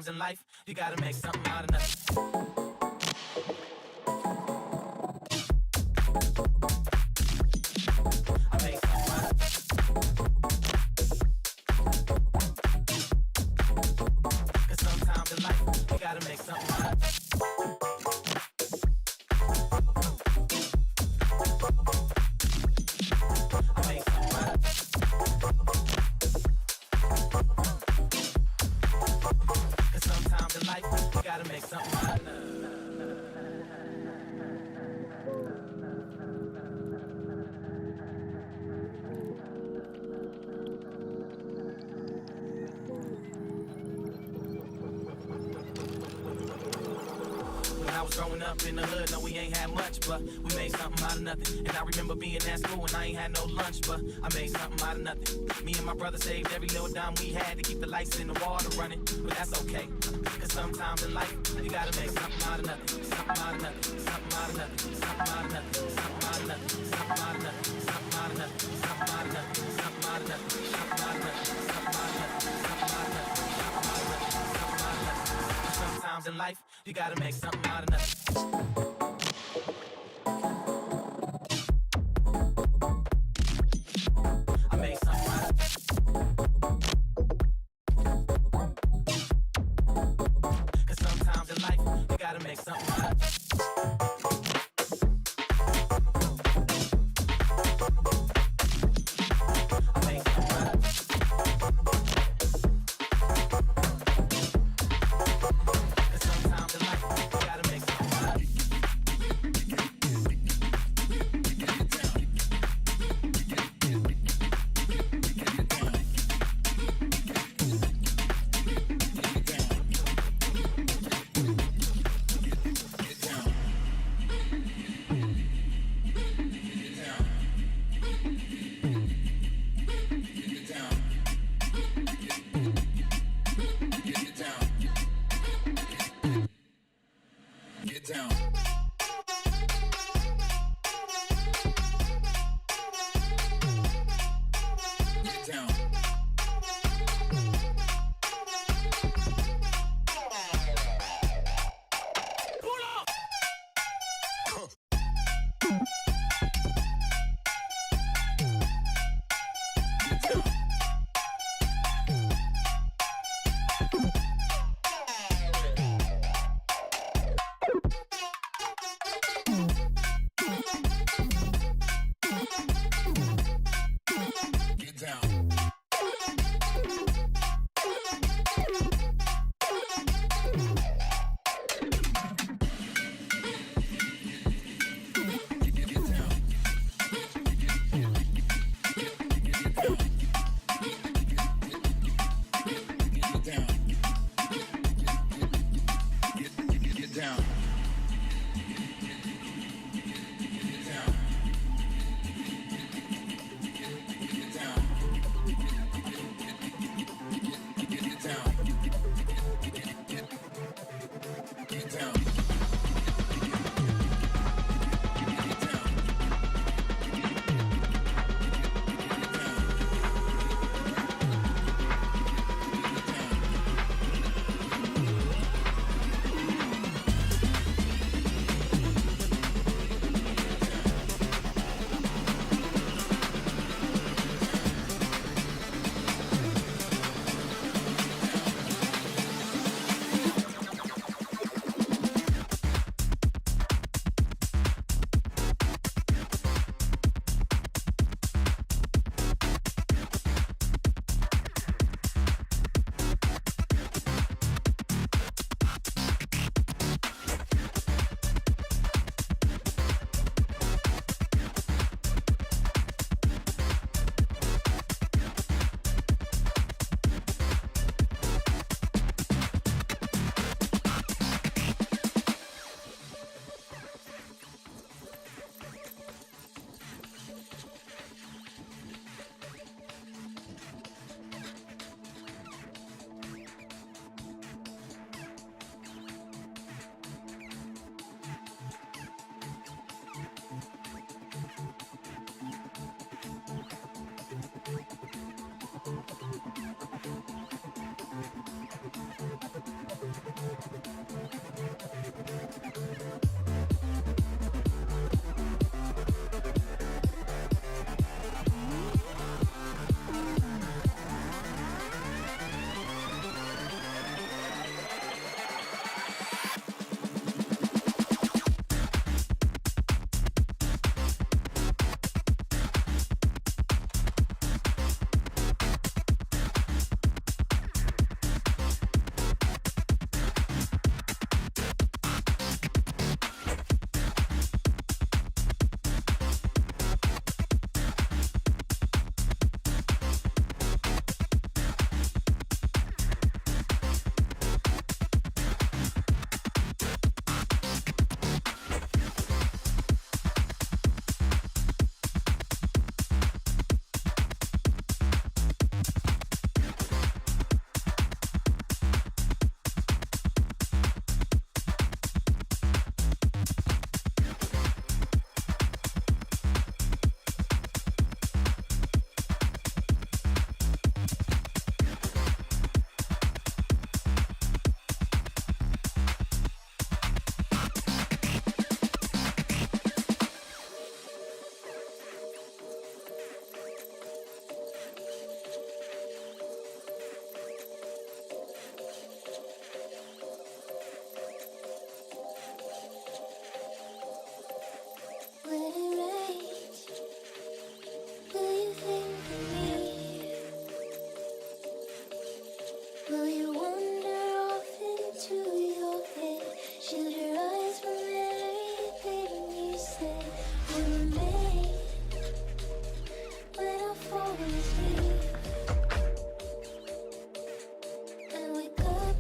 In life, you gotta make something out of nothing. I make something out of Cause sometimes in life, you gotta make something out of I make something out of Sometimes in life, you gotta make something out of When I was growing up in the hood, no, we ain't had much, but we made something out of nothing. And I remember being at school and I ain't had no lunch, but I made something out of nothing. Me and my brother saved every little dime we had to keep the lights in the water running, but that's okay. Cause sometimes in life, you gotta make something out of nothing. Something out of nothing, something out of nothing, something out of nothing, something out of nothing, something out of nothing, something out of nothing, something out of nothing, something out of nothing, something out of nothing, something out of nothing, something out of nothing, something out of nothing, something out of nothing. Sometimes in life, you gotta make something out of nothing. I made something out of Cause sometimes in life, you gotta make something out of I make something out of Cause sometimes in life, you gotta make something out of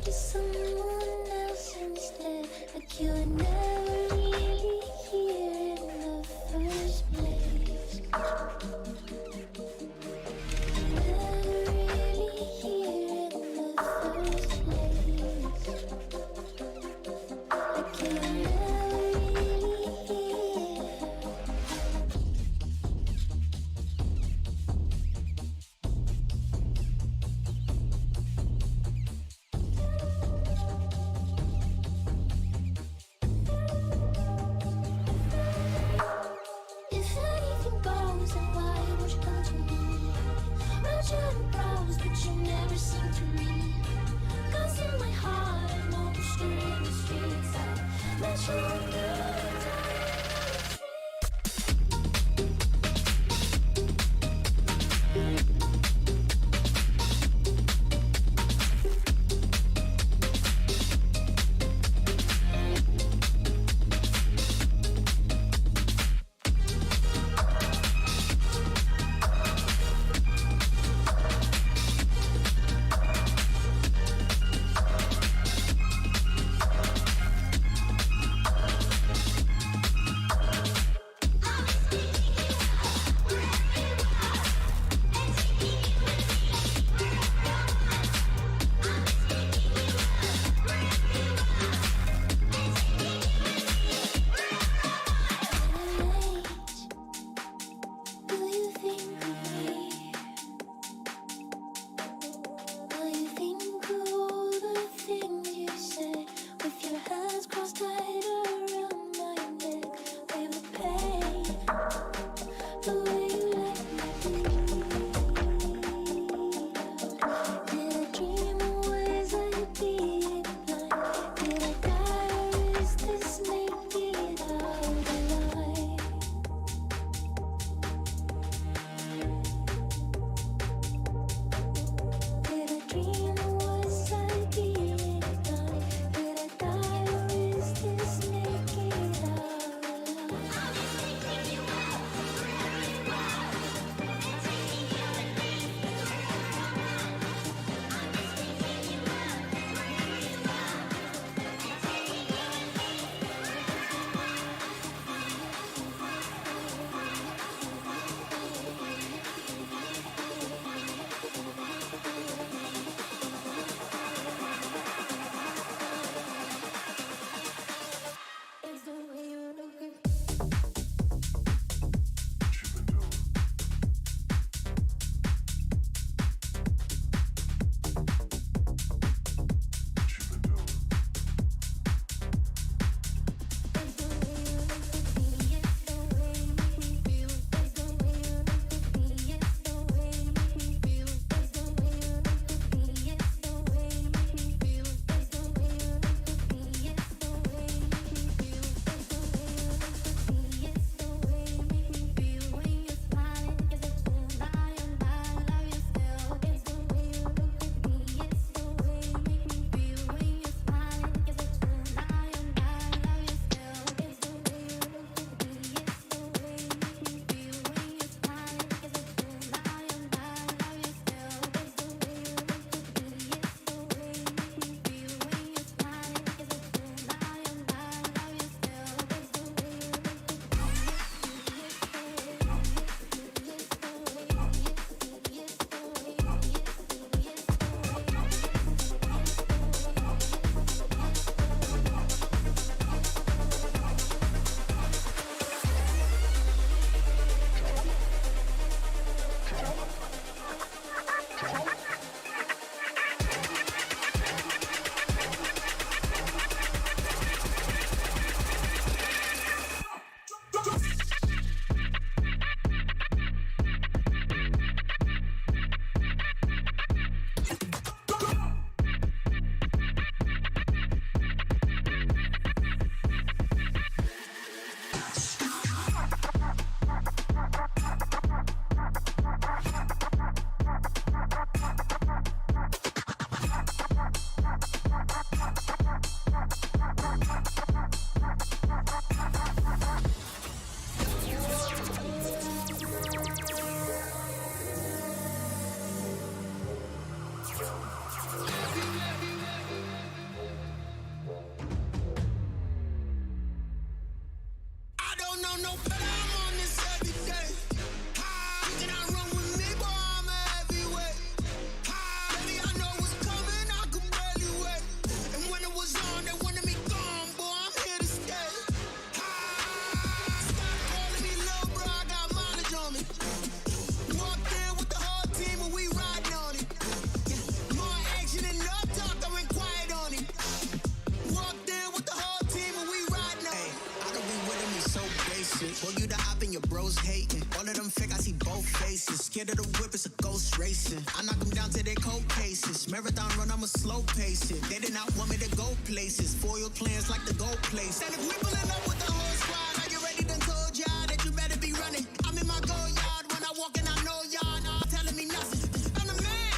to someone else instead. Like you were never really here in the first place. Never really here in the first place. Like you were never really here. If anything goes, then why won't you come to me? Wrote you in prose, but you never seem to read. Guns in my heart, I'm almost in the streets. I met you on the road, Scared of the whip, it's a ghost racing. I knock them down to their cold cases. Marathon run, I'm a slow pace it. They did not want me to go places. Foil plans like the gold place. And if we pulling up with the whole squad, are you ready? Done told y'all that you better be running. I'm in my go yard when I walk in, I know y'all not telling me nothing. I'm the man.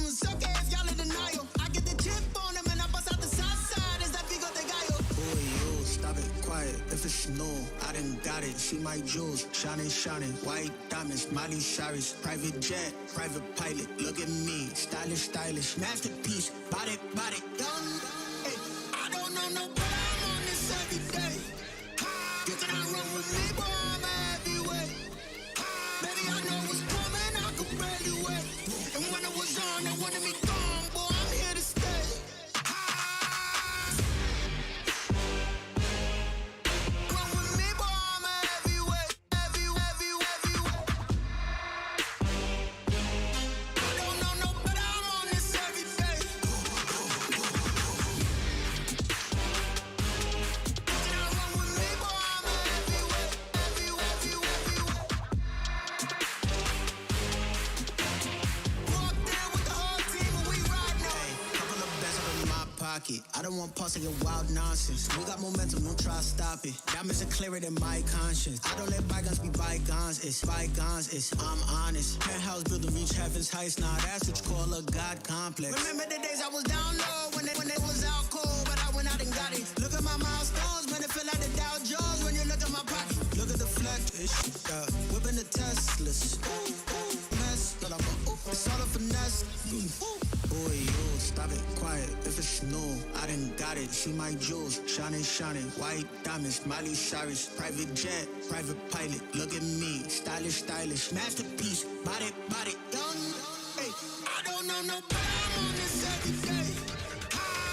It's okay if y'all in denial. I get the chip on them and I bust out the south side. Is that big of the guy? Boy, yo, stop it, quiet. If it's snow, I done got it. See my jewels, shining, shining. White diamonds, Miley Cyrus. Private jet, private pilot. Look at me, stylish, stylish. Masterpiece, body, young. Hey, I don't know no, but I'm on this every day. You cannot run with me, boy, I'm heavyweight. Baby, I know what's coming, I could barely wait. And when it was on, they wanted me gone, boy, I'm here to stay. Run with me, boy, I'm heavyweight. I don't know no, but I'm on this every day. Can I run with me, boy, I'm heavyweight. Walk there with the whole team and we ride now. Hey, couple of bets up in my pocket. I don't want pulse of your wild nonsense. We got momentum, don't try to stop it. Diamonds are clearer than my conscience. I don't let bygones be bygones. It's I'm honest. Penthouse building reach heaven's heights. Nah, that's what you call a God complex. Remember the days I was down low when it was out cold, but I went out and got it. Look at my milestones, man, it feel like the Dow Jones when you look at my pocket. Look at the flex, whipping the Teslas. Mess, but I'm it's all a finesse. Boy, yo, stop it, quiet. If it's snow, I done got it. See my jewels, shining, shining. White diamonds, Miley Cyrus. Private jet, private pilot. Look at me, stylish, stylish. Masterpiece, body, young. Hey, I don't know no, but I'm on this every day.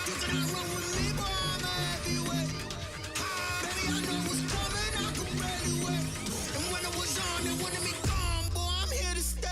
You cannot run with me, boy, I'm a heavyweight. Baby, I know what's coming, I could barely wait. And when it was on, they wanted me gone, boy, I'm here to stay.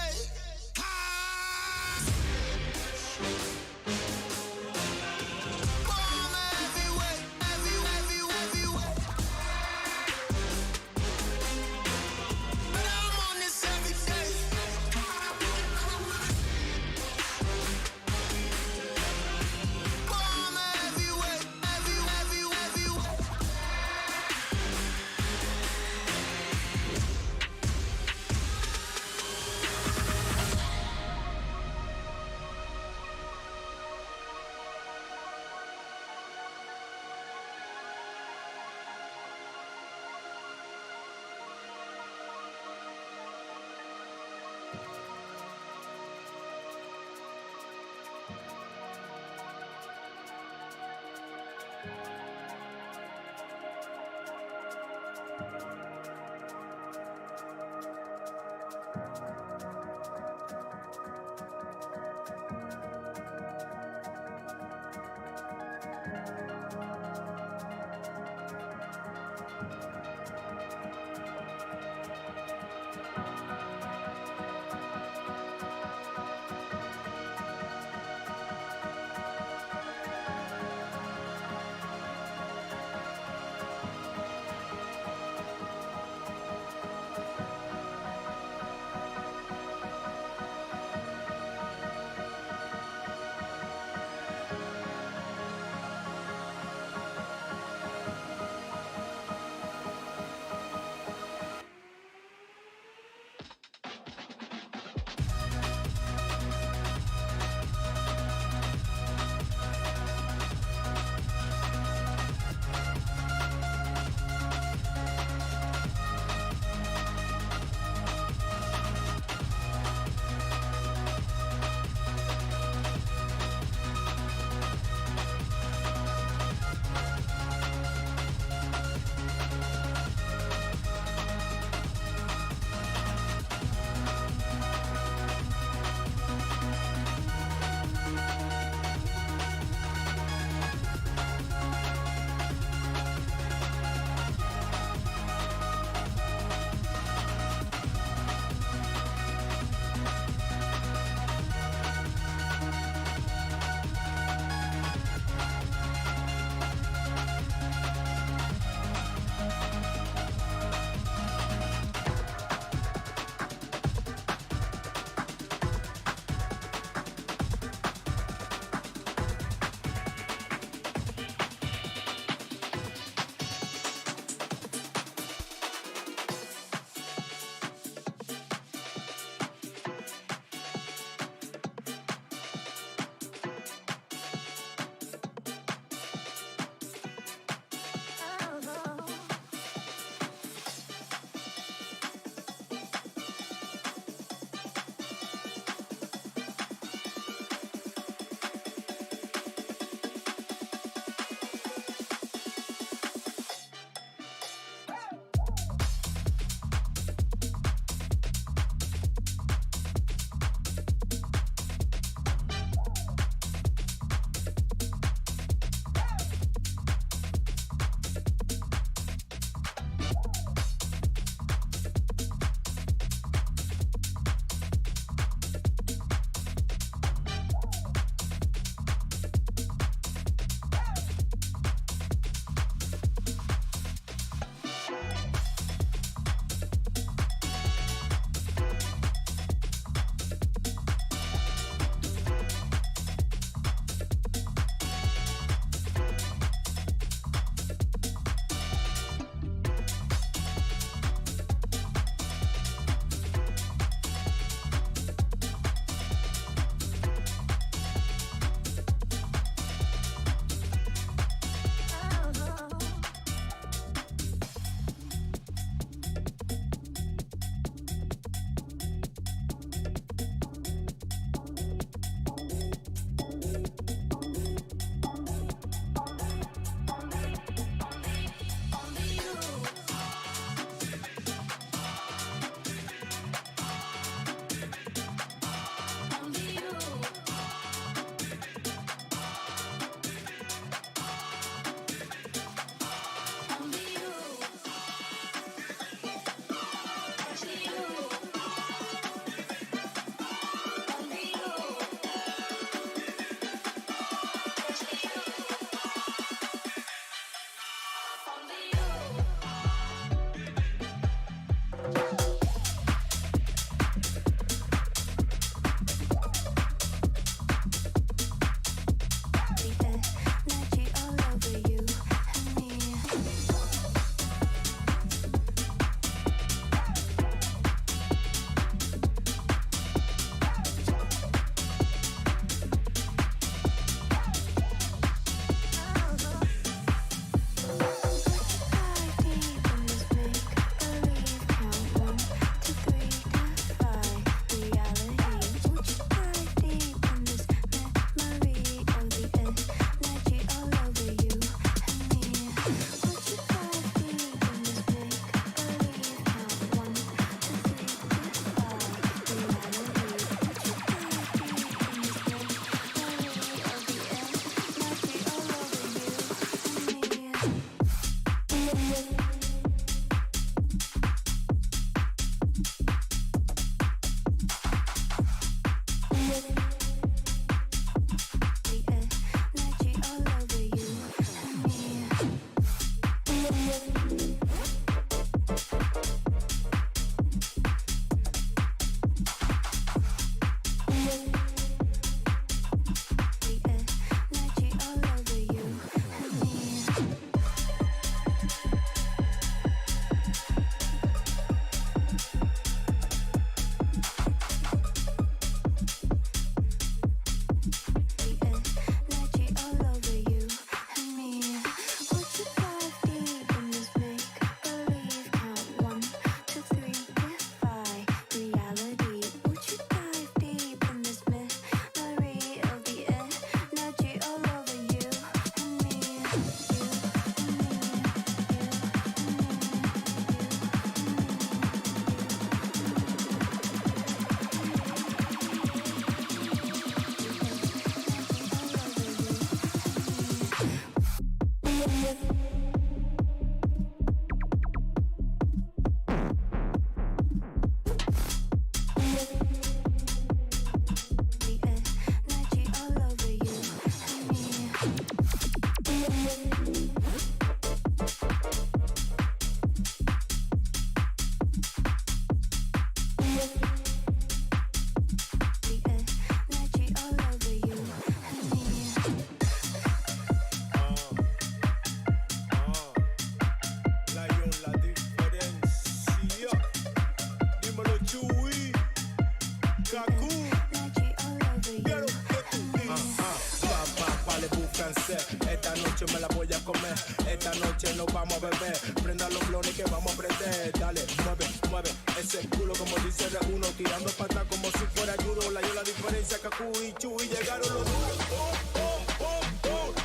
Esta noche me la voy a comer, esta noche nos vamos a beber. Prenda los blones que vamos a prender. Dale, mueve, mueve ese culo como dice de uno. Tirando patas como si fuera judo. La yo la diferencia, Kaku y Chu. Y llegaron los duros.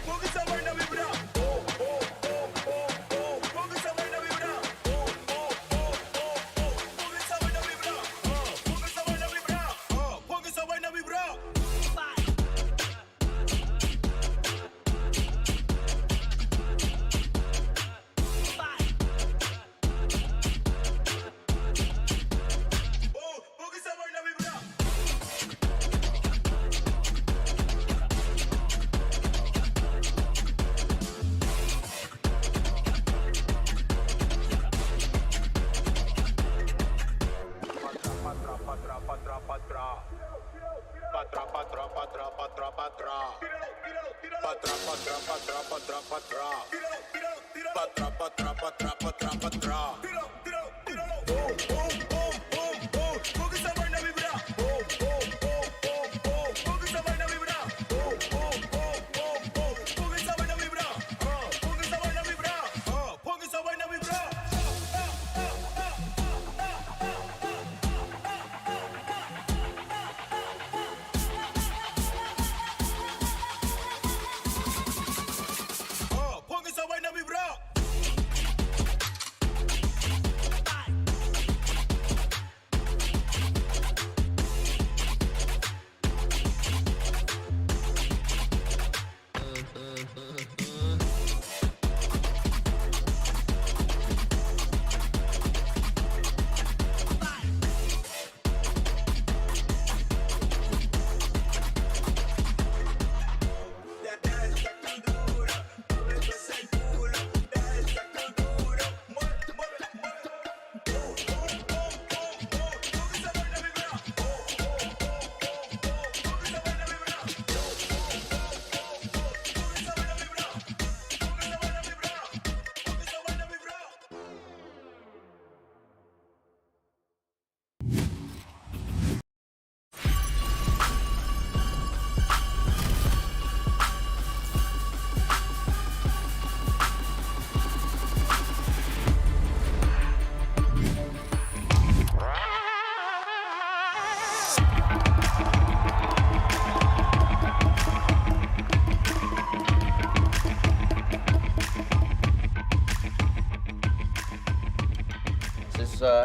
Ponga esa vaina a vibrar. Ponga esa vaina a vibrar. Ponga esa vaina a vibrar. Ponga esa vaina a vibrar. Ponga esa vaina a vibrar.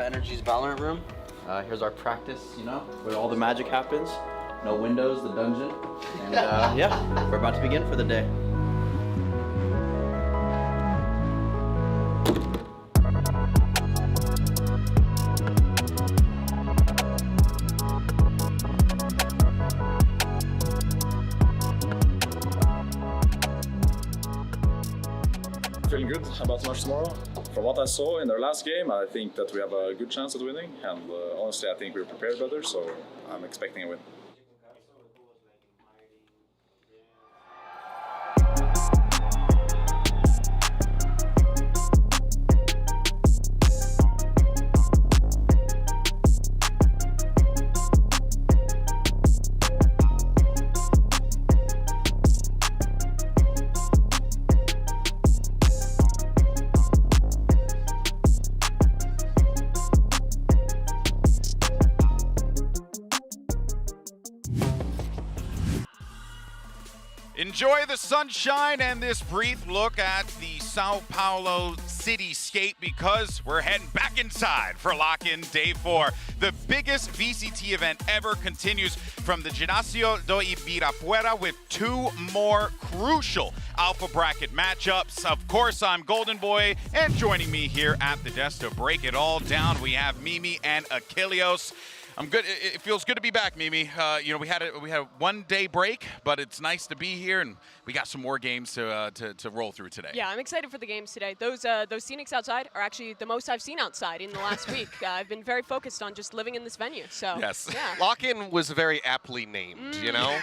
Energy's Valorant room. Here's our practice, you know, where all the magic happens. No windows, the dungeon. And yeah, we're about to begin for the day. Feeling good about the match tomorrow. From what I saw in their last game, I think that we have a good chance at winning, and honestly, I think we're prepared better, so I'm expecting a win. Enjoy the sunshine and this brief look at the Sao Paulo cityscape because we're heading back inside for Lock-In Day 4. The biggest VCT event ever continues from the Ginásio do Ibirapuera with 2 more crucial alpha bracket matchups. Of course, I'm Golden Boy, and joining me here at the desk to break it all down, we have Mimi and Achilleos. I'm good. It feels good to be back, Mimi. We had a 1-day break, but it's nice to be here, and we got some more games to roll through today. Yeah, I'm excited for the games today. Those scenics outside are actually the most I've seen outside in the last week. I've been very focused on just living in this venue. So yes, yeah. Lock-In was very aptly named. You know,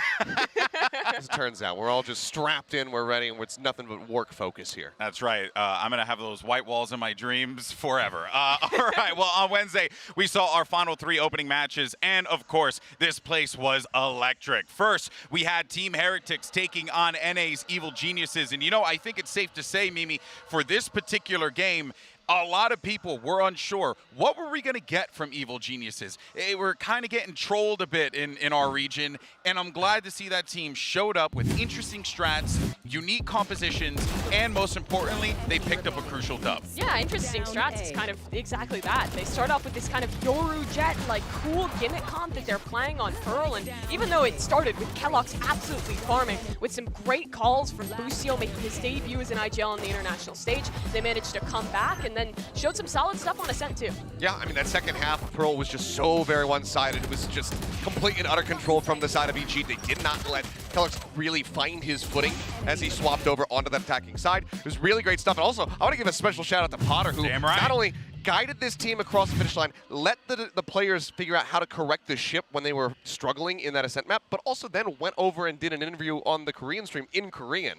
as it turns out, we're all just strapped in, we're ready, and it's nothing but work focus here. That's right. I'm gonna have those white walls in my dreams forever. All right. Well, on Wednesday we saw our final 3 opening matches. And of course, this place was electric. First, we had Team Heretics taking on NA's Evil Geniuses. And I think it's safe to say, Mimi, for this particular game, a lot of people were unsure. What were we going to get from Evil Geniuses? We're kind of getting trolled a bit in our region, and I'm glad to see that team showed up with interesting strats, unique compositions, and most importantly, they picked up a crucial dub. Yeah, interesting strats is kind of exactly that. They start off with this kind of Yoru Jet, like, cool gimmick comp that they're playing on Pearl, and even though it started with Kellogg's absolutely farming, with some great calls from Lucio making his debut as an IGL on the international stage, they managed to come back and then showed some solid stuff on Ascent too. Yeah, I mean, that second half of Pearl was just so very one-sided. It was just complete and utter control from the side of EG. They did not let Kellogg's really find his footing as he swapped over onto that attacking side. It was really great stuff. And also, I want to give a special shout out to Potter, who not only guided this team across the finish line, let the players figure out how to correct the ship when they were struggling in that Ascent map, but also then went over and did an interview on the Korean stream in Korean,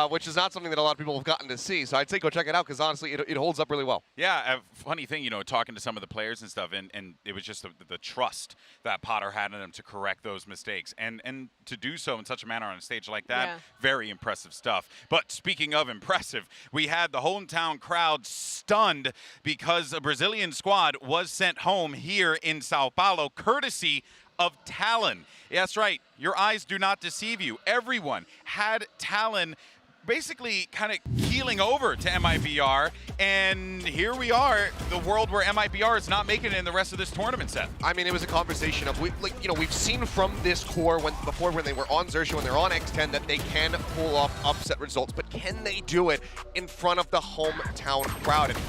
which is not something that a lot of people have gotten to see. So I'd say go check it out because honestly, it holds up really well. Yeah, funny thing, talking to some of the players and stuff, and it was just the trust that Potter had in him to correct those mistakes, and to do so in such a manner on a stage like that, very impressive stuff. But speaking of impressive, we had the hometown crowd stunned because a Brazilian squad was sent home here in Sao Paulo, courtesy of Talon. That's right, your eyes do not deceive you. Everyone had Talon basically kind of keeling over to MIBR, and here we are, the world where MIBR is not making it in the rest of this tournament set. I mean, it was a conversation of, we've seen from this core before when they were on Xerxia, when they're on X10, that they can pull off upset results, but can they do it in front of the hometown crowd? And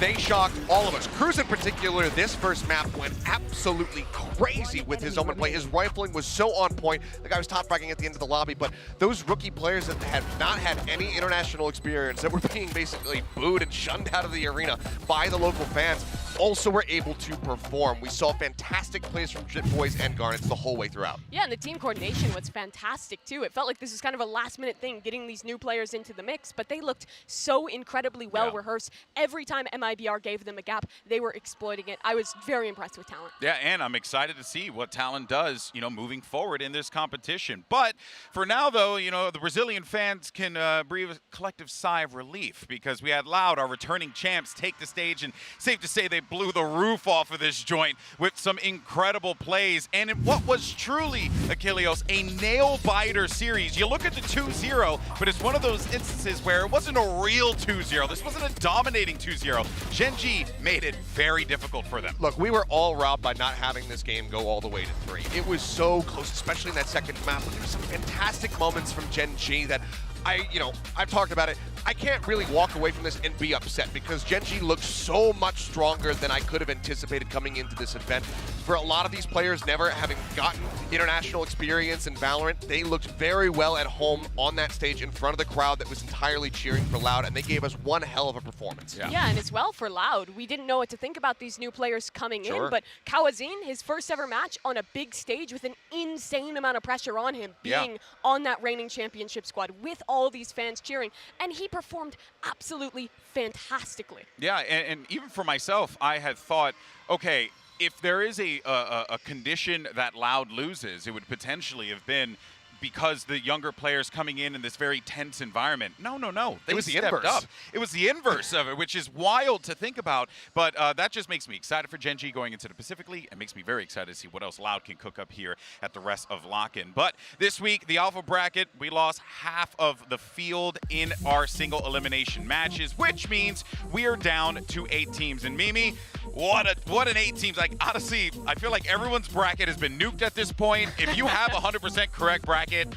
they shocked all of us. KRÜ in particular, this first map went absolutely crazy with his omen play. His rifling was so on point. The guy was top fragging at the end of the lobby, but those rookie players that had not had any international experience, that were being basically booed and shunned out of the arena by the local fans, also were able to perform. We saw fantastic plays from Jit Boys and Garnets the whole way throughout. Yeah, and the team coordination was fantastic too. It felt like this was kind of a last-minute thing, getting these new players into the mix, but they looked so incredibly well-rehearsed. Every time MIBR gave them a gap, they were exploiting it. I was very impressed with Talon. Yeah, and I'm excited to see what Talon does, moving forward in this competition. But for now, though, the Brazilian fans can breathe a collective sigh of relief because we had Loud, our returning champs, take the stage, and safe to say they blew the roof off of this joint with some incredible plays. And in what was truly, Achilleos, a nail-biter series. You look at the 2-0, but it's one of those instances where it wasn't a real 2-0. This wasn't a dominating 2-0. Gen.G made it very difficult for them. Look, we were all robbed by not having this game go all the way to 3. It was so close, especially in that second map. There were some fantastic moments from Gen.G that I've talked about it. I can't really walk away from this and be upset because Gen.G looks so much stronger than I could have anticipated coming into this event. For a lot of these players never having gotten international experience in Valorant, they looked very well at home on that stage in front of the crowd that was entirely cheering for Loud, and they gave us one hell of a performance. Yeah, and as well for Loud, we didn't know what to think about these new players coming in, but Kawazin, his first ever match on a big stage with an insane amount of pressure on him, being on that reigning championship squad with all these fans cheering, and he performed absolutely fantastically. Yeah, and even for myself, I had thought, okay, if there is a condition that Loud loses, it would potentially have been because the younger players coming in this very tense environment. No. They It was the stepped inverse. up. It was the inverse of it, which is wild to think about. But that just makes me excited for Gen.G going into the Pacific League. It makes me very excited to see what else Loud can cook up here at the rest of LOCKIN. But this week, the Alpha Bracket, we lost half of the field in our single elimination matches, which means we are down to 8 teams. And Mimi, what an 8 teams. Like, honestly, I feel like everyone's bracket has been nuked at this point. If you have 100% correct bracket,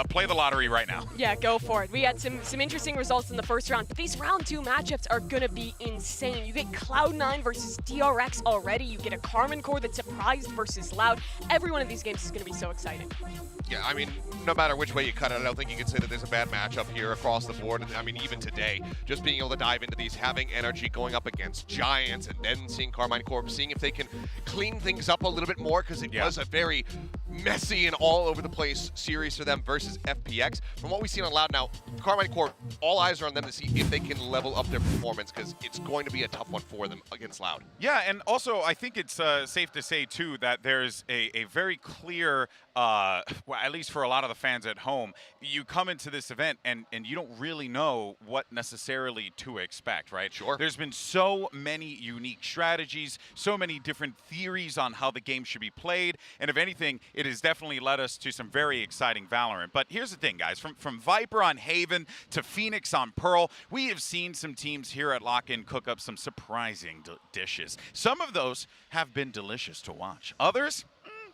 play the lottery right now. Yeah, go for it. We had some interesting results in the first round, but these round 2 matchups are going to be insane. You get Cloud9 versus DRX already. You get a Carmine Corp that's surprised versus Loud. Every one of these games is going to be so exciting. Yeah, I mean, no matter which way you cut it, I don't think you can say that there's a bad matchup here across the board. I mean, even today, just being able to dive into these, having energy, going up against Giants, and then seeing Karmine Corp, seeing if they can clean things up a little bit more, because it was a very messy and all over the place series for them versus FPX. From what we've seen on Loud now, Karmine Corp, all eyes are on them to see if they can level up their performance, because it's going to be a tough one for them against Loud. Yeah, and also I think it's safe to say too that there's a very clear, well, at least for a lot of the fans at home, you come into this event and you don't really know what necessarily to expect, right? Sure. There's been so many unique strategies, so many different theories on how the game should be played, and if anything, it has definitely led us to some very exciting Valorant. But here's the thing, guys, from Viper on Haven to Phoenix on Pearl, we have seen some teams here at LOCKIN cook up some surprising dishes. Some of those have been delicious to watch. Others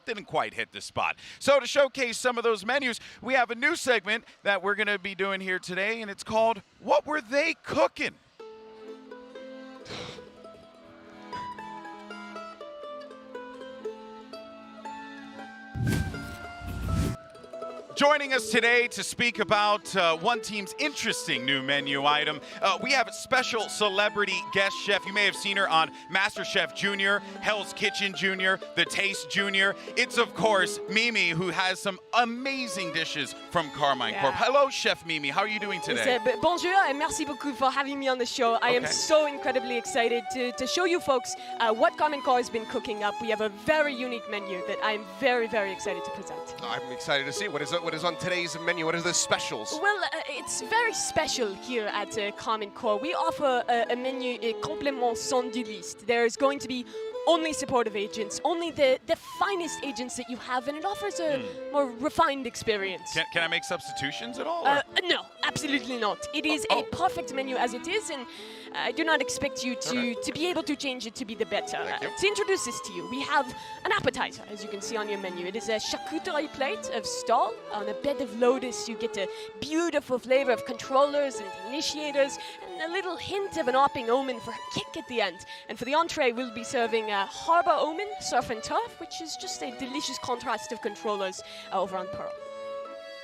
didn't quite hit the spot. So to showcase some of those menus, we have a new segment that we're going to be doing here today, and it's called What Were They Cooking? Joining us today to speak about one team's interesting new menu item, we have a special celebrity guest chef. You may have seen her on MasterChef Junior, Hell's Kitchen Junior, The Taste Junior. It's, of course, Mimi, who has some amazing dishes from Karmine Corp. Hello, Chef Mimi. How are you doing today? Bonjour, and merci beaucoup for having me on the show. I am so incredibly excited to show you folks what Karmine Corp has been cooking up. We have a very unique menu that I'm very, very excited to present. I'm excited to see. What is on today's menu? What are the specials? Well, it's very special here at Karmine Corp. We offer a menu, a complément sans du liste. There's going to be only supportive agents, only the finest agents that you have, and it offers a more refined experience. Can I make substitutions at all? No, absolutely not. It is a perfect menu as it is, and I do not expect you to be able to change it to be the better. To introduce this to you, we have an appetizer, as you can see on your menu. It is a charcuterie plate of stall. On a bed of Lotus, you get a beautiful flavor of controllers and initiators, and a little hint of an AWPing Omen for a kick at the end. And for the entree, we'll be serving Harbor Omen, Surf and Turf, which is just a delicious contrast of controllers over on Pearl.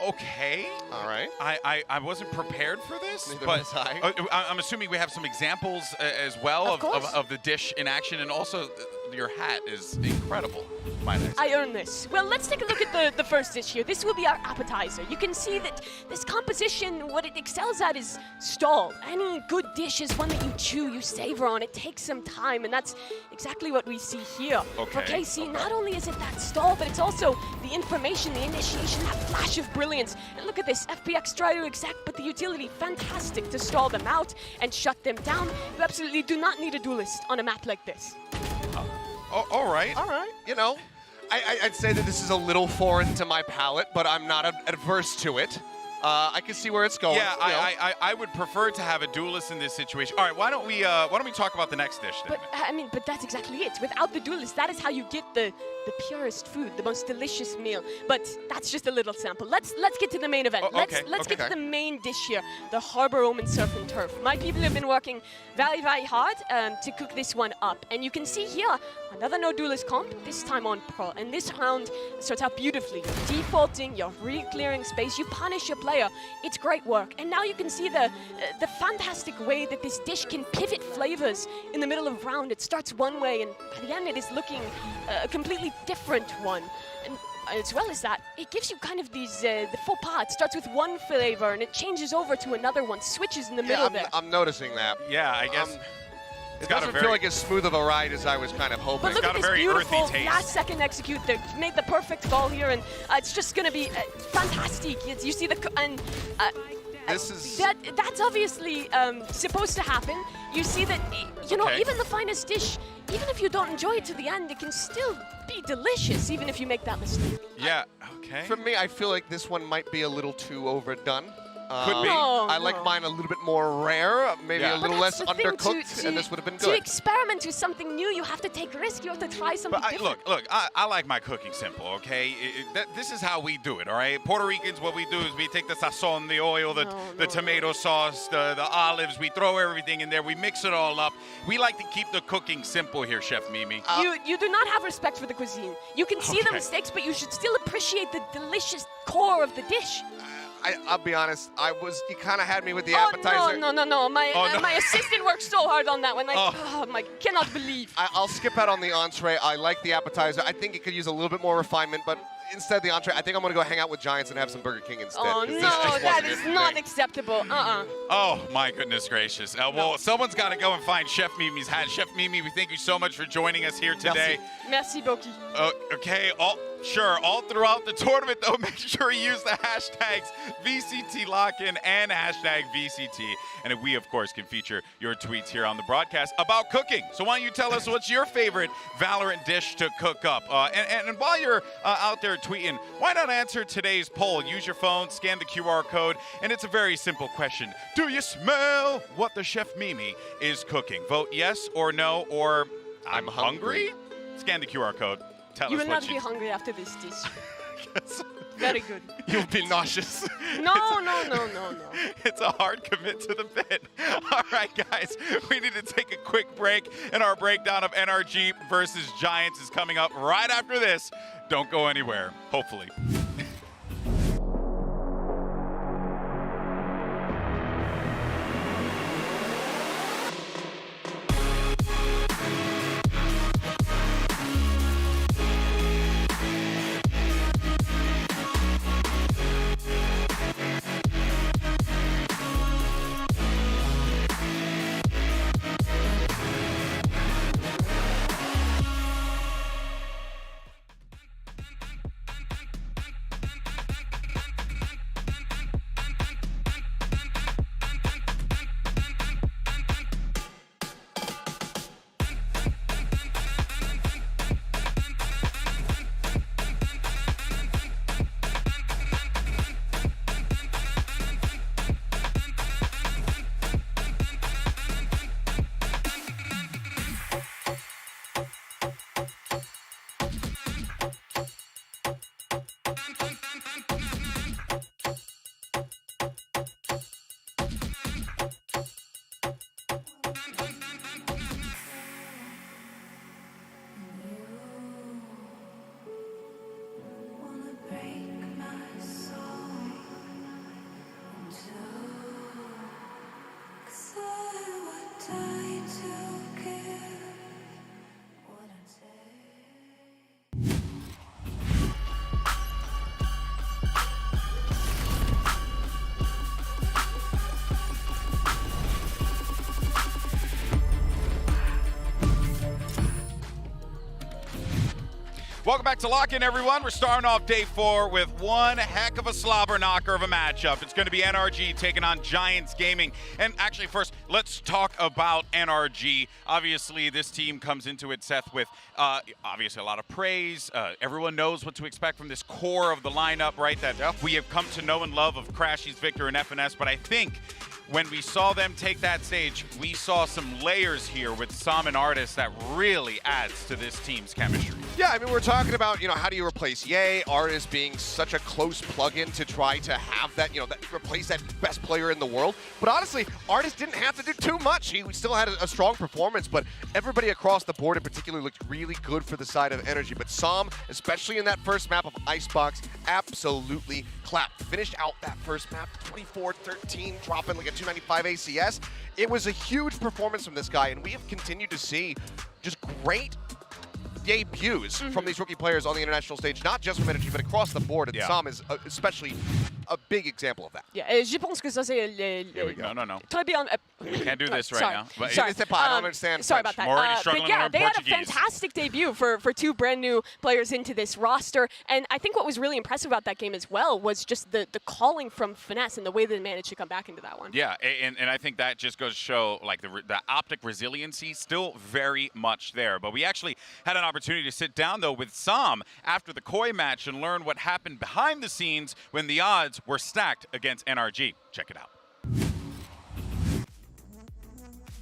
Okay. All right. I wasn't prepared for this, Neither but was I. I'm assuming we have some examples as well of the dish in action, and also your hat is incredible. I earned this. Well, let's take a look at the first dish here. This will be our appetizer. You can see that this composition, what it excels at is stall. Any good dish is one that you chew, you savor on. It takes some time, and that's exactly what we see here. For KC, not only is it that stall, but it's also the information, the initiation, that flash of brilliance. And look at this, FPX try to exact, but the utility, fantastic to stall them out and shut them down. You absolutely do not need a duelist on a map like this. All right. You know, I'd say that this is a little foreign to my palate, but I'm not adverse to it. I can see where it's going. Yeah, I would prefer to have a duelist in this situation. All right, why don't we talk about the next dish then? But that's exactly it. Without the duelist, that is how you get the purest food, the most delicious meal. But that's just a little sample. Let's get to the main event. Let's get to the main dish here, the Harbor Omen Surf and Turf. My people have been working very, very hard to cook this one up. And you can see here, another no duelist comp, this time on Pearl. And this round starts out beautifully. You're defaulting, you're re-clearing space, you punish your player. It's great work. And now you can see the fantastic way that this dish can pivot flavors in the middle of round. It starts one way, and by the end it is looking a completely different one. And as well as that, it gives you kind of these, the faux pas. It starts with one flavor, and it changes over to another one, switches in the middle there. I'm noticing that. Yeah, I guess. It doesn't feel like as smooth of a ride as I was kind of hoping. But look at got a this very beautiful earthy taste. last-second execute. They made the perfect call here, and it's just going to be fantastic. You see the this is that's obviously supposed to happen. You see that, you know, Okay. even the finest dish, even if you don't enjoy it to the end, it can still be delicious, even if you make that mistake. Yeah, okay. For me, I feel like this one might be a little too overdone. Could be. I like mine a little bit more rare, maybe Yeah. a little But less that's the thing, undercooked, and this would have been To good. experiment with something new, you have to take risk. You have to try something But different. look, I like my cooking simple, okay? This is how we do it, all right? Puerto Ricans, what we do is we take the sazon, the oil, the tomato sauce, the olives, we throw everything in there, we mix it all up. We like to keep the cooking simple here, Chef Mimi. You do not have respect for the cuisine. You can see the Okay. mistakes, but you should still appreciate the delicious core of the dish. I'll be honest, you kind of had me with the Oh, appetizer. no. My assistant worked so hard on that one. Oh. I cannot believe. I'll skip out on the entree. I like the appetizer. I think it could use a little bit more refinement, but instead of the entree, I think I'm going to go hang out with Giants and have some Burger King instead. Oh, 'cause this no, just that wasn't is it. not acceptable. Oh, my goodness gracious. Well, someone's got to go and find Chef Mimi's hat. Chef Mimi, we thank you so much for joining us here today. Merci beaucoup. Okay, all throughout the tournament, though, make sure you use the hashtags VCTLOCKIN and hashtag VCT. And we, of course, can feature your tweets here on the broadcast about cooking. So why don't you tell us what's your favorite Valorant dish to cook up? And while you're out there tweeting, why not answer today's poll? Use your phone, scan the QR code, and it's a very simple question. Do you smell what the Chef Mimi is cooking? Vote yes or no, or I'm hungry? Scan the QR code. Tell You us will what not be hungry after this dish. Very good. You'll be nauseous. No. It's a hard commit to the bit. All right, guys, we need to take a quick break, and our breakdown of NRG versus Giants is coming up right after this. Don't go anywhere, hopefully. Welcome back to Lock-In, everyone. We're starting off day 4 with one heck of a slobber knocker of a matchup. It's going to be NRG taking on Giants Gaming. And actually, first, let's talk about NRG. Obviously, this team comes into it, Seth, with obviously a lot of praise. Everyone knows what to expect from this core of the lineup, right, that we have come to know and love of Crashies, Victor, and FNS. But I think when we saw them take that stage, we saw some layers here with Sam and Artis that really adds to this team's chemistry. Yeah, I mean, we're talking about, how do you replace Ye, Artis being such a close plug-in to try to have that, that replace that best player in the world. But honestly, Artis didn't have to do too much. He still had a strong performance, but everybody across the board in particular looked really good for the side of Energy. But Sam, especially in that first map of Icebox, absolutely clapped. Finished out that first map, 24-13, dropping like a 295 ACS. It was a huge performance from this guy, and we have continued to see just great debuts from these rookie players on the international stage, not just from Energy, but across the board. And Sam is especially a big example of that. Yeah, je pense que ça c'est No. très bien We can't do this right sorry. now. But Sorry. I don't understand Sorry French. about that. I'm already struggling but yeah, to learn they had a Portuguese. fantastic debut for two brand new players into this roster. And I think what was really impressive about that game as well was just the calling from Finesse and the way they managed to come back into that one. Yeah, and I think that just goes to show like the optic resiliency still very much there. But we actually had an opportunity to sit down though with Sam after the KRÜ match and learn what happened behind the scenes when the odds were stacked against NRG. Check it out.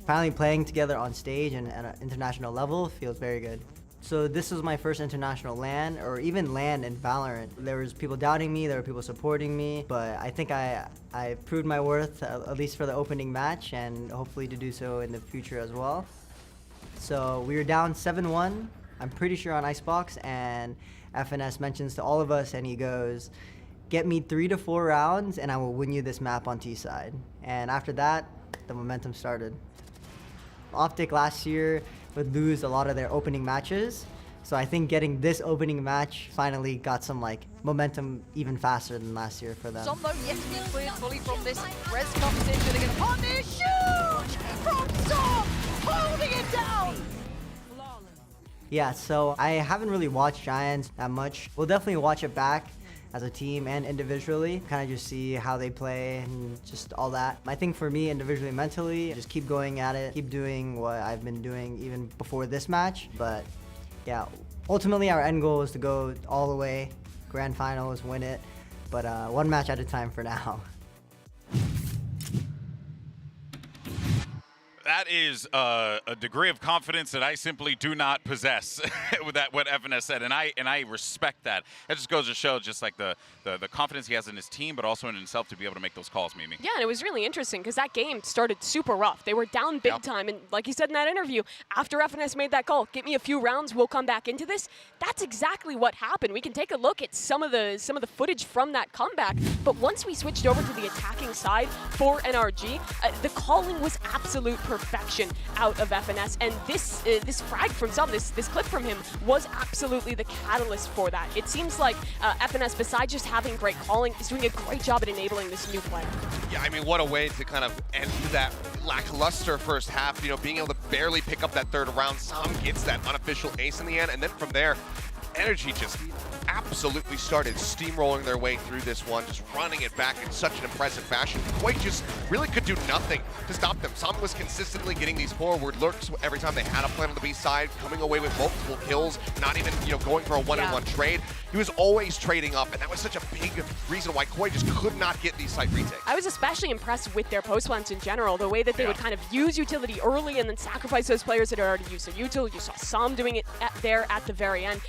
Finally playing together on stage and at an international level feels very good. So this was my first international LAN, or even LAN in Valorant. There was people doubting me, there were people supporting me, but I think I proved my worth, at least for the opening match, and hopefully to do so in the future as well. So we were down 7-1, I'm pretty sure on Icebox, and FNS mentions to all of us, and he goes, get me 3 to 4 rounds and I will win you this map on T-side. And after that, the momentum started. Optic last year would lose a lot of their opening matches, so I think getting this opening match finally got some like momentum even faster than last year for them. Some though yet to be cleared fully from this res competition. They're gonna punish huge from Tom, holding it down. Yeah, so I haven't really watched Giants that much. We'll definitely watch it back as a team and individually, kind of just see how they play and just all that. I think for me, individually, mentally, just keep going at it, keep doing what I've been doing even before this match. But yeah, ultimately our end goal is to go all the way, grand finals, win it, but one match at a time for now. That is a degree of confidence that I simply do not possess with that what FNS said, and I respect that. That just goes to show just like the confidence he has in his team, but also in himself to be able to make those calls, Mimi. Yeah, and it was really interesting because that game started super rough. They were down big time, and like you said in that interview, after FNS made that call, get me a few rounds, we'll come back into this. That's exactly what happened. We can take a look at some of the footage from that comeback, but once we switched over to the attacking side for NRG, the calling was absolute perfection out of FNS, and this frag from some, this clip from him was absolutely the catalyst for that. It seems like FNS, besides just having great calling, is doing a great job at enabling this new player. Yeah, I mean, what a way to kind of end that lackluster first half, you know, being able to barely pick up that third round. Sam gets that unofficial ace in the end, and then from there, Energy just absolutely started steamrolling their way through this one, just running it back in such an impressive fashion. KRÜ just really could do nothing to stop them. Sam was consistently getting these forward lurks every time they had a plan on the B side, coming away with multiple kills, not even, you know, going for a one-on-one trade. He was always trading up, and that was such a big reason why KRÜ just could not get these site retakes. I was especially impressed with their post plans in general, the way that they would kind of use utility early and then sacrifice those players that had already used their utility. You saw Sam doing it there at the very end.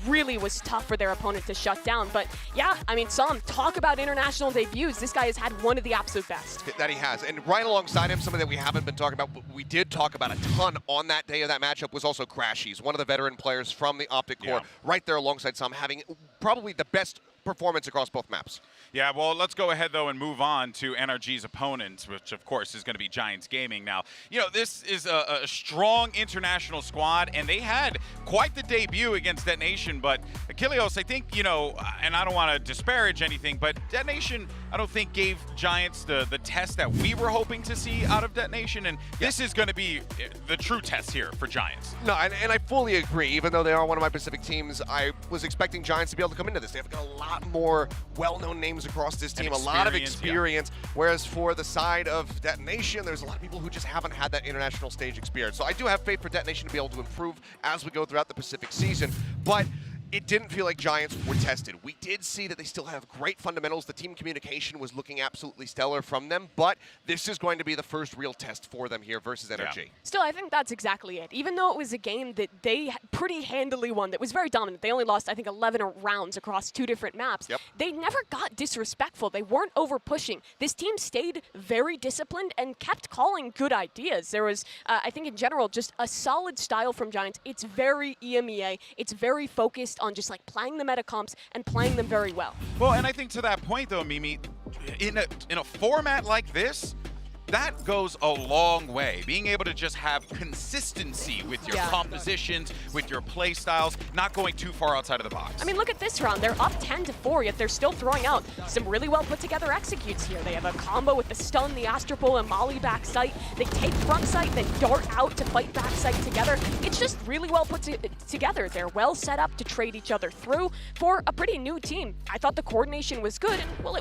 Really was tough for their opponent to shut down. But yeah, I mean, Sam, talk about international debuts. This guy has had one of the absolute best. That he has. And right alongside him, something that we haven't been talking about, but we did talk about a ton on that day of that matchup, was also Crashies, one of the veteran players from the Optic Core, right there alongside Sam, having probably the best performance across both maps. Yeah, well, let's go ahead, though, and move on to NRG's opponents, which, of course, is going to be Giants Gaming. Now, you know, this is a strong international squad, and they had quite the debut against DetonatioN, but Achilleos, I think, you know, and I don't want to disparage anything, but DetonatioN, I don't think, gave Giants the test that we were hoping to see out of DetonatioN, and this is going to be the true test here for Giants. No, and I fully agree. Even though they are one of my Pacific teams, I was expecting Giants to be able to come into this. They've got a lot more well-known names across this team, a lot of experience, whereas for the side of DetonatioN, there's a lot of people who just haven't had that international stage experience. So I do have faith for DetonatioN to be able to improve as we go throughout the Pacific season, but it didn't feel like Giants were tested. We did see that they still have great fundamentals. The team communication was looking absolutely stellar from them, but this is going to be the first real test for them here versus NRG. Still, I think that's exactly it. Even though it was a game that they pretty handily won, that was very dominant. They only lost, I think, 11 rounds across 2 different maps. They never got disrespectful. They weren't over-pushing. This team stayed very disciplined and kept calling good ideas. There was, I think in general, just a solid style from Giants. It's very EMEA. It's very focused on just like playing the meta comps and playing them very well. Well, and I think to that point though, Mimi, in a format like this, that goes a long way. Being able to just have consistency with your compositions, with your play styles, not going too far outside of the box. I mean, look at this round. They're up 10-4, yet they're still throwing out some really well put together executes here. They have a combo with the stun, the Astro Pull, and Molly back sight. They take front sight, then dart out to fight back sight together. It's just really well put together. They're well set up to trade each other through for a pretty new team. I thought the coordination was good, and well,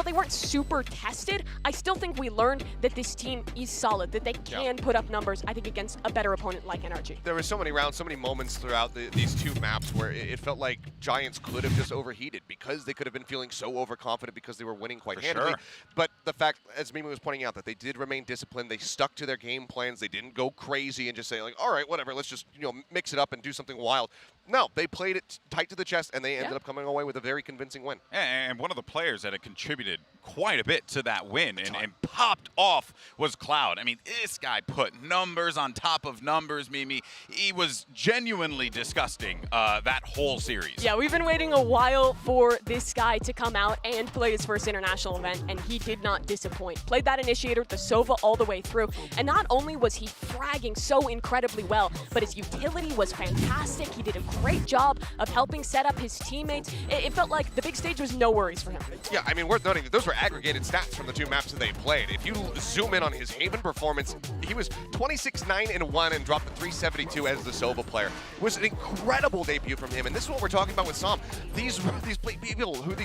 they weren't super tested. I still think we learned that this team is solid, that they can put up numbers, I think, against a better opponent like NRG. There were so many rounds, so many moments throughout these two maps where it felt like Giants could have just overheated because they could have been feeling so overconfident because they were winning quite handily. Sure. But the fact, as Mimi was pointing out, that they did remain disciplined, they stuck to their game plans, they didn't go crazy and just say like, all right, whatever, let's just mix it up and do something wild. No, they played it tight to the chest, and they ended up coming away with a very convincing win. And one of the players that had contributed quite a bit to that win and popped off was Cloud. I mean, this guy put numbers on top of numbers, Mimi. He was genuinely disgusting that whole series. Yeah, we've been waiting a while for this guy to come out and play his first international event, and he did not disappoint. Played that initiator, the Sova, all the way through, and not only was he fragging so incredibly well, but his utility was fantastic. He did a great job of helping set up his teammates. It felt like the big stage was no worries for him. Yeah, I mean, worth noting that those were aggregated stats from the two maps that they played. If you zoom in on his Haven performance, he was 26-9-1 and dropped the 372 as the Sova player. It was an incredible debut from him, and this is what we're talking about with Sam. These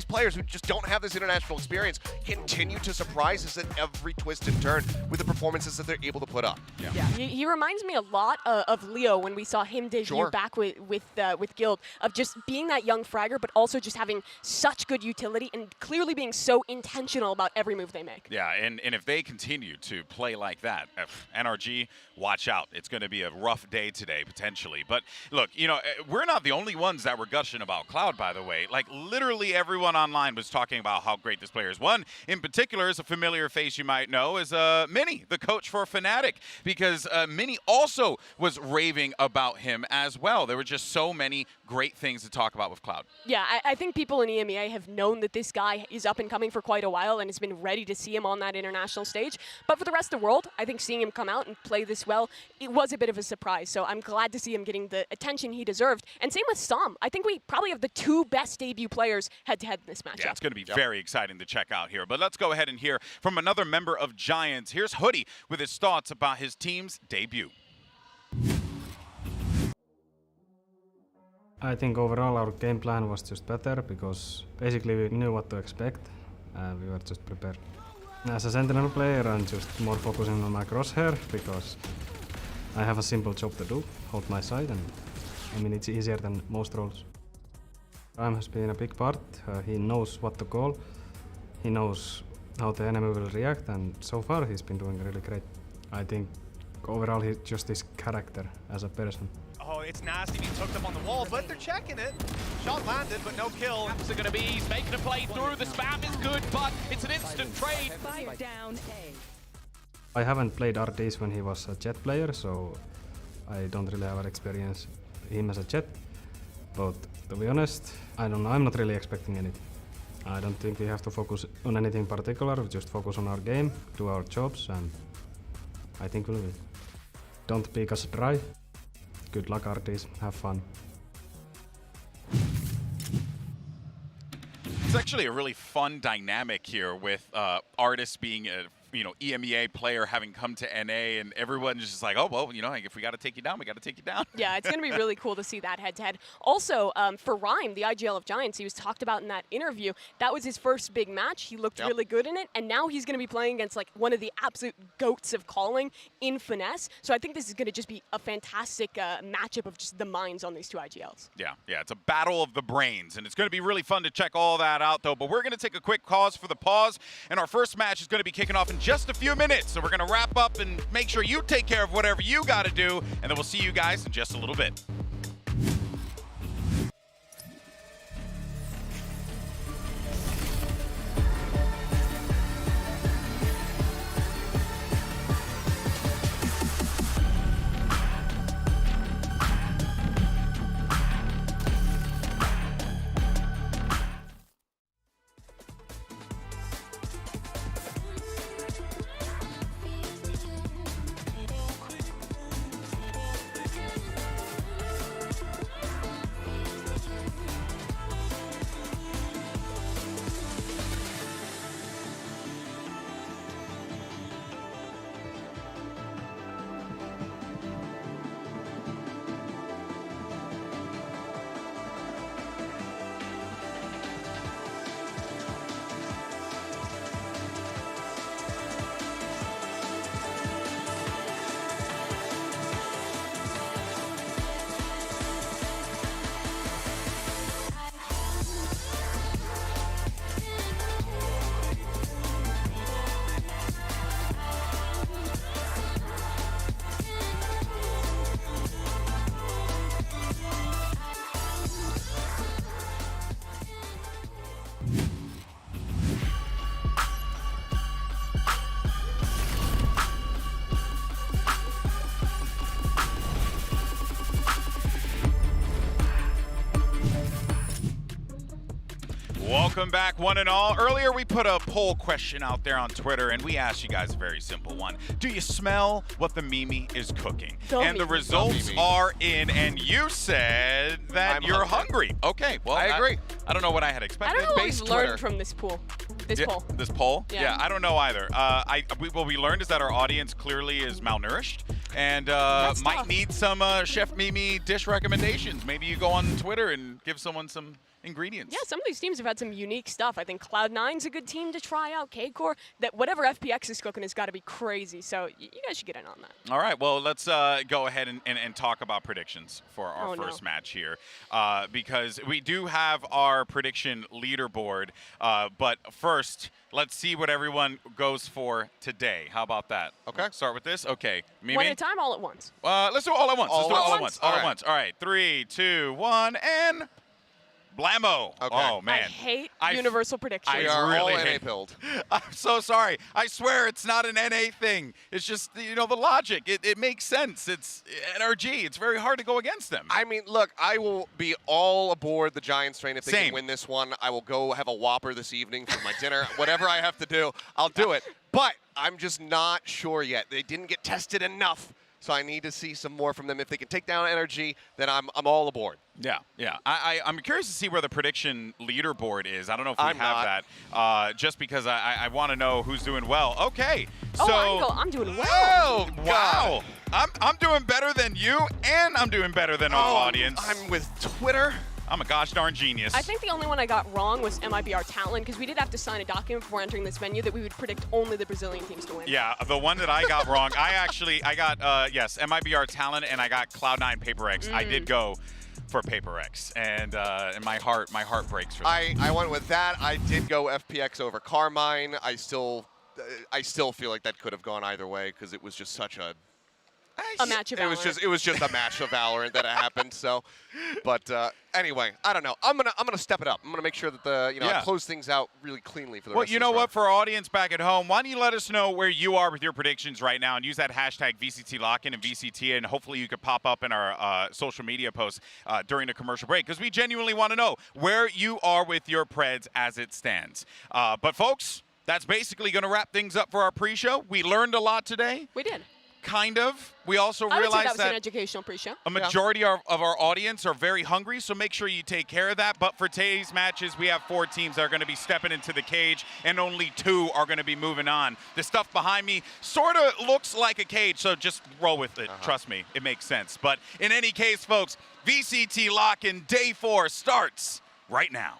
players who just don't have this international experience continue to surprise us at every twist and turn with the performances that they're able to put up. Yeah, he reminds me a lot of Leo when we saw him debut back with Guild, of just being that young fragger, but also just having such good utility and clearly being so intentional about every move they make. Yeah, and if they continue to play like that, NRG, watch out. It's going to be a rough day today, potentially. But look, we're not the only ones that were gushing about Cloud, by the way. Like, literally everyone online was talking about how great this player is. One in particular is a familiar face you might know, is Mini, the coach for Fnatic, because Mini also was raving about him as well. There were just so many great things to talk about with Cloud. Yeah, I think people in EMEA have known that this guy is up and coming for quite a while and has been ready to see him on that international stage. But for the rest of the world, I think seeing him come out and play this well, it was a bit of a surprise. So I'm glad to see him getting the attention he deserved. And same with Sam. I think we probably have the two best debut players head-to-head in this matchup. Yeah, it's going to be very exciting to check out here. But let's go ahead and hear from another member of Giants. Here's Hoodie with his thoughts about his team's debut. I think overall our game plan was just better because basically we knew what to expect and we were just prepared. As a Sentinel player, I'm just more focusing on my crosshair because I have a simple job to do, hold my side, and I mean it's easier than most roles. Rhyme has been a big part. He knows what to call, he knows how the enemy will react, and so far he's been doing really great. I think overall he's just his character as a person. Oh, it's nasty. He took them on the wall, but they're checking it. Shot landed, but no kill. Taps are going to be, he's making a play through. The spam is good, but it's an instant trade. Down A. I haven't played RDs when he was a Jet player, so I don't really have experience him as a Jet. But to be honest, I don't know. I'm not really expecting anything. I don't think we have to focus on anything particular. We just focus on our game, do our jobs, and I think we'll win. Don't pick us dry. Good luck, RDs. Have fun. It's actually a really fun dynamic here with Artis being a EMEA player having come to NA, and everyone's just like, oh, well, if we got to take you down, we got to take you down. Yeah, it's going to be really cool to see that head-to-head. Also, for Rhyme, the IGL of Giants, he was talked about in that interview. That was his first big match. He looked really good in it, and now he's going to be playing against like one of the absolute goats of calling in Finesse. So I think this is going to just be a fantastic matchup of just the minds on these two IGLs. Yeah, it's a battle of the brains, and it's going to be really fun to check all that out, though. But we're going to take a quick pause for the pause, and our first match is going to be kicking off in just a few minutes. So we're going to wrap up and make sure you take care of whatever you got to do, and then we'll see you guys in just a little bit. Welcome back, one and all. Earlier, we put a poll question out there on Twitter, and we asked you guys a very simple one. Do you smell what the Mimi is cooking? And the results are in, and you said that you're hungry. Okay, well, I agree. I don't know what I had expected. I don't know what we've learned from this poll. This poll. This poll? Yeah. I don't know either. What we learned is that our audience clearly is malnourished and might need some Chef Mimi dish recommendations. Maybe you go on Twitter and give someone some ingredients. Yeah, some of these teams have had some unique stuff. I think Cloud9's a good team to try out. K-Core, that whatever FPX is cooking has got to be crazy. So you guys should get in on that. All right, well, let's go ahead and talk about predictions for our first match here. Because we do have our prediction leaderboard. But first, let's see what everyone goes for today. How about that? Okay. Start with this. Okay. Mimi? One at a time, all at once. Let's do it all at once. All Let's do it at all at once? once. All at once. All right. 3, 2, 1, and blammo. Okay. Oh, man. I hate universal predictions. We are all NA-pilled. I'm so sorry. I swear it's not an NA thing. It's just, the logic. It makes sense. It's NRG. It's very hard to go against them. I mean, look, I will be all aboard the Giants train if they can win this one. I will go have a Whopper this evening for my dinner. Whatever I have to do, I'll do it. But I'm just not sure yet. They didn't get tested enough. So I need to see some more from them. If they can take down NRG, then I'm all aboard. Yeah. I'm curious to see where the prediction leaderboard is. I don't know if we have that, just because I want to know who's doing well. Okay, so I'm doing well. Oh, wow. I'm doing better than you, and I'm doing better than our audience. I'm with Twitter. I'm a gosh darn genius. I think the only one I got wrong was MIBR Talon, because we did have to sign a document before entering this venue that we would predict only the Brazilian teams to win. Yeah, the one that I got wrong, I got, yes, MIBR Talon, and I got Cloud9 PaperX. I did go for PaperX, and my heart breaks for that. I went with that. I did go FPX over Carmine. I still feel like that could have gone either way because it was just such a match of Valorant. It was just a match of Valorant that happened. So, but anyway, I don't know. I'm gonna step it up. I'm gonna make sure that I close things out really cleanly for the rest of the Well, you know what? For our audience back at home, why don't you let us know where you are with your predictions right now, and use that hashtag VCT LOCKIN and VCT, and hopefully you could pop up in our social media posts during the commercial break, because we genuinely want to know where you are with your Preds as it stands. But folks, that's basically going to wrap things up for our pre-show. We learned a lot today. We did. Kind of. We also I would say realized that was an educational pre-show. A majority of our audience are very hungry, so make sure you take care of that. But for today's matches, we have 4 teams that are going to be stepping into the cage, and only 2 are going to be moving on. The stuff behind me sort of looks like a cage, so just roll with it. Trust me, it makes sense. But in any case, folks, VCT Lock-In Day 4 starts right now.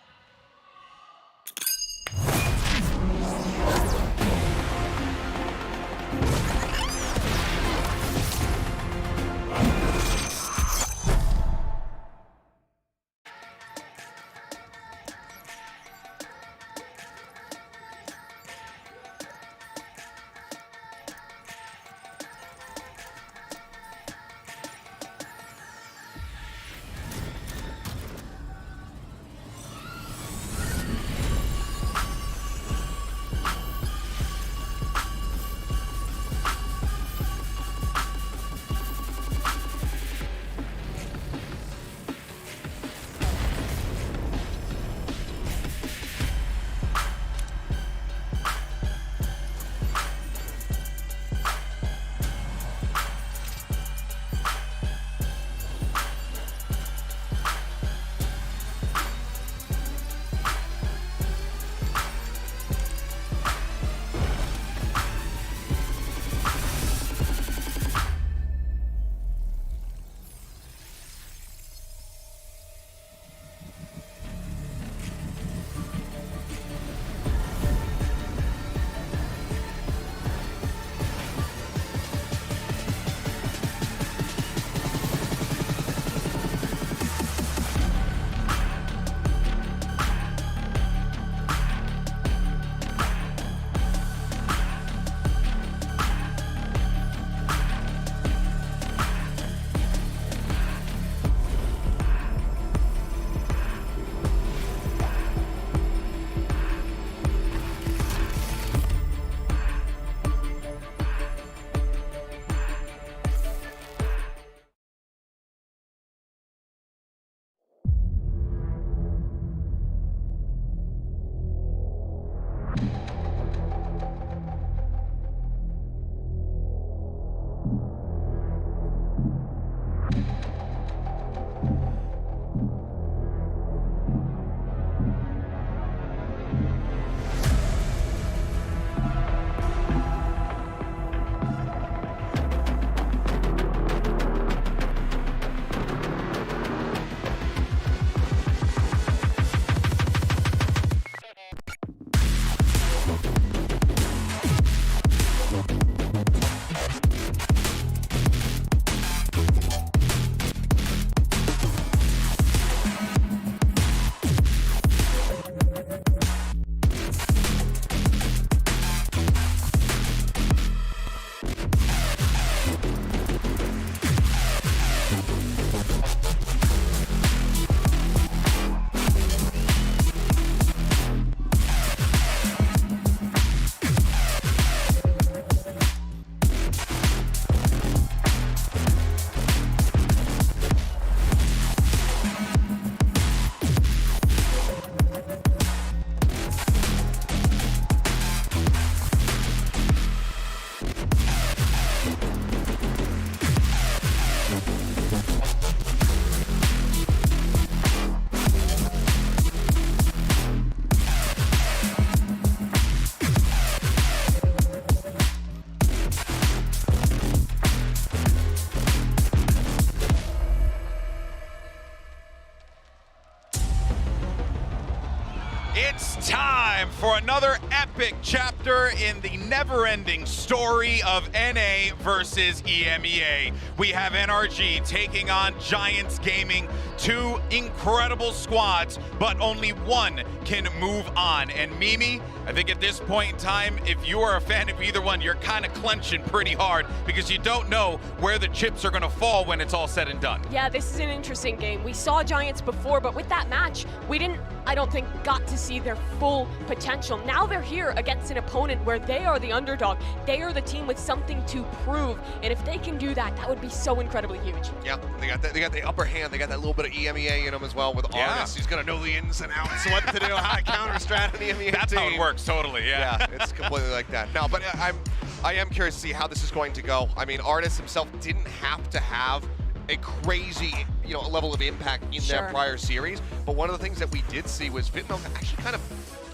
another epic chapter in the never-ending story of NA versus EMEA. We have NRG taking on Giants Gaming, two incredible squads, but only one can move on. And Mimi, I think at this point in time, if you are a fan of either one, you're kind of clenching pretty hard because you don't know where the chips are going to fall when it's all said and done. Yeah, this is an interesting game. We saw Giants before, but with that match, we didn't, I don't think, got to see their full potential. Now they're here against an opponent where they are the underdog. They are the team with something to prove, and if they can do that, that would be so incredibly huge. Yeah, they got the upper hand. They got that little bit of EMEA in them as well with Artis. He's going to know the ins and outs, what to do, how to counter strat an EMEA That's team. how it works, totally, yeah. Yeah, it's completely like that. No, but I am curious to see how this is going to go. I mean, Artis himself didn't have to have a crazy, level of impact in their prior series, but one of the things that we did see was Fitno actually kind of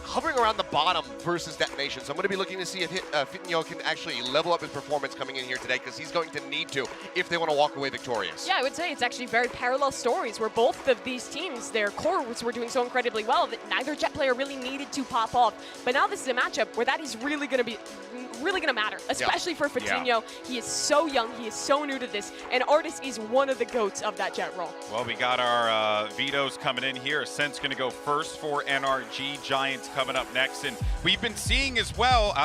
hovering around the bottom versus Detonation. So I'm going to be looking to see if Fitno can actually level up his performance coming in here today, because he's going to need to if they want to walk away victorious. Yeah, I would say it's actually very parallel stories where both of these teams, their cores were doing so incredibly well that neither Jet player really needed to pop off. But now this is a matchup where that is really going to matter, especially for Fatinho. Yeah. He is so young, he is so new to this, and Artis is one of the GOATs of that Jet role. Well, we got our vetoes coming in here. Ascent's going to go first for NRG, Giants coming up next, and we've been seeing as well,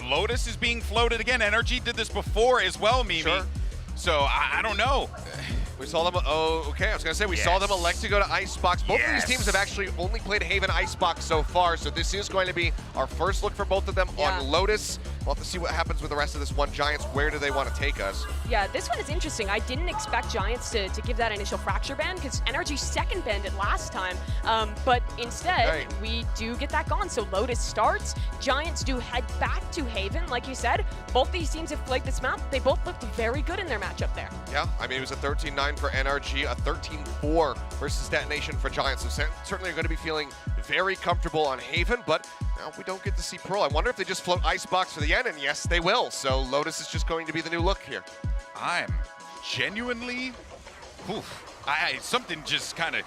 Lotus is being floated again. NRG did this before as well, Mimi. Sure. So I don't know. We saw them, I was going to say, we saw them elect to go to Icebox. Both of these teams have actually only played Haven Icebox so far, so this is going to be our first look for both of them on Lotus. We'll have to see what happens with the rest of this one. Giants, where do they want to take us? Yeah, this one is interesting. I didn't expect Giants to give that initial Fracture ban, because NRG second banned it last time, but instead, we do get that gone. So Lotus starts, Giants do head back to Haven, like you said. Both these teams have played this map. They both looked very good in their matchup there. Yeah, I mean, it was a 13-9 for NRG, a 13-4 versus Detonation for Giants. So certainly are going to be feeling very comfortable on Haven, but now we don't get to see Pearl. I wonder if they just float Icebox for the end, and yes, they will. So Lotus is just going to be the new look here. I'm genuinely, something just kind of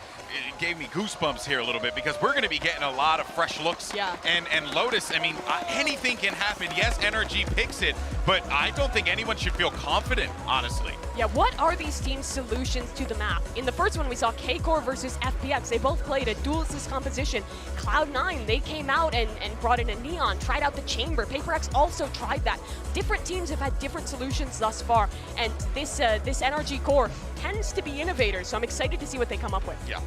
gave me goosebumps here a little bit, because we're going to be getting a lot of fresh looks. Yeah. And Lotus, I mean, anything can happen. Yes, NRG picks it, but I don't think anyone should feel confident, honestly. Yeah, what are these teams' solutions to the map? In the first one, we saw K-Core versus FPX. They both played a dual assist composition. Cloud9, they came out and brought in a Neon, tried out the Chamber. PaperX also tried that. Different teams have had different solutions thus far, and this NRG core tends to be innovators, so I'm excited to see what they come up with. Yeah.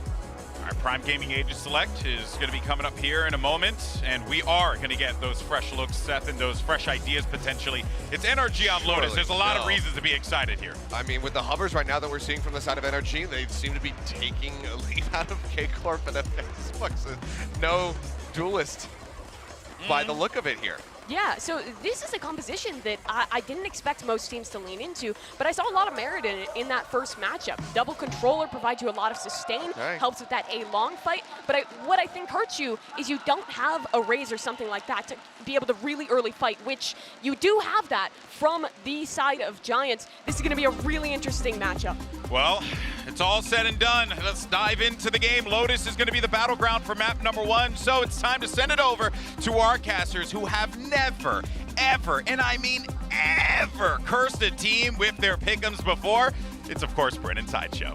Our Prime Gaming Ages Select is going to be coming up here in a moment, and we are going to get those fresh looks, Seth, and those fresh ideas potentially. It's NRG on Lotus. There's a lot of reasons to be excited here. I mean, with the hovers right now that we're seeing from the side of NRG, they seem to be taking a lead out of K-Corp and FX. No duelist by the look of it here. Yeah, so this is a composition that I didn't expect most teams to lean into, but I saw a lot of merit in it in that first matchup. Double controller provides you a lot of sustain, helps with that A-long fight, but what I think hurts you is you don't have a Raze or something like that to be able to really early fight, which you do have that from the side of Giants. This is going to be a really interesting matchup. Well, it's all said and done. Let's dive into the game. Lotus is going to be the battleground for map number 1, so it's time to send it over to our casters who have never, ever, and I mean ever, cursed a team with their pick'ems before. It's, of course, Brennan Sideshow.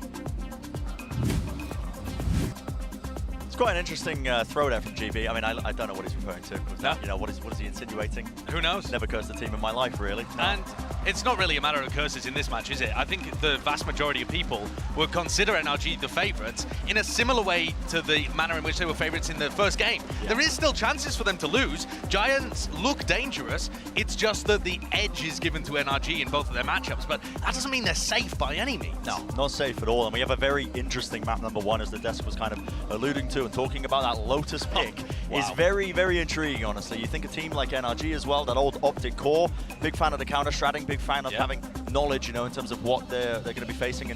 Quite an interesting throw there from GB. I mean, I don't know what he's referring to. You know, what is he insinuating? Who knows? Never cursed a team in my life, really. No. And it's not really a matter of curses in this match, is it? I think the vast majority of people would consider NRG the favourites in a similar way to the manner in which they were favourites in the first game. Yeah. There is still chances for them to lose. Giants look dangerous. It's just that the edge is given to NRG in both of their matchups, but that doesn't mean they're safe by any means. No, not safe at all. And we have a very interesting map number 1, as the desk was kind of alluding to. Talking about that Lotus pick is very, very intriguing, honestly. You think a team like NRG as well, that old Optic core, big fan of the counter-stratting, big fan of having knowledge, you know, in terms of what they're going to be facing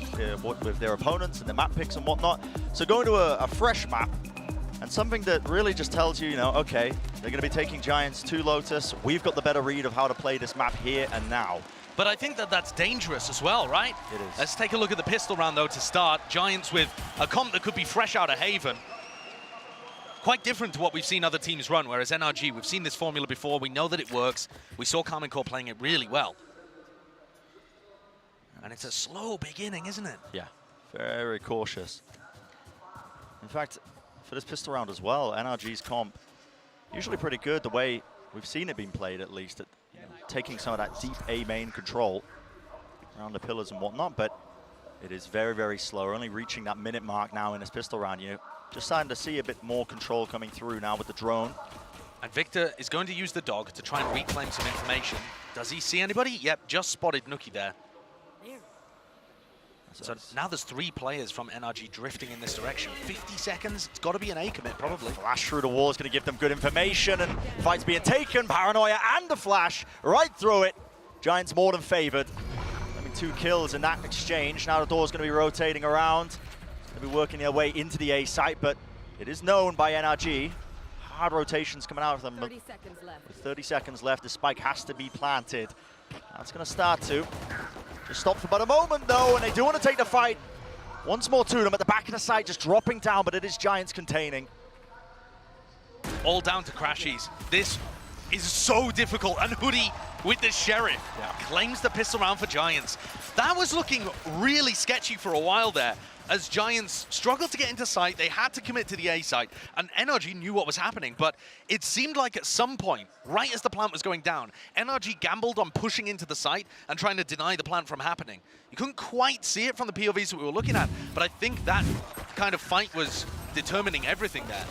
with their opponents and the map picks and whatnot. So going to a fresh map, and something that really just tells you, you know, okay, they're going to be taking Giants to Lotus. We've got the better read of how to play this map here and now. But I think that that's dangerous as well, right? It is. Let's take a look at the pistol round, though, to start. Giants with a comp that could be fresh out of Haven. quite different to what we've seen other teams run, whereas NRG, we've seen this formula before, we know that it works. We saw Karmine Corp playing it really well. And it's a slow beginning, isn't it? Yeah, very cautious. In fact, for this pistol round as well, NRG's comp, usually pretty good, the way we've seen it being played at least, at, you know, taking some of that deep A main control around the pillars and whatnot, but it is very, very slow, only reaching that minute mark now in this pistol round. You know, just starting to see a bit more control coming through now with the drone. And Victor is going to use the dog to try and reclaim some information. Does he see anybody? Yep, just spotted Nuki there. So now there's 3 players from NRG drifting in this direction. 50 seconds, it's got to be an A commit probably. Flash through the wall is going to give them good information, and fight's being taken. Paranoia and the flash right through it. Giants more than favored. I mean, 2 kills in that exchange. Now the door's going to be rotating around. Going to be working their way into the A site, but it is known by NRG. Hard rotations coming out of them. 30 seconds left. With 30 seconds left, the spike has to be planted. That's going to start to. Just stopped for about a moment though, and they do want to take the fight. Once more to them at the back of the site, just dropping down, but it is Giants containing. All down to Crashies. This is so difficult, and Hoodie with the Sheriff claims the pistol round for Giants. That was looking really sketchy for a while there, as Giants struggled to get into sight. They had to commit to the A site, and NRG knew what was happening, but it seemed like at some point, right as the plant was going down, NRG gambled on pushing into the site and trying to deny the plant from happening. You couldn't quite see it from the POVs that we were looking at, but I think that kind of fight was determining everything there.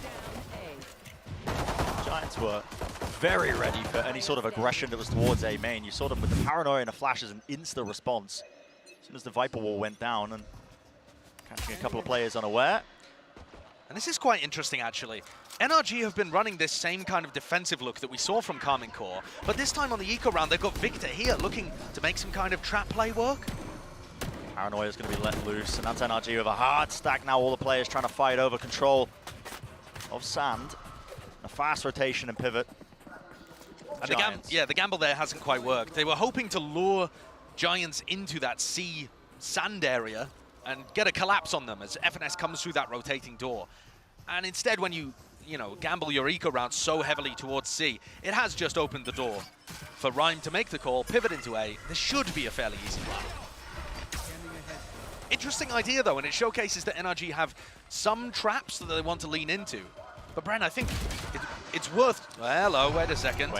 Giants were very ready for any sort of aggression that was towards A main. You saw them with the paranoia and the flashes, an instant response as soon as the Viper wall went down, and catching a couple of players unaware. And this is quite interesting, actually. NRG have been running this same kind of defensive look that we saw from Karmine Corp, but this time on the eco round, they've got Victor here looking to make some kind of trap play work. Paranoia is going to be let loose, and that's NRG with a hard stack now. All the players trying to fight over control of sand. A fast rotation and pivot. And the gamble there hasn't quite worked. They were hoping to lure Giants into that C sand area and get a collapse on them as FNS comes through that rotating door. And instead, when you gamble your eco round so heavily towards C, it has just opened the door for Rhyme to make the call, pivot into A. This should be a fairly easy plan. Interesting idea, though, and it showcases that NRG have some traps that they want to lean into. But, Bren, I think it's worth... Well, hello, wait a second.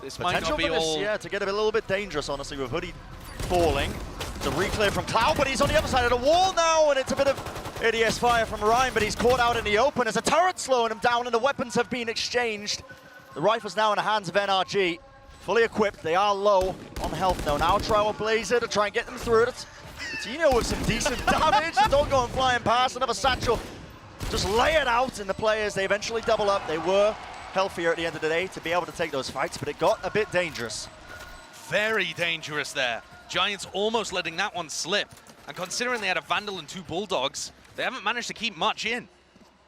This might not be all... Yeah, to get a little bit dangerous, honestly, with Hoodie falling. It's a reclear from Cloud, but he's on the other side of the wall now, and it's a bit of ADS fire from Ryan, but he's caught out in the open. There's a turret slowing him down, and the weapons have been exchanged. The rifle's now in the hands of NRG. Fully equipped, they are low on health though. Now Trailblazer to try and get them through it. Tino with some decent damage. Don't go flying past, another satchel. Just lay it out, and the players, they eventually double up. They were healthier at the end of the day to be able to take those fights, but it got a bit dangerous. Very dangerous there. Giants almost letting that one slip. And considering they had a Vandal and 2 Bulldogs, they haven't managed to keep much in.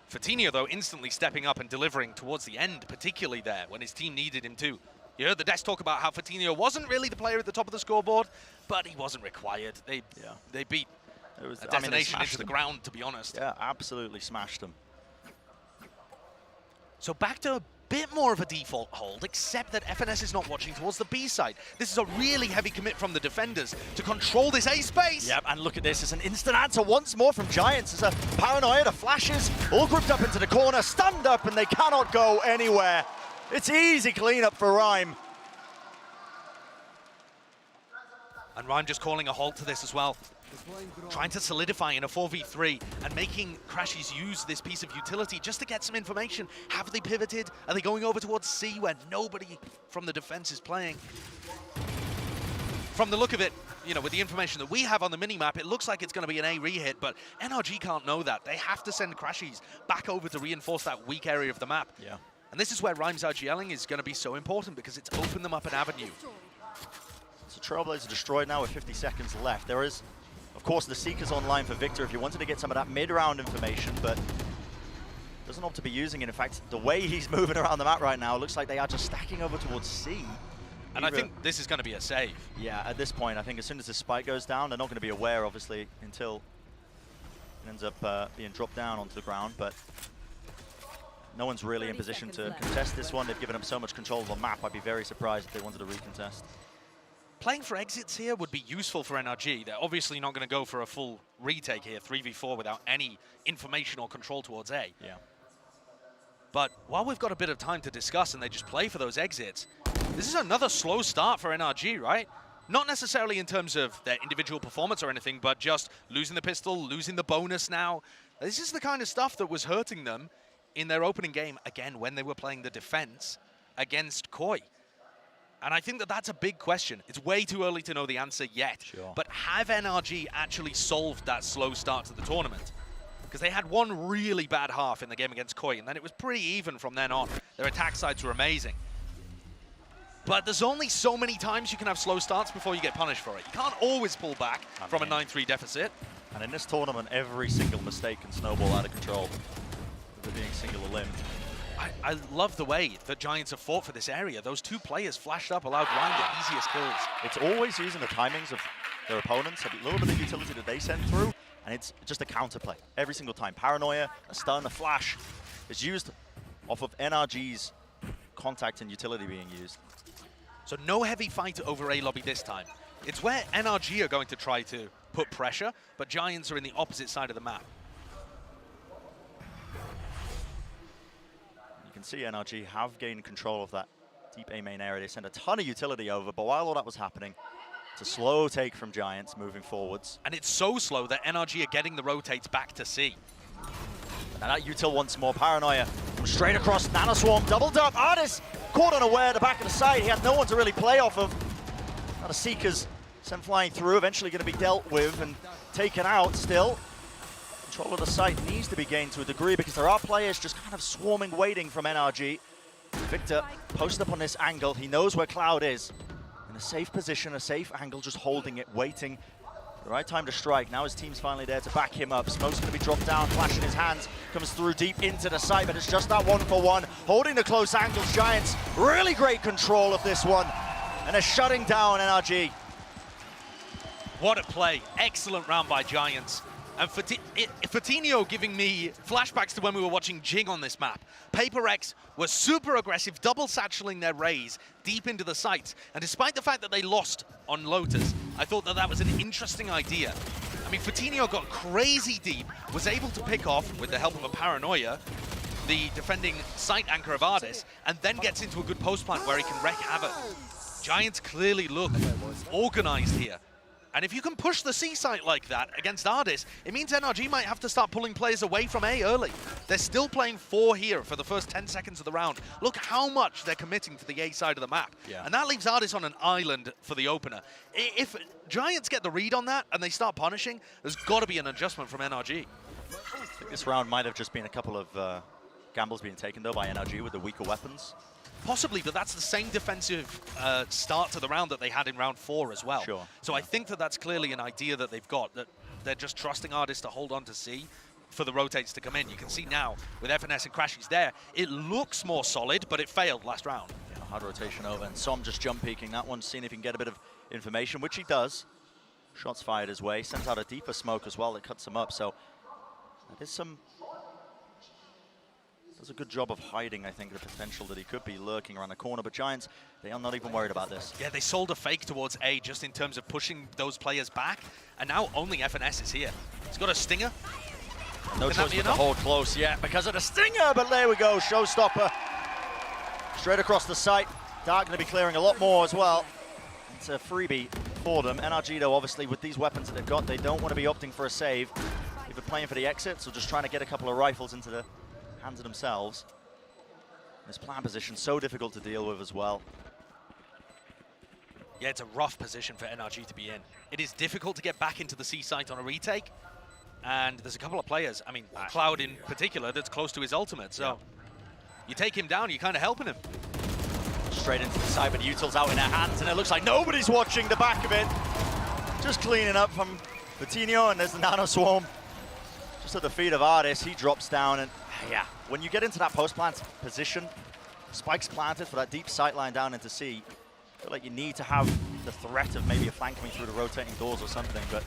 Fatinho, though, instantly stepping up and delivering towards the end, particularly there, when his team needed him to. You heard the desk talk about how Fatinho wasn't really the player at the top of the scoreboard, but he wasn't required. They beat a detonation into the ground, to be honest. Yeah, absolutely smashed them. So back to a bit more of a default hold, except that FNS is not watching towards the B side. This is a really heavy commit from the defenders to control this A space. Yep, and look at this. It's an instant answer once more from Giants. It's a paranoia, the flashes, all grouped up into the corner, stunned up, and they cannot go anywhere. It's easy cleanup for Rhyme. And Rhyme just calling a halt to this as well. Trying to solidify in a 4v3 and making Crashies use this piece of utility just to get some information. Have they pivoted? Are they going over towards C where nobody from the defense is playing? From the look of it, with the information that we have on the minimap, it looks like it's going to be an A re-hit, but NRG can't know that. They have to send Crashies back over to reinforce that weak area of the map. Yeah. And this is where Rhyme's RGLing is going to be so important because it's opened them up an avenue. So Trailblazer destroyed now with 50 seconds left. There is, of course, the Seekers online for Victor if you wanted to get some of that mid-round information, but doesn't opt to be using it. In fact, the way he's moving around the map right now, it looks like they are just stacking over towards C. And I think this is going to be a save. Yeah, at this point, I think as soon as the spike goes down, they're not going to be aware, obviously, until it ends up being dropped down onto the ground, but No one's really in position to contest this one. They've given up so much control of the map. I'd be very surprised if they wanted to recontest. Playing for exits here would be useful for NRG. They're obviously not going to go for a full retake here, 3v4, without any information or control towards A. Yeah. But while we've got a bit of time to discuss and they just play for those exits, this is another slow start for NRG, right? Not necessarily in terms of their individual performance or anything, but just losing the pistol, losing the bonus now. This is the kind of stuff that was hurting them in their opening game, again, when they were playing the defense against KRÜ. And I think that that's a big question. It's way too early to know the answer yet. Sure. But have NRG actually solved that slow start to the tournament? Because they had one really bad half in the game against KRÜ, and then it was pretty even from then on. Their attack sides were amazing. But there's only so many times you can have slow starts before you get punished for it. You can't always pull back from a 9-3 deficit. And in this tournament, every single mistake can snowball out of control with it being singular limb. I love the way that Giants have fought for this area. Those two players flashed up, allowed Ryan the easiest kills. It's always using the timings of their opponents, a little bit of utility that they send through, and it's just a counterplay every single time. Paranoia, a stun, a flash is used off of NRG's contact and utility being used. So no heavy fight over A lobby this time. It's where NRG are going to try to put pressure, but Giants are in the opposite side of the map. You can see NRG have gained control of that deep A main area. They sent a ton of utility over, but while all that was happening, it's a slow take from Giants moving forwards. And it's so slow that NRG are getting the rotates back to C. And that util once more, Paranoia from straight across, Nanoswarm, doubled up, Artis caught unaware at the back of the site. He had no one to really play off of. Now the Seekers sent flying through, eventually going to be dealt with and taken out still. Control of the site needs to be gained to a degree because there are players just kind of swarming, waiting from NRG. Victor posted up on this angle. He knows where Cloud is. In a safe position, a safe angle, just holding it, waiting. The right time to strike. Now his team's finally there to back him up. Smoke's going to be dropped down, flash in his hands, comes through deep into the site, but it's just that 1-for-1. Holding the close angles, Giants, really great control of this one. And they're shutting down NRG. What a play. Excellent round by Giants. And Fatinho giving me flashbacks to when we were watching Jing on this map. Paper X were super aggressive, double satcheling their rays deep into the sites. And despite the fact that they lost on Lotus, I thought that that was an interesting idea. I mean, Fatinho got crazy deep, was able to pick off, with the help of a Paranoia, the defending site anchor of Ardis, and then gets into a good post plant where he can wreak havoc. Giants clearly look organized here. And if you can push the C site like that against Ardis, it means NRG might have to start pulling players away from A early. They're still playing 4 here for the first 10 seconds of the round. Look how much they're committing to the A side of the map. Yeah. And that leaves Ardis on an island for the opener. If Giants get the read on that and they start punishing, there's got to be an adjustment from NRG. I think this round might have just been a couple of gambles being taken, though, by NRG with the weaker weapons. Possibly, but that's the same defensive start to the round that they had in round 4 as well. Sure. So I think that that's clearly an idea that they've got, that they're just trusting Ardis to hold on to C for the rotates to come in. You can see now with FNS and Crashies there, it looks more solid, but it failed last round. Yeah, hard rotation over, and Som just jump peeking that one, seeing if he can get a bit of information, which he does. Shots fired his way, sent out a deeper smoke as well that cuts him up, so that is some... does a good job of hiding, I think, the potential that he could be lurking around the corner, but Giants, they are not even worried about this. Yeah, they sold a fake towards A just in terms of pushing those players back, and now only FNS is here. He's got a stinger. No choice but to hold close yet because of the stinger, but there we go, showstopper. Straight across the site. Dark going to be clearing a lot more as well. It's a freebie for them. NRG, though, obviously, with these weapons that they've got, they don't want to be opting for a save. Either playing for the exits or just trying to get a couple of rifles into the hands of themselves. This plan position so difficult to deal with as well. Yeah, it's a rough position for NRG to be in. It is difficult to get back into the C site on a retake, and there's a couple of players, I mean, Cloud in particular, that's close to his ultimate, so you take him down, you're kind of helping him. Straight into the side, but Util's out in their hands, and it looks like nobody's watching the back of it. Just cleaning up from Fatinho, and there's the Nano Swarm. Just at the feet of Ardis, he drops down, and yeah, when you get into that post-plant position, spikes planted for that deep sight line down into C, I feel like you need to have the threat of maybe a flank coming through the rotating doors or something, but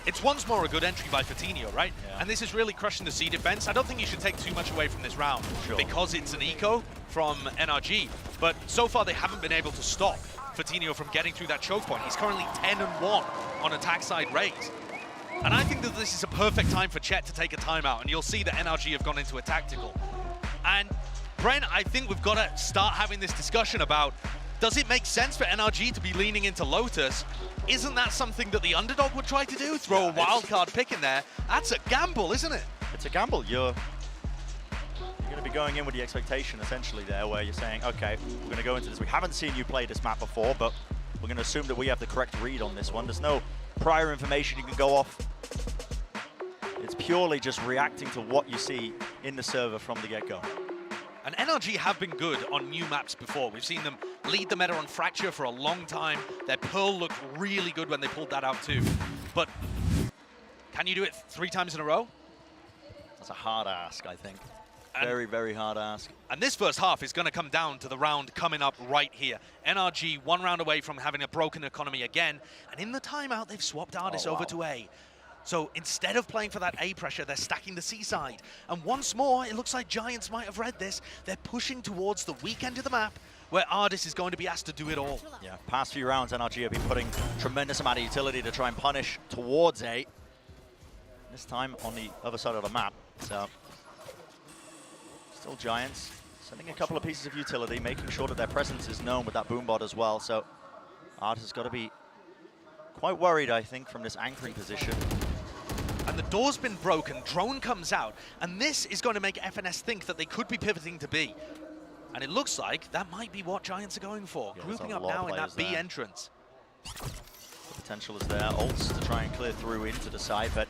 it's once more a good entry by Fatinho, right? Yeah. And this is really crushing the C defense. I don't think you should take too much away from this round because it's an eco from NRG. But so far, they haven't been able to stop Fatinho from getting through that choke point. He's currently 10-1 on attack side raise. And I think that this is a perfect time for Chet to take a timeout, and you'll see that NRG have gone into a tactical. And Brent, I think we've got to start having this discussion about, does it make sense for NRG to be leaning into Lotus? Isn't that something that the underdog would try to do? Throw a wildcard pick in there? That's a gamble, isn't it? It's a gamble. You're going to be going in with the expectation, essentially, there, where you're saying, okay, we're going to go into this. We haven't seen you play this map before, but we're going to assume that we have the correct read on this one. There's no prior information you can go off. It's purely just reacting to what you see in the server from the get-go. And NRG have been good on new maps before. We've seen them lead the meta on Fracture for a long time. Their Pearl looked really good when they pulled that out too. But can you do it 3 times in a row? That's a hard ask, I think. Very, very hard ask. And this first half is going to come down to the round coming up right here. NRG 1 round away from having a broken economy again. And in the timeout, they've swapped Ardis over to A. So instead of playing for that A pressure, they're stacking the C side. And once more, it looks like Giants might have read this. They're pushing towards the weak end of the map, where Ardis is going to be asked to do it all. Yeah, past few rounds, NRG have been putting tremendous amount of utility to try and punish towards A. This time on the other side of the map. So still Giants sending a couple of pieces of utility, making sure that their presence is known with that boombot as well. So Ardis has got to be quite worried, I think, from this anchoring position. And the door's been broken, drone comes out, and this is going to make FNS think that they could be pivoting to B. And it looks like that might be what Giants are going for, grouping up now in that B entrance. The potential is there, ults to try and clear through into the side, but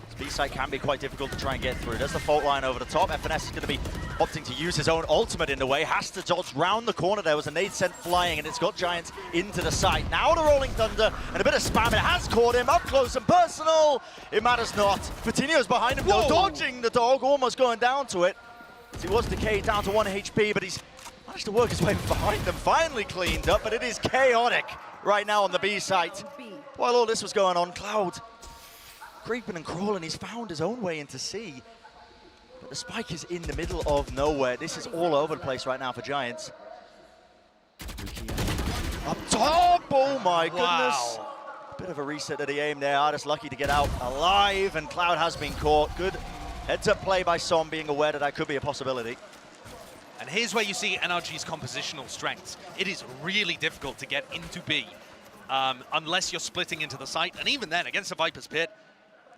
this B side can be quite difficult to try and get through. There's the fault line over the top. FNS is going to be opting to use his own ultimate in the way, has to dodge round the corner. There was a nade sent flying, and it's got Giants into the site. Now the Rolling Thunder, and a bit of spam. It has caught him up close and personal. It matters not. Fatinho's behind him, though, dodging the dog, almost going down to it. He was decayed down to 1 HP, but he's managed to work his way behind them. Finally cleaned up, but it is chaotic right now on the B site. While all this was going on, Cloud creeping and crawling, he's found his own way into C. But the spike is in the middle of nowhere. This is all over the place right now for Giants. Up top! Oh my goodness! Bit of a reset of the aim there. Ardis lucky to get out alive, and Cloud has been caught. Good heads-up play by Som, being aware that that could be a possibility. And here's where you see NRG's compositional strengths. It is really difficult to get into B unless you're splitting into the site. And even then, against the Viper's Pit,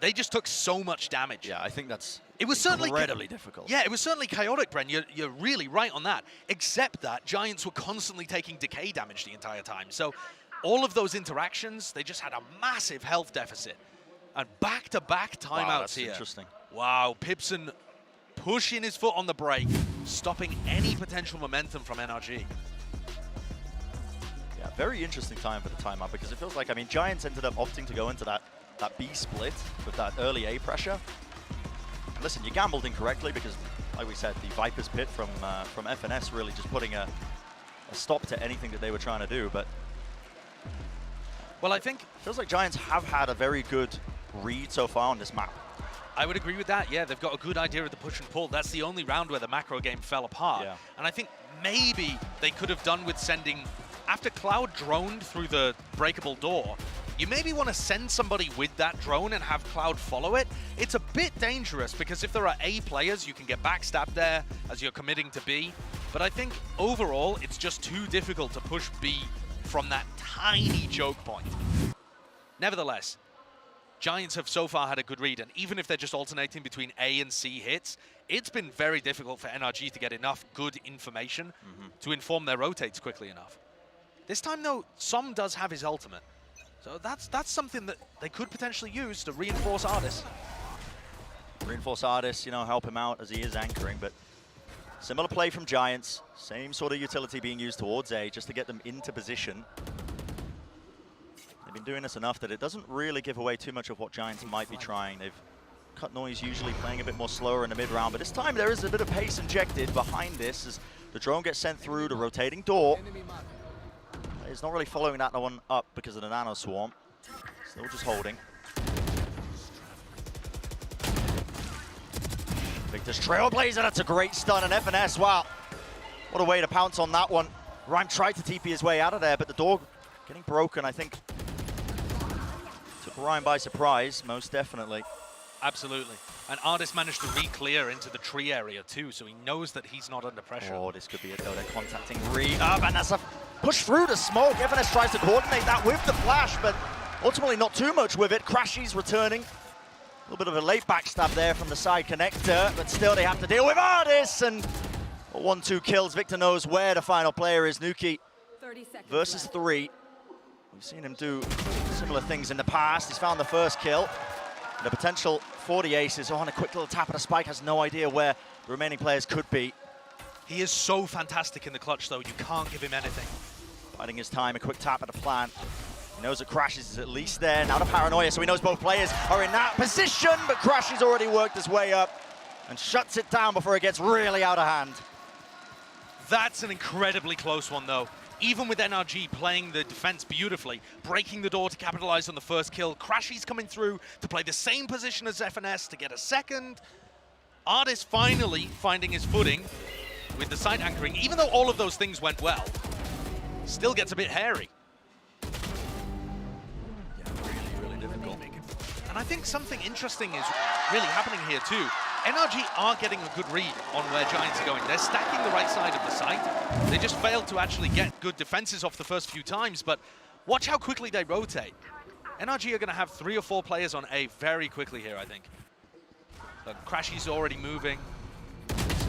they just took so much damage. Yeah, I think that's incredibly difficult. Yeah, it was certainly chaotic, Bren. You're really right on that. Except that Giants were constantly taking decay damage the entire time. So all of those interactions, they just had a massive health deficit. And back-to-back timeouts here. Interesting. Wow, Pipson pushing his foot on the brake, stopping any potential momentum from NRG. Yeah, very interesting time for the timeout, because it feels like, I mean, Giants ended up opting to go into that B split with that early A pressure. And listen, you gambled incorrectly, because, like we said, the Viper's Pit from FNS really just putting a stop to anything that they were trying to do. But well, I think feels like Giants have had a very good read so far on this map. I would agree with that. Yeah, they've got a good idea of the push and pull. That's the only round where the macro game fell apart. Yeah. And I think maybe they could have done with sending, after Cloud droned through the breakable door, you maybe want to send somebody with that drone and have Cloud follow it. It's a bit dangerous, because if there are A players, you can get backstabbed there as you're committing to B. But I think overall, it's just too difficult to push B from that tiny choke point. Nevertheless, Giants have so far had a good read, and even if they're just alternating between A and C hits, it's been very difficult for NRG to get enough good information to inform their rotates quickly enough. This time, though, Som does have his ultimate. So that's something that they could potentially use to reinforce Ardis. Reinforce Ardis, you know, help him out as he is anchoring, but similar play from Giants. Same sort of utility being used towards A, just to get them into position. They've been doing this enough that it doesn't really give away too much of what Giants might be trying. They've cut noise, usually playing a bit more slower in the mid-round, but this time there is a bit of pace injected behind this as the drone gets sent through the rotating door. He's not really following that one up because of the nano swarm. Still just holding. Victor's Trailblazer, that's a great stun, and FNS, wow. What a way to pounce on that one. Rhyme tried to TP his way out of there, but the door getting broken, I think, took Rhyme by surprise, most definitely. Absolutely. And Artis managed to re-clear into the tree area too, so he knows that he's not under pressure. Oh, this could be it though. They're contacting Re-Up, and that's a push through to smoke. FNS tries to coordinate that with the flash, but ultimately not too much with it. Crashy's returning. A little bit of a late backstab there from the side connector, but still they have to deal with Artis, and 1-2 kills. Victor knows where the final player is. Nuki versus 3. We've seen him do similar things in the past. He's found the first kill. The potential for the aces on a quick little tap at a spike, has no idea where the remaining players could be. He is so fantastic in the clutch though, you can't give him anything. Biding his time, a quick tap at the plant. He knows that Crashes is at least there. Now the paranoia, so he knows both players are in that position, but Crashes already worked his way up and shuts it down before it gets really out of hand. That's an incredibly close one though. Even with NRG playing the defense beautifully, breaking the door to capitalize on the first kill, Crashy's coming through to play the same position as FNS to get a second. Artis finally finding his footing with the side anchoring, even though all of those things went well, still gets a bit hairy. Yeah, really difficult. And I think something interesting is really happening here too. NRG are getting a good read on where Giants are going. They're stacking the right side of the site. They just failed to actually get good defenses off the first few times, but watch how quickly they rotate. NRG are going to have 3 or 4 players on A very quickly here, I think. So Crashy's already moving.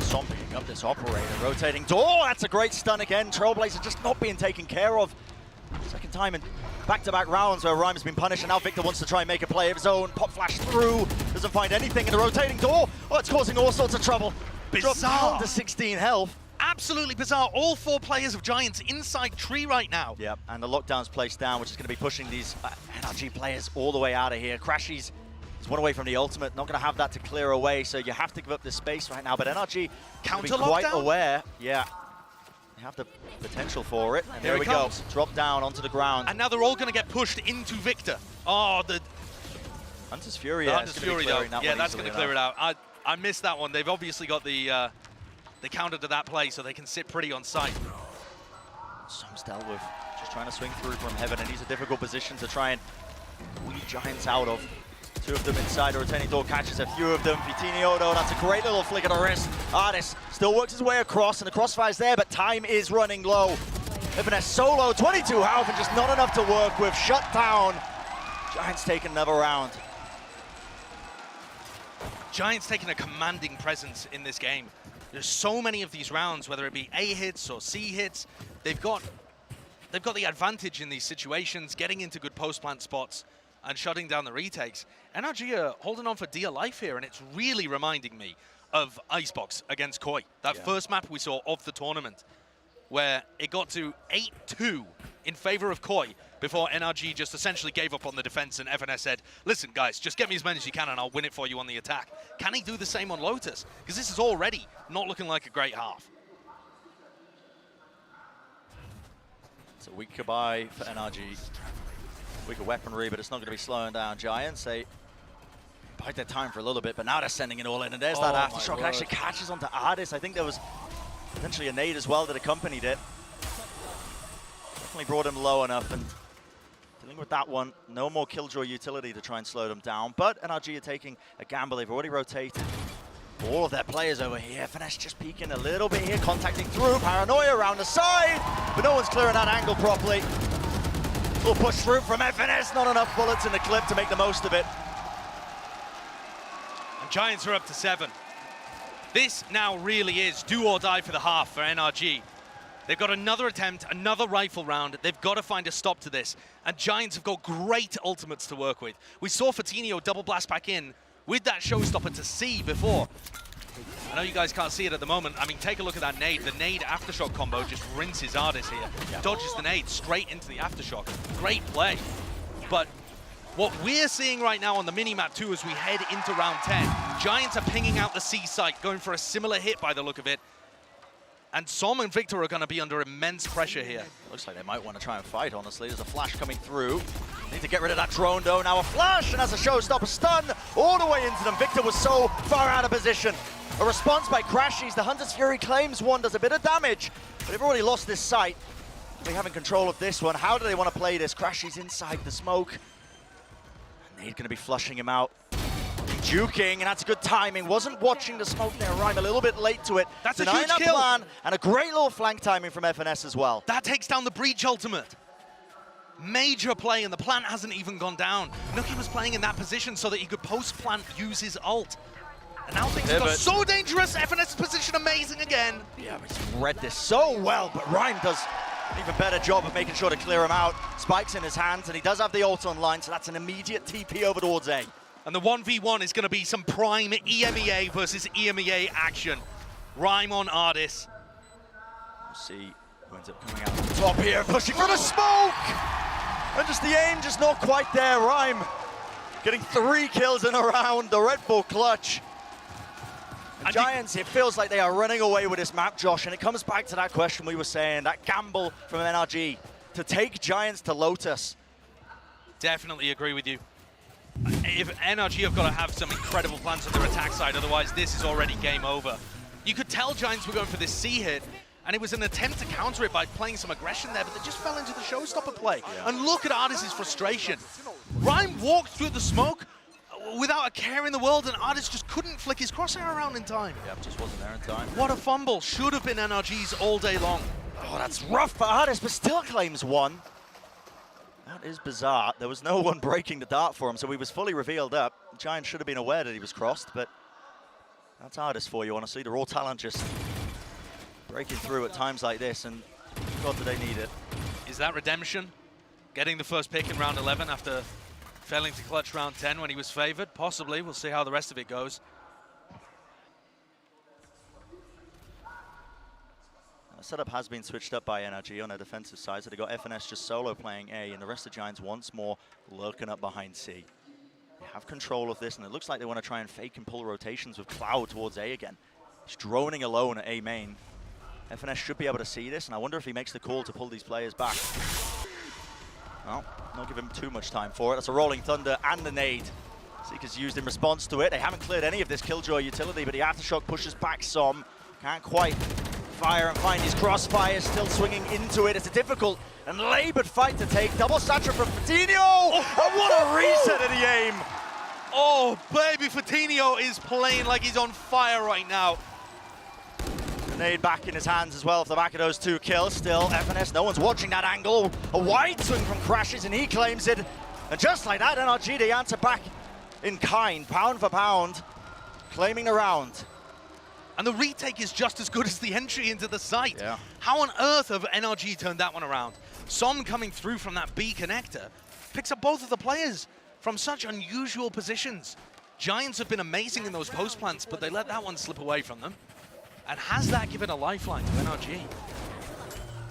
Som picking up this operator, rotating door. That's a great stun again. Trailblazer just not being taken care of. Second time in back-to-back rounds where Rhyme has been punished, and now Victor wants to try and make a play of his own. Pop flash through, doesn't find anything in the rotating door. Oh, it's causing all sorts of trouble. Dropped down to 16 health. Absolutely bizarre. All 4 players of Giants inside tree right now. Yep, and the lockdown's placed down, which is going to be pushing these NRG players all the way out of here. Crashy's is one away from the ultimate, not going to have that to clear away, so you have to give up this space right now. But NRG counter be quite lockdown? aware. Yeah. They have the potential for it. And there we go. Drop down onto the ground. And now they're all going to get pushed into Victor. Oh, the Hunter's Fury. Hunter's Fury, though. Yeah, that's going to clear it out. I missed that one. They've obviously got the counter to that play, so they can sit pretty on site. Som's dealt with. Just trying to swing through from heaven, and he's a difficult position to try and weed Giants out of. 2 of them inside, the retaining door catches a few of them. Vitinho, though, that's a great little flick of the wrist. Artis still works his way across, and the crossfire's there, but time is running low. FNS solo, 22 health, and just not enough to work with. Shut down. Giants taking another round. Giants taking a commanding presence in this game. There's so many of these rounds, whether it be A hits or C hits, they've got the advantage in these situations, getting into good post-plant spots and shutting down the retakes. NRG are holding on for dear life here, and it's really reminding me of Icebox against KRÜ. That first map we saw of the tournament, where it got to 8-2 in favor of KRÜ before NRG just essentially gave up on the defense, and FNS said, listen guys, just get me as many as you can and I'll win it for you on the attack. Can he do the same on Lotus? Because this is already not looking like a great half. It's a weak goodbye for NRG. Weaker weaponry, but it's not going to be slowing down Giants. They bide their time for a little bit, but now they're sending it all in, and there's that aftershock. It actually catches onto Artis. I think there was potentially a nade as well that accompanied it. Definitely brought him low enough, and dealing with that one, no more Killjoy utility to try and slow them down, but NRG are taking a gamble. They've already rotated all of their players over here. FNS just peeking a little bit here, contacting through. Paranoia around the side, but no one's clearing that angle properly. Little push through from FNS, not enough bullets in the clip to make the most of it. And Giants are up to 7. This now really is do or die for the half for NRG. They've got another attempt, another rifle round. They've got to find a stop to this. And Giants have got great ultimates to work with. We saw Vitinho double blast back in with that showstopper to C before. I know you guys can't see it at the moment. I mean, take a look at that nade. The nade aftershock combo just rinses Artis here. Dodges the nade straight into the aftershock. Great play. But what we're seeing right now on the mini-map too as we head into round 10, Giants are pinging out the C site, going for a similar hit by the look of it. And Som and Victor are going to be under immense pressure here. Looks like they might want to try and fight, honestly. There's a flash coming through. Need to get rid of that drone, though. Now a flash, and as a showstopper stun all the way into them. Victor was so far out of position. A response by Crashies. The Hunter's Fury claims one, does a bit of damage, but they've already lost this site. They have in control of this one. How do they want to play this? Crashies inside the smoke. Nade's going to be flushing him out. Juking, and that's good timing. Wasn't watching the smoke there, Rhyme, a little bit late to it. That's a huge kill. Plan, and a great little flank timing from FNS as well. That takes down the Breach ultimate. Major play, and the plant hasn't even gone down. Nuki was playing in that position so that he could post-plant use his ult. And now things have got so dangerous. FNS's position amazing again. Yeah, but he's read this so well, but Rhyme does an even better job of making sure to clear him out. Spike's in his hands, and he does have the ult online, so that's an immediate TP over towards A. And the 1v1 is going to be some prime EMEA versus EMEA action. Rhyme on Ardis. We'll see who ends up coming out on top here, pushing for the smoke! And just the aim, just not quite there. Rhyme getting 3 kills in a round, the Red Bull clutch. And Giants, it feels like they are running away with this map, Josh, and it comes back to that question we were saying, that gamble from NRG to take Giants to Lotus. Definitely agree with you. If NRG have got to have some incredible plans on their attack side, otherwise this is already game over. You could tell Giants were going for this C hit, and it was an attempt to counter it by playing some aggression there, but they just fell into the showstopper play. Yeah. And look at Ardis' frustration. Rhyme walked through the smoke without a care in the world, and Ardis just couldn't flick his crosshair around in time. Yeah, just wasn't there in time. What a fumble. Should have been NRG's all day long. Oh, that's rough for Ardis, but still claims one. That is bizarre. There was no one breaking the dart for him, so he was fully revealed up. Giants should have been aware that he was crossed, but that's Ardis for you, honestly. The raw talent just breaking through at times like this, and God, do they need it. Is that redemption? Getting the first pick in round 11 after failing to clutch round 10 when he was favored? Possibly. We'll see how the rest of it goes. The setup has been switched up by NRG on their defensive side, so they got FNS just solo playing A, and the rest of the Giants once more lurking up behind C. They have control of this, and it looks like they want to try and fake and pull rotations with Cloud towards A again. He's droning alone at A main. FNS should be able to see this, and I wonder if he makes the call to pull these players back. Well, not give him too much time for it. That's a Rolling Thunder and the nade. Seeker's used in response to it. They haven't cleared any of this Killjoy utility, but the Aftershock pushes back some. Can't quite fire and find his crossfire, still swinging into it. It's a difficult and labored fight to take. Double satchel from Fatinho! Oh, what a reset of the aim! Oh, baby, Fatinho is playing like he's on fire right now. Grenade back in his hands as well off the back of those 2 kills. Still, FNS, no one's watching that angle. A wide swing from Crashies, and he claims it. And just like that, NRG, they answer back in kind, pound for pound, claiming the round. And the retake is just as good as the entry into the site. Yeah. How on earth have NRG turned that one around? Som coming through from that B connector picks up both of the players from such unusual positions. Giants have been amazing in those post plants, but they let that one slip away from them. And has that given a lifeline to NRG?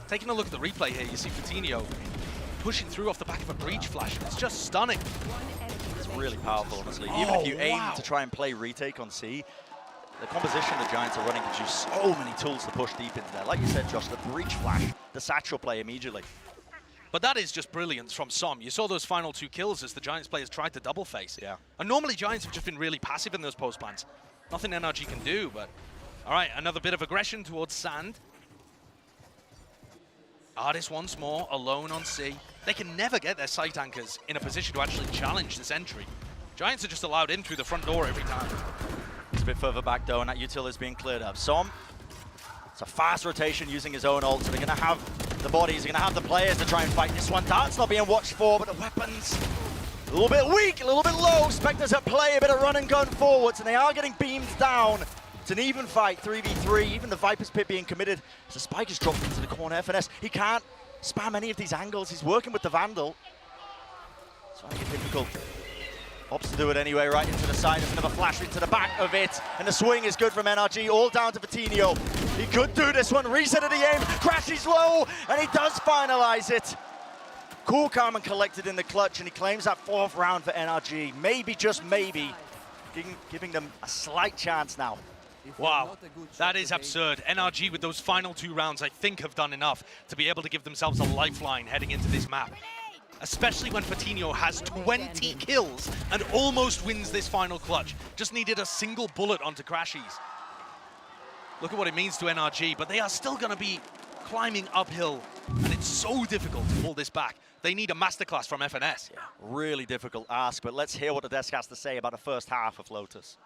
Taking a look at the replay here, you see Fatinho pushing through off the back of a breach flash. It's just stunning. It's really powerful, honestly. Even if you aim to try and play retake on C, the composition the Giants are running gives you so many tools to push deep into there. Like you said, Josh, the breach flash, the satchel play immediately. But that is just brilliance from Som. You saw those final 2 kills as the Giants players tried to double face. Yeah. And normally Giants have just been really passive in those post plants. Nothing NRG can do, but all right, another bit of aggression towards Sand. Ardis once more, alone on C. They can never get their site anchors in a position to actually challenge this entry. Giants are just allowed in through the front door every time. It's a bit further back though, and that util is being cleared up. Som, it's a fast rotation using his own ult, so they're going to have the bodies, they're going to have the players to try and fight this one. Dart's not being watched for, but the weapons a little bit weak, a little bit low. Spectres at play, a bit of run and gun forwards, and they are getting beamed down. It's an even fight, 3v3, even the Viper's Pit being committed. So Spike is dropped into the corner. FNS, he can't spam any of these angles. He's working with the Vandal. It's finding it difficult. Opts to do it anyway, right into the side. There's another flash into the back of it. And the swing is good from NRG, all down to Fatinho. He could do this one, reset of the aim, Crashies low, and he does finalize it. Cool, calm, and collected in the clutch, and he claims that 4th round for NRG. Maybe, just maybe, giving them a slight chance now. Wow, that is absurd. NRG with those final 2 rounds, I think, have done enough to be able to give themselves a lifeline heading into this map. Especially when Fatinho has 20 kills and almost wins this final clutch. Just needed a single bullet onto Crashies. look at what it means to NRG, but they are still going to be climbing uphill, and it's so difficult to pull this back. They need a masterclass from FNS. Yeah, really difficult ask, but let's hear what the desk has to say about the first half of Lotus.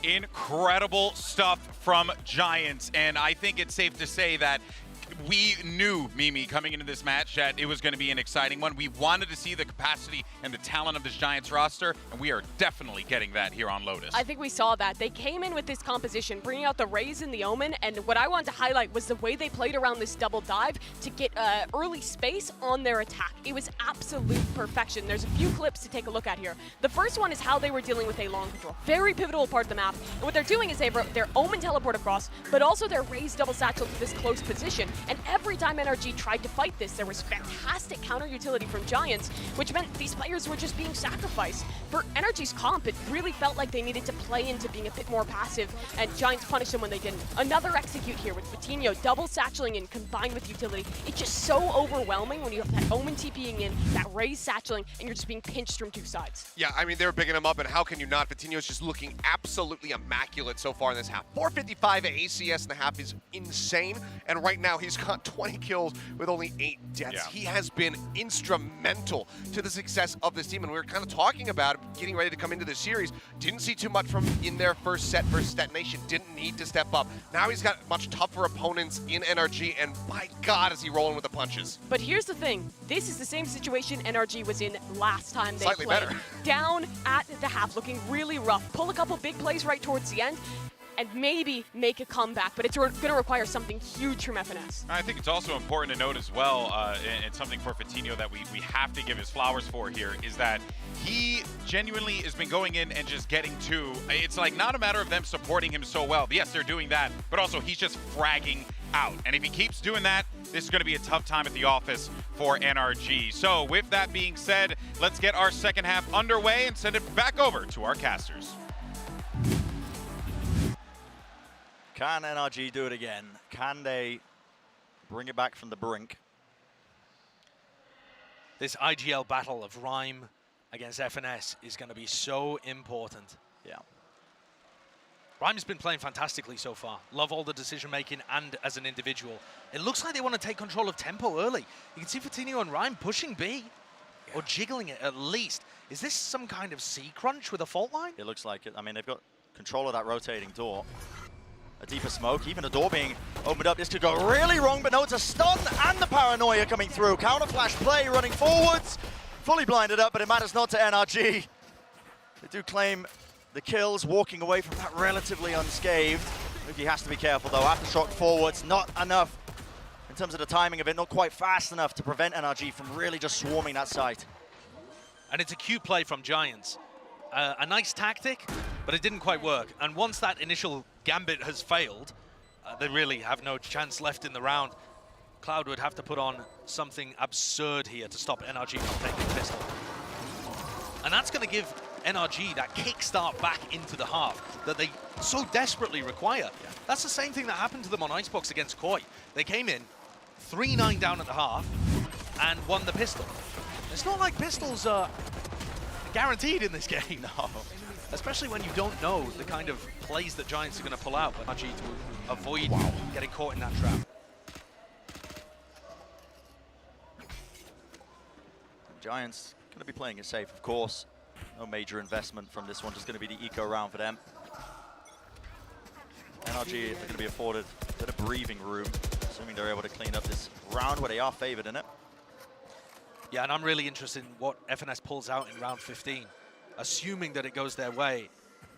Incredible stuff from Giants, and I think it's safe to say that we knew, Mimi, coming into this match that it was going to be an exciting one. We wanted to see the capacity and the talent of this Giants roster, and we are definitely getting that here on Lotus. I think we saw that. They came in with this composition, bringing out the Raze and the Omen, and what I wanted to highlight was the way they played around this double dive to get early space on their attack. It was absolute perfection. There's a few clips to take a look at here. The first one is how they were dealing with a long control. Very pivotal part of the map. And what they're doing is they have their Omen teleport across, but also their Raze double satchel to this close position. And every time NRG tried to fight this, there was fantastic counter utility from Giants, which meant these players were just being sacrificed. For NRG's comp, it really felt like they needed to play into being a bit more passive, and Giants punished them when they didn't. Another execute here with Vitinho double satcheling and combined with utility. It's just so overwhelming when you have that Omen TPing in, that Raze satcheling, and you're just being pinched from two sides. Yeah, I mean, they were bigging him up, and how can you not? Vitinho's just looking absolutely immaculate so far in this half. 455 ACS in the half is insane, and right now he's got 20 kills with only 8 deaths. Yeah. He has been instrumental to the success of this team, and we were kind of talking about it, getting ready to come into this series. Didn't see too much from him in their first set versus Detonation. Didn't need to step up. Now he's got much tougher opponents in NRG, and by God, is he rolling with the punches. But here's the thing. This is the same situation NRG was in last time they Slightly played. better. Down at the half, looking really rough. Pull a couple big plays right towards the end, and maybe make a comeback, but it's going to require something huge from FNS. I think it's also important to note as well, and something for Vitinho that we have to give his flowers for here, is that he genuinely has been going in and just getting to, it's like not a matter of them supporting him so well. Yes, they're doing that, but also he's just fragging out. And if he keeps doing that, this is going to be a tough time at the office for NRG. So with that being said, let's get our second half underway and send it back over to our casters. Can NRG do it again? Can they bring it back from the brink? This IGL battle of Rhyme against FNS is going to be so important. Yeah. Rhyme's been playing fantastically so far. Love all the decision making and as an individual. It looks like they want to take control of tempo early. You can see Vitinho and Rhyme pushing B, or jiggling it at least. Is this some kind of C crunch with a fault line? It looks like it. I mean, they've got control of that rotating door. A deeper smoke, even a door being opened up. This could go really wrong, but no, it's a stun and the paranoia coming through. Counter flash play running forwards. Fully blinded up, but it matters not to NRG. They do claim the kills, walking away from that relatively unscathed. He has to be careful though. Aftershock forwards, not enough in terms of the timing of it, not quite fast enough to prevent NRG from really just swarming that site. And it's a cute play from Giants. A nice tactic, but it didn't quite work. And once that initial gambit has failed, they really have no chance left in the round. Cloud would have to put on something absurd here to stop NRG from taking pistol. And that's going to give NRG that kickstart back into the half that they so desperately require. Yeah. That's the same thing that happened to them on Icebox against KRÜ. They came in 3-9 down at the half and won the pistol. It's not like pistols are guaranteed in this game. No. Especially when you don't know the kind of plays that Giants are going to pull out, but NRG to avoid getting caught in that trap. Giants going to be playing it safe, of course. No major investment from this one, just going to be the eco round for them. NRG are going to be afforded a bit of breathing room, assuming they're able to clean up this round where they are favored in it. Yeah, and I'm really interested in what FNS pulls out in round 15. Assuming that it goes their way,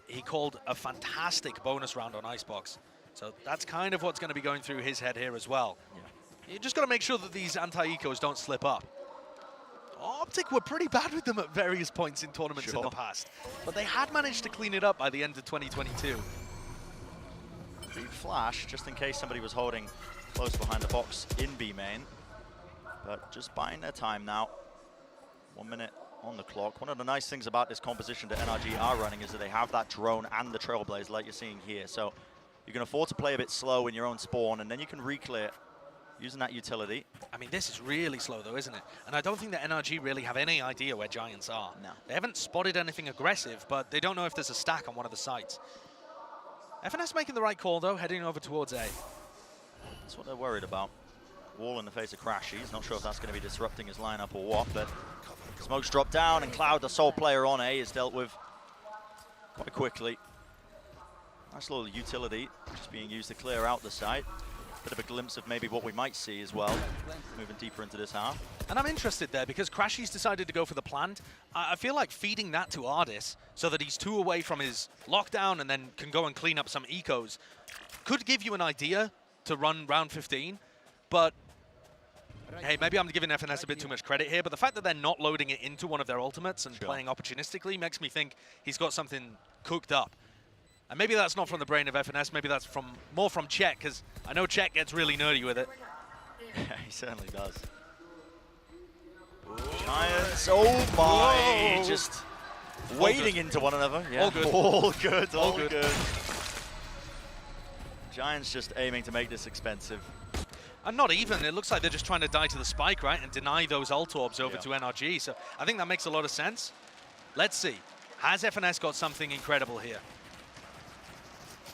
he called a fantastic bonus round on Icebox. So that's kind of what's going to be going through his head here as well. Yeah. You just got to make sure that these anti-ecos don't slip up. Optic were pretty bad with them at various points in tournaments in the past, but they had managed to clean it up by the end of 2022. Deep flash, just in case somebody was holding close behind the box in B main. But just buying their time now. 1 minute on the clock. One of the nice things about this composition that NRG are running is that they have that drone and the Trailblaze like you're seeing here. So you can afford to play a bit slow in your own spawn, and then you can re-clear using that utility. I mean, this is really slow though, isn't it? And I don't think that NRG really have any idea where Giants are. No. They haven't spotted anything aggressive, but they don't know if there's a stack on one of the sites. FNS making the right call though, heading over towards A. That's what they're worried about. Wall in the face of Crashy. He's not sure if that's going to be disrupting his lineup or what, but Smoke's dropped down, and Cloud, the sole player on A, is dealt with quite quickly. Nice little utility just being used to clear out the site. Bit of a glimpse of maybe what we might see as well, moving deeper into this half. And I'm interested there because Crashy's decided to go for the plant. I feel like feeding that to Ardis so that he's 2 away from his lockdown and then can go and clean up some ecos could give you an idea to run round 15, but hey, maybe I'm giving FNS a bit too much credit here, but the fact that they're not loading it into one of their ultimates and playing opportunistically makes me think he's got something cooked up. And maybe that's not from the brain of FNS, maybe that's more from Czech, because I know Czech gets really nerdy with it. Yeah, he certainly does. Giants, oh my, Whoa. just wading into one another. Yeah. All good. All good, all good. good. Giants just aiming to make this expensive. And not even, it looks like they're just trying to die to the spike, right, and deny those ult orbs over to NRG. So I think that makes a lot of sense. Let's see. Has FNS got something incredible here?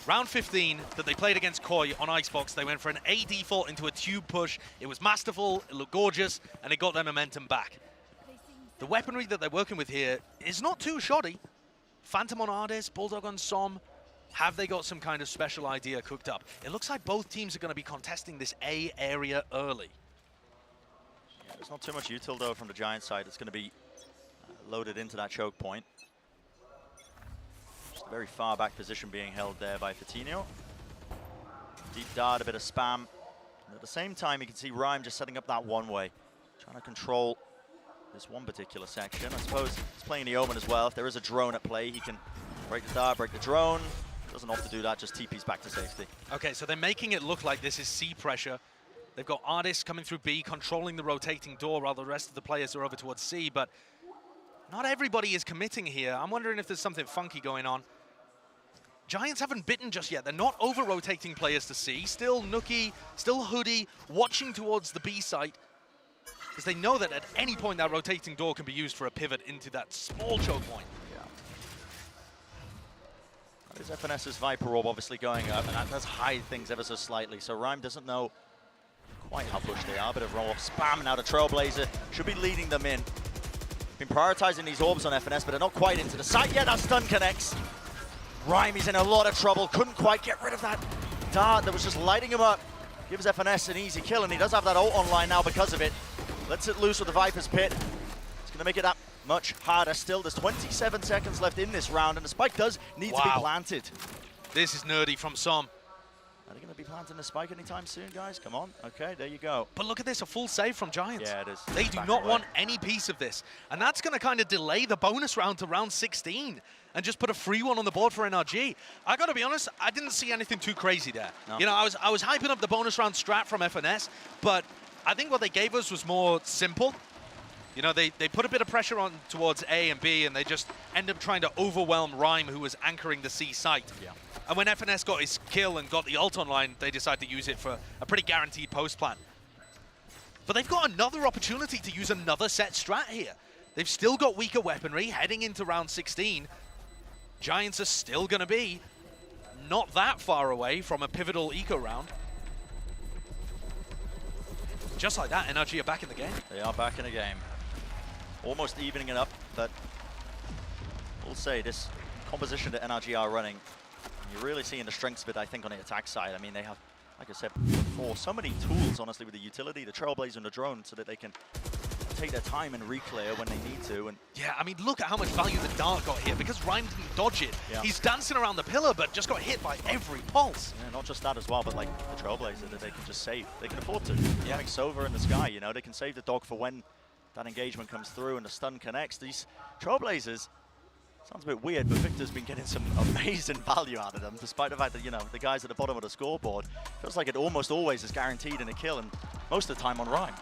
Round 15 that they played against Koi on Icebox, they went for an A default into a tube push. It was masterful, it looked gorgeous, and it got their momentum back. The weaponry that they're working with here is not too shoddy. Phantom on Ardis, Bulldog on Som. Have they got some kind of special idea cooked up? It looks like both teams are going to be contesting this A area early. Yeah, there's not too much util though from the Giant side. It's going to be loaded into that choke point. Just a very far back position being held there by Fatinho. Deep dart, a bit of spam. And at the same time, you can see Rhyme just setting up that one-way, trying to control this one particular section. I suppose he's playing the Omen as well. If there is a drone at play, he can break the dart, break the drone. Doesn't have to do that, just TP's back to safety. Okay, so they're making it look like this is C pressure. They've got Ardis coming through B, controlling the rotating door while the rest of the players are over towards C, but not everybody is committing here. I'm wondering if there's something funky going on. Giants haven't bitten just yet. They're not over-rotating players to C. Still Nookie, still Hoodie, watching towards the B site, because they know that at any point that rotating door can be used for a pivot into that small choke point. There's FNS's Viper Orb obviously going up, and that does hide things ever so slightly. So Rhyme doesn't know quite how pushed they are. Bit of roll-off spam, now the Trailblazer should be leading them in. Been prioritizing these orbs on FNS, but they're not quite into the site yet. That stun connects. Rhyme is in a lot of trouble. Couldn't quite get rid of that dart that was just lighting him up. Gives FNS an easy kill, and he does have that ult online now because of it. Lets it loose with the Viper's Pit. It's going to make it that much harder still. There's 27 seconds left in this round, and the spike does need to be planted. This is nerdy from Som. Are they going to be planting the spike anytime soon, guys? Come on. Okay, there you go. But look at this, a full save from Giants. Yeah, it is. They do not want any piece of this. And that's going to kind of delay the bonus round to round 16 and just put a free one on the board for NRG. I got to be honest, I didn't see anything too crazy there. No. You know, I was hyping up the bonus round strat from FNS, but I think what they gave us was more simple. You know, they put a bit of pressure on towards A and B, and they just end up trying to overwhelm Rhyme, who was anchoring the C site. Yeah. And when FNS got his kill and got the ult online, they decided to use it for a pretty guaranteed post plan. But they've got another opportunity to use another set strat here. They've still got weaker weaponry heading into round 16. Giants are still going to be not that far away from a pivotal eco round. Just like that, NRG are back in the game. They are back in the game. Almost evening it up, but we'll say this composition that NRG are running, you're really seeing the strengths of it, I think, on the attack side. I mean, they have, like I said before, so many tools, honestly, with the utility, the Trailblazer and the drone, so that they can take their time and re-clear when they need to. And yeah, I mean, look at how much value the dart got here, because Rhyme didn't dodge it. Yeah. He's dancing around the pillar, but just got hit by every pulse. Yeah, not just that as well, but like the Trailblazer that they can just save. They can afford to. Yeah. Having Sova in the sky, you know, they can save the dog for when that engagement comes through and the stun connects. These Trailblazers, sounds a bit weird, but Victor's been getting some amazing value out of them, despite the fact that, you know, the guys at the bottom of the scoreboard, feels like it almost always is guaranteed in a kill, and most of the time on Rhyme.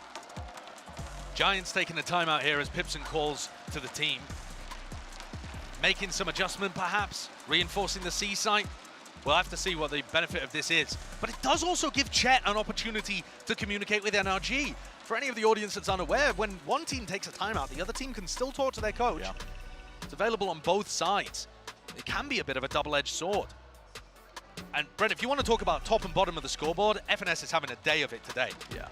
Giants taking a timeout here as Pipson calls to the team. Making some adjustment, perhaps, reinforcing the C site. We'll have to see what the benefit of this is. But it does also give Chet an opportunity to communicate with NRG. For any of the audience that's unaware, when one team takes a timeout, the other team can still talk to their coach. Yeah. It's available on both sides. It can be a bit of a double-edged sword. And Brent, if you want to talk about top and bottom of the scoreboard, FNS is having a day of it today. Yeah.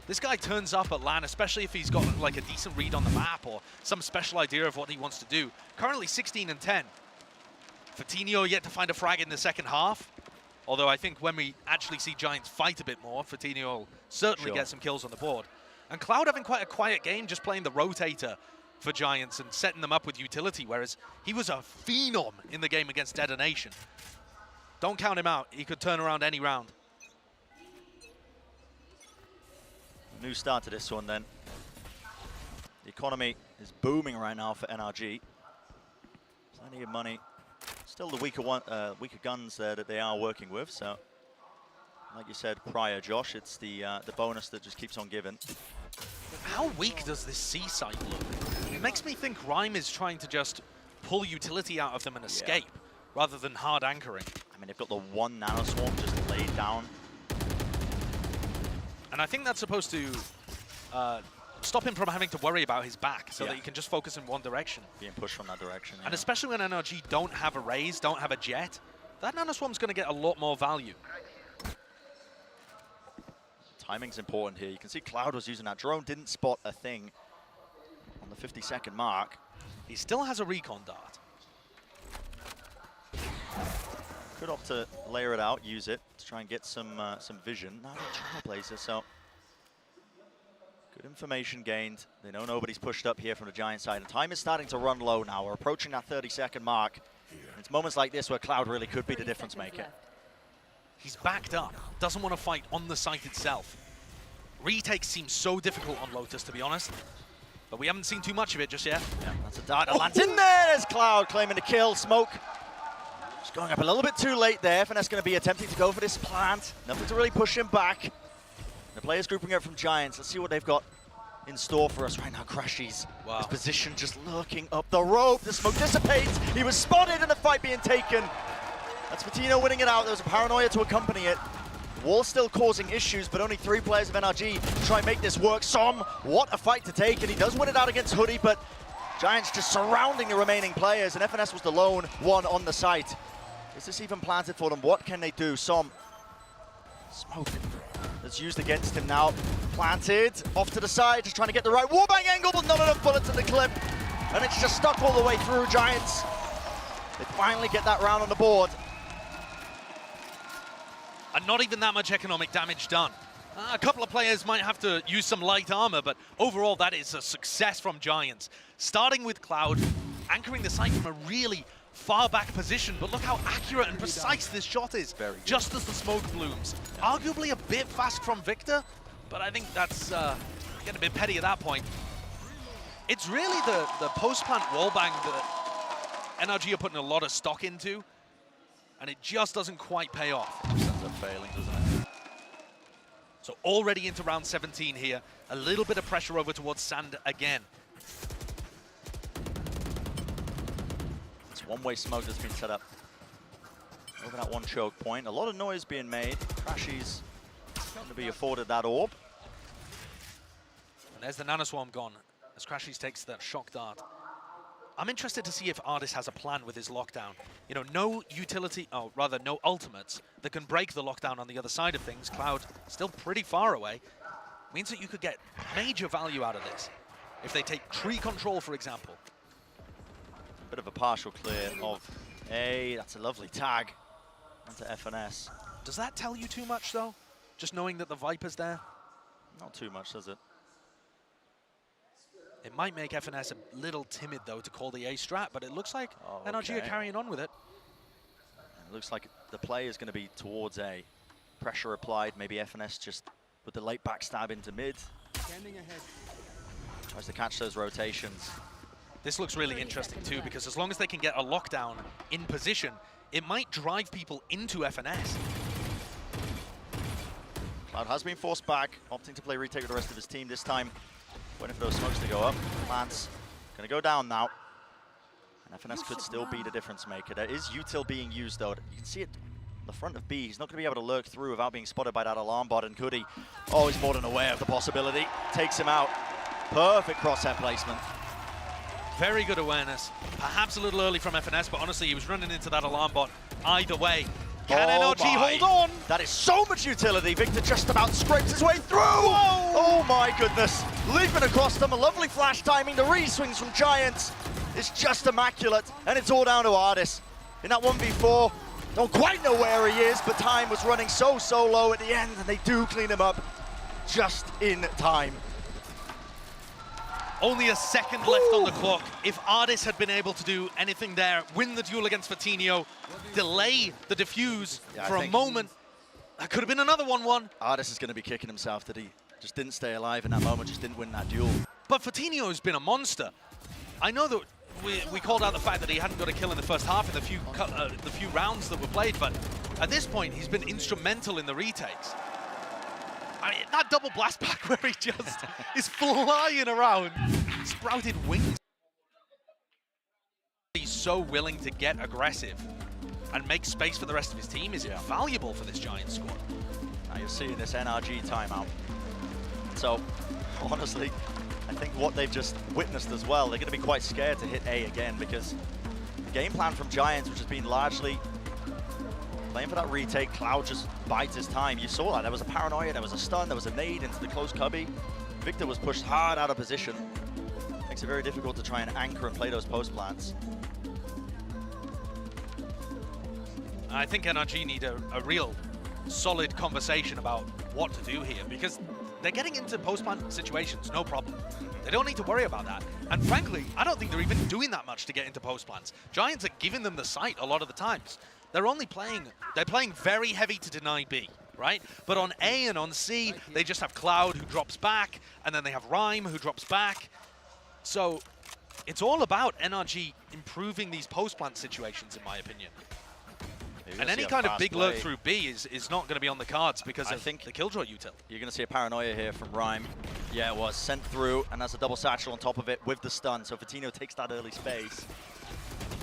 This guy turns up at LAN, especially if he's got like a decent read on the map or some special idea of what he wants to do. Currently 16 and 10. Fatinho yet to find a frag in the second half. Although I think when we actually see Giants fight a bit more, Fatinho will certainly get some kills on the board. And Cloud having quite a quiet game, just playing the rotator for Giants and setting them up with utility, whereas he was a phenom in the game against DetonatioN. Don't count him out. He could turn around any round. New start to this one then. The economy is booming right now for NRG. Plenty of money. Still the weaker guns there that they are working with. So, like you said prior, Josh, it's the bonus that just keeps on giving. How weak does this C site look? It makes me think Rhyme is trying to just pull utility out of them and escape, rather than hard anchoring. I mean, they've got the one nano swarm just laid down. And I think that's supposed to stop him from having to worry about his back, so that he can just focus in one direction. Being pushed from that direction, And especially when NRG don't have a Raze, don't have a Jet, that nano swarm's going to get a lot more value. Timing's important here. You can see Cloud was using that drone, didn't spot a thing on the 50-second mark. He still has a recon dart. Could opt to layer it out, use it to try and get some vision. Not a Trailblazer, so good information gained. They know nobody's pushed up here from the Giant side, and time is starting to run low now. We're approaching that 30-second mark. And it's moments like this where Cloud really could be the difference maker. He's backed up, doesn't want to fight on the site itself. Retake seems so difficult on Lotus, to be honest, but we haven't seen too much of it just yet. Yeah, that's a dart that lands in there. There's Cloud claiming the kill. Smoke just going up a little bit too late there. FNS going to be attempting to go for this plant. Nothing to really push him back. The players grouping up from Giants. Let's see what they've got in store for us right now. Crashies. Wow. His position just looking up the rope. The smoke dissipates. He was spotted and the fight being taken. That's Fatinho winning it out. There was a paranoia to accompany it. Wall still causing issues, but only 3 players of NRG try and make this work. Som, what a fight to take, and he does win it out against Hoodie, but Giants just surrounding the remaining players, and FNS was the lone one on the site. Is this even planted for them? What can they do? Som, smoke that's used against him now. Planted, off to the side, just trying to get the right warbang angle, but not enough bullets in the clip. And it's just stuck all the way through. Giants, they finally get that round on the board. And not even that much economic damage done. A couple of players might have to use some light armor, but overall that is a success from Giants. Starting with Cloud, anchoring the site from a really far back position, but look how accurate and precise this shot is, just as the smoke blooms. Arguably a bit fast from Victor, but I think that's getting a bit petty at that point. It's really the post-plant wallbang that NRG are putting a lot of stock into, and it just doesn't quite pay off. Failing, doesn't it? So already into round 17 here. A little bit of pressure over towards Sand again. It's one-way smoke that's been set up over that one choke point. A lot of noise being made. Crashies going to be afforded that orb. And there's the nanoswarm gone as Crashies takes that shock dart. I'm interested to see if Artis has a plan with his lockdown. You know, no utility, oh, rather no ultimates that can break the lockdown on the other side of things. Cloud still pretty far away. Means that you could get major value out of this. If they take tree control, for example. Bit of a partial clear of A. That's a lovely tag onto FNS. Does that tell you too much, though? Just knowing that the Viper's there? Not too much, does it? It might make FNS a little timid, though, to call the A strat, but it looks like NRG are carrying on with it. And it looks like the play is going to be towards A. Pressure applied, maybe FNS just with the late backstab into mid. Tries to catch those rotations. This looks really interesting, too, because as long as they can get a lockdown in position, it might drive people into FNS. Cloud has been forced back, opting to play retake with the rest of his team this time. Waiting for those smokes to go up. Plants going to go down now. And FNS could still be the difference maker. There is util being used, though. You can see it the front of B. He's not going to be able to lurk through without being spotted by that alarm bot, and KRÜ, oh, he's more than aware of the possibility. Takes him out. Perfect crosshair placement. Very good awareness. Perhaps a little early from FNS, but honestly, he was running into that alarm bot either way. Can NRG hold on? That is so much utility. Victor just about scrapes his way through. Whoa. Oh my goodness. Leaping across them, a lovely flash timing. The re-swings from Giants is just immaculate, and it's all down to Ardis. In that 1v4, don't quite know where he is, but time was running so low at the end, and they do clean him up just in time. Only a second left on the clock. If Ardis had been able to do anything there, win the duel against Fatinho, delay the defuse for a moment, that could have been another 1-1. Ardis is going to be kicking himself that he just didn't stay alive in that moment, just didn't win that duel. But Fatinho has been a monster. I know that we called out the fact that he hadn't got a kill in the first half in the few rounds that were played, but at this point, he's been instrumental in the retakes. I mean, that double blast back where he just is flying around, sprouted wings. He's so willing to get aggressive and make space for the rest of his team is invaluable for this Giants squad. Now you're seeing this NRG timeout. So, honestly, I think what they've just witnessed as well, they're going to be quite scared to hit A again, because the game plan from Giants, which has been largely playing for that retake, Cloud just bides his time. You saw that. There was a paranoia, there was a stun, there was a nade into the close cubby. Victor was pushed hard out of position. Makes it very difficult to try and anchor and play those post plants. I think NRG need a real solid conversation about what to do here, because they're getting into post plant situations, no problem. They don't need to worry about that. And frankly, I don't think they're even doing that much to get into post plants. Giants are giving them the site a lot of the times. They're playing very heavy to deny B, right? But on A and on C, they just have Cloud who drops back, and then they have Rhyme who drops back. So it's all about NRG improving these post-plant situations, in my opinion. And any kind of big lurk through B is not going to be on the cards because of the Killjoy util. You're going to see a paranoia here from Rhyme. Yeah, it was sent through, and that's a double satchel on top of it with the stun. So Fatinho takes that early space.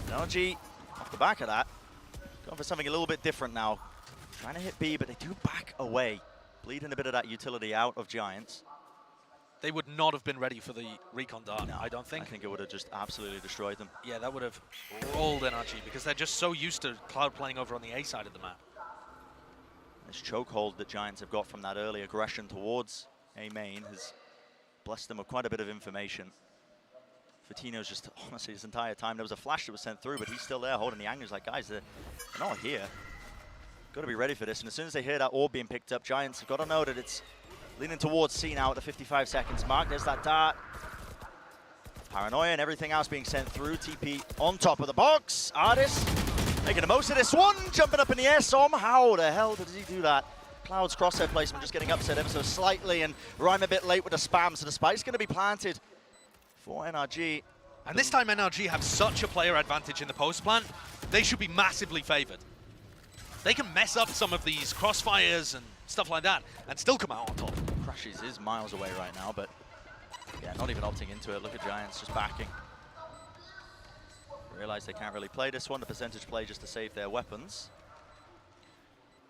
NRG, off the back of that, going for something a little bit different now. Trying to hit B, but they do back away. Bleeding a bit of that utility out of Giants. They would not have been ready for the recon dart, no, I don't think. I think it would have just absolutely destroyed them. Yeah, that would have rolled NRG because they're just so used to Cloud playing over on the A side of the map. This chokehold that Giants have got from that early aggression towards A main has blessed them with quite a bit of information. Fatinho's just, honestly, his entire time, there was a flash that was sent through, but he's still there holding the angles like, guys, they're not here. Got to be ready for this. And as soon as they hear that orb being picked up, Giants have got to know that it's leaning towards C now at the 55 seconds mark. There's that dart. Paranoia and everything else being sent through. TP on top of the box. Ardis making the most of this one. Jumping up in the air. Som, how the hell did he do that? Cloud's crosshair placement just getting upset ever so slightly. And Rhyme a bit late with the spam. So the spike's going to be planted for NRG. And this time NRG have such a player advantage in the post plant. They should be massively favored. They can mess up some of these crossfires and stuff like that and still come out on top. Crashes is miles away right now, but yeah, not even opting into it. Look at Giants just backing. Realize they can't really play this one. The percentage play just to save their weapons.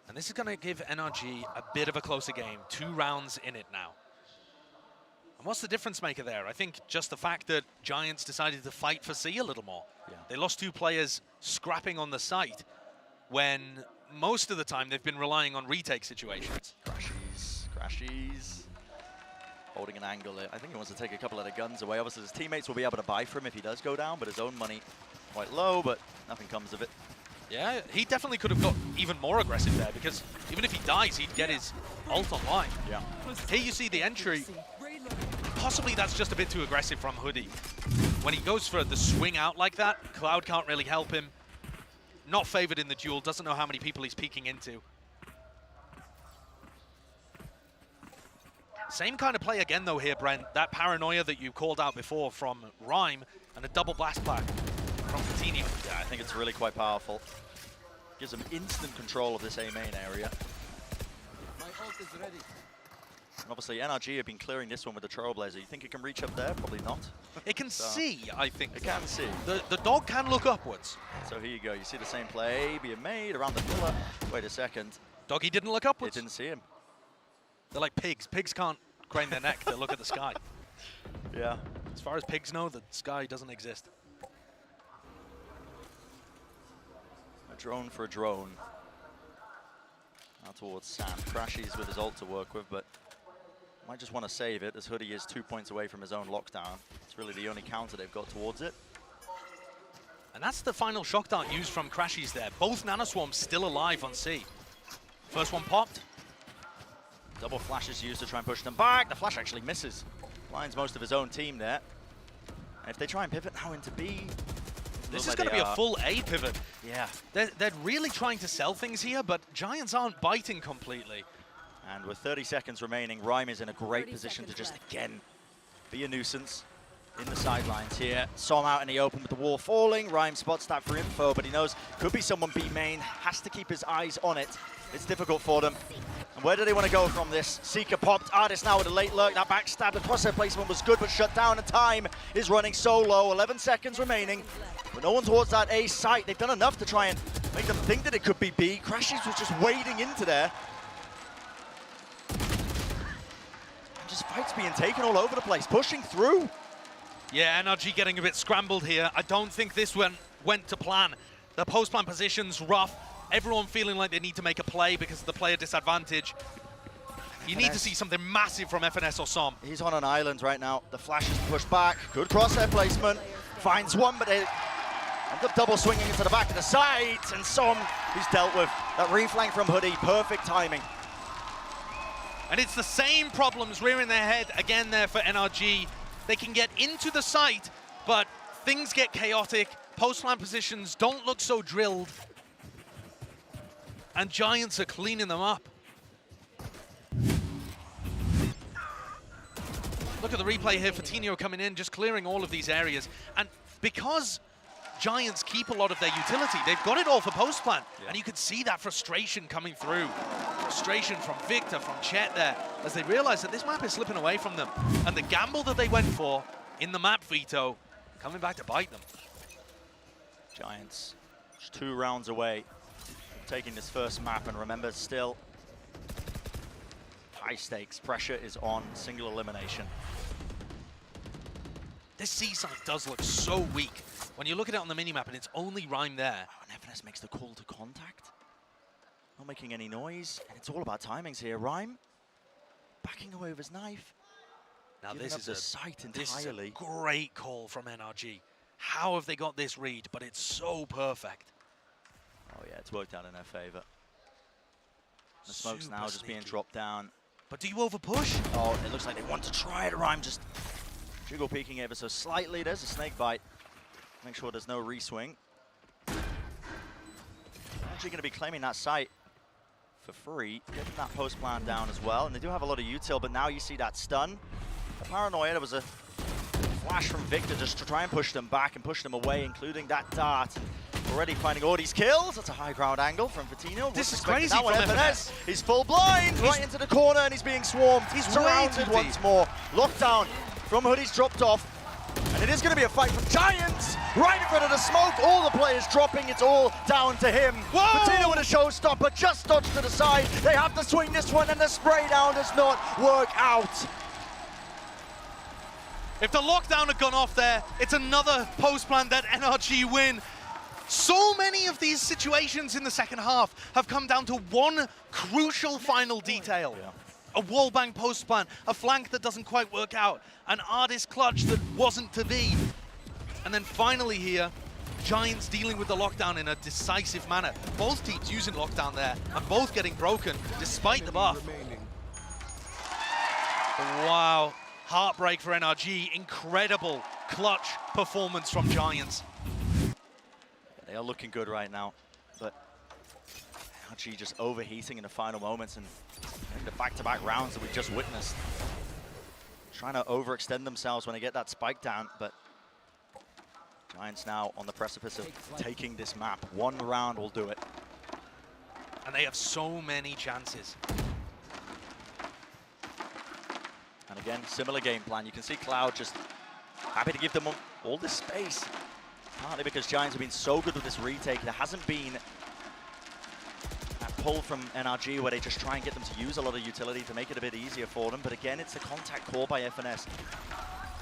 And this is going to give NRG a bit of a closer game. 2 rounds in it now. And what's the difference maker there? I think just the fact that Giants decided to fight for C a little more. Yeah. They lost 2 players scrapping on the site when most of the time they've been relying on retake situations. Crashies. Holding an angle. I think he wants to take a couple of the guns away. Obviously his teammates will be able to buy for him if he does go down, but his own money quite low, but nothing comes of it. Yeah, he definitely could have got even more aggressive there because even if he dies, he'd get his ult online. Yeah. Here you see the entry. Possibly that's just a bit too aggressive from Hoodie. When he goes for the swing out like that, Cloud can't really help him. Not favored in the duel, doesn't know how many people he's peeking into. Same kind of play again though here, Brent. That paranoia that you called out before from Rhyme and a double blast back from Fatinho. Yeah, I think it's really quite powerful. Gives them instant control of this A main area. My ult is ready. Obviously, NRG have been clearing this one with the Trailblazer. You think it can reach up there? Probably not. It can see, I think. It can see. The dog can look upwards. So here you go. You see the same play being made around the pillar. Wait a second. Doggy didn't look upwards. It didn't see him. They're like pigs. Pigs can't crane their neck to look at the sky. Yeah. As far as pigs know, the sky doesn't exist. A drone for a drone. Now towards Sam. Crashies with his ult to work with, but might just want to save it as Hoodie is 2 points away from his own lockdown. It's really the only counter they've got towards it. And that's the final shock dart used from Crashies there. Both Nanoswarms still alive on C. First one popped. Double flash is used to try and push them back. The flash actually misses. Blinds most of his own team there. And if they try and pivot now into B, this is going to be a full A pivot. Yeah. They're really trying to sell things here, but Giants aren't biting completely. And with 30 seconds remaining, Rhyme is in a great position to just, again, be a nuisance in the sidelines here. Som out in the open with the wall falling. Rhyme spots that for info, but he knows could be someone B main. Has to keep his eyes on it. It's difficult for them. And where do they want to go from this? Seeker popped. Artist now with a late lurk. That backstab, the crosshair placement was good, but shut down. And time is running so low. 11 seconds remaining. But no one towards that A site. They've done enough to try and make them think that it could be B. Crashies was just wading into there. Just fights being taken all over the place, pushing through. Yeah, NRG getting a bit scrambled here. I don't think this one went to plan. The post-plan position's rough. Everyone feeling like they need to make a play because of the player disadvantage. You need to see something massive from FNS or Som. He's on an island right now. The flash is pushed back. Good crosshair placement. Finds one, but they end up double swinging into the back of the side. And Som, he's dealt with. That reflank from Hoodie, perfect timing. And it's the same problems rearing their head again there for NRG. They can get into the site, but things get chaotic. Post-line positions don't look so drilled. And Giants are cleaning them up. Look at the replay here for Tino coming in, just clearing all of these areas. And because Giants keep a lot of their utility, they've got it all for post-plan. Yeah. And you could see that frustration coming through. Frustration from Victor, from Chet there, as they realize that this map is slipping away from them. And the gamble that they went for in the map veto, coming back to bite them. Giants just 2 rounds away from taking this first map, and remember, still high stakes. Pressure is on, single elimination. This C site does look so weak. When you look at it on the minimap and it's only Rhyme there. Oh, and FNS makes the call to contact. Not making any noise, and it's all about timings here. Rhyme backing away with his knife. Now this is entirely. a great call from NRG. How have they got this read? But it's so perfect. Oh yeah, it's worked out in their favor. The smoke's now just being dropped down. But do you overpush? Oh, it looks like they want to try it. Rhyme just jiggle peeking ever so slightly. There's a snake bite. Make sure there's no reswing. Actually going to be claiming that site for free, getting that post plan down as well. And they do have a lot of util, but now you see that stun. The paranoia, there was a flash from Victor just to try and push them back and push them away, including that dart. Already finding all these kills. That's a high ground angle from Fatino. This is crazy that from FNS. He's full blind, right into the corner, and he's being swarmed. He's surrounded once more. Lockdown from Hoodie's dropped off. And it is going to be a fight from Giants, right in front of the smoke. All the players dropping, it's all down to him. Fatino with a showstopper, just dodged to the side. They have to swing this one, and the spray down does not work out. If the lockdown had gone off there, it's another post plan that NRG win. So many of these situations in the second half have come down to one crucial final detail. Yeah. A wallbang post plan, a flank that doesn't quite work out, an artist clutch that wasn't to be. And then finally here, Giants dealing with the lockdown in a decisive manner. Both teams using lockdown there, and both getting broken despite the buff. Wow, heartbreak for NRG, incredible clutch performance from Giants. They are looking good right now, but NRG just overheating in the final moments, and I think the back-to-back rounds that we just witnessed. Trying to overextend themselves when they get that spike down, but Giants now on the precipice of taking this map. One round will do it. And they have so many chances. And again, similar game plan. You can see Cloud just happy to give them all this space. Partly because Giants have been so good with this retake. There hasn't been that pull from NRG where they just try and get them to use a lot of utility to make it a bit easier for them. But again, it's the contact call by FNS.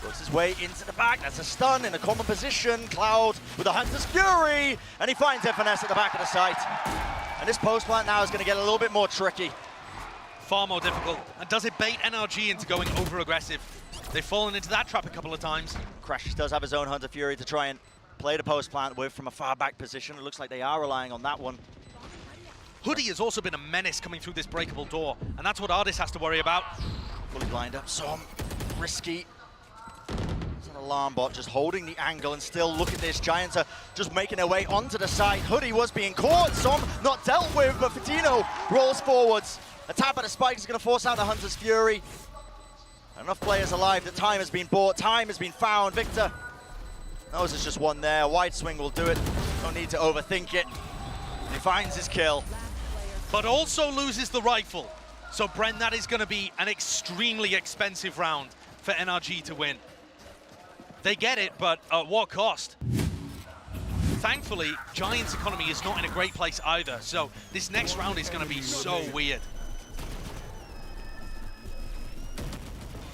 Works his way into the back. That's a stun in a common position. Cloud with a Hunter's Fury. And he finds FNS at the back of the site. And this post plant now is going to get a little bit more tricky. Far more difficult. And does it bait NRG into going over-aggressive? They've fallen into that trap a couple of times. Crashes does have his own Hunter Fury to try and play the post plant with from a far back position. It looks like they are relying on that one. Hoodie has also been a menace coming through this breakable door. And that's what Ardis has to worry about. Fully blind up. Som, risky. It's an alarm bot just holding the angle, and still look at this. Giants are just making their way onto the side. Hoodie was being caught. Som not dealt with, but Fatino rolls forwards. A tap at the spike is going to force out the Hunter's Fury. Enough players alive that time has been bought, time has been found. Victor knows it's just one there. Wide swing will do it. No need to overthink it. He finds his kill. But also loses the rifle. So Bren, that is going to be an extremely expensive round for NRG to win. They get it, but at what cost? Thankfully, Giants' economy is not in a great place either. So this next round is going to be so weird.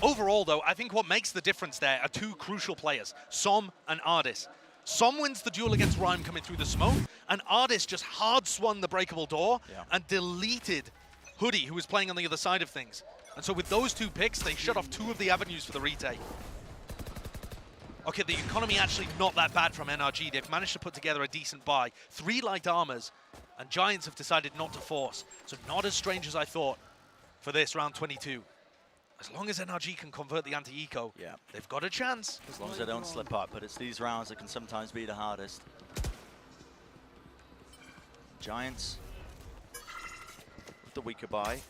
Overall, though, I think what makes the difference there are two crucial players, Som and Ardis. Som wins the duel against Rhyme coming through the smoke, and Ardis just hard-swung the breakable door and deleted Hoodie, who was playing on the other side of things. And so with those two picks, they shut off two of the avenues for the retake. Okay, the economy actually not that bad from NRG. They've managed to put together a decent buy. 3 light armors, and Giants have decided not to force. So not as strange as I thought for this round 22. As long as NRG can convert the anti-eco, they've got a chance. As long as they don't slip up, but it's these rounds that can sometimes be the hardest. Giants with the weaker buy.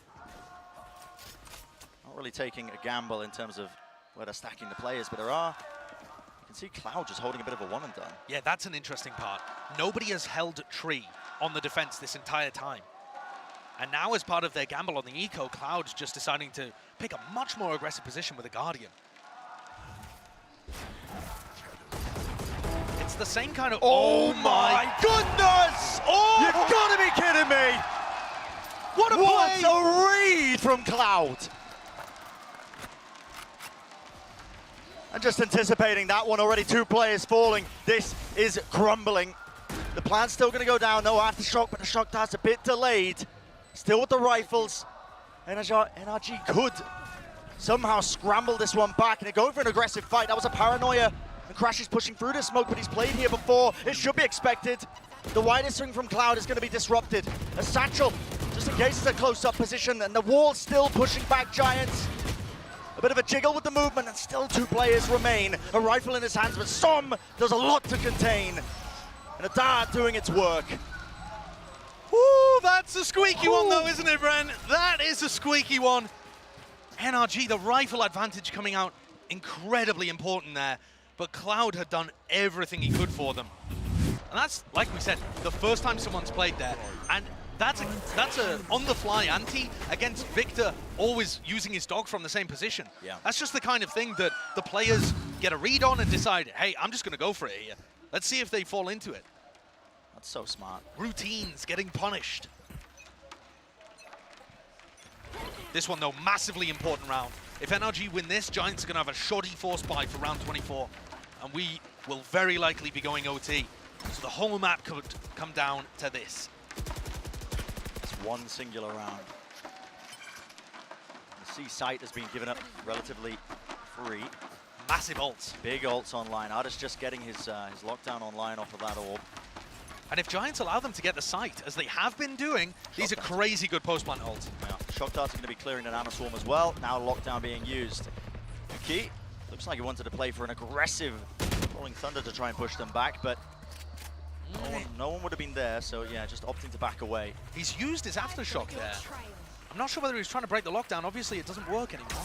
Not really taking a gamble in terms of where they're stacking the players, but there are. You can see Cloud just holding a bit of a one and done. Yeah, that's an interesting part. Nobody has held tree on the defense this entire time. And now, as part of their gamble on the eco, Cloud's just deciding to pick a much more aggressive position with a Guardian. It's the same kind of... Oh my goodness! Oh! You've got to be kidding me! What a play! What a read from Cloud! And just anticipating that one already, 2 players falling. This is crumbling. The plan's still going to go down, no aftershock, but the shock dart's a bit delayed. Still with the rifles. NRG could somehow scramble this one back and go for an aggressive fight. That was a paranoia. And Crash is pushing through the smoke, but he's played here before. It should be expected. The widest swing from Cloud is going to be disrupted. A satchel, just in case it's a close-up position, and the wall still pushing back Giants. A bit of a jiggle with the movement, and still 2 players remain. A rifle in his hands, but Som does a lot to contain. And a dart doing its work. Ooh, that's a squeaky one though, isn't it, Bren? That is a squeaky one. NRG, the rifle advantage coming out incredibly important there, but Cloud had done everything he could for them. And that's, like we said, the first time someone's played there. And that's a on-the-fly ante against Victor always using his dog from the same position. Yeah. That's just the kind of thing that the players get a read on and decide, hey, I'm just going to go for it here. Let's see if they fall into it. That's so smart. Routines getting punished. This one, though, massively important round. If NRG win this, Giants are going to have a shoddy force buy for round 24. And we will very likely be going OT. So the whole map could come down to this. It's one singular round. The C site has been given up relatively free. Massive ults. Big ults online. Ardis just getting his lockdown online off of that orb. And if Giants allow them to get the site, as they have been doing, these are crazy good post-plant ults. Yeah. Shock darts are going to be clearing an Nano Swarm as well. Now lockdown being used. Key looks like he wanted to play for an aggressive Rolling Thunder to try and push them back, but no one would have been there, so yeah, just opting to back away. He's used his aftershock there. I'm not sure whether he's trying to break the lockdown. Obviously, it doesn't work anymore.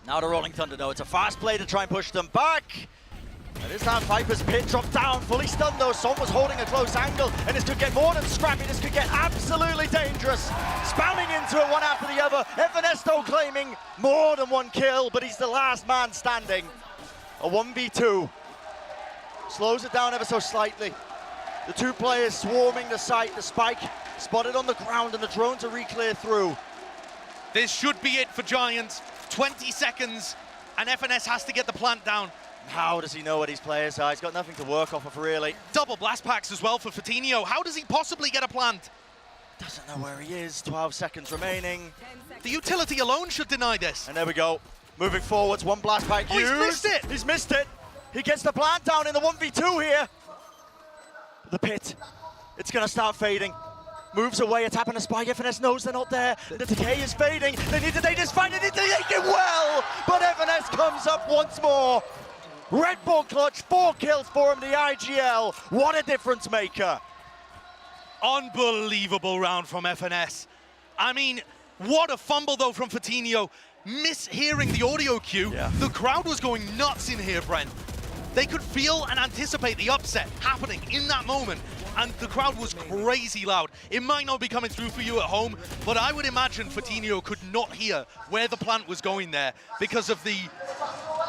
Now the Rolling Thunder, though. It's a fast play to try and push them back. It is that Viper's pit dropped down, fully stunned though. Son was holding a close angle, and this could get more than scrappy. This could get absolutely dangerous. Spamming into it one after the other. FNS though claiming more than one kill, but he's the last man standing. A 1v2. Slows it down ever so slightly. The two players swarming the site. The spike spotted on the ground, and the drone to re-clear through. This should be it for Giants. 20 seconds, and FNS has to get the plant down. How does he know what his players are? He's got nothing to work off of, really. Double blast packs as well for Fatinho. How does he possibly get a plant? Doesn't know where he is. 12 seconds remaining. The utility alone should deny this. And there we go. Moving forwards, one blast pack used. He's missed it! He's missed it. He gets the plant down in the 1v2 here. The pit. It's going to start fading. Moves away, it's happened to Spike. FNS knows they're not there. The decay is fading. They need to take this fight, and they take it well! But FNS comes up once more. Red Bull clutch, 4 kills for him, the IGL. What a difference maker. Unbelievable round from FNS. I mean, what a fumble though from Fatinho. Mishearing the audio cue. Yeah. The crowd was going nuts in here, Brent. They could feel and anticipate the upset happening in that moment, and the crowd was crazy loud. It might not be coming through for you at home, but I would imagine Fatinho could not hear where the plant was going there because of the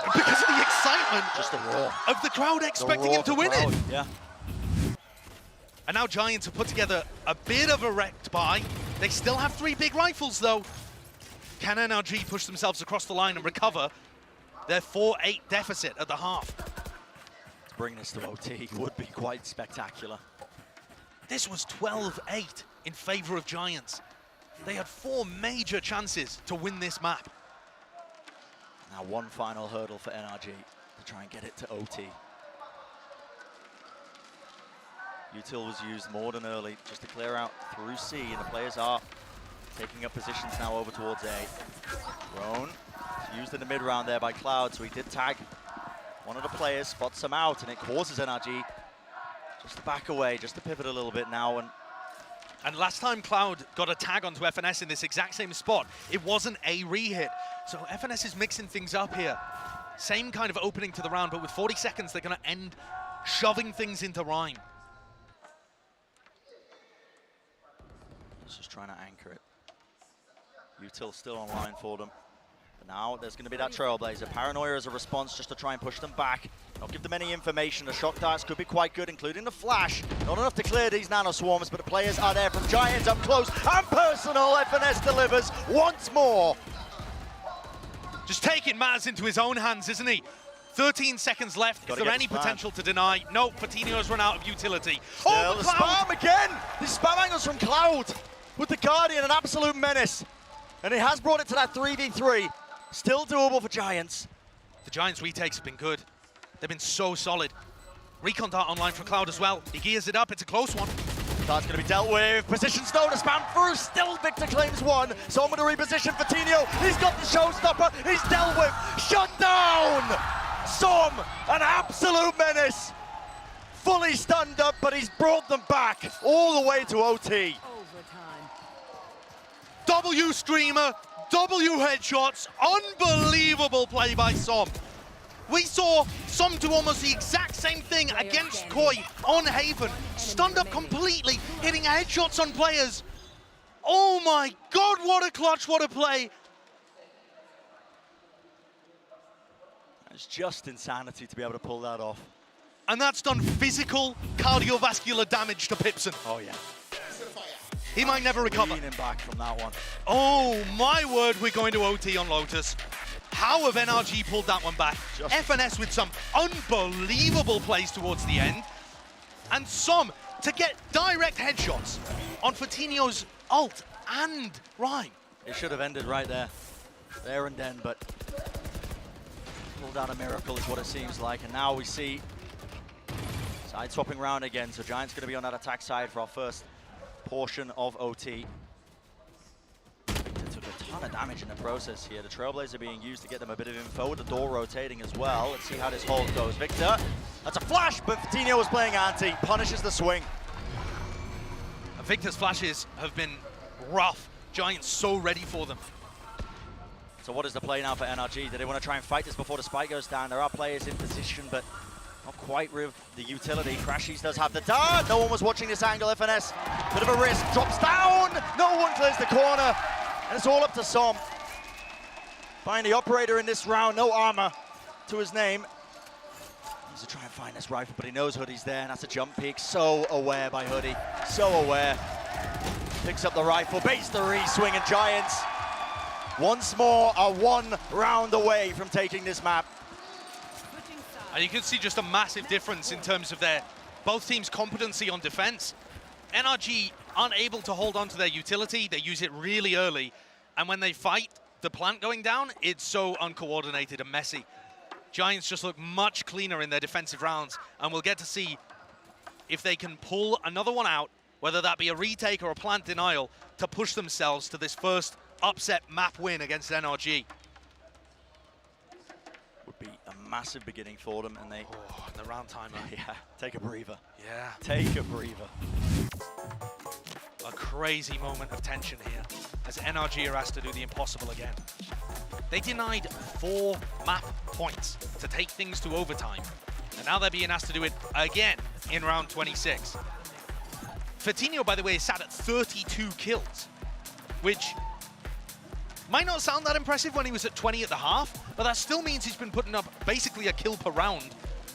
excitement, just the roar of the crowd expecting him to win it. Yeah. And now Giants have put together a bit of a wrecked buy. They still have 3 big rifles though. Can NRG push themselves across the line and recover their 4-8 deficit at the half? To bring this to OT would be quite spectacular. This was 12-8 in favor of Giants. They had 4 major chances to win this map. Now one final hurdle for NRG to try and get it to OT. Util was used more than early just to clear out through C, and the players are taking up positions now over towards A. Drone used in the mid round there by Cloud, so he did tag one of the players, spots him out, and it causes NRG just to back away, just to pivot a little bit now. And last time Cloud got a tag onto FNS in this exact same spot, it wasn't a re-hit. So FNS is mixing things up here. Same kind of opening to the round, but with 40 seconds, they're going to end shoving things into Rhyme. Just trying to anchor it. Util still online for them. But now there's going to be that Trailblazer. Paranoia as a response just to try and push them back. Not give them any information. The shock darts could be quite good, including the flash. Not enough to clear these nano swarms, but the players are there from Giants up close and personal. FNS delivers once more. Just taking matters into his own hands, isn't he? 13 seconds left. Is there any potential to deny? No, Fatinho's run out of utility. Still the spam again! The spam angles from Cloud with the Guardian, an absolute menace. And he has brought it to that 3v3. Still doable for Giants. The Giants' retakes have been good. They've been so solid. Recon dart online for Cloud as well. He gears it up, it's a close one. That's going to be dealt with. Position snow to spam through. Still Victor claims one. So I'm going to reposition Fatinho. He's got the showstopper. He's dealt with. Shut down! Som, an absolute menace. Fully stunned up, but he's brought them back all the way to OT. W streamer, W headshots, unbelievable play by Som. We saw Som do almost the exact same thing against Koi on Haven. Stunned up completely, hitting headshots on players. Oh my God, what a clutch, what a play. It's just insanity to be able to pull that off. And that's done physical cardiovascular damage to Pipson. Oh yeah. He might never recover. Leaning back from that one. Oh my word, we're going to OT on Lotus. How have NRG pulled that one back? FNS with some unbelievable plays towards the end. And Som to get direct headshots on Fatinho's ult and Rhyme. It should have ended right there. There and then, but pulled out a miracle is what it seems like. And now we see side swapping round again. So Giants going to be on that attack side for our first portion of OT. Victor took a ton of damage in the process here. The Trailblazer being used to get them a bit of info with the door rotating as well. Let's see how this hold goes. Victor, that's a flash, but Fatinho was playing anti, punishes the swing. Victor's flashes have been rough. Giants so ready for them. So what is the play now for NRG? Do they want to try and fight this before the spike goes down? There are players in position, but Not quite with the utility. Crashies does have the dart. No one was watching this angle. FNS, bit of a risk. Drops down. No one clears the corner. And it's all up to Som. Find the operator in this round. No armor to his name. Needs to try and find this rifle, but he knows Hoodie's there, and that's a jump peek. So aware by Hoodie. So aware. Picks up the rifle. Baits the re-swing, and Giants once more are 1 round away from taking this map. And you can see just a massive difference in terms of their both teams' competency on defense. NRG unable to hold on to their utility. They use it really early. And when they fight the plant going down, it's so uncoordinated and messy. Giants just look much cleaner in their defensive rounds. And we'll get to see if they can pull another one out, whether that be a retake or a plant denial, to push themselves to this first upset map win against NRG. Would be a massive beginning for them, and they... Oh, and the round timer. Yeah, take a breather. Yeah. Take a breather. A crazy moment of tension here, as NRG are asked to do the impossible again. They denied 4 map points to take things to overtime, and now they're being asked to do it again in round 26. Fertinho, by the way, is sat at 32 kills, which might not sound that impressive when he was at 20 at the half, but that still means he's been putting up basically a kill per round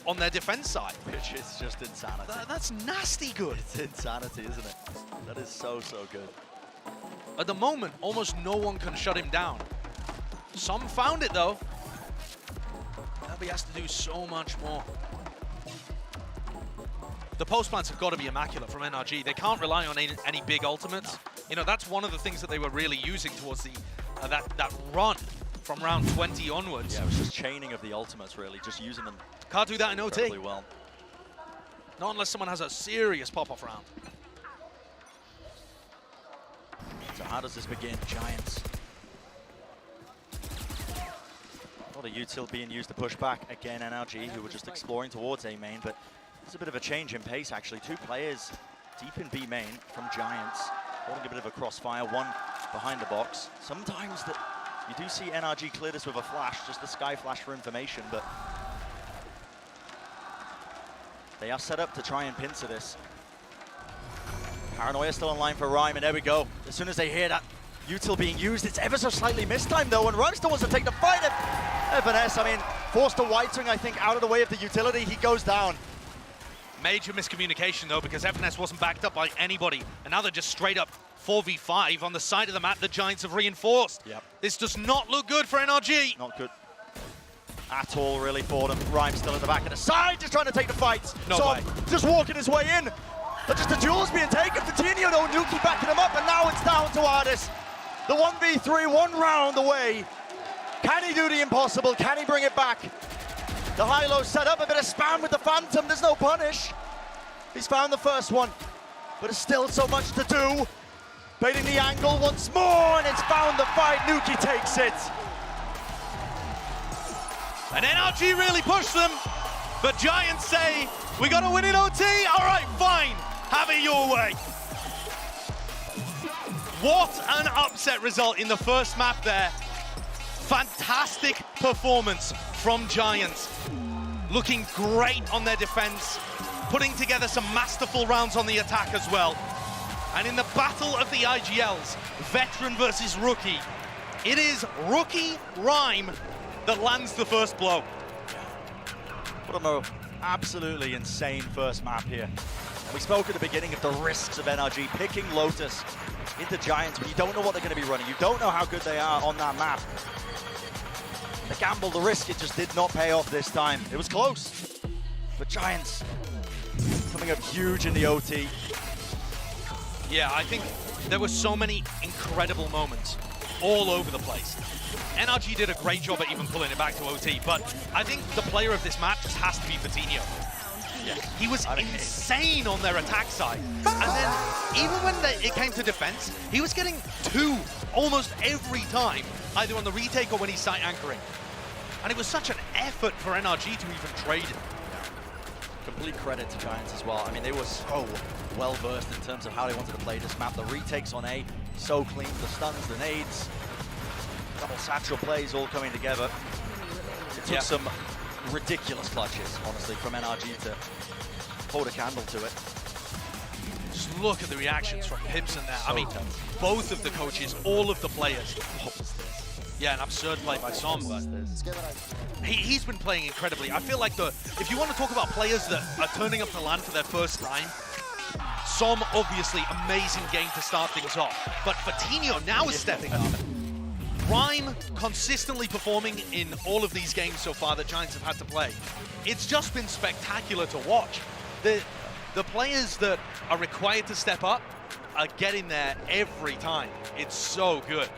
on their defense side. Which is just insanity. That's nasty good. It's insanity, isn't it? That is so, so good. At the moment, almost no one can shut him down. Some found it, though. They'll be asked to do so much more. The post plants have got to be immaculate from NRG. They can't rely on any big ultimates. You know, that's one of the things that they were really using towards the that run from round 20 onwards. Yeah, it was just chaining of the ultimates, really, just using them. Can't do that in OT. Incredibly well. Not unless someone has a serious pop-off round. So how does this begin? Giants. A lot of util being used to push back. Again, NRG, who were just exploring towards A main, but there's a bit of a change in pace, actually. 2 players deep in B main from Giants, holding a bit of a crossfire, one behind the box. Sometimes that you do see NRG clear this with a flash, just the sky flash for information, but they are set up to try and pincer this. Paranoia still online for Rhyme, and there we go. As soon as they hear that util being used, it's ever so slightly mistimed though, and Rhyme still wants to take the fight. FNS, I mean, forced a wide swing, I think, out of the way of the utility. He goes down. Major miscommunication though, because FNS wasn't backed up by anybody, and now they're just straight up 4v5 on the side of the map the Giants have reinforced. Yep. This does not look good for NRG. Not good at all, really, for them. Rhyme still at the back of the side, just trying to take the fights. No way. Just walking his way in. But just the duel's being taken. Fertinho, though, Nuki backing him up, and now it's down to Ardis. The 1v3, 1 round away. Can he do the impossible? Can he bring it back? The high-low set up, a bit of spam with the Phantom. There's no punish. He's found the first one, but there's still so much to do. Baiting the angle once more, and it's found the fight. Nuki takes it. And NRG really pushed them, but Giants say, we got to win in OT? All right, fine, have it your way. What an upset result in the first map there. Fantastic performance from Giants. Looking great on their defense, putting together some masterful rounds on the attack as well. And in the battle of the IGLs, veteran versus rookie, it is rookie Rhyme that lands the first blow. What a absolutely insane first map here. And we spoke at the beginning of the risks of NRG picking Lotus into Giants when you don't know what they're going to be running. You don't know how good they are on that map. The gamble, the risk, it just did not pay off this time. It was close, but Giants coming up huge in the OT. Yeah, I think there were so many incredible moments all over the place. NRG did a great job at even pulling it back to OT, but I think the player of this map just has to be Fertinho. Yeah. He was insane on their attack side. And then even when it came to defense, he was getting 2 almost every time, either on the retake or when he's site anchoring. And it was such an effort for NRG to even trade it. Complete credit to Giants as well. I mean, they were so well versed in terms of how they wanted to play this map. The retakes on A, so clean. The stuns, the nades, double satchel plays all coming together. It took some ridiculous clutches, honestly, from NRG to hold a candle to it. Just look at the reactions from Pipson there. I mean, both of the coaches, all of the players. What was this? Yeah, an absurd play by Som, but he's been playing incredibly. I feel like if you want to talk about players that are turning up to LAN for their first time, Som, obviously, amazing game to start things off. But Fatinho now is stepping up. Rhyme consistently performing in all of these games so far that Giants have had to play. It's just been spectacular to watch. The players that are required to step up are getting there every time. It's so good.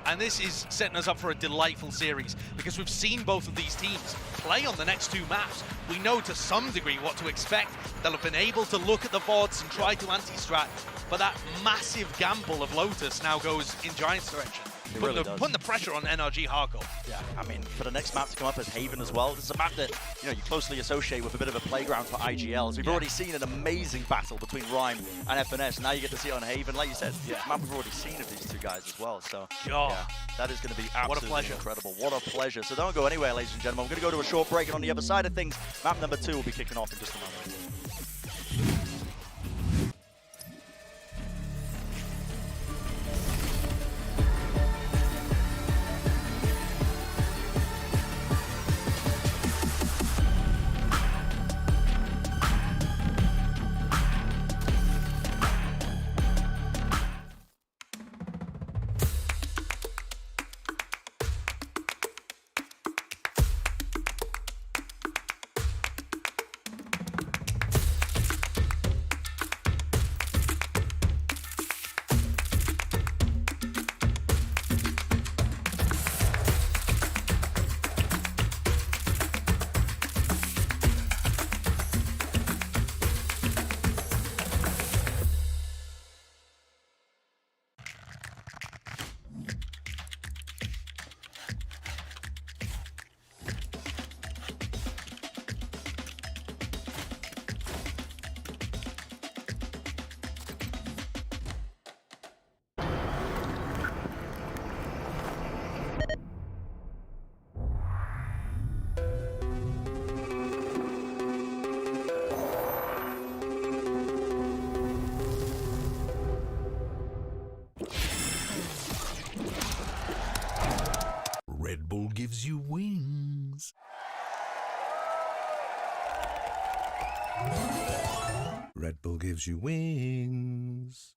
And this is setting us up for a delightful series because we've seen both of these teams play on the next two maps. We know to some degree what to expect. They'll have been able to look at the VODs and try to anti-strat, but that massive gamble of Lotus now goes in Giants' direction. Putting the pressure on NRG hardcore. Yeah, I mean, for the next map to come up as Haven as well, this is a map that you closely associate with a bit of a playground for IGLs. We've already seen an amazing battle between Rhyme and FNS. Now you get to see it on Haven. Like you said, it's a map we've already seen of these two guys as well. So, yeah, that is going to be absolutely incredible. What a pleasure. So don't go anywhere, ladies and gentlemen. We're going to go to a short break, and on the other side of things, map number 2 will be kicking off in just a moment. Red Bull gives you wings. Red Bull gives you wings.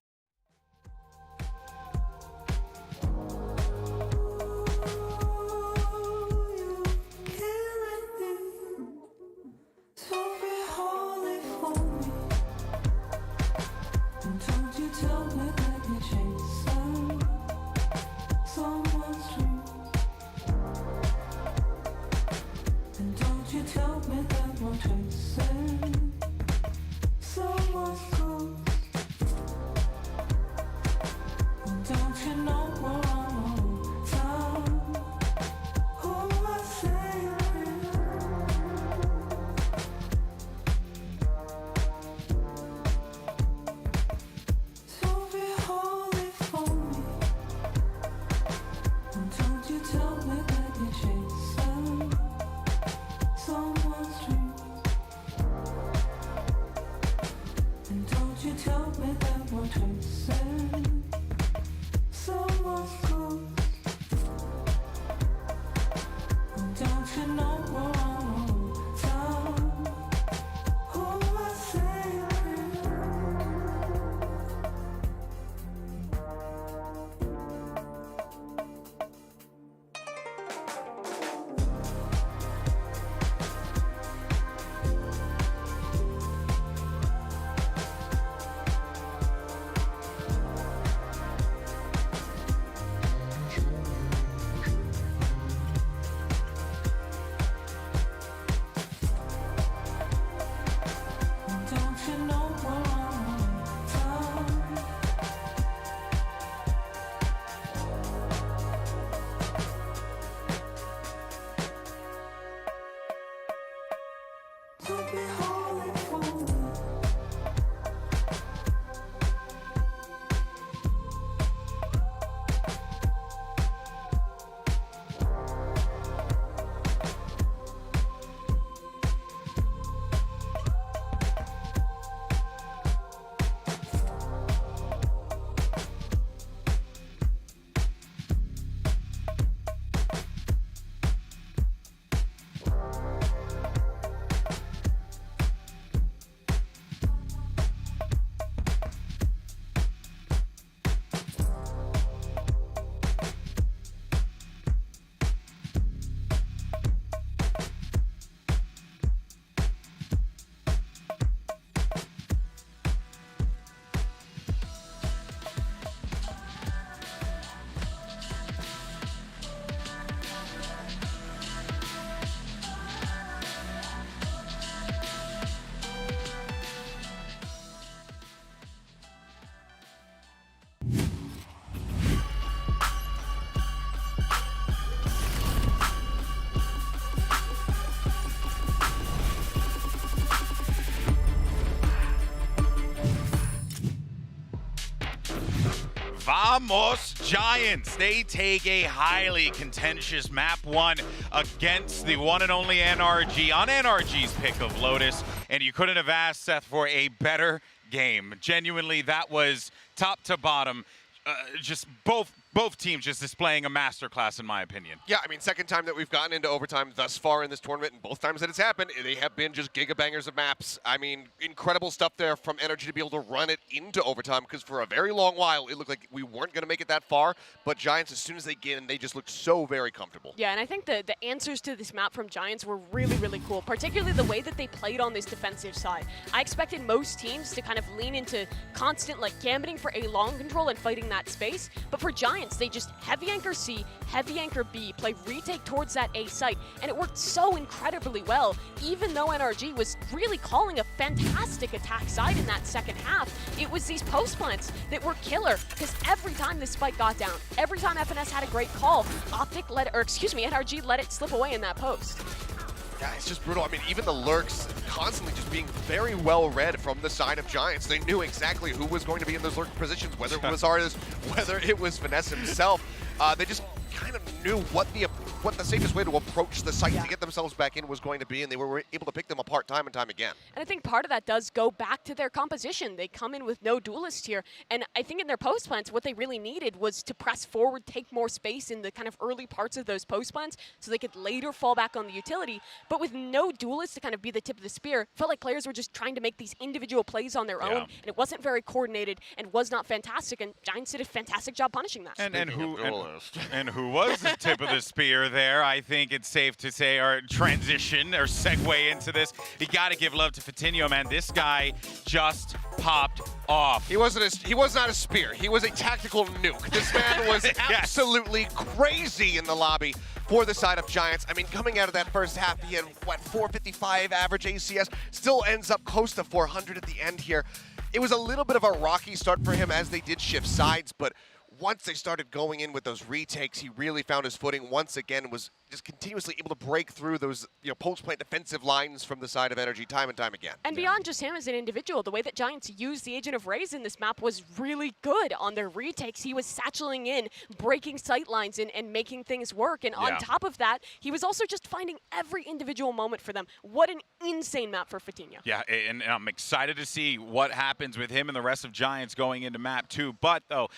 Vamos Giants. They take a highly contentious map 1 against the one and only NRG on NRG's pick of Lotus. And you couldn't have asked, Seth, for a better game. Genuinely, that was top to bottom. Just both teams just displaying a masterclass, in my opinion. Yeah, I mean, second time that we've gotten into overtime thus far in this tournament, and both times that it's happened, they have been just gigabangers of maps. I mean, incredible stuff there from Energy to be able to run it into overtime, because for a very long while, it looked like we weren't going to make it that far, but Giants, as soon as they get in, they just looked so very comfortable. Yeah, and I think the answers to this map from Giants were really, really cool, particularly the way that they played on this defensive side. I expected most teams to kind of lean into constant, like, gambiting for A long control and fighting that space, but for Giants, they just heavy anchor C, heavy anchor B, play retake towards that A site, and it worked so incredibly well, even though NRG was really calling a fantastic attack side in that second half. It was these post plants that were killer, because every time this spike got down, every time FNS had a great call, NRG let it slip away in that post. Yeah, it's just brutal. I mean, even the lurks constantly just being very well read from the side of Giants. They knew exactly who was going to be in those lurk positions, whether it was Artis, whether it was Finesse himself. They just kind of knew what the safest way to approach the site to get themselves back in was going to be, and they were able to pick them apart time and time again. And I think part of that does go back to their composition. They come in with no duelist here, and I think in their post plants, what they really needed was to press forward, take more space in the kind of early parts of those post plants, so they could later fall back on the utility. But with no duelist to kind of be the tip of the spear, felt like players were just trying to make these individual plays on their own, and it wasn't very coordinated and was not fantastic, and Giants did a fantastic job punishing that. And who was the tip of the spear there? I think it's safe to say, or transition or segue into this. You got to give love to Fatinho, man. This guy just popped off. He was not a spear. He was a tactical nuke. This man was absolutely crazy in the lobby for the side of Giants. I mean, coming out of that first half, he had, 455 average ACS, still ends up close to 400 at the end here. It was a little bit of a rocky start for him as they did shift sides, but once they started going in with those retakes, he really found his footing once again, was just continuously able to break through those post-plant defensive lines from the side of Energy time and time again. And beyond just him as an individual, the way that Giants used the Agent of Raze in this map was really good on their retakes. He was satcheling in, breaking sight lines, and making things work. And on top of that, he was also just finding every individual moment for them. What an insane map for Fatinho. Yeah, and I'm excited to see what happens with him and the rest of Giants going into map 2. But, though,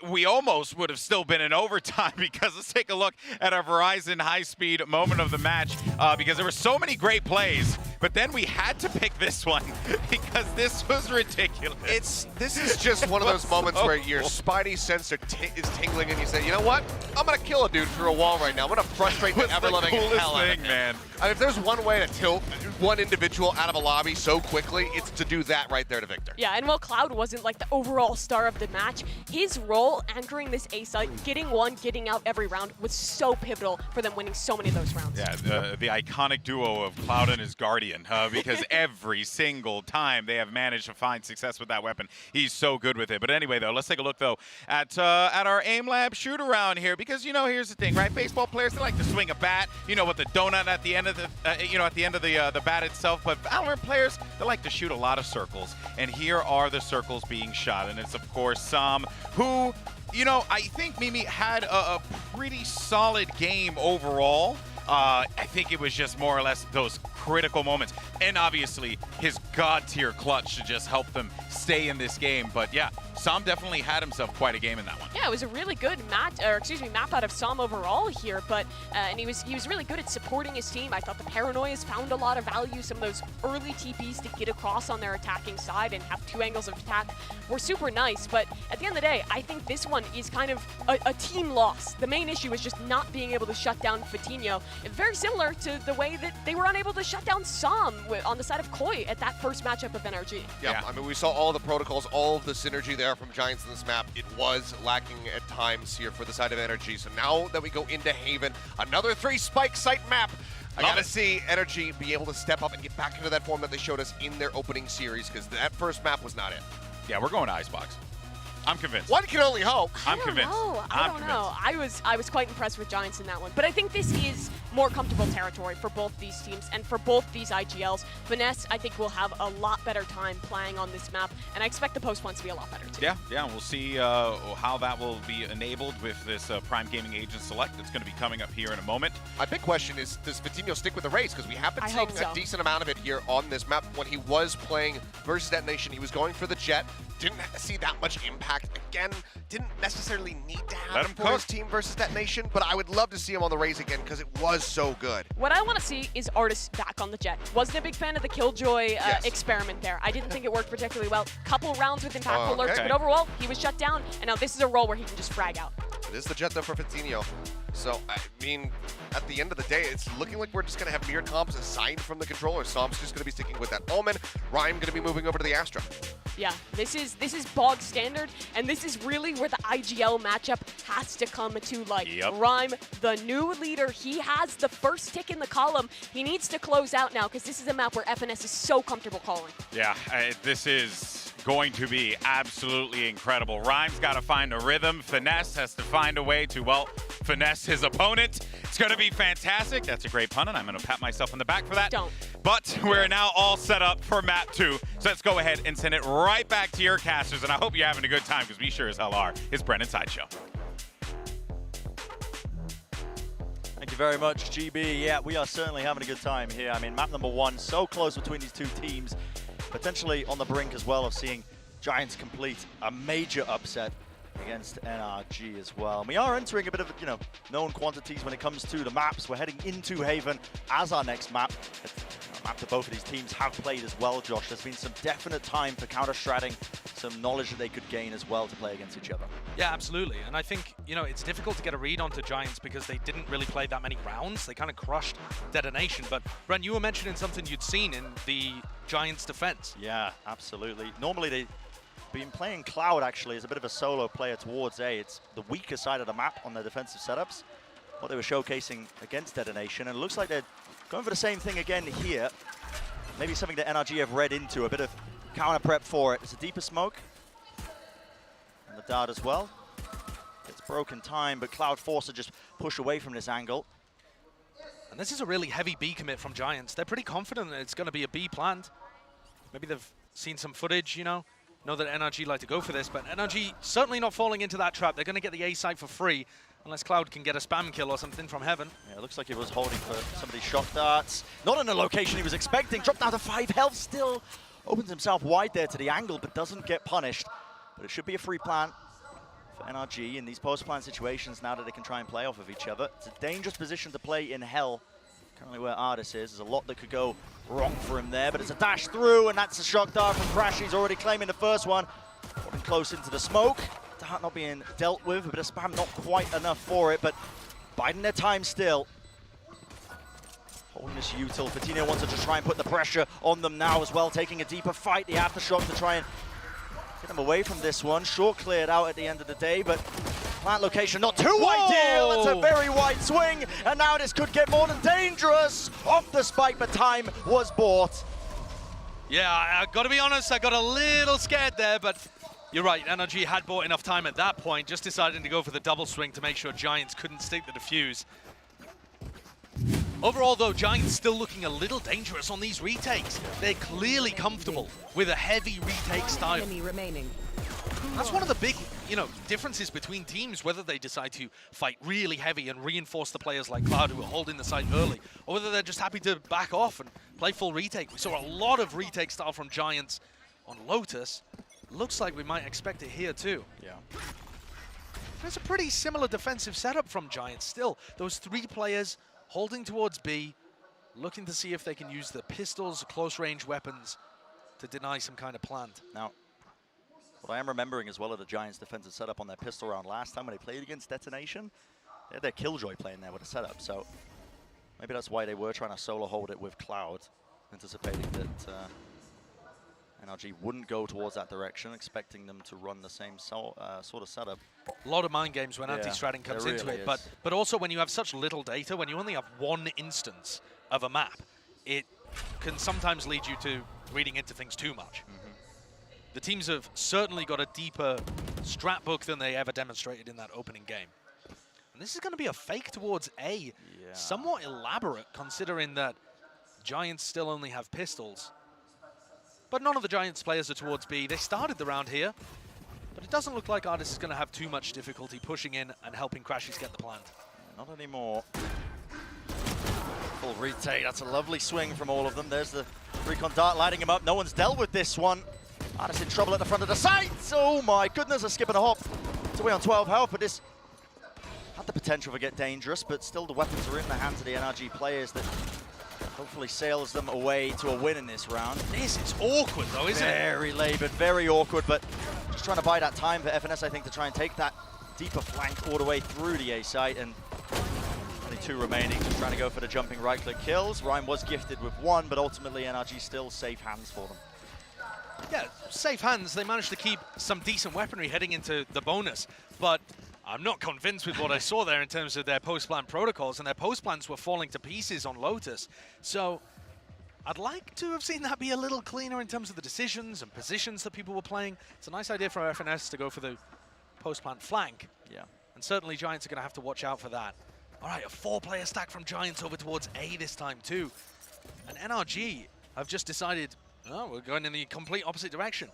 we almost would have still been in overtime, because let's take a look at our Verizon high-speed moment of the match, because there were so many great plays, but then we had to pick this one because this was ridiculous. This is just one of those moments where your spidey sensor is tingling and you say, you know what? I'm going to kill a dude through a wall right now. I'm going to frustrate the ever-loving hell out of him. Man. I mean, if there's one way to tilt one individual out of a lobby so quickly, it's to do that right there to Victor. Yeah, and while Cloud wasn't like the overall star of the match, his role anchoring this A site, getting out every round, was so pivotal for them winning so many of those rounds. Yeah, the iconic duo of Cloud and his Guardian, because every single time they have managed to find success with that weapon, he's so good with it. But anyway, though, let's take a look, though, at our aim lab shoot around here, because, here's the thing, right? Baseball players, they like to swing a bat, with the donut at the end of the, at the end of the bat itself. But Valorant players, they like to shoot a lot of circles. And here are the circles being shot. And it's, of course, Sam, who, I think Mimi had a pretty solid game overall. I think it was just more or less those critical moments. And obviously, his god-tier clutch to just help them stay in this game. But yeah, Sam definitely had himself quite a game in that one. Yeah, it was a really good map out of Sam overall here, but and he was really good at supporting his team. I thought the Paranoias found a lot of value. Some of those early TPs to get across on their attacking side and have 2 angles of attack were super nice. But at the end of the day, I think this one is kind of a team loss. The main issue is just not being able to shut down Fatinho. Very similar to the way that they were unable to shut down Sam on the side of Koi at that first matchup of NRG. Yeah, I mean, we saw all the protocols, all of the synergy there from Giants in this map. It was lacking at times here for the side of Energy. So now that we go into Haven, another 3 spike site map. I gotta see Energy be able to step up and get back into that form that they showed us in their opening series, because that first map was not it. Yeah, we're going to Icebox. I'm convinced. One can only hope. I'm convinced. I don't know. I was quite impressed with Giants in that one. But I think this is more comfortable territory for both these teams and for both these IGLs. Finesse, I think, will have a lot better time playing on this map, and I expect the post-plans to be a lot better, too. Yeah, we'll see how that will be enabled with this Prime Gaming Agent Select that's going to be coming up here in a moment. My big question is, does Vitinho stick with the race? Because we have been seeing a decent amount of it here on this map. When he was playing versus Detonation, he was going for the Jet. Didn't see that much impact. Again, didn't necessarily need to have for his team versus Detonation, but I would love to see him on the Raze again because it was so good. What I want to see is Artis back on the Jet. Wasn't a big fan of the Killjoy experiment there. I didn't think it worked particularly well. Couple rounds with impactful alerts, but overall, he was shut down, and now this is a role where he can just frag out. It is the Jet though for Vitinho. So, I mean, at the end of the day, it's looking like we're just going to have mirrored comps aside from the controller. Som's just going to be sticking with that Omen. Rhyme going to be moving over to the Astra. Yeah, this is bog standard, and this is really where the IGL matchup has to come to light. Rhyme, the new leader, he has the first tick in the column. He needs to close out now because this is a map where FNS is so comfortable calling. Yeah, this is going to be absolutely incredible. Rhyme's got to find a rhythm. Finesse has to find a way to, well, finesse his opponent. It's going to be fantastic. That's a great pun, and I'm going to pat myself on the back for that. Don't. But we're now all set up for map 2. So let's go ahead and send it right back to your casters, and I hope you're having a good time because we sure as hell are. It's Brennan Sideshow. Thank you very much, GB. Yeah, we are certainly having a good time here. I mean, map number 1, so close between these two teams. Potentially on the brink as well of seeing Giants complete a major upset against NRG as well. And we are entering a bit of, known quantities when it comes to the maps. We're heading into Haven as our next map. A map that both of these teams have played as well, Josh. There's been some definite time for counter-stratting, some knowledge that they could gain as well to play against each other. Yeah, absolutely. And I think, it's difficult to get a read onto Giants because they didn't really play that many rounds. They kind of crushed Detonation. But, Brent, you were mentioning something you'd seen in the Giants' defense. Yeah, absolutely. Normally they've been playing Cloud, actually, as a bit of a solo player towards A. It's the weaker side of the map on their defensive setups, what they were showcasing against Detonation. And it looks like they're going for the same thing again here. Maybe something that NRG have read into, a bit of counter prep for it. It's a deeper smoke. And the dart as well. It's broken time, but Cloud forced to just push away from this angle. And this is a really heavy B commit from Giants. They're pretty confident that it's going to be a B planned. Maybe they've seen some footage, know that NRG like to go for this, but NRG certainly not falling into that trap. They're going to get the A site for free, unless Cloud can get a spam kill or something from Heaven. Yeah, it looks like he was holding for some of these shock darts. Not in the location he was expecting. Dropped down to 5 health still. Opens himself wide there to the angle, but doesn't get punished. But it should be a free plant for NRG in these post-plant situations now that they can try and play off of each other. It's a dangerous position to play in Hell, currently where Artis is. There's a lot that could go wrong for him there, but it's a dash through, and that's a shock dart from Crash. He's already claiming the first one. Getting close into the smoke. Dart not being dealt with, a bit of spam not quite enough for it, but biding their time still. Holding this util. Vitinho wants to just try and put the pressure on them now as well, taking a deeper fight. The aftershock to try and get them away from this one. Short cleared out at the end of the day, but plant location not too ideal. That's a very wide swing, and now this could get more than dangerous. Off the spike, but time was bought. Yeah, I got to be honest, I got a little scared there, but you're right, NRG had bought enough time at that point, just deciding to go for the double swing to make sure Giants couldn't stick the defuse. Overall, though, Giants still looking a little dangerous on these retakes. They're clearly comfortable with a heavy retake style. That's one of the big, differences between teams, whether they decide to fight really heavy and reinforce the players like Cloud who are holding the site early, or whether they're just happy to back off and play full retake. We saw a lot of retake style from Giants on Lotus. Looks like we might expect it here too. Yeah. There's a pretty similar defensive setup from Giants still. Those 3 players holding towards B, looking to see if they can use the pistols, close-range weapons to deny some kind of plant. Now, what I am remembering as well of the Giants' defensive setup on their pistol round last time when they played against Detonation, they had their Killjoy playing there with a setup, so maybe that's why they were trying to solo hold it with Cloud, anticipating that NRG wouldn't go towards that direction, expecting them to run the same sort of setup. A lot of mind games when anti-stratting comes into it, but also when you have such little data, when you only have 1 instance of a map, it can sometimes lead you to reading into things too much. the teams have certainly got a deeper strat book than they ever demonstrated in that opening game. And this is going to be a fake towards A. Yeah. Somewhat elaborate, considering that Giants still only have pistols. But none of the Giants players are towards B. They started the round here, but it doesn't look like Artis is going to have too much difficulty pushing in and helping Crashies get the plant. Not anymore. Full retake, that's a lovely swing from all of them. There's the recon dart lighting him up. No one's dealt with this one. Artis in trouble at the front of the site. Oh my goodness, a skip and a hop. It's away on 12 health, but this had the potential to get dangerous, but still the weapons are in the hands of the NRG players that hopefully sails them away to a win in this round. This is awkward though, isn't it? Very laboured, very awkward, but just trying to buy that time for FNS, I think, to try and take that deeper flank all the way through the A site, and only 2 remaining, just trying to go for the jumping right-click kills. Rhyme was gifted with 1, but ultimately NRG still safe hands for them. Yeah, safe hands. They managed to keep some decent weaponry heading into the bonus, but I'm not convinced with what I saw there in terms of their post-plan protocols, and their post-plans were falling to pieces on Lotus. So I'd like to have seen that be a little cleaner in terms of the decisions and positions that people were playing. It's a nice idea for FNS to go for the post-plant flank. Yeah. And certainly Giants are going to have to watch out for that. All right, a 4-player stack from Giants over towards A this time too. And NRG have just decided, oh, we're going in the complete opposite direction.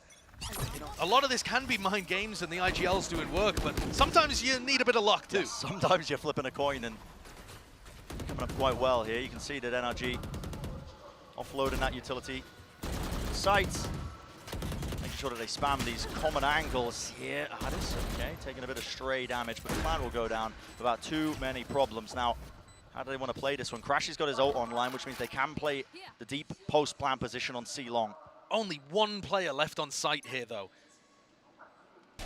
You know, a lot of this can be mind games and the IGL's doing work, but sometimes you need a bit of luck too. Yes, sometimes you're flipping a coin and coming up quite well here. You can see that NRG offloading that utility sites, making sure that they spam these common angles here. Artis, okay, taking a bit of stray damage, but the plan will go down without too many problems. Now, how do they want to play this one? Crashy's got his ult online, which means they can play the deep post-plan position on C-Long. Only 1 player left on site here, though.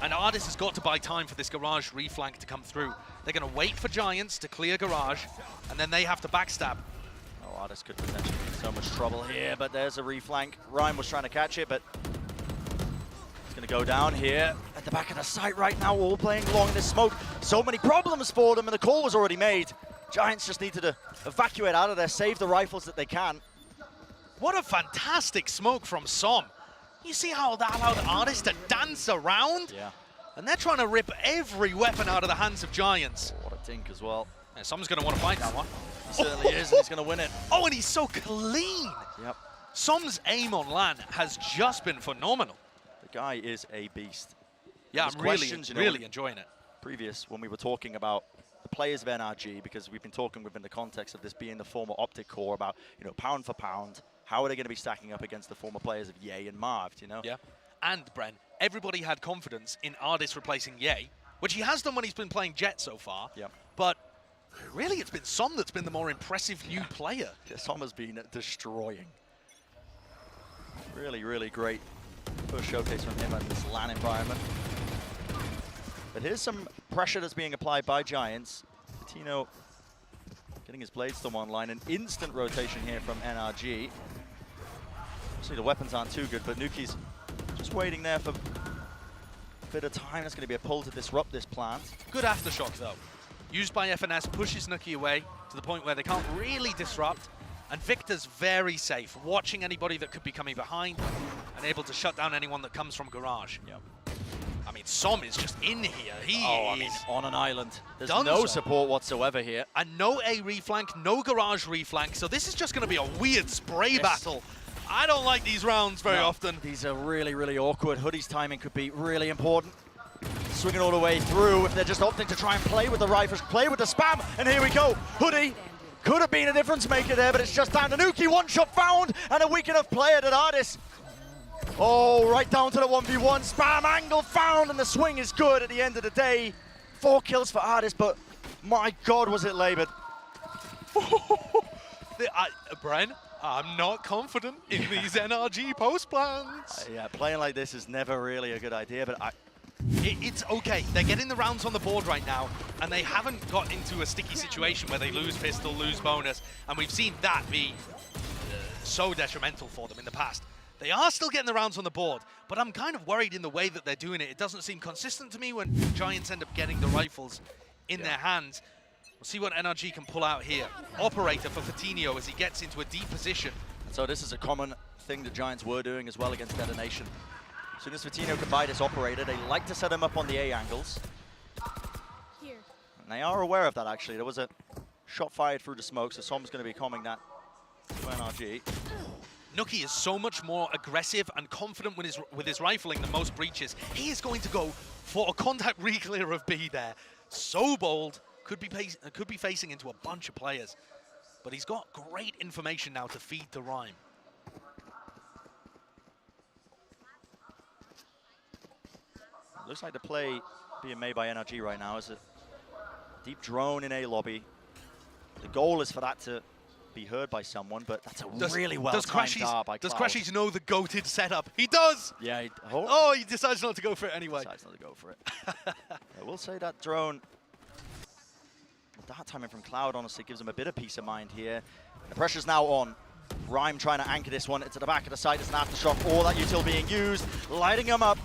And Artis has got to buy time for this garage reflank to come through. They're going to wait for Giants to clear garage, and then they have to backstab. Oh, Artis could potentially be in so much trouble here, but there's a reflank. Rhyme was trying to catch it, but it's going to go down here at the back of the site right now, all playing along in this smoke. So many problems for them, and the call was already made. Giants just needed to evacuate out of there, save the rifles that they can. What a fantastic smoke from Som. You see how that allowed Artis to dance around? Yeah. And they're trying to rip every weapon out of the hands of Giants. Oh, what a dink as well. Yeah, Som's going to want to fight that one. He certainly is, and he's going to win it. Oh, and he's so clean. Yep. Som's aim on LAN has just been phenomenal. The guy is a beast. Yeah, I'm really enjoying it. Previous, when we were talking about the players of NRG, because we've been talking within the context of this being the former Optic core about, you know, pound for pound, how are they going to be stacking up against the former players of Ye and Marved, you know? Yeah. And, Bren, everybody had confidence in Artis replacing Ye, which he has done when he's been playing Jet so far. Yeah. But really, it's been Som that's been the more impressive new player. Yeah, Som has been destroying. Really, really great first showcase from him in this LAN environment. But here's some pressure that's being applied by Giants. Tino getting his Bladestorm online. An instant rotation here from NRG. Obviously the weapons aren't too good, but Nuki's just waiting there for a bit of time. That's going to be a pull to disrupt this plant. Good aftershock, though. Used by FNS, pushes Nuki away to the point where they can't really disrupt. And Victor's very safe, watching anybody that could be coming behind and able to shut down anyone that comes from garage. Yep. I mean, Som is just in here. I mean, on an island. There's no support whatsoever here. And no A reflank, no garage reflank. So this is just going to be a weird spray battle. I don't like these rounds very often. These are really, really awkward. Hoodie's timing could be really important. Swinging all the way through if they're just opting to try and play with the rifles, play with the spam. And here we go. Hoodie could have been a difference maker there, but it's just down to Nuki. One shot found and a weak enough player at Artis. Oh, right down to the 1v1. Spam angle found, and the swing is good at the end of the day. 4 kills for Artis, but my God, was it labored. Brian, I'm not confident in these NRG post plans. Yeah, playing like this is never really a good idea, but it's okay. They're getting the rounds on the board right now, and they haven't got into a sticky situation where they lose pistol, lose bonus, and we've seen that be so detrimental for them in the past. They are still getting the rounds on the board, but I'm kind of worried in the way that they're doing it. It doesn't seem consistent to me when Giants end up getting the rifles in their hands. We'll see what NRG can pull out here. Operator for Fatinho as he gets into a deep position. So this is a common thing that Giants were doing as well against Detonation. As soon as Vitinho can buy this operator, they like to set him up on the A angles. Here. And they are aware of that, actually. There was a shot fired through the smoke, so Som's going to be coming that to NRG. Nuki is so much more aggressive and confident with his rifling than most breaches. He is going to go for a contact re-clear of B there. So bold, could be facing into a bunch of players. But he's got great information now to feed the Rhyme. Looks like the play being made by NRG right now is a deep drone in A lobby. The goal is for that to be heard by someone, but that's a really well-timed dart by Does Cloud. Crashies know the goated setup? He does! Yeah. He decides not to go for it anyway. Decides not to go for it. I will say that drone, that timing from Cloud honestly gives him a bit of peace of mind here. And the pressure's now on. Rhyme trying to anchor this one into the back of the site. There's an aftershock. All that util being used, lighting him up.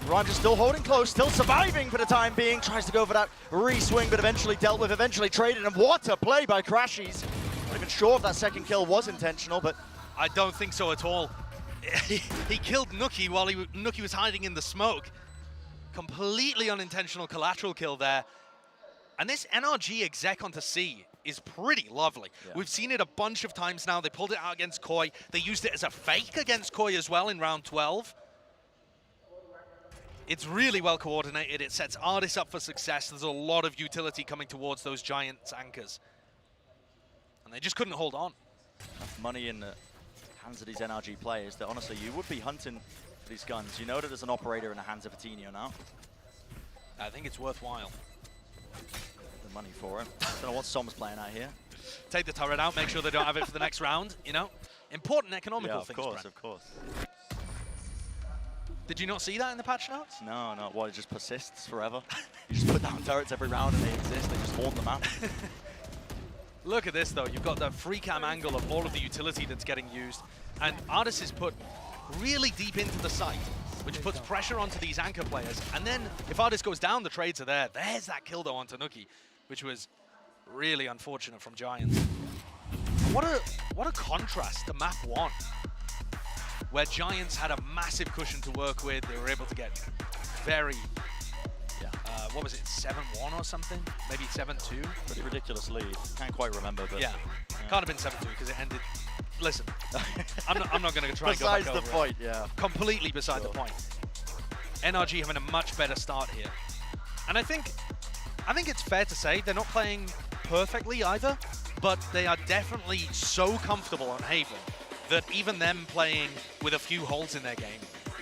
Rhyme just still holding close, still surviving for the time being. Tries to go for that re-swing, but eventually dealt with, eventually traded. And what a play by Crashies. Not even sure if that second kill was intentional, but I don't think so at all. He killed Nuki while Nuki was hiding in the smoke. Completely unintentional collateral kill there. And this NRG exec onto C is pretty lovely. Yeah. We've seen it a bunch of times now. They pulled it out against Koi. They used it as a fake against Koi as well in round 12. It's really well coordinated. It sets Ardis up for success. There's a lot of utility coming towards those Giants anchors. And they just couldn't hold on. Enough money in the hands of these NRG players that honestly you would be hunting for these guns. You know that there's an operator in the hands of Vitinho now. I think it's worthwhile. The money for him. Don't know what Som's playing out here. Take the turret out, make sure they don't have it for the next round, you know? Important economical things, Brent. Of course. Did you not see that in the patch notes? No. What, it just persists forever? You just put down turrets every round and they exist, they just haunt the map. Look at this though, you've got the free cam angle of all of the utility that's getting used, and Ardis is put really deep into the site, which puts pressure onto these anchor players, and then if Ardis goes down, the trades are there. There's that kill though onto Nuki, which was really unfortunate from Giants. What a contrast to map 1, where Giants had a massive cushion to work with. They were able to get very, what was it, 7-1 or something? Maybe 7-2? Pretty ridiculous lead. Can't quite remember, but... Yeah, can't have been 7-2 because it ended... Listen, I'm not going to try and go back over Besides the point, yeah. Completely beside the point. NRG having a much better start here. And I think it's fair to say they're not playing perfectly either, but they are definitely so comfortable on Haven that even them playing with a few holes in their game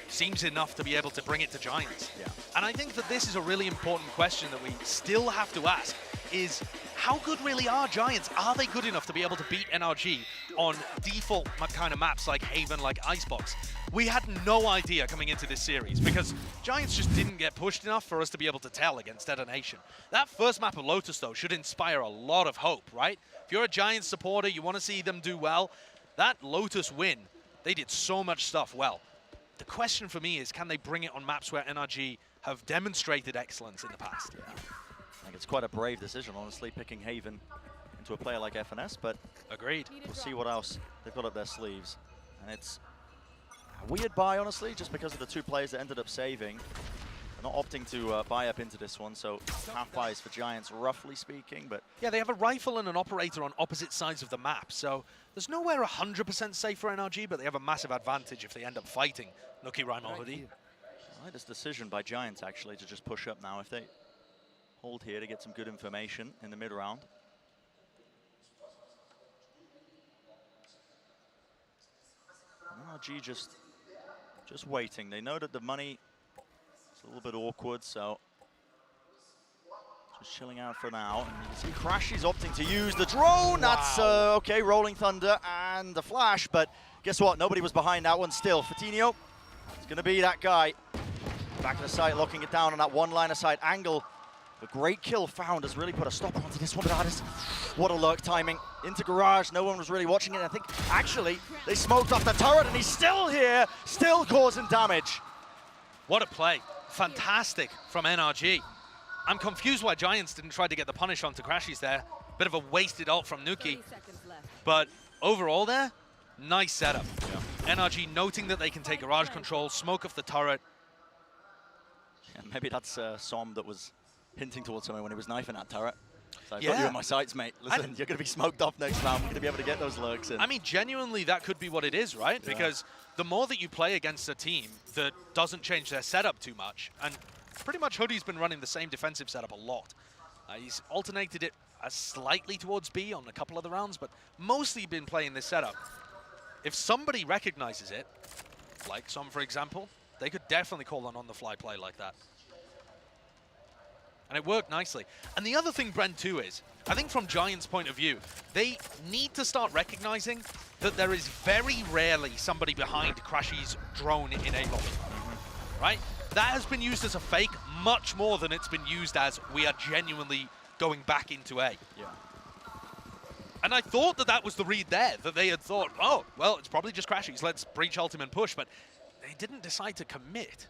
seems enough to be able to bring it to Giants. Yeah. And I think that this is a really important question that we still have to ask, is how good really are Giants? Are they good enough to be able to beat NRG on default kind of maps like Haven, like Icebox? We had no idea coming into this series because Giants just didn't get pushed enough for us to be able to tell against Detonation. That first map of Lotus, though, should inspire a lot of hope, right? If you're a Giants supporter, you want to see them do well, that Lotus win, they did so much stuff well. The question for me is, can they bring it on maps where NRG have demonstrated excellence in the past? Yeah. I think it's quite a brave decision, honestly, picking Haven into a player like FNS, but agreed. We'll see what else they've got up their sleeves. And it's a weird buy, honestly, just because of the two players that ended up saving. They're not opting to buy up into this one, so half buys for Giants, roughly speaking, but... Yeah, they have a rifle and an operator on opposite sides of the map, so there's nowhere 100% safe for NRG, but they have a massive advantage if they end up fighting Nuki, Rhyme, or Hoodie. I like this decision by Giants, actually, to just push up now. If they hold here to get some good information in the mid-round. NRG just waiting. They know that the money is a little bit awkward, so just chilling out for now. And you can see Crashy's opting to use the drone. Wow. That's okay, Rolling Thunder and the flash, but guess what? Nobody was behind that one still. Vitinho is going to be that guy. Back of the site, locking it down on that one line of sight angle. The great kill found has really put a stop onto this one, but Ardis, what a lurk timing. Into garage, no one was really watching it. I think, actually, they smoked off the turret and he's still here, still causing damage. What a play. Fantastic from NRG. I'm confused why Giants didn't try to get the punish onto Crashies there. Bit of a wasted ult from Nuki. But overall there, nice setup. Yeah. NRG noting that they can take garage control, smoke off the turret. Yeah, maybe that's Som that was hinting towards someone when he was knifing that turret. So I've got you in my sights, mate. Listen, you're going to be smoked off next round. We're going to be able to get those lurks in. I mean, genuinely, that could be what it is, right? Yeah. Because the more that you play against a team that doesn't change their setup too much, and pretty much Hoodie's been running the same defensive setup a lot. He's alternated it slightly towards B on a couple of the rounds, but mostly been playing this setup. If somebody recognizes it, like Som, for example, they could definitely call an on-the-fly play like that. And it worked nicely. And the other thing, Bren, too, is, I think from Giants' point of view, they need to start recognizing that there is very rarely somebody behind Crashy's drone in A lobby, right? That has been used as a fake much more than it's been used as we are genuinely going back into A. Yeah. And I thought that that was the read there, that they had thought, oh, well, it's probably just Crashies, let's breach ultimate push, but they didn't decide to commit.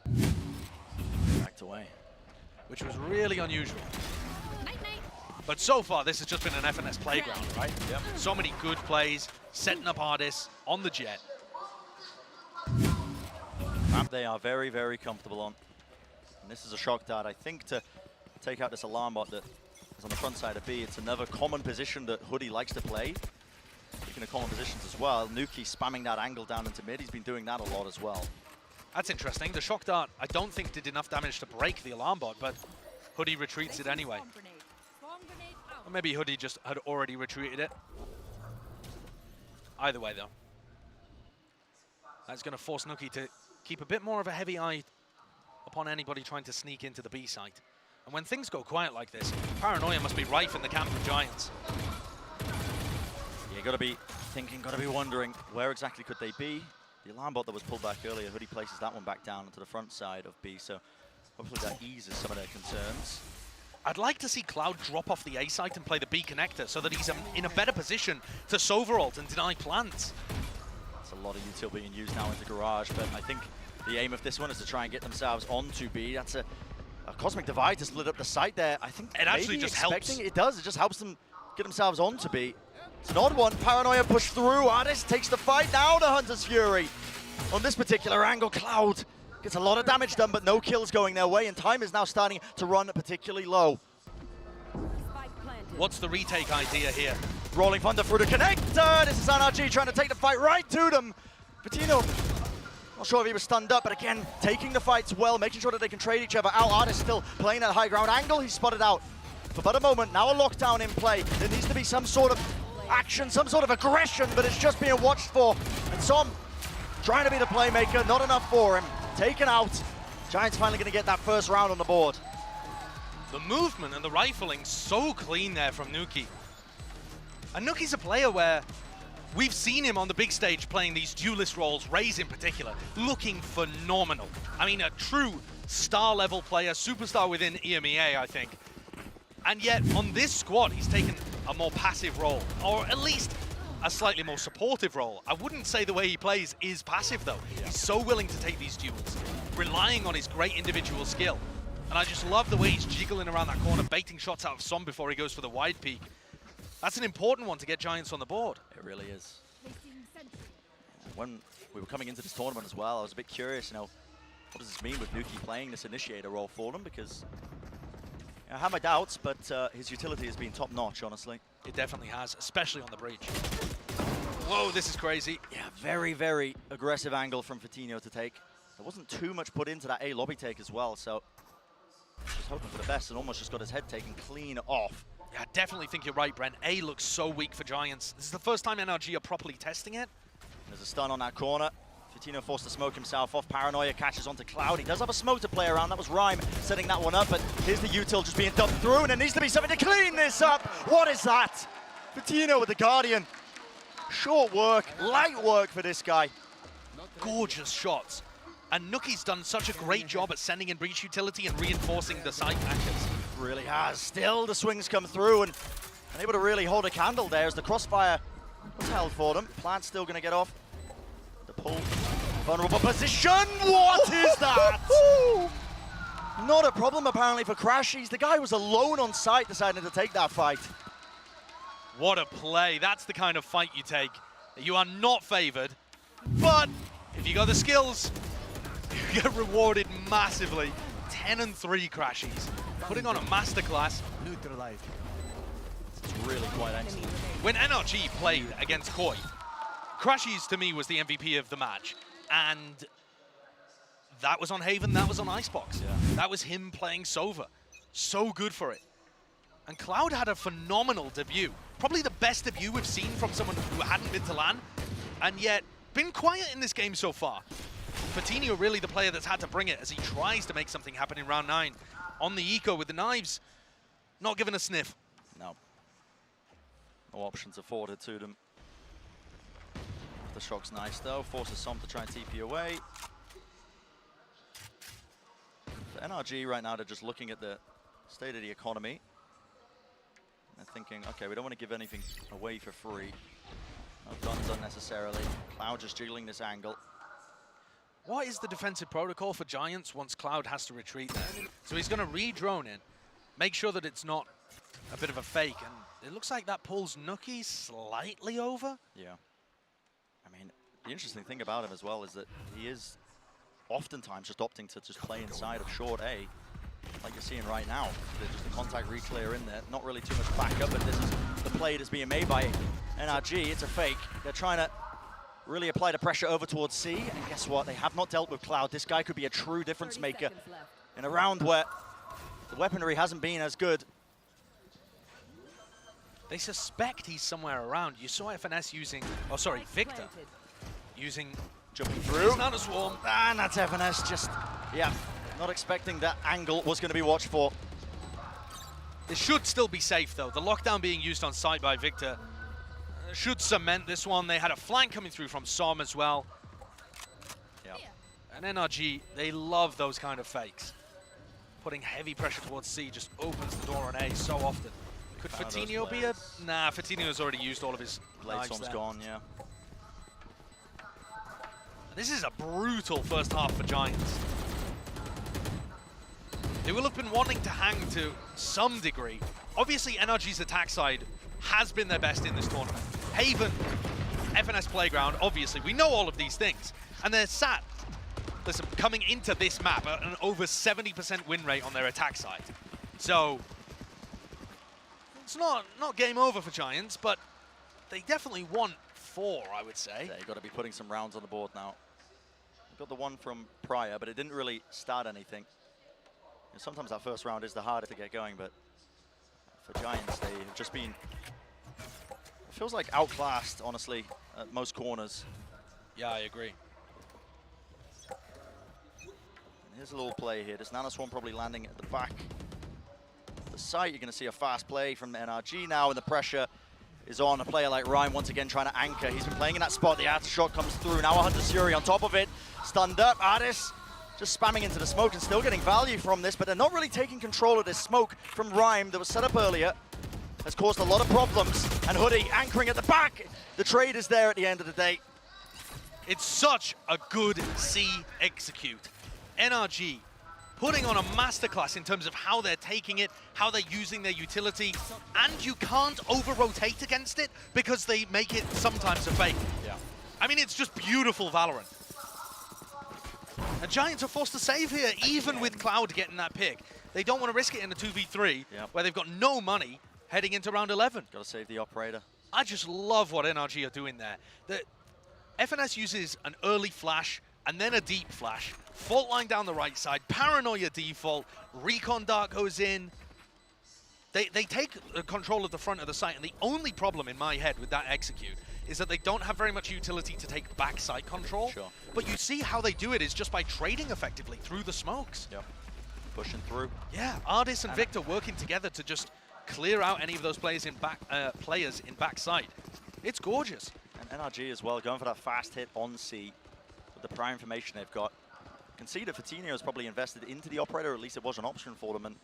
Backed away. Which was really unusual. But so far, this has just been an FNS playground, right? Yep. So many good plays, setting up artists on the jet. Map they are very, very comfortable on. And this is a shock dart, I think, to take out this alarm bot that is on the front side of B. It's another common position that Hoodie likes to play. Speaking of common positions as well, Nuki spamming that angle down into mid. He's been doing that a lot as well. That's interesting. The shock dart, I don't think did enough damage to break the alarm bot, but Hoodie retreats it anyway. Or maybe Hoodie just had already retreated it. Either way, though. That's going to force Nuki to keep a bit more of a heavy eye upon anybody trying to sneak into the B site. And when things go quiet like this, paranoia must be rife in the camp of Giants. You got to be thinking, got to be wondering, where exactly could they be? The alarm bot that was pulled back earlier, Hoodie places that one back down onto the front side of B, so hopefully that eases some of their concerns. I'd like to see Cloud drop off the A site and play the B connector so that he's in a better position to Soveralt and deny plants. There's a lot of util being used now into Garage, but I think the aim of this one is to try and get themselves onto B. That's a Cosmic Divide to split up the site there. I think it actually just helps. It does, it just helps them get themselves onto B. It's an odd one. Paranoia pushed through. Artist takes the fight now to Hunter's Fury. On this particular angle, Cloud gets a lot of damage done, but no kills going their way, and time is now starting to run particularly low. What's the retake idea here? Rolling Thunder through the connector. This is NRG trying to take the fight right to them. Patino, not sure if he was stunned up, but again, taking the fights well, making sure that they can trade each other out. Artist still playing at high ground angle. He's spotted out. For but a moment, now a lockdown in play. There needs to be some sort of action, some sort of aggression, but it's just being watched for. And Som trying to be the playmaker, not enough for him. Taken out. Giants finally going to get that first round on the board. The movement and the rifling so clean there from Nuki. And Nuki's a player where we've seen him on the big stage playing these duelist roles, Raze in particular, looking phenomenal. I mean, a true star-level player, superstar within EMEA, I think. And yet, on this squad, he's taken a more passive role, or at least a slightly more supportive role. I wouldn't say the way he plays is passive, though. Yeah. He's so willing to take these duels, relying on his great individual skill. And I just love the way he's jiggling around that corner, baiting shots out of Som before he goes for the wide peak. That's an important one to get Giants on the board. It really is. When we were coming into this tournament as well, I was a bit curious, what does this mean with Nuki playing this initiator role for them? Because I have my doubts, but his utility has been top-notch, honestly. It definitely has, especially on the breach. Whoa, this is crazy. Yeah, very, very aggressive angle from Fatino to take. There wasn't too much put into that A lobby take as well, so just hoping for the best and almost just got his head taken clean off. Yeah, I definitely think you're right, Brent. A looks so weak for Giants. This is the first time NRG are properly testing it. There's a stun on that corner. Fatino forced to smoke himself off. Paranoia catches onto Cloud. He does have a smoke to play around. That was Rhyme setting that one up, but here's the util just being dumped through, and there needs to be something to clean this up. What is that? Fatino with the Guardian. Short work, light work for this guy. Gorgeous shots. And Nuki's done such a great job at sending in breach utility and reinforcing the side patches. Really has. Still the swings come through and able to really hold a candle there as the crossfire was held for them. Plant's still going to get off. The pull. Vulnerable position. What is that? Not a problem apparently for Crashies. The guy was alone on site deciding to take that fight. What a play. That's the kind of fight you take. You are not favored. But if you got the skills, you get rewarded massively. 10 and 3 Crashies, putting on a masterclass. Neutralized. It's really quite excellent. When NRG played against KRÜ, Crashies to me was the MVP of the match, and that was on Haven, that was on Icebox. Yeah. That was him playing Sova. So good for it. And Cloud had a phenomenal debut. Probably the best debut we've seen from someone who hadn't been to LAN, and yet been quiet in this game so far. Fatinho really the player that's had to bring it as he tries to make something happen in round 9. On the eco with the knives, not given a sniff. No. No options afforded to them. The shock's nice though, forces some to try and TP away. For NRG right now, they're just looking at the state of the economy. They're thinking, okay, we don't want to give anything away for free. No guns unnecessarily. Cloud just jiggling this angle. What is the defensive protocol for Giants once Cloud has to retreat there? So he's going to re-drone in, make sure that it's not a bit of a fake, and it looks like that pulls Nuki slightly over. Yeah. I mean, the interesting thing about him as well is that he is oftentimes just opting to just play inside of short A, like you're seeing right now. There's just a contact re-clear in there, not really too much backup, but this is the play that's being made by NRG. It's a fake. They're trying to really apply the pressure over towards C, and guess what? They have not dealt with Cloud. This guy could be a true difference maker in a round where the weaponry hasn't been as good. They suspect he's somewhere around. You saw FNS using, oh sorry, Victor using jumping through. Not a swarm. And that's FNS just, yeah, not expecting that angle was going to be watched for. It should still be safe though. The lockdown being used on site by Victor should cement this one. They had a flank coming through from Som as well. Yeah. And NRG, they love those kind of fakes. Putting heavy pressure towards C just opens the door on A so often. Could Fatinho be a... Nah, Fatinho's already used all of his Blade Storm's gone, yeah. This is a brutal first half for Giants. They will have been wanting to hang to some degree. Obviously, NRG's attack side has been their best in this tournament. Haven, FNS Playground, obviously, we know all of these things. And they're sat, listen, coming into this map at an over 70% win rate on their attack side. So, it's not game over for Giants, but they definitely want 4, I would say. Yeah, you've got to be putting some rounds on the board now. We've got the one from prior, but it didn't really start anything. You know, sometimes that first round is the hardest to get going, but for Giants, they have just been, it feels like outclassed, honestly, at most corners. Yeah, I agree. And here's a little play here. This Nanoswarm probably landing at the back. The site, you're going to see a fast play from NRG now, and the pressure is on a player like Ryan once again trying to anchor. He's been playing in that spot. The aftershock comes through. Now a Hunter Fury on top of it. Stunned up. Ardis just spamming into the smoke and still getting value from this, but they're not really taking control of this smoke from Rhyme that was set up earlier. Has caused a lot of problems. And Hoodie anchoring at the back. The trade is there at the end of the day. It's such a good C execute. NRG putting on a masterclass in terms of how they're taking it, how they're using their utility, and you can't over-rotate against it because they make it sometimes a fake. Yeah. I mean, it's just beautiful Valorant. And Giants are forced to save here, even with Cloud getting that pick. They don't want to risk it in a 2v3, where they've got no money heading into round 11. Got to save the operator. I just love what NRG are doing there. The FNS uses an early flash, and then a deep flash. Fault line down the right side, Paranoia default, Recon Dart goes in. They take control of the front of the site, and the only problem in my head with that execute is that they don't have very much utility to take backside control. Sure. But you see how they do it is just by trading effectively through the smokes. Yep. Pushing through. Yeah, Ardis and Victor working together to just clear out any of those players in backside. It's gorgeous. And NRG as well, going for that fast hit on C. The prior information they've got. You can see that Fatinho has probably invested into the operator, or at least it was an option for them, and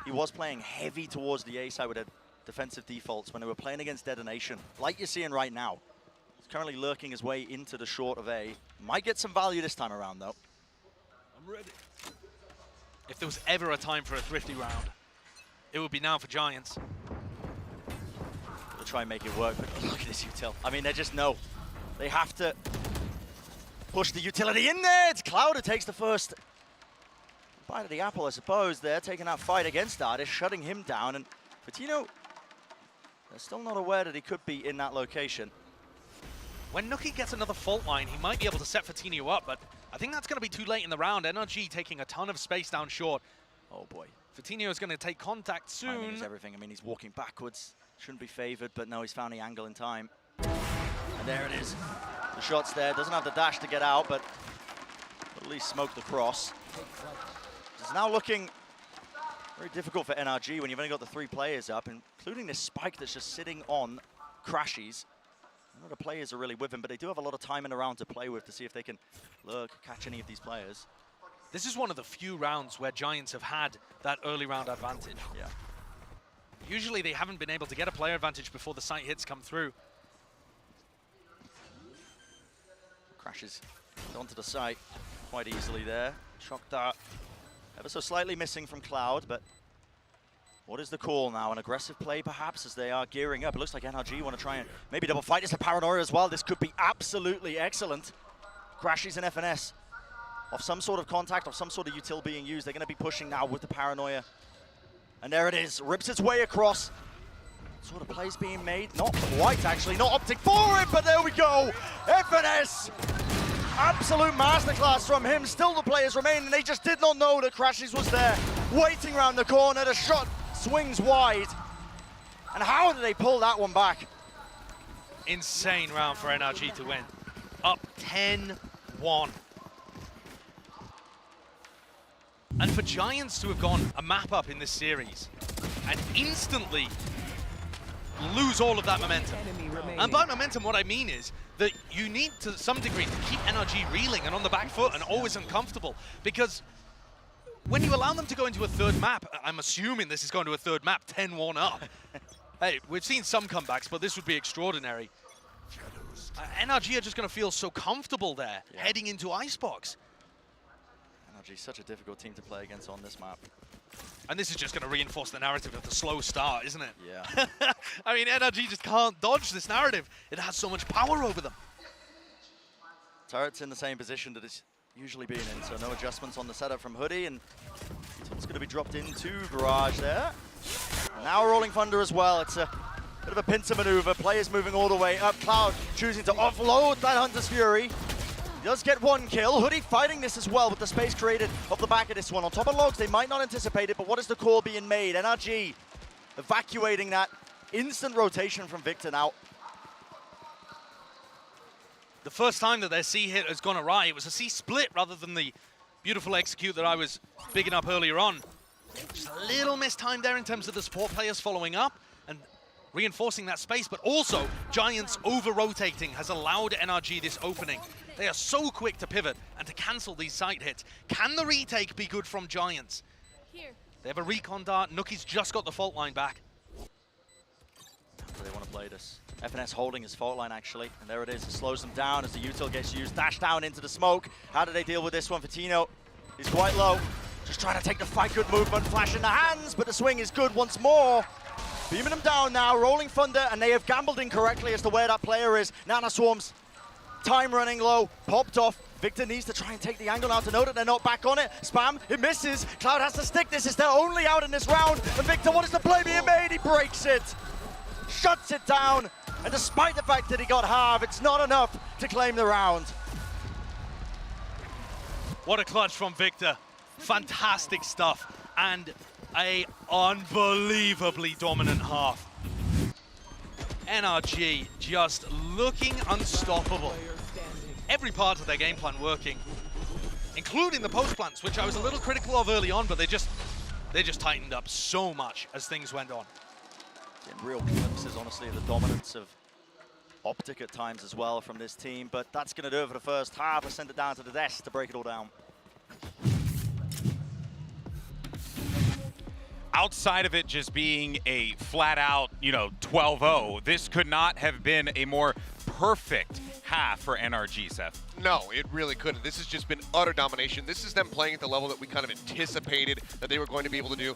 he was playing heavy towards the A side with the defensive defaults when they were playing against Detonation, like you're seeing right now. He's currently lurking his way into the short of A. Might get some value this time around, though. I'm ready. If there was ever a time for a thrifty round, it would be now for Giants. They'll try and make it work, but look at this util. I mean, they just know. They have to Push the utility in there. It's Cloud who takes the first bite of the apple, I suppose. They're taking that fight against Artis, shutting him down. And Fatino, they're still not aware that he could be in that location. When Nuki gets another fault line, he might be able to set Fatino up, but I think that's going to be too late in the round. NRG taking a ton of space down short. Oh boy. Fatino is going to take contact soon. Timing is everything. I mean, he's walking backwards. Shouldn't be favored, but no, he's found the angle in time. And there it is. The shot's there. Doesn't have the dash to get out, but at least smoke the cross. It's now looking very difficult for NRG when you've only got the 3 players up, including this Spike that's just sitting on Crashies. None of the players are really with him, but they do have a lot of time in the round to play with to see if they can catch any of these players. This is one of the few rounds where Giants have had that early round advantage. Yeah. Usually they haven't been able to get a player advantage before the site hits come through. Crashes onto the site quite easily there. Shock dart ever so slightly missing from Cloud, but what is the call now? An aggressive play perhaps as they are gearing up. It looks like NRG want to try and maybe double fight. It's a Paranoia as well. This could be absolutely excellent. Crashies and FNS off some sort of contact, off some sort of util being used. They're going to be pushing now with the Paranoia. And there it is, rips its way across. Sort of plays being made, not quite actually, not opting for it, but there we go. FNS, absolute masterclass from him. Still the players remain, and they just did not know that Crashies was there, waiting around the corner. The shot swings wide. And how did they pull that one back? Insane round for NRG to win. Up 10-1. And for Giants to have gone a map up in this series and instantly lose all of that momentum. And by momentum, what I mean is that you need to some degree to keep NRG reeling and on the back foot and always uncomfortable, because when you allow them to go into a third map, I'm assuming this is going to a third map, 10-1 up. Hey, we've seen some comebacks, but this would be extraordinary. NRG are just going to feel so comfortable there, heading into Icebox. NRG is such a difficult team to play against on this map. And this is just going to reinforce the narrative of the slow start, isn't it? Yeah. I mean, NRG just can't dodge this narrative. It has so much power over them. Turret's in the same position that it's usually been in, so no adjustments on the setup from Hoodie, and it's going to be dropped into Garage there. And now Rolling Thunder as well. It's a bit of a pincer maneuver. Players moving all the way up. Cloud choosing to offload that Hunter's Fury. He does get 1 kill. Hoodie fighting this as well with the space created off the back of this one. On top of Logs, they might not anticipate it, but what is the call being made? NRG evacuating that instant rotation from Victor now. The first time that their C hit has gone awry, it was a C split rather than the beautiful execute that I was bigging up earlier on. Just a little mistimed there in terms of the support players following up and reinforcing that space, but also Giants over-rotating has allowed NRG this opening. They are so quick to pivot and to cancel these site hits. Can the retake be good from Giants? Here. They have a recon dart. Nuki's just got the fault line back. How do they want to play this? FNS holding his fault line actually, and there it is. It slows them down as the util gets used. Dash down into the smoke. How do they deal with this one? Fatino, he's quite low. Just trying to take the fight. Good movement, flash in the hands, but the swing is good once more. Beaming them down now, Rolling Thunder, and they have gambled incorrectly as to where that player is. Nana Swarms, time running low, popped off. Victor needs to try and take the angle now to know that they're not back on it. Spam, it misses. Cloud has to stick this. It's their only out in this round. And Victor, what is the play being made? He breaks it, shuts it down. And despite the fact that he got half, it's not enough to claim the round. What a clutch from Victor. Fantastic stuff. And a unbelievably dominant half. NRG just looking unstoppable. Every part of their game plan working, including the post plants, which I was a little critical of early on, but they just tightened up so much as things went on. Getting real glimpses, honestly, of the dominance of Optic at times as well from this team, but that's going to do it for the first half. Let's send it down to the desk to break it all down. Outside of it just being a flat-out, 12-0, this could not have been a more perfect half for NRG, Seth. No, it really couldn't. This has just been utter domination. This is them playing at the level that we kind of anticipated that they were going to be able to do.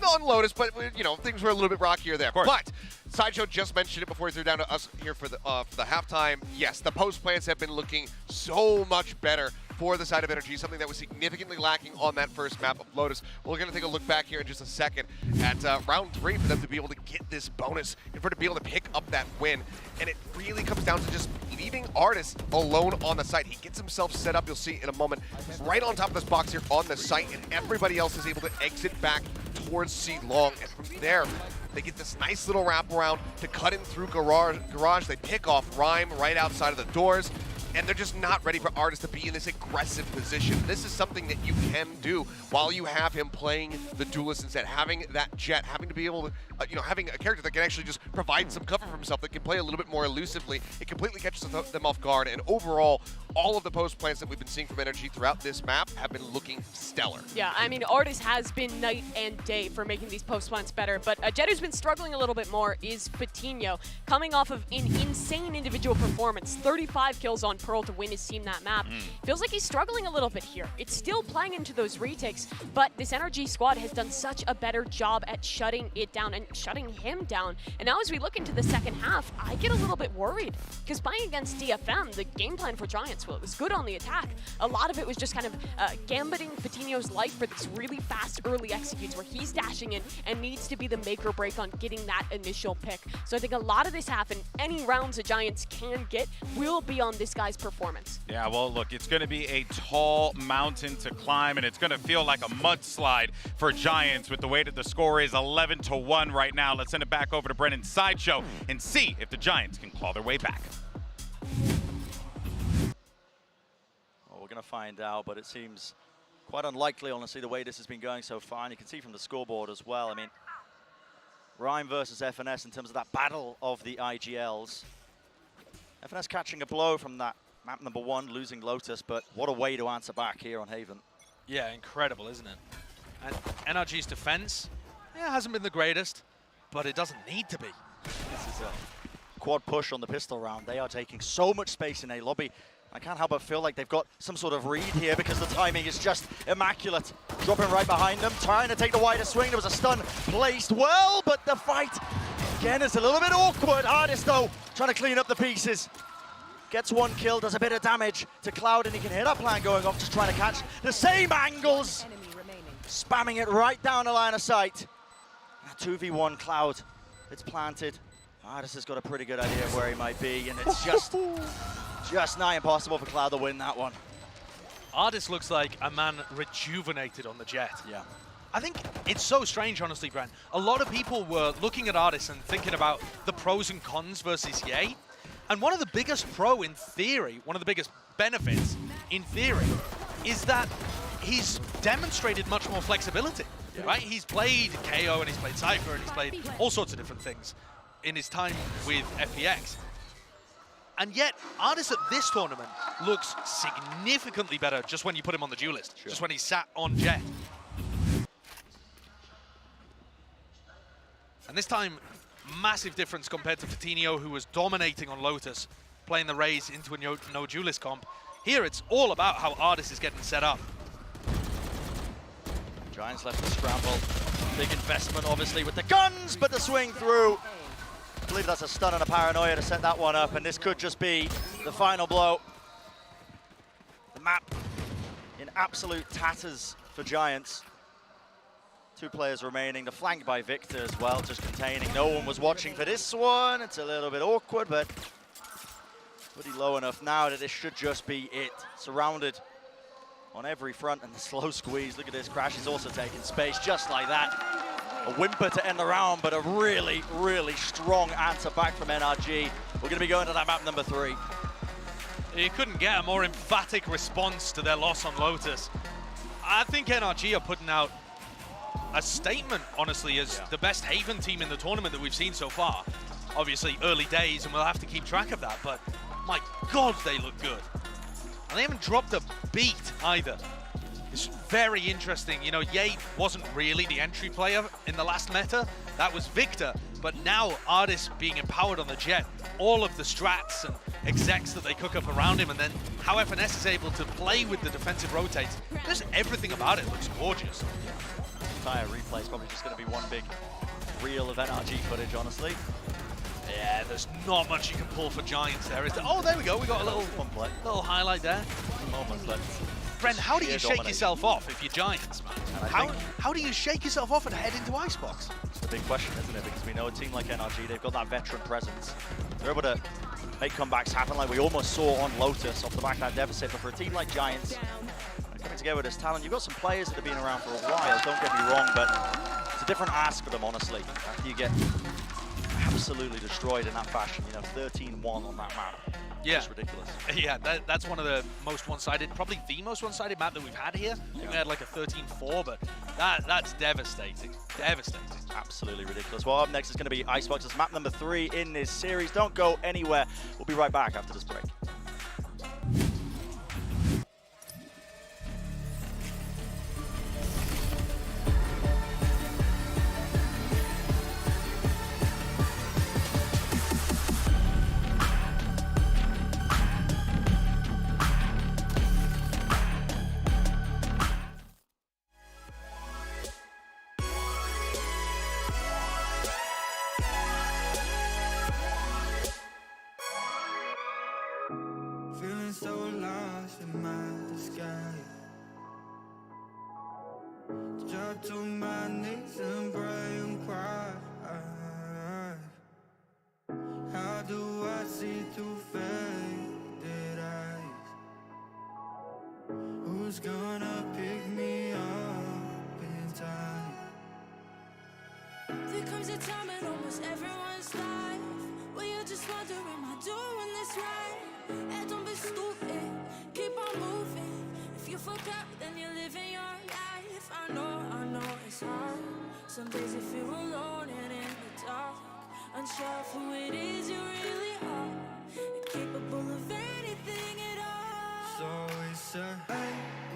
on Lotus, but you know, things were a little bit rockier there. But Sideshow just mentioned it before he threw down to us here for the halftime. Yes, the post plans have been looking so much better for the side of NRG, something that was significantly lacking on that first map of Lotus. We're going to take a look back here in just a second at round 3 for them to be able to get this bonus and for to be able to pick up that win. And it really comes down to just leaving Artis alone on the site. He gets himself set up, you'll see in a moment. He's right on top of this box here on the site, and everybody else is able to exit back towards C Long. And from there, they get this nice little wraparound to cut in through Garage. They pick off Rhyme right outside of the doors, and they're just not ready for Artis to be in this aggressive position. This is something that you can do while you have him playing the duelist instead, having that Jet, having to be able to, you know, having a character that can actually just provide some cover for himself, that can play a little bit more elusively. It completely catches them off guard, and overall, all of the post plans that we've been seeing from NRG throughout this map have been looking stellar. Yeah, I mean, Artis has been night and day for making these post plans better, but a Jet who's been struggling a little bit more is Patino, coming off of an insane individual performance, 35 kills on Pearl to win his team that map. Feels like he's struggling a little bit here. It's still playing into those retakes, but this NRG squad has done such a better job at shutting it down and shutting him down. And now as we look into the second half, I get a little bit worried, because playing against DFM, the game plan for Giants, well, it was good on the attack. A lot of it was just kind of gambiting Patino's life for this really fast early executes where he's dashing in and needs to be the make or break on getting that initial pick. So I think a lot of this half and any rounds the Giants can get will be on this guy's performance. Yeah, well, look, it's going to be a tall mountain to climb, and it's going to feel like a mudslide for Giants with the way that the score is 11-1 right now. Let's send it back over to Brennan Sideshow and see if the Giants can claw their way back. Well, we're going to find out, but it seems quite unlikely, honestly, the way this has been going so far. And you can see from the scoreboard as well. I mean, Rhyme versus FNS in terms of that battle of the IGLs. FNS catching a blow from that map number 1, losing Lotus, but what a way to answer back here on Haven. Yeah, incredible, isn't it? And NRG's defense, yeah, hasn't been the greatest, but it doesn't need to be. This is a quad push on the pistol round. They are taking so much space in A lobby. I can't help but feel like they've got some sort of read here because the timing is just immaculate. Dropping right behind them, trying to take the wider swing. There was a stun placed well, but the fight, again, is a little bit awkward. Artis, though, trying to clean up the pieces. Gets one kill, does a bit of damage to Cloud, and he can hear that plan going off, just trying to catch the same angles. Spamming it right down the line of sight. 2v1 Cloud, it's planted. Artis has got a pretty good idea of where he might be, and it's just nigh impossible for Cloud to win that one. Artis looks like a man rejuvenated on the Jet. Yeah. I think it's so strange, honestly, Brent. A lot of people were looking at Artis and thinking about the pros and cons versus Ye. And one of the biggest in theory, one of the biggest benefits in theory, is that he's demonstrated much more flexibility, right? He's played KO and he's played Cypher and he's played all sorts of different things in his time with FPX. And yet, Artis at this tournament looks significantly better just when you put him on the duelist, just when he's sat on Jet. And this time, massive difference compared to Patino, who was dominating on Lotus, playing the Raze into a no duelist comp. Here, it's all about how Artis is getting set up. Giants left to scramble. Big investment, obviously, with the guns, but the swing through. I believe that's a stun and a paranoia to set that one up, and this could just be the final blow. The map in absolute tatters for Giants. 2 players remaining, the flank by Victor as well, just containing. No one was watching for this one. It's a little bit awkward, but pretty low enough now that this should just be it. Surrounded on every front, and the slow squeeze. Look at this, Crash is also taking space just like that. A whimper to end the round, but a really, really strong answer back from NRG. We're going to be going to that map number 3. You couldn't get a more emphatic response to their loss on Lotus. I think NRG are putting out a statement, honestly, as the best Haven team in the tournament that we've seen so far. Obviously, early days, and we'll have to keep track of that, but my God, they look good. And they haven't dropped a beat either. It's very interesting. You know, Ye wasn't really the entry player in the last meta. That was Victor. But now Artis being empowered on the Jet, all of the strats and execs that they cook up around him, and then how FNS is able to play with the defensive rotates. Just everything about it looks gorgeous. entire replay is probably just going to be one big reel of NRG footage, honestly. Yeah, there's not much you can pull for Giants there, is there? Oh, there we go. We got a little highlight there. Moments, but Bren, how do you shake yourself off if you're Giants, man? How do you shake yourself off and head into Icebox? It's the big question, isn't it? Because we know a team like NRG, they've got that veteran presence. They're able to make comebacks happen like we almost saw on Lotus off the back of that deficit. But for a team like Giants, coming together with this talent, you've got some players that have been around for a while, don't get me wrong, but it's a different ask for them, honestly. After you get absolutely destroyed in that fashion, you know, 13-1 on that map. Yeah. It's ridiculous. Yeah, that's one of the most one-sided, probably the most one-sided map that we've had here. I think we had like a 13-4, but that's devastating. Devastating. Absolutely ridiculous. Well, up next is going to be Icebox's map number 3 in this series. Don't go anywhere. We'll be right back after this break. Feeling so lost in my sky. Drop to my knees and pray and cry. How do I see through faded eyes? Who's gonna pick me up in time? There comes a time in almost everyone's life where you're just wondering, am I doing this right? And don't be stupid, keep on moving. If you forgot, then you're living your life. I know it's hard. Some days you feel alone and in the dark, unsure of who it is you really are, incapable of anything at all. So it's hey,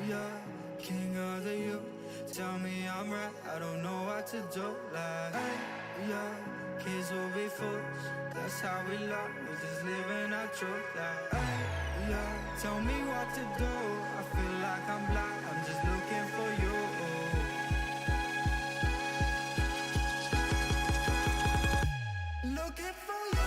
yeah, king of the youth. Tell me I'm right, I don't know what to do. Like, hey, yeah, kids will be fools. That's how we love, we're just living our truth. Like, hey, yeah, tell me what to do. I feel like I'm blind, I'm just looking for you. Looking for you.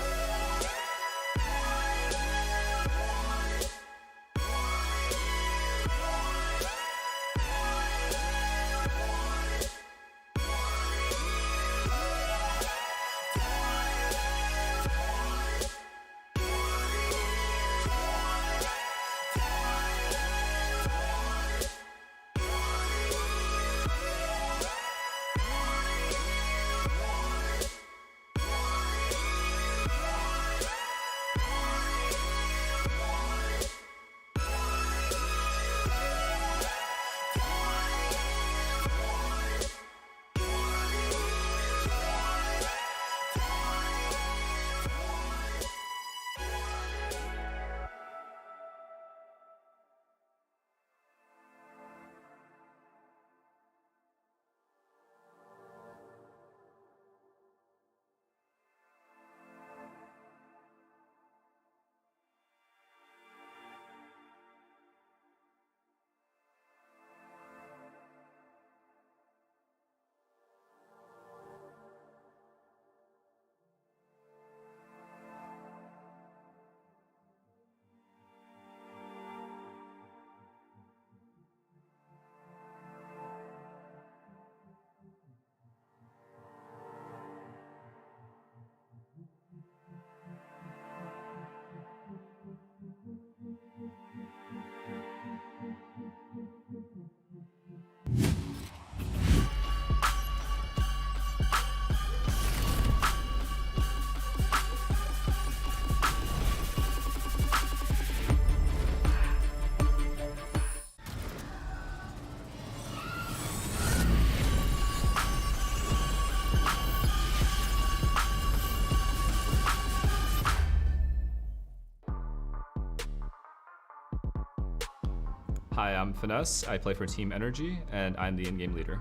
Hi, I'm Finesse. I play for Team Energy, and I'm the in-game leader.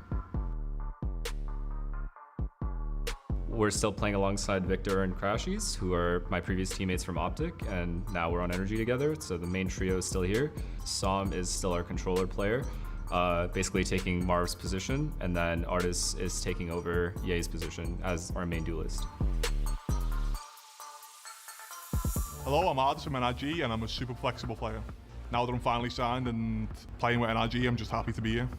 We're still playing alongside Victor and Crashies, who are my previous teammates from Optic, and now we're on Energy together, so the main trio is still here. Som is still our controller player. basically taking Marv's position, and then Artis is taking over Ye's position as our main duelist. Hello, I'm Artis from NRG, and I'm a super flexible player. Now that I'm finally signed and playing with NRG, I'm just happy to be here.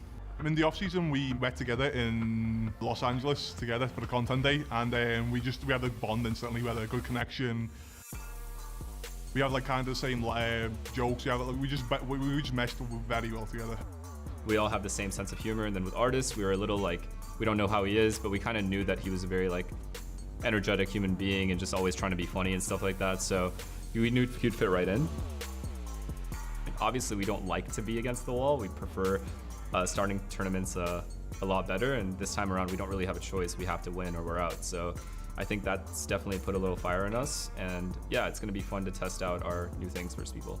In the off-season, we met together in Los Angeles together for the content day, and we had a bond instantly. We had a good connection. We have like kind of the same jokes. We just meshed very well together. We all have the same sense of humor, and then with Artis, we were a little like, we don't know how he is, but we kind of knew that he was a very like energetic human being and just always trying to be funny and stuff like that. So we knew he'd fit right in. Obviously, we don't like to be against the wall. We prefer starting tournaments a lot better, and this time around we don't really have a choice. We have to win or we're out. So I think that's definitely put a little fire in us, and yeah, it's going to be fun to test out our new things versus people.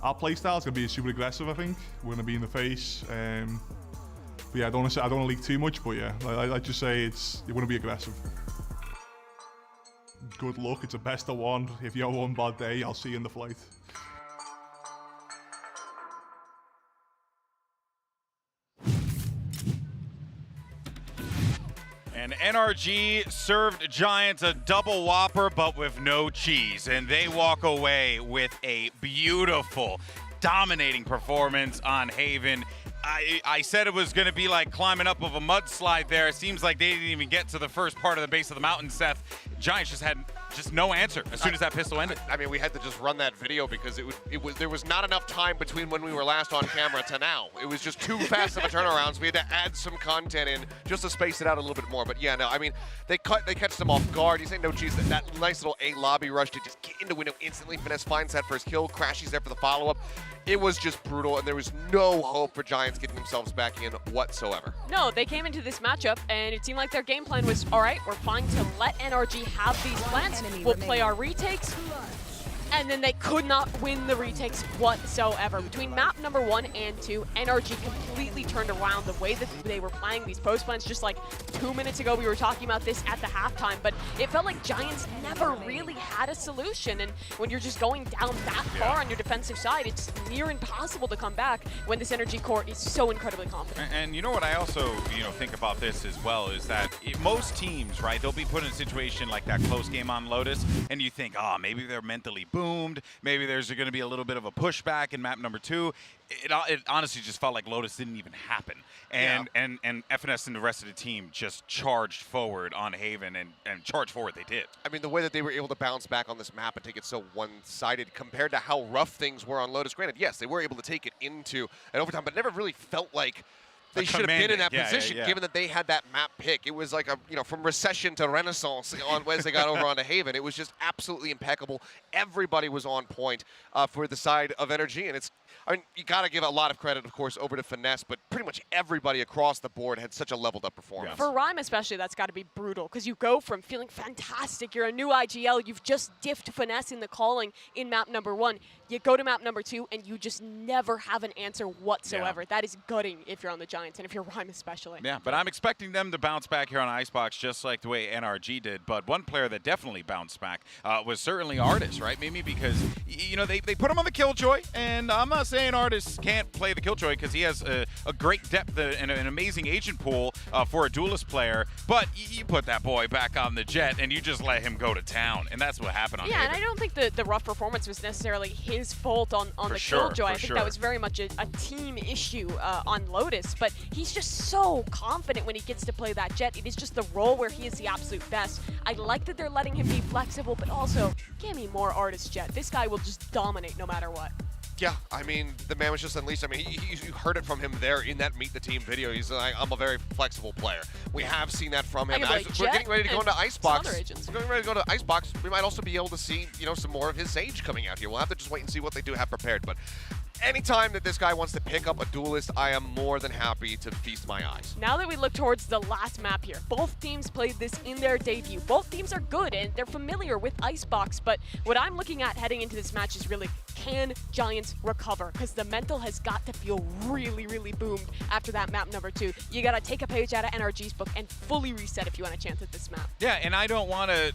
Our playstyle is going to be super aggressive. I think we're going to be in the face. But yeah, I don't want to leak too much, but yeah, I just say you want to be aggressive. Good luck. It's a best of one. If you have one bad day, I'll see you in the flight. And NRG served Giants a double whopper, but with no cheese. And they walk away with a beautiful, dominating performance on Haven. I said it was going to be like climbing up of a mudslide there. It seems like they didn't even get to the first part of the base of the mountain, Seth. Giants just had no answer as soon as that pistol ended. I mean, we had to just run that video because there was not enough time between when we were last on camera to now. It was just too fast of a turnaround, so we had to add some content in just to space it out a little bit more. But yeah, no, I mean, they catch them off guard. You say no cheese, that nice little A lobby rush to just get into window instantly. Finesse finds that first kill, Crashy's there for the follow-up. It was just brutal, and there was no hope for Giants getting themselves back in whatsoever. No, they came into this matchup, and it seemed like their game plan was, all right, we're fine to let NRG have these plants. We'll play our retakes. And then they could not win the retakes whatsoever. Between map number 1 and 2, NRG completely turned around the way that they were playing these post plans. Just like 2 minutes ago, we were talking about this at the halftime, but it felt like Giants never really had a solution. And when you're just going down that far on your defensive side, it's near impossible to come back when this NRG core is so incredibly confident. And you know what I also think about this as well is that most teams, right, they'll be put in a situation like that close game on Lotus, and you think, oh, maybe they're mentally boomed. Maybe there's going to be a little bit of a pushback in map number 2. It honestly just felt like Lotus didn't even happen. And FNS and the rest of the team just charged forward on Haven, and charged forward they did. I mean, the way that they were able to bounce back on this map and take it so one-sided compared to how rough things were on Lotus. Granted, yes, they were able to take it into an overtime, but never really felt like they should have been in that position, given that they had that map pick. It was like from recession to renaissance as they got over onto Haven. It was just absolutely impeccable. Everybody was on point for the side of NRG, and you got to give a lot of credit, of course, over to Finesse, but pretty much everybody across the board had such a leveled up performance. For Rhyme especially, that's got to be brutal, because you go from feeling fantastic, you're a new IGL, you've just diffed Finesse in the calling in map number 1. You go to map number 2, and you just never have an answer whatsoever. That is gutting if you're on the Giants, and if you're Rhyme especially. Yeah, but I'm expecting them to bounce back here on Icebox just like the way NRG did. But one player that definitely bounced back was certainly Artis, right, Mimi? Because, they put him on the Killjoy, and I'm not saying Artis can't play the Killjoy because he has a great depth and an amazing agent pool for a duelist player, but you put that boy back on the Jet, and you just let him go to town, and that's what happened on Haven. And I don't think the rough performance was necessarily his fault on the Killjoy. I think that was very much a team issue on Lotus, but he's just so confident when he gets to play that Jet. It is just the role where he is the absolute best. I like that they're letting him be flexible, but also, give me more Artis Jet. This guy will just dominate no matter what. Yeah, I mean, the man was just unleashed. I mean, you heard it from him there in that Meet the Team video. He's like, I'm a very flexible player. We have seen that from him. We're getting ready to go into Icebox. We're getting ready to go to Icebox. We might also be able to see, some more of his Sage coming out here. We'll have to just wait and see what they do have prepared. But anytime that this guy wants to pick up a duelist, I am more than happy to feast my eyes. Now that we look towards the last map here, both teams played this in their debut. Both teams are good and they're familiar with Icebox, but what I'm looking at heading into this match is really, can Giants recover? Because the mental has got to feel really, really boomed after that map number 2. You got to take a page out of NRG's book and fully reset if you want a chance at this map. Yeah, and I don't want to,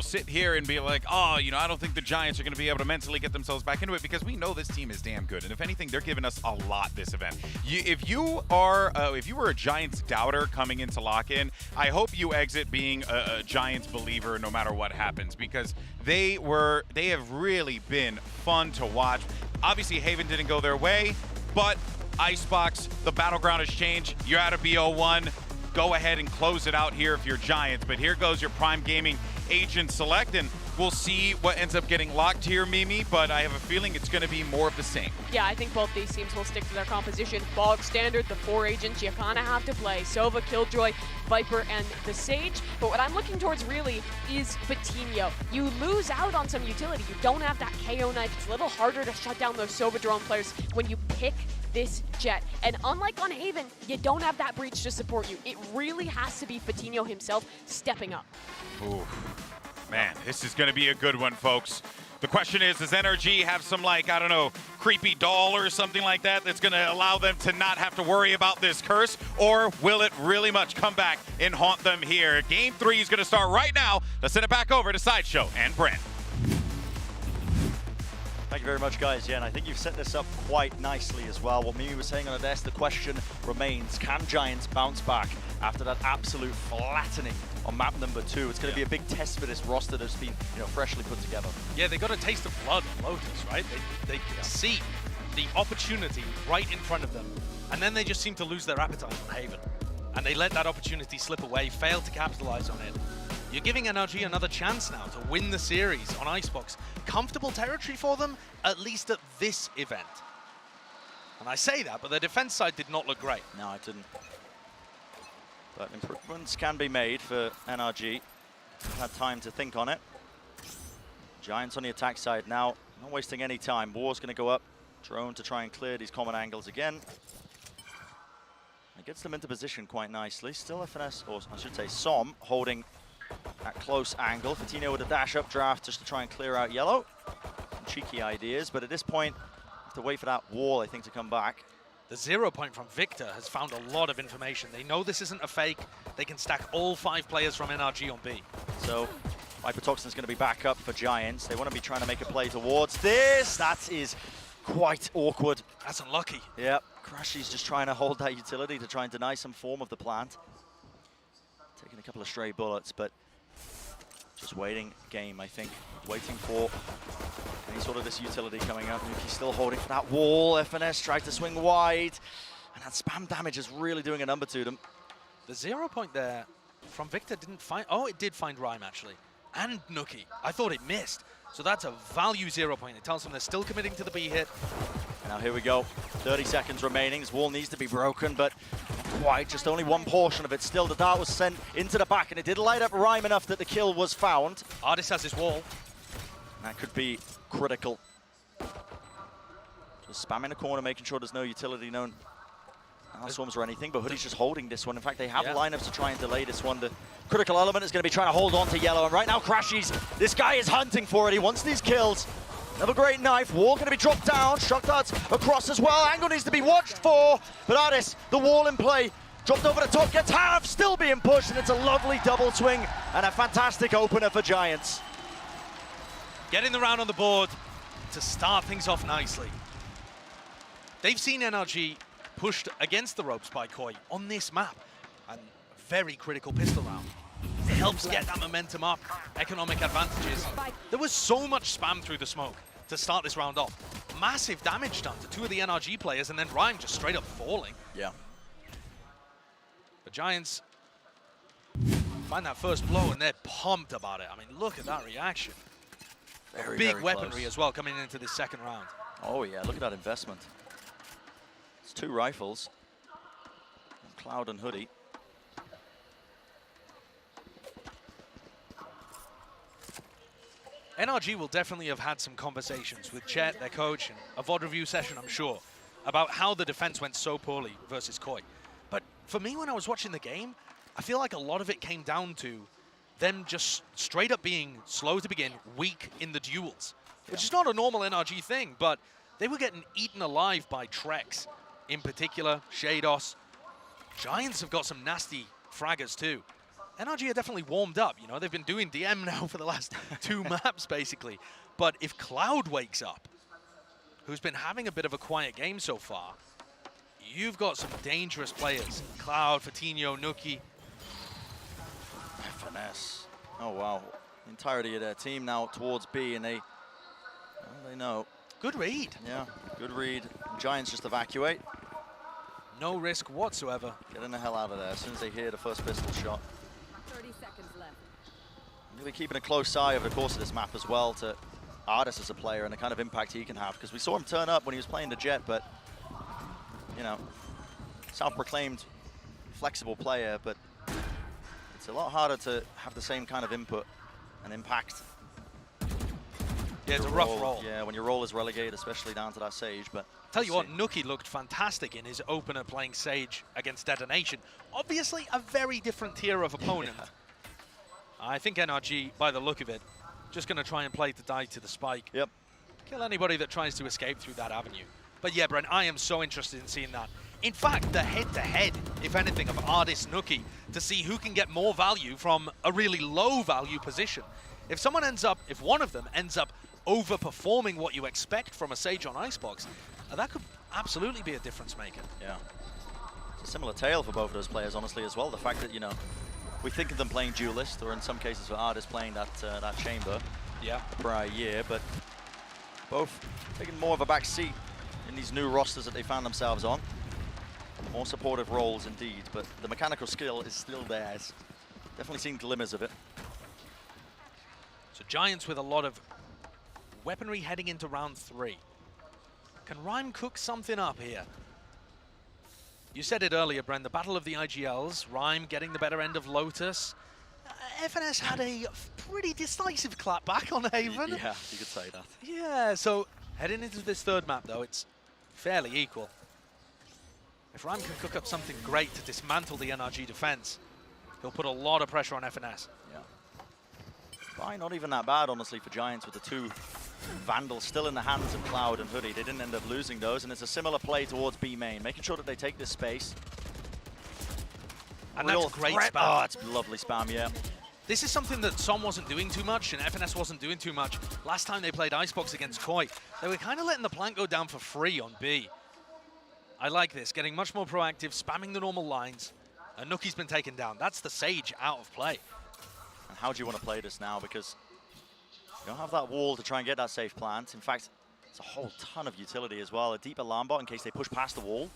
sit here and be like, oh, I don't think the Giants are going to be able to mentally get themselves back into it, because we know this team is damn good. And if anything, they're giving us a lot this event. If you were a Giants doubter coming into LOCKIN, I hope you exit being a Giants believer no matter what happens, because they have really been fun to watch. Obviously, Haven didn't go their way, but Icebox, the battleground has changed. You're out of BO1. Go ahead and close it out here if you're Giants. But here goes your Prime Gaming Agent Select, and we'll see what ends up getting locked here, Mimi, but I have a feeling it's going to be more of the same. Yeah, I think both these teams will stick to their composition. Bog standard, the 4 agents you kind of have to play. Sova, Killjoy, Viper, and the Sage. But what I'm looking towards really is Fatinho. You lose out on some utility. You don't have that KO knife. It's a little harder to shut down those Sova drone players when you pick this Jet. And unlike on Haven, you don't have that breach to support you. It really has to be Fatinho himself stepping up. Ooh. Man, this is going to be a good one, folks. The question is, does NRG have some, creepy doll or something like that that's going to allow them to not have to worry about this curse? Or will it really much come back and haunt them here? Game 3 is going to start right now. Let's send it back over to Sideshow and Brent. Thank you very much, guys. Yeah, and I think you've set this up quite nicely as well. What Mimi was saying on the desk, the question remains, can Giants bounce back after that absolute flattening on map number 2? It's going to be a big test for this roster that's been, freshly put together. Yeah, they got a taste of blood on Lotus, right? They see the opportunity right in front of them, and then they just seem to lose their appetite on Haven. And they let that opportunity slip away, fail to capitalize on it. You're giving NRG another chance now to win the series on Icebox. Comfortable territory for them, at least at this event. And I say that, but their defense side did not look great. No, it didn't. But improvements can be made for NRG. Had time to think on it. Giants on the attack side now, not wasting any time. War's going to go up. Drone to try and clear these common angles again. It gets them into position quite nicely. Still FNS, or I should say Som, holding that close angle. Fatinho with a dash-up draft just to try and clear out yellow. Some cheeky ideas, but at this point, have to wait for that wall, I think, to come back. The 0 point from Victor has found a lot of information. They know this isn't a fake. They can stack all 5 players from NRG on B. So, Hypertoxin's going to be back up for Giants. They want to be trying to make a play towards this. That is quite awkward. That's unlucky. Yep, Crashy's just trying to hold that utility to try and deny some form of the plant. Taking a couple of stray bullets, but just waiting game, I think. Waiting for any sort of this utility coming up. Nuki's still holding for that wall. FNS tried to swing wide, and that spam damage is really doing a number to them. The 0 point there from Victor didn't find... Oh, it did find Rhyme, actually. And Nuki. I thought it missed. So that's a value 0 point. It tells them they're still committing to the B hit. Now here we go. 30 seconds remaining. This wall needs to be broken, but quite. Just only one portion of it. Still, the dart was sent into the back, and it did light up Rhyme enough that the kill was found. Artist has his wall. That could be critical. Just spamming the corner, making sure there's no utility known swarms or anything, but Hoodie's just holding this one. In fact, they have lineups to try and delay this one. The critical element is going to be trying to hold on to yellow, and right now Crashy's, this guy is hunting for it. He wants these kills. Another great knife. Wall going to be dropped down. Shock darts across as well. Angle needs to be watched for, but Artis, the wall in play. Dropped over the top, gets half, still being pushed, and it's a lovely double swing and a fantastic opener for Giants. Getting the round on the board to start things off nicely. They've seen NRG pushed against the ropes by KRÜ on this map, and very critical pistol round. It helps get that momentum up, economic advantages. There was so much spam through the smoke to start this round off. Massive damage done to 2 of the NRG players, and then Rhyme just straight up falling. Yeah. The Giants find that first blow, and they're pumped about it. I mean, look at that reaction. Very, big very weaponry close as well coming into this second round. Oh yeah, look at that investment. It's 2 rifles. Cloud and Hoodie. NRG will definitely have had some conversations with Chet, their coach, and a VOD review session, I'm sure, about how the defense went so poorly versus KRÜ. But for me, when I was watching the game, I feel like a lot of it came down to them just straight up being slow to begin, weak in the duels. which is not a normal NRG thing, but they were getting eaten alive by Trex, in particular, Shados. Giants have got some nasty fraggers too. NRG are definitely warmed up, you know, they've been doing DM now for the last 2 maps, basically. But if Cloud wakes up, who's been having a bit of a quiet game so far, you've got some dangerous players. Cloud, Fatinho, Nuki. FNS. Oh, wow. The entirety of their team now towards B, and they know. Good read. Yeah, good read. Giants just evacuate. No risk whatsoever. Getting the hell out of there as soon as they hear the first pistol shot. 30 seconds left. Really keeping a close eye over the course of this map as well to Artis as a player and the kind of impact he can have, because we saw him turn up when he was playing the Jet, but you know, self-proclaimed flexible player, but it's a lot harder to have the same kind of input and impact. Yeah, it's a rough role. Yeah, when your role is relegated, especially down to that Sage, but Tell you what, Nuki looked fantastic in his opener playing Sage against Detonation. Obviously, a very different tier of opponent. Yeah. I think NRG, by the look of it, just going to try and play to die to the spike. Yep. Kill anybody that tries to escape through that avenue. But yeah, Brent, I am so interested in seeing that. In fact, the head-to-head, if anything, of Ardis Nuki to see who can get more value from a really low-value position. If one of them ends up overperforming what you expect from a Sage on Icebox, that could absolutely be a difference maker. Yeah. It's a similar tale for both of those players, honestly, as well. The fact that, you know, we think of them playing duelist, or in some cases for Ardis playing that chamber the prior year, but both taking more of a back seat in these new rosters that they found themselves on. More supportive roles indeed, but the mechanical skill is still theirs. Definitely seen glimmers of it. So Giants with a lot of weaponry heading into round 3. Can Rhyme cook something up here? You said it earlier, Bren, the battle of the IGLs, Rhyme getting the better end of Lotus. FNS had a pretty decisive clap back on Haven. Yeah, you could say that. Yeah, so heading into this third map, though, it's fairly equal. If Rhyme can cook up something great to dismantle the NRG defense, he'll put a lot of pressure on FNS. Yeah. Fine, not even that bad, honestly, for Giants with the 2 Vandals still in the hands of Cloud and Hoodie. They didn't end up losing those, and it's a similar play towards B main, making sure that they take this space. And that's great spam. Oh, it's lovely spam, yeah. This is something that Som wasn't doing too much, and FNS wasn't doing too much. Last time they played Icebox against Koi, they were kind of letting the plant go down for free on B. I like this, getting much more proactive, spamming the normal lines. And Nuki's been taken down. That's the Sage out of play. And how do you want to play this now? Because you don't have that wall to try and get that safe plant. In fact, it's a whole ton of utility as well. A deep alarm bot in case they push past the wall.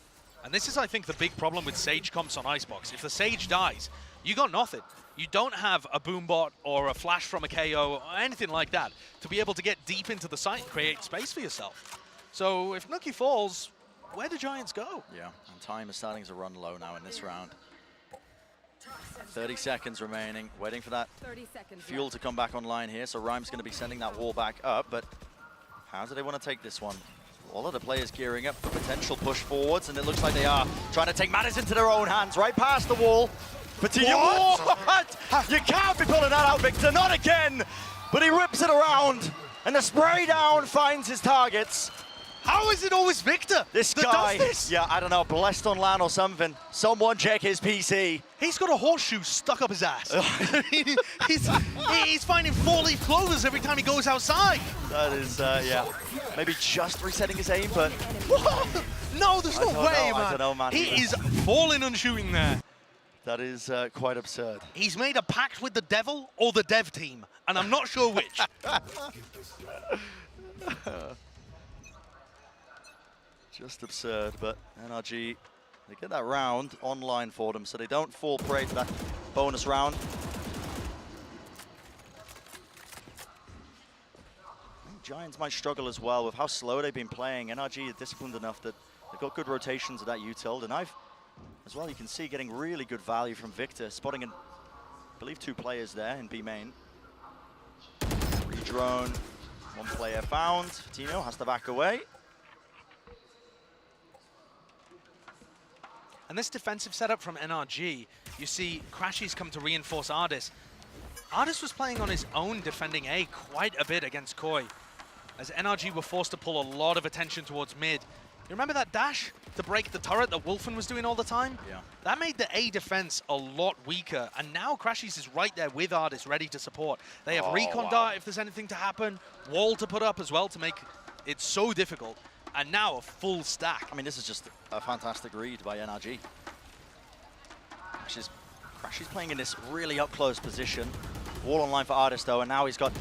And this is, I think, the big problem with Sage comps on Icebox. If the Sage dies, you got nothing. You don't have a boom bot or a flash from a KO or anything like that to be able to get deep into the site and create space for yourself. So if Nuki falls, where do Giants go? Yeah, and time is starting to run low now in this round. 30 seconds remaining, waiting for that fuel to come back online here. So Rhyme's going to be sending that wall back up, but how do they want to take this one? All of the players gearing up for potential push forwards, and it looks like they are trying to take matters into their own hands, right past the wall. But what? You can't be pulling that out, Victor, not again! But he rips it around, and the spray down finds his targets. How is it always Victor This that guy, does this? Yeah, I don't know, blessed on LAN or something. Someone check his PC. He's got a horseshoe stuck up his ass. he's finding 4-leaf clovers every time he goes outside. That is, yeah. Maybe just resetting his aim, but... What? No, there's no way, man. I don't know, man. He is falling and shooting there. That is quite absurd. He's made a pact with the devil or the dev team, and I'm not sure which. Just absurd, but NRG, they get that round online for them, so they don't fall prey to that bonus round. I think Giants might struggle as well with how slow they've been playing. NRG is disciplined enough that they've got good rotations of that util, and as well, you can see getting really good value from Victor, spotting, I believe, 2 players there in B main. Drone, 1 player found. Tino has to back away. And this defensive setup from NRG, you see Crashies come to reinforce Ardis. Ardis was playing on his own, defending A quite a bit against Koi. as NRG were forced to pull a lot of attention towards mid. You remember that dash to break the turret that Wolfen was doing all the time? Yeah. That made the A defense a lot weaker, and now Crashies is right there with Artis ready to support. They have recon dart if there's anything to happen, wall to put up as well to make it so difficult, and now a full stack. I mean, this is just a fantastic read by NRG. Crashies playing in this really up-close position. Wall online for Artis, though, and now he's got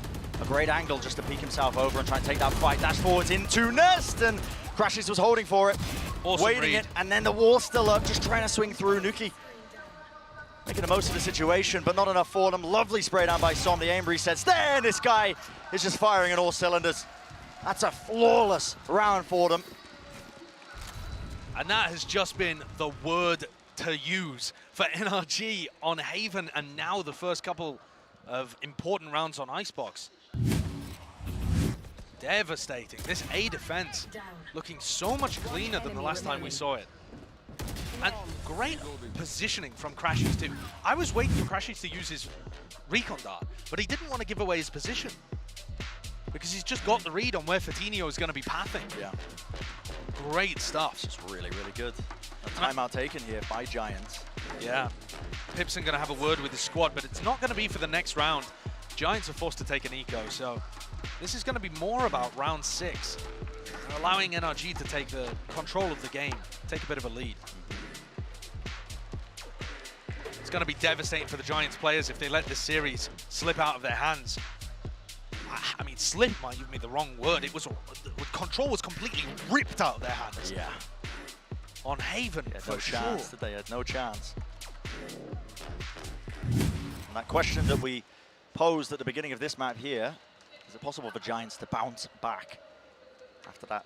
a great angle just to peek himself over and try and take that fight. Dash forwards into Nest, and Crashies was holding for it, waiting it, and then the wall's still up, just trying to swing through. Nuki making the most of the situation, but not enough for them. Lovely spray down by Som. The aim resets there, and this guy is just firing on all cylinders. That's a flawless round for them. And that has just been the word to use for NRG on Haven, and now the first couple of important rounds on Icebox. Devastating. This A defense looking so much cleaner than the last time we saw it. And great positioning from Crashies too. I was waiting for Crashies to use his recon dart, but he didn't want to give away his position because he's just got the read on where Fatinho is going to be pathing. Yeah. Great stuff. It's just really, really good. A timeout taken here by Giants. Yeah. Pipson going to have a word with his squad, but it's not going to be for the next round. Giants are forced to take an eco, so this is going to be more about round 6, allowing NRG to take the control of the game, take a bit of a lead. It's going to be devastating for the Giants players if they let this series slip out of their hands. I mean, slip might even be the wrong word. It was the control was completely ripped out of their hands. Yeah. On Haven, no chance, did they? Had no chance. And that question that we posed at the beginning of this map here, is it possible for Giants to bounce back after that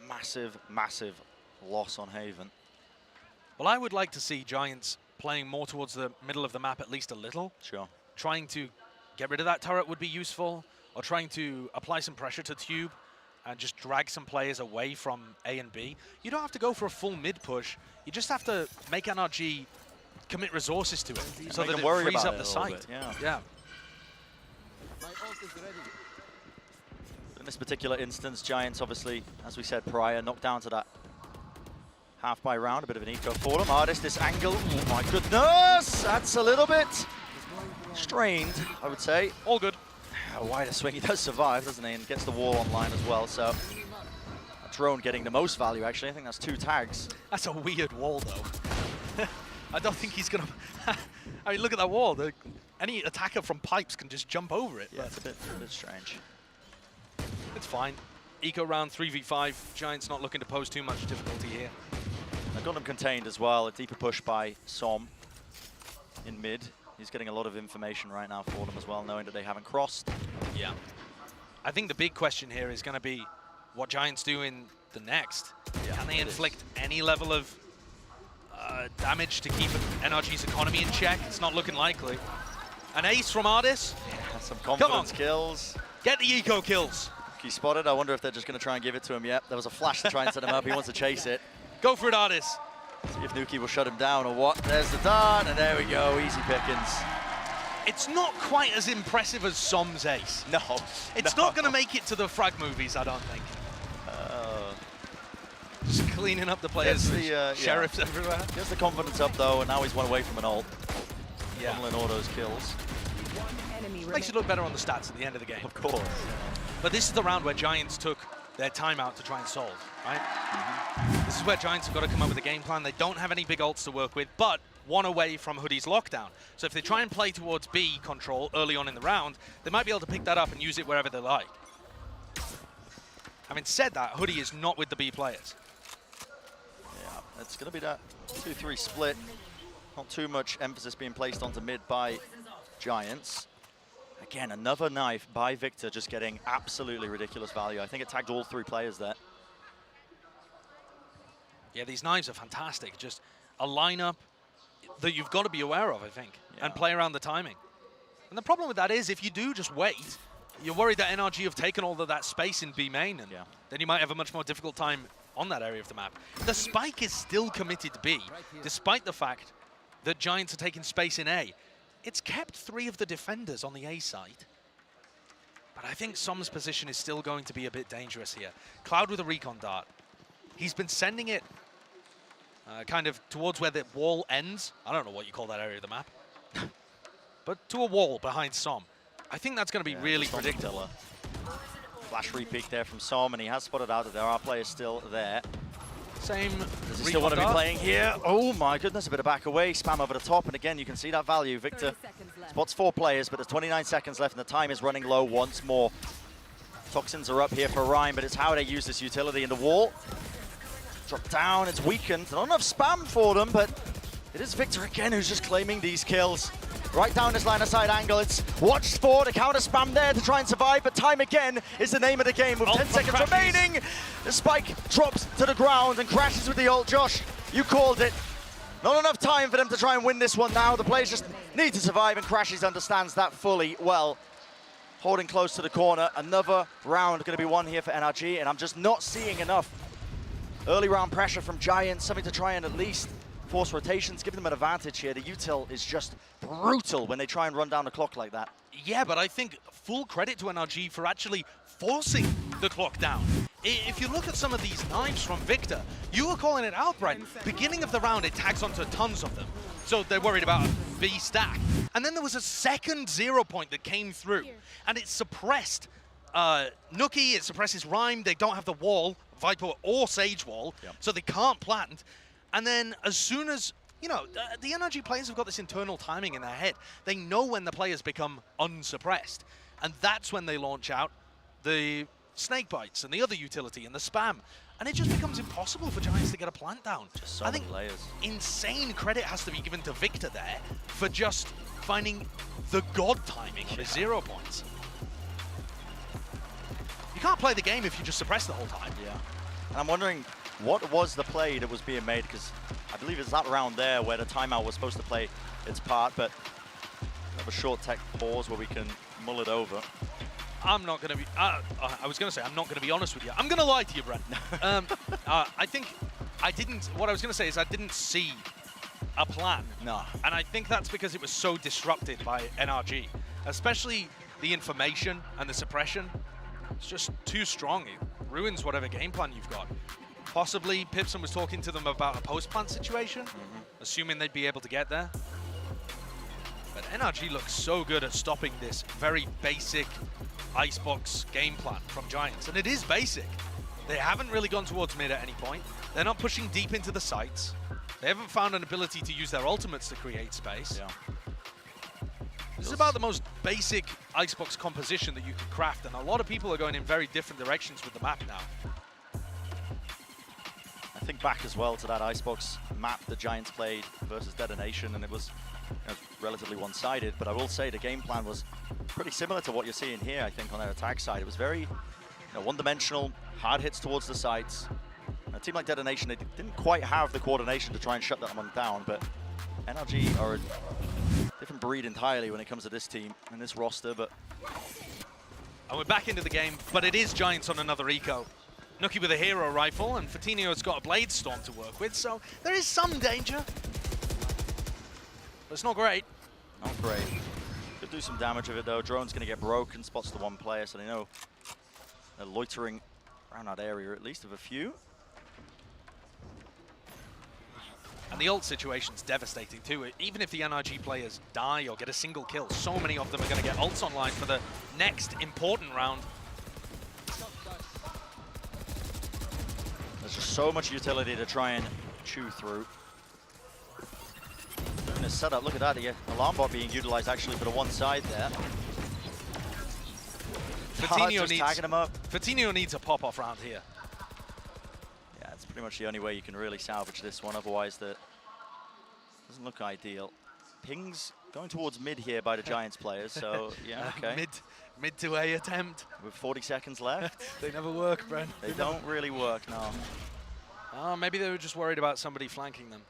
massive, massive loss on Haven? Well, I would like to see Giants playing more towards the middle of the map at least a little. Sure. Trying to get rid of that turret would be useful, or trying to apply some pressure to Tube and just drag some players away from A and B. You don't have to go for a full mid push. You just have to make NRG commit resources to it so that it frees up the site. Yeah. In this particular instance, Giants obviously, as we said prior, knocked down to that half by round, a bit of an eco for them. Artis, this angle, oh my goodness, that's a little bit strained, I would say. All good. A wider swing, he does survive, doesn't he, and gets the wall online as well, so a drone getting the most value, actually. I think that's 2 tags. That's a weird wall, though. I don't think he's going to... I mean, look at that wall. Any attacker from pipes can just jump over it. Yeah, it's a bit strange. It's fine. Eco round 3v5. Giants not looking to pose too much difficulty here. They've got them contained as well. A deeper push by Som in mid. He's getting a lot of information right now for them as well, knowing that they haven't crossed. Yeah. I think the big question here is going to be what Giants do in the next. Yeah, can they inflict any level of damage to keep NRG's economy in check? It's not looking likely. An ace from Artis. Yeah, some confidence kills. Get the eco kills. He spotted. I wonder if they're just going to try and give it to him. Yep, there was a flash to try and set him up. He wants to chase it. Go for it, Artis. See if Nuki will shut him down or what. There's the dart, and there we go. Easy pickings. It's not quite as impressive as Som's ace. No. It's not going to make it to the frag movies, I don't think. Just cleaning up the players. Sheriffs everywhere. Gets the confidence up, though, and now he's one away from an ult. Yeah. Funneling all those kills. Makes it look better on the stats at the end of the game. Of course. But this is the round where Giants took their timeout to try and solve, right? This is where Giants have got to come up with a game plan. They don't have any big ults to work with, but one away from Hoodie's lockdown. So if they try and play towards B control early on in the round, they might be able to pick that up and use it wherever they like. Having said that, Hoodie is not with the B players. Yeah, it's going to be that 2-3 split. Not too much emphasis being placed onto mid by Giants. Again, another knife by Victor, just getting absolutely ridiculous value. I think it tagged all 3 players there. Yeah, these knives are fantastic. Just a lineup that you've got to be aware of, I think, and play around the timing. And the problem with that is if you do just wait, you're worried that NRG have taken all of that space in B main, and then you might have a much more difficult time on that area of the map. The spike is still committed to B, despite the fact that Giants are taking space in A. It's kept 3 of the defenders on the A side. But I think Som's position is still going to be a bit dangerous here. Cloud with a recon dart. He's been sending it kind of towards where the wall ends. I don't know what you call that area of the map. But to a wall behind Som. I think that's going to be really predictable. Flash repeat there from Som, and he has spotted out that there are players still there. Same. Does he still want to be playing here? Oh my goodness, a bit of back away, spam over the top, and again, you can see that value. Victor spots 4 players, but there's 29 seconds left, and the time is running low once more. Toxins are up here for Ryan, but it's how they use this utility in the wall. Drop down, it's weakened. Not enough spam for them, but it is Victor again who's just claiming these kills. Right down this line of sight angle, it's watched for the counter spam there to try and survive, but time again is the name of the game with 10 seconds remaining. The spike drops to the ground and crashes with the ult. Josh, you called it. Not enough time for them to try and win this one now. The players just need to survive, and Crashes understands that fully well. Holding close to the corner, another round going to be won here for NRG, and I'm just not seeing enough early round pressure from Giants, something to try and at least force rotations, give them an advantage here. The util is just brutal when they try and run down the clock like that. Yeah, but I think full credit to NRG for actually forcing the clock down. If you look at some of these knives from Victor, you were calling it out, Brent. Beginning of the round, it tags onto tons of them. So they're worried about a B stack. And then there was a second 0 point that came through, and it suppressed Nookie, it suppresses Rhyme. They don't have the wall, Viper or Sage wall, so they can't plant. And then as soon as, you know, the NRG players have got this internal timing in their head. They know when the players become unsuppressed. And that's when they launch out the snake bites and the other utility and the spam. And it just becomes impossible for Giants to get a plant down. Just so many layers. Insane credit has to be given to Victor there for just finding the god timing on his 0 points. You can't play the game if you just suppress the whole time. Yeah. And I'm wondering, what was the play that was being made? Because I believe it's that round there where the timeout was supposed to play its part, but we have a short tech pause where we can mull it over. I'm not going to be, I was going to say, I'm not going to be honest with you. I'm going to lie to you, Brent. I think I didn't, what I was going to say is I didn't see a plan. No. And I think that's because it was so disrupted by NRG, especially the information and the suppression. It's just too strong. It ruins whatever game plan you've got. Possibly Pipson was talking to them about a post-plant situation, assuming they'd be able to get there. But NRG looks so good at stopping this very basic Icebox game plan from Giants. And it is basic. They haven't really gone towards mid at any point. They're not pushing deep into the sites. They haven't found an ability to use their ultimates to create space. Yeah. This is about the most basic Icebox composition that you can craft, and a lot of people are going in very different directions with the map now. I think back as well to that Icebox map the Giants played versus Detonation, and it was relatively one-sided, but I will say the game plan was pretty similar to what you're seeing here, I think, on their attack side. It was very one-dimensional, hard hits towards the sites. A team like Detonation, they didn't quite have the coordination to try and shut that one down, but NRG are a different breed entirely when it comes to this team and this roster. But and we're back into the game, but it is Giants on another eco. Nookie with a hero rifle, and Fatinho's got a blade storm to work with, so there is some danger. But it's not great. Not great. Could do some damage with it though. Drone's going to get broken, spots the one player, so they know they're loitering around that area at least of a few. And the ult situation's devastating too. Even if the NRG players die or get a single kill, so many of them are going to get ults online for the next important round. There's just so much utility to try and chew through. Doing a setup, look at that, the alarm bot being utilized actually for the one side there. Fatinho needs a pop-off round here. Yeah, it's pretty much the only way you can really salvage this one, otherwise that doesn't look ideal. Pings going towards mid here by the Giants players, so yeah, okay. Mid to A attempt. With 40 seconds left. They never work, Brent. They don't really work, no. Oh, maybe they were just worried about somebody flanking them.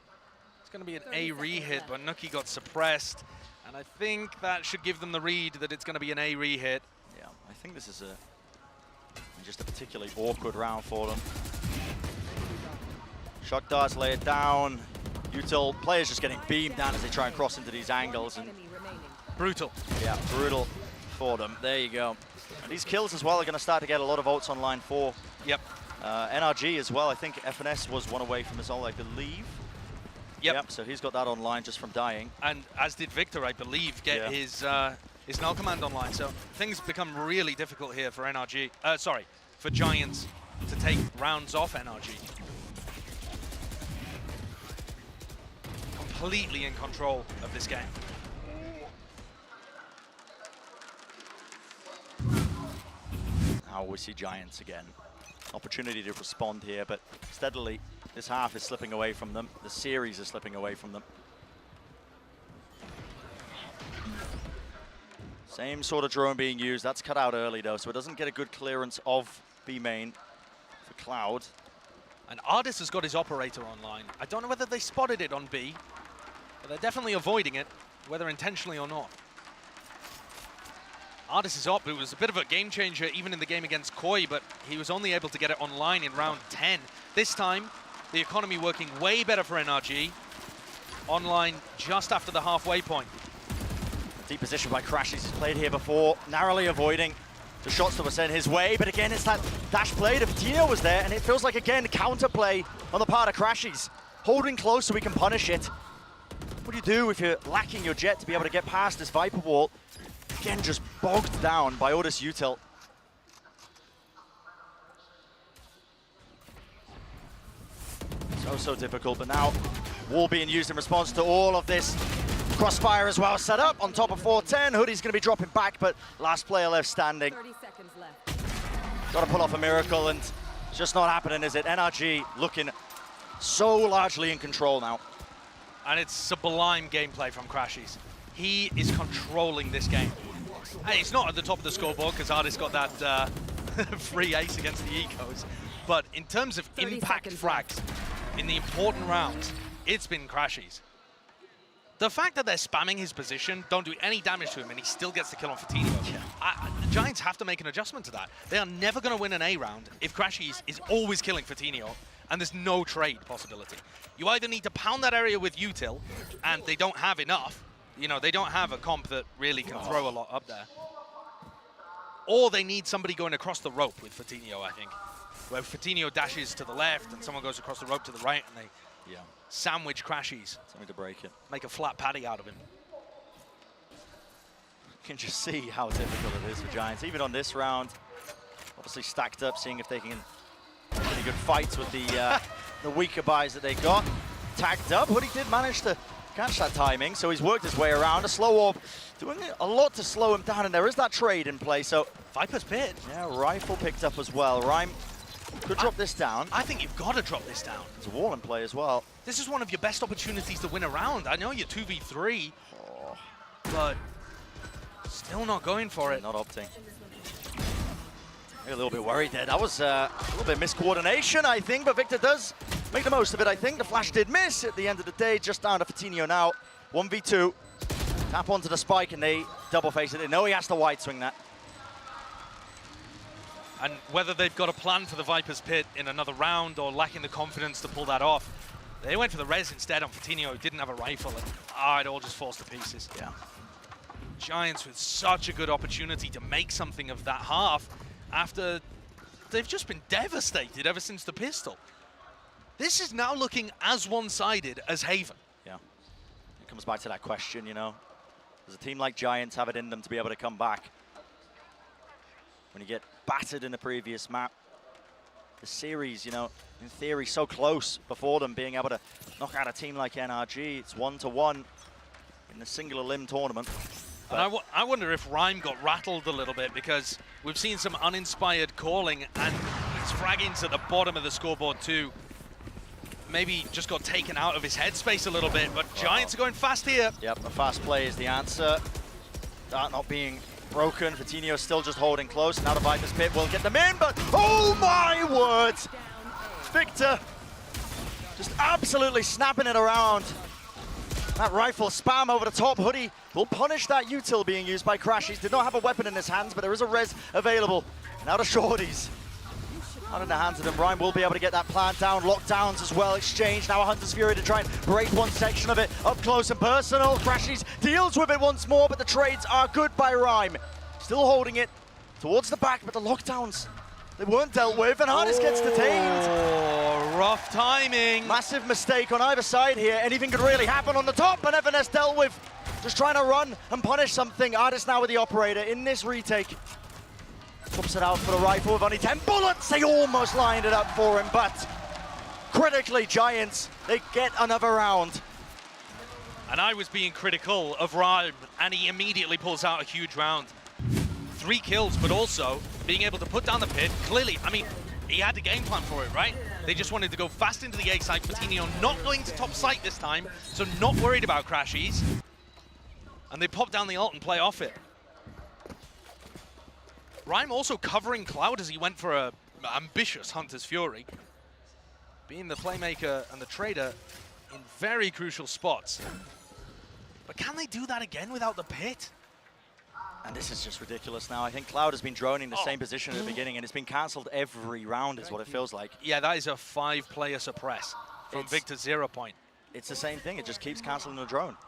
It's going to be an A re-hit, but Nookie got suppressed, and I think that should give them the read that it's going to be an A re-hit. Yeah, I think this is just a particularly awkward round for them. Shock darts lay it down. Util players just getting beamed down as they try and cross into these angles. And brutal. Yeah, brutal for them. There you go. And these kills as well are going to start to get a lot of votes online for. Yep. NRG as well. I think FNS was one away from this all, I believe. Yep. So he's got that online just from dying. And as did Victor, I believe, get his null command online. So things become really difficult here for NRG. For Giants to take rounds off NRG. Completely in control of this game. Now we see Giants again. Opportunity to respond here, but steadily this half is slipping away from them. The series is slipping away from them. Same sort of drone being used. That's cut out early though, so it doesn't get a good clearance of B main for Cloud. And Ardis has got his operator online. I don't know whether they spotted it on B, but they're definitely avoiding it, whether intentionally or not. Ardis is up. It was a bit of a game changer even in the game against Koi, but he was only able to get it online in round 10. This time, the economy working way better for NRG. Online just after the halfway point. Deep position by Crashies. He's played here before, narrowly avoiding the shots that were sent his way, but again, it's that dash play. Tino was there, and it feels like, again, counterplay on the part of Crashies. Holding close so we can punish it. What do you do if you're lacking your jet to be able to get past this Viper wall? Again, just bogged down by Otis Util. So difficult, but now wall being used in response to all of this. Crossfire as well set up on top of 410. Hoodie's going to be dropping back, but last player left standing. 30 seconds left. Got to pull off a miracle, and it's just not happening, is it? NRG looking so largely in control now. And it's sublime gameplay from Crashies. He is controlling this game. Hey, it's not at the top of the scoreboard because Ardis got that free ace against the Ecos. But in terms of impact frags in the important rounds, it's been Crashies. The fact that they're spamming his position, don't do any damage to him, and he still gets the kill on Fatino. The Giants have to make an adjustment to that. They are never going to win an A round if Crashies is always killing Fatino, and there's no trade possibility. You either need to pound that area with Util, and they don't have enough. You know, they don't have a comp that really can throw a lot up there. Or they need somebody going across the rope with Fatino, I think. Where Fatino dashes to the left, and someone goes across the rope to the right, and they sandwich Crashies. Something to break it. Make a flat patty out of him. You can just see how difficult it is for Giants. Even on this round, obviously stacked up, seeing if they can get really good fights with the weaker buys that they got. Tagged up, but he did manage to catch that timing, so he's worked his way around. A slow orb doing a lot to slow him down, and there is that trade in play, so Viper's Pit. Yeah, rifle picked up as well. Rhyme could drop this down. I think you've got to drop this down. There's a wall in play as well. This is one of your best opportunities to win a round. I know you're 2v3, but still not going for it. Not opting. A little bit worried there. That was a little bit miscoordination, I think, but Victor does make the most of it, I think. The flash did miss at the end of the day, just down to Fatino now. 1v2. Tap onto the spike, and they double face it. They know he has to wide swing that. And whether they've got a plan for the Viper's Pit in another round or lacking the confidence to pull that off, they went for the res instead on Fatino, who didn't have a rifle, and it all just falls to pieces. Yeah. Giants with such a good opportunity to make something of that half after they've just been devastated ever since the pistol. This is now looking as one-sided as Haven. Yeah. It comes back to that question, you know. Does a team like Giants have it in them to be able to come back? When you get battered in the previous map, the series, you know, in theory, so close before them being able to knock out a team like NRG. It's 1-1 in the singular limb tournament. And I wonder if Rhyme got rattled a little bit, because we've seen some uninspired calling, and his fragging's at the bottom of the scoreboard too. Maybe just got taken out of his headspace a little bit, but Giants are going fast here. Yep, a fast play is the answer. That not being broken. Fatino still just holding close. Now the Viper's Pit will get them in, but oh my word! Victor just absolutely snapping it around. That rifle spam over the top. Hoodie will punish that util being used by Crashies. Did not have a weapon in his hands, but there is a res available. Now the shorties. Out in the hands of them. Rhyme will be able to get that plant down. Lockdowns as well. Exchange. Now a Hunter's Fury to try and break one section of it. Up close and personal. Crashies deals with it once more, but the trades are good by Rhyme. Still holding it. towards the back, but the lockdowns, they weren't dealt with, and Artis gets detained. Oh, rough timing. Massive mistake on either side here. Anything could really happen on the top, and Evanes dealt with. Just trying to run and punish something. Artis now with the operator in this retake. Swaps it out for the rifle with only 10 bullets. They almost lined it up for him, but critically, Giants, they get another round. And I was being critical of Rhyme, and he immediately pulls out a huge round. 3 kills, but also being able to put down the pit. Clearly, I mean, he had the game plan for it, right? They just wanted to go fast into the A site. Coutinho not going to top site this time, so not worried about crashies. And they pop down the ult and play off it. Rhyme also covering Cloud as he went for a ambitious Hunter's Fury. Being the playmaker and the trader in very crucial spots. But can they do that again without the pit? And this is just ridiculous now. I think Cloud has been droning the same position at the beginning, and it's been cancelled every round is what it feels like. Yeah, that is a 5-player suppress from Victor's 0 point. It's the same thing. It just keeps cancelling the drone.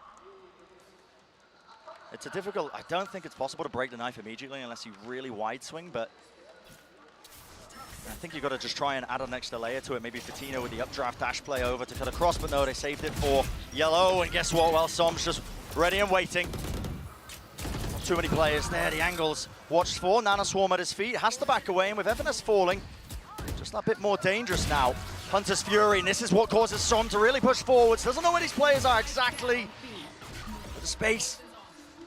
It's a difficult... I don't think it's possible to break the knife immediately unless you really wide swing, but I think you've got to just try and add an extra layer to it. Maybe Coutinho with the updraft dash play over to cut across, but no, they saved it for Yellow, and guess what? Well, Som's just ready and waiting. Not too many players there. The angles watched for. Nana Swarm at his feet. Has to back away, and with Evanes falling, just that bit more dangerous now. Hunter's Fury, and this is what causes Som to really push forwards. Doesn't know where these players are exactly. But the space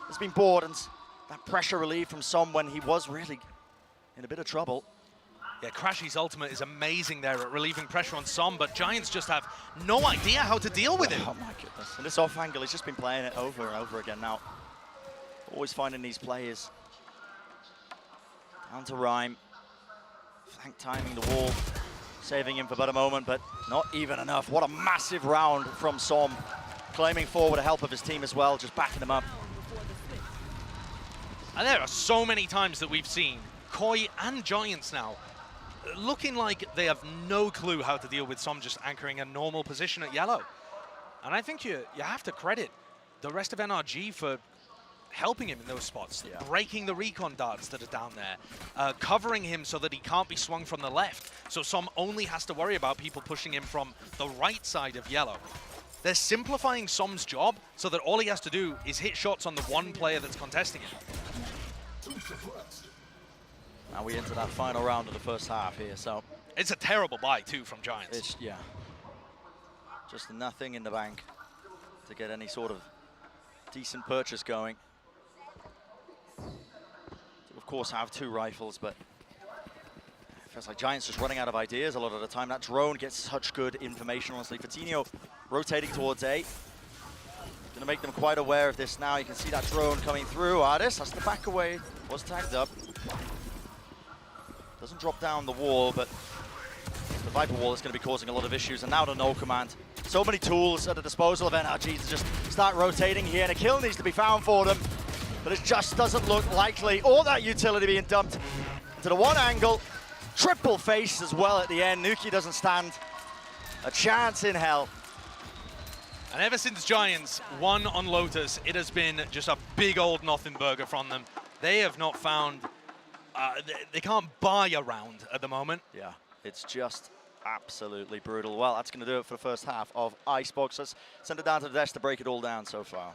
has been bored, and that pressure relief from Som when he was really in a bit of trouble. Yeah, Crashy's ultimate is amazing there at relieving pressure on Som, but Giants just have no idea how to deal with him. Oh my goodness. And this off angle, he's just been playing it over and over again now. Always finding these players. Down to Rhyme. Flank timing the wall. Saving him for but a moment, but not even enough. What a massive round from Som. Claiming forward the help of his team as well, just backing him up. And there are so many times that we've seen KRÜ and Giants now looking like they have no clue how to deal with Som just anchoring a normal position at Yellow. And I think you have to credit the rest of NRG for helping him in those spots, breaking the recon darts that are down there, covering him so that he can't be swung from the left. So Som only has to worry about people pushing him from the right side of Yellow. They're simplifying Som's job so that all he has to do is hit shots on the one player that's contesting him. Now we enter that final round of the first half here, so... It's a terrible buy, too, from Giants. Yeah. Just nothing in the bank to get any sort of decent purchase going. Of course, have 2 rifles, but it feels like Giants just running out of ideas a lot of the time. That drone gets such good information, honestly. Coutinho rotating towards A. Gonna make them quite aware of this now. You can see that drone coming through. Artis has to back away. Was tagged up. Doesn't drop down the wall, but the Viper wall is going to be causing a lot of issues. And now the no command. So many tools at the disposal of NRG to just start rotating here. And a kill needs to be found for them. But it just doesn't look likely. All that utility being dumped to the one angle. Triple face as well at the end. Nuki doesn't stand a chance in hell. And ever since Giants won on Lotus, it has been just a big old nothing burger from them. They have not found... they can't buy a round at the moment. Yeah, it's just absolutely brutal. Well, that's going to do it for the first half of Icebox. Let's send it down to the desk to break it all down so far.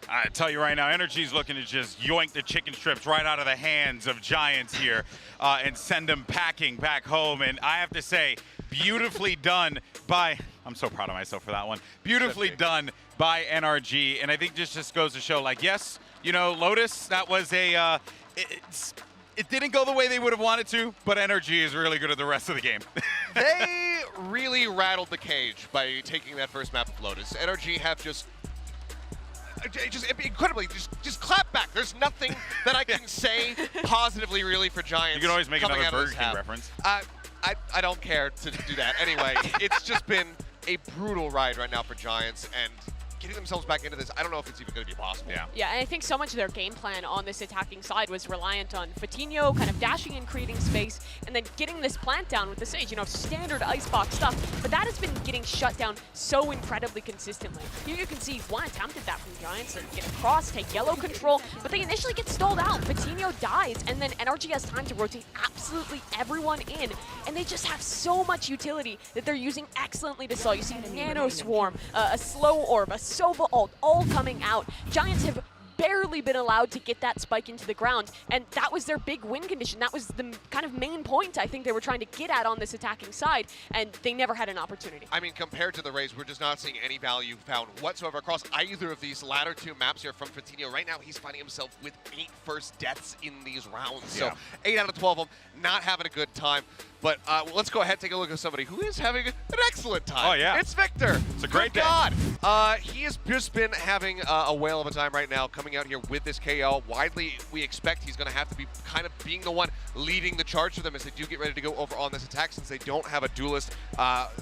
I tell you right now, Energy's looking to just yoink the chicken strips right out of the hands of Giants here and send them packing back home. And I have to say, beautifully done by... I'm so proud of myself for that one. Beautifully done by NRG. And I think this just goes to show, like, yes, you know, Lotus, that was a... it didn't go the way they would have wanted to, but NRG is really good at the rest of the game. They really rattled the cage by taking that first map of Lotus. NRG have just incredibly, just clap back. There's nothing that I can say positively, really, for Giants. You can always make another Burger King reference. I don't care to do that. Anyway, it's just been a brutal ride right now for Giants, and getting themselves back into this, I don't know if it's even going to be possible. Yeah, and I think so much of their game plan on this attacking side was reliant on Fatinho kind of dashing and creating space, and then getting this plant down with the Sage, standard Icebox stuff. But that has been getting shut down so incredibly consistently. Here you can see one attempt at that from Giants and get across, take yellow control, but they initially get stalled out. Fatinho dies, and then NRG has time to rotate absolutely everyone in, and they just have so much utility that they're using excellently to stall. You see Nano Swarm, a Slow Orb, a Sova ult, all coming out. Giants have barely been allowed to get that spike into the ground, and that was their big win condition. That was the kind of main point I think they were trying to get at on this attacking side, and they never had an opportunity. I mean, compared to the Rays, we're just not seeing any value found whatsoever across either of these latter two maps here from Fatinho. Right now, he's finding himself with 8 first deaths in these rounds. So 8 out of 12 of them, not having a good time. But let's go ahead and take a look at somebody who is having an excellent time. Oh, yeah. It's Victor. It's a great day. He has just been having a whale of a time right now, coming out here with this KO. Widely, we expect he's going to have to be kind of being the one leading the charge for them as they do get ready to go over on this attack, since they don't have a duelist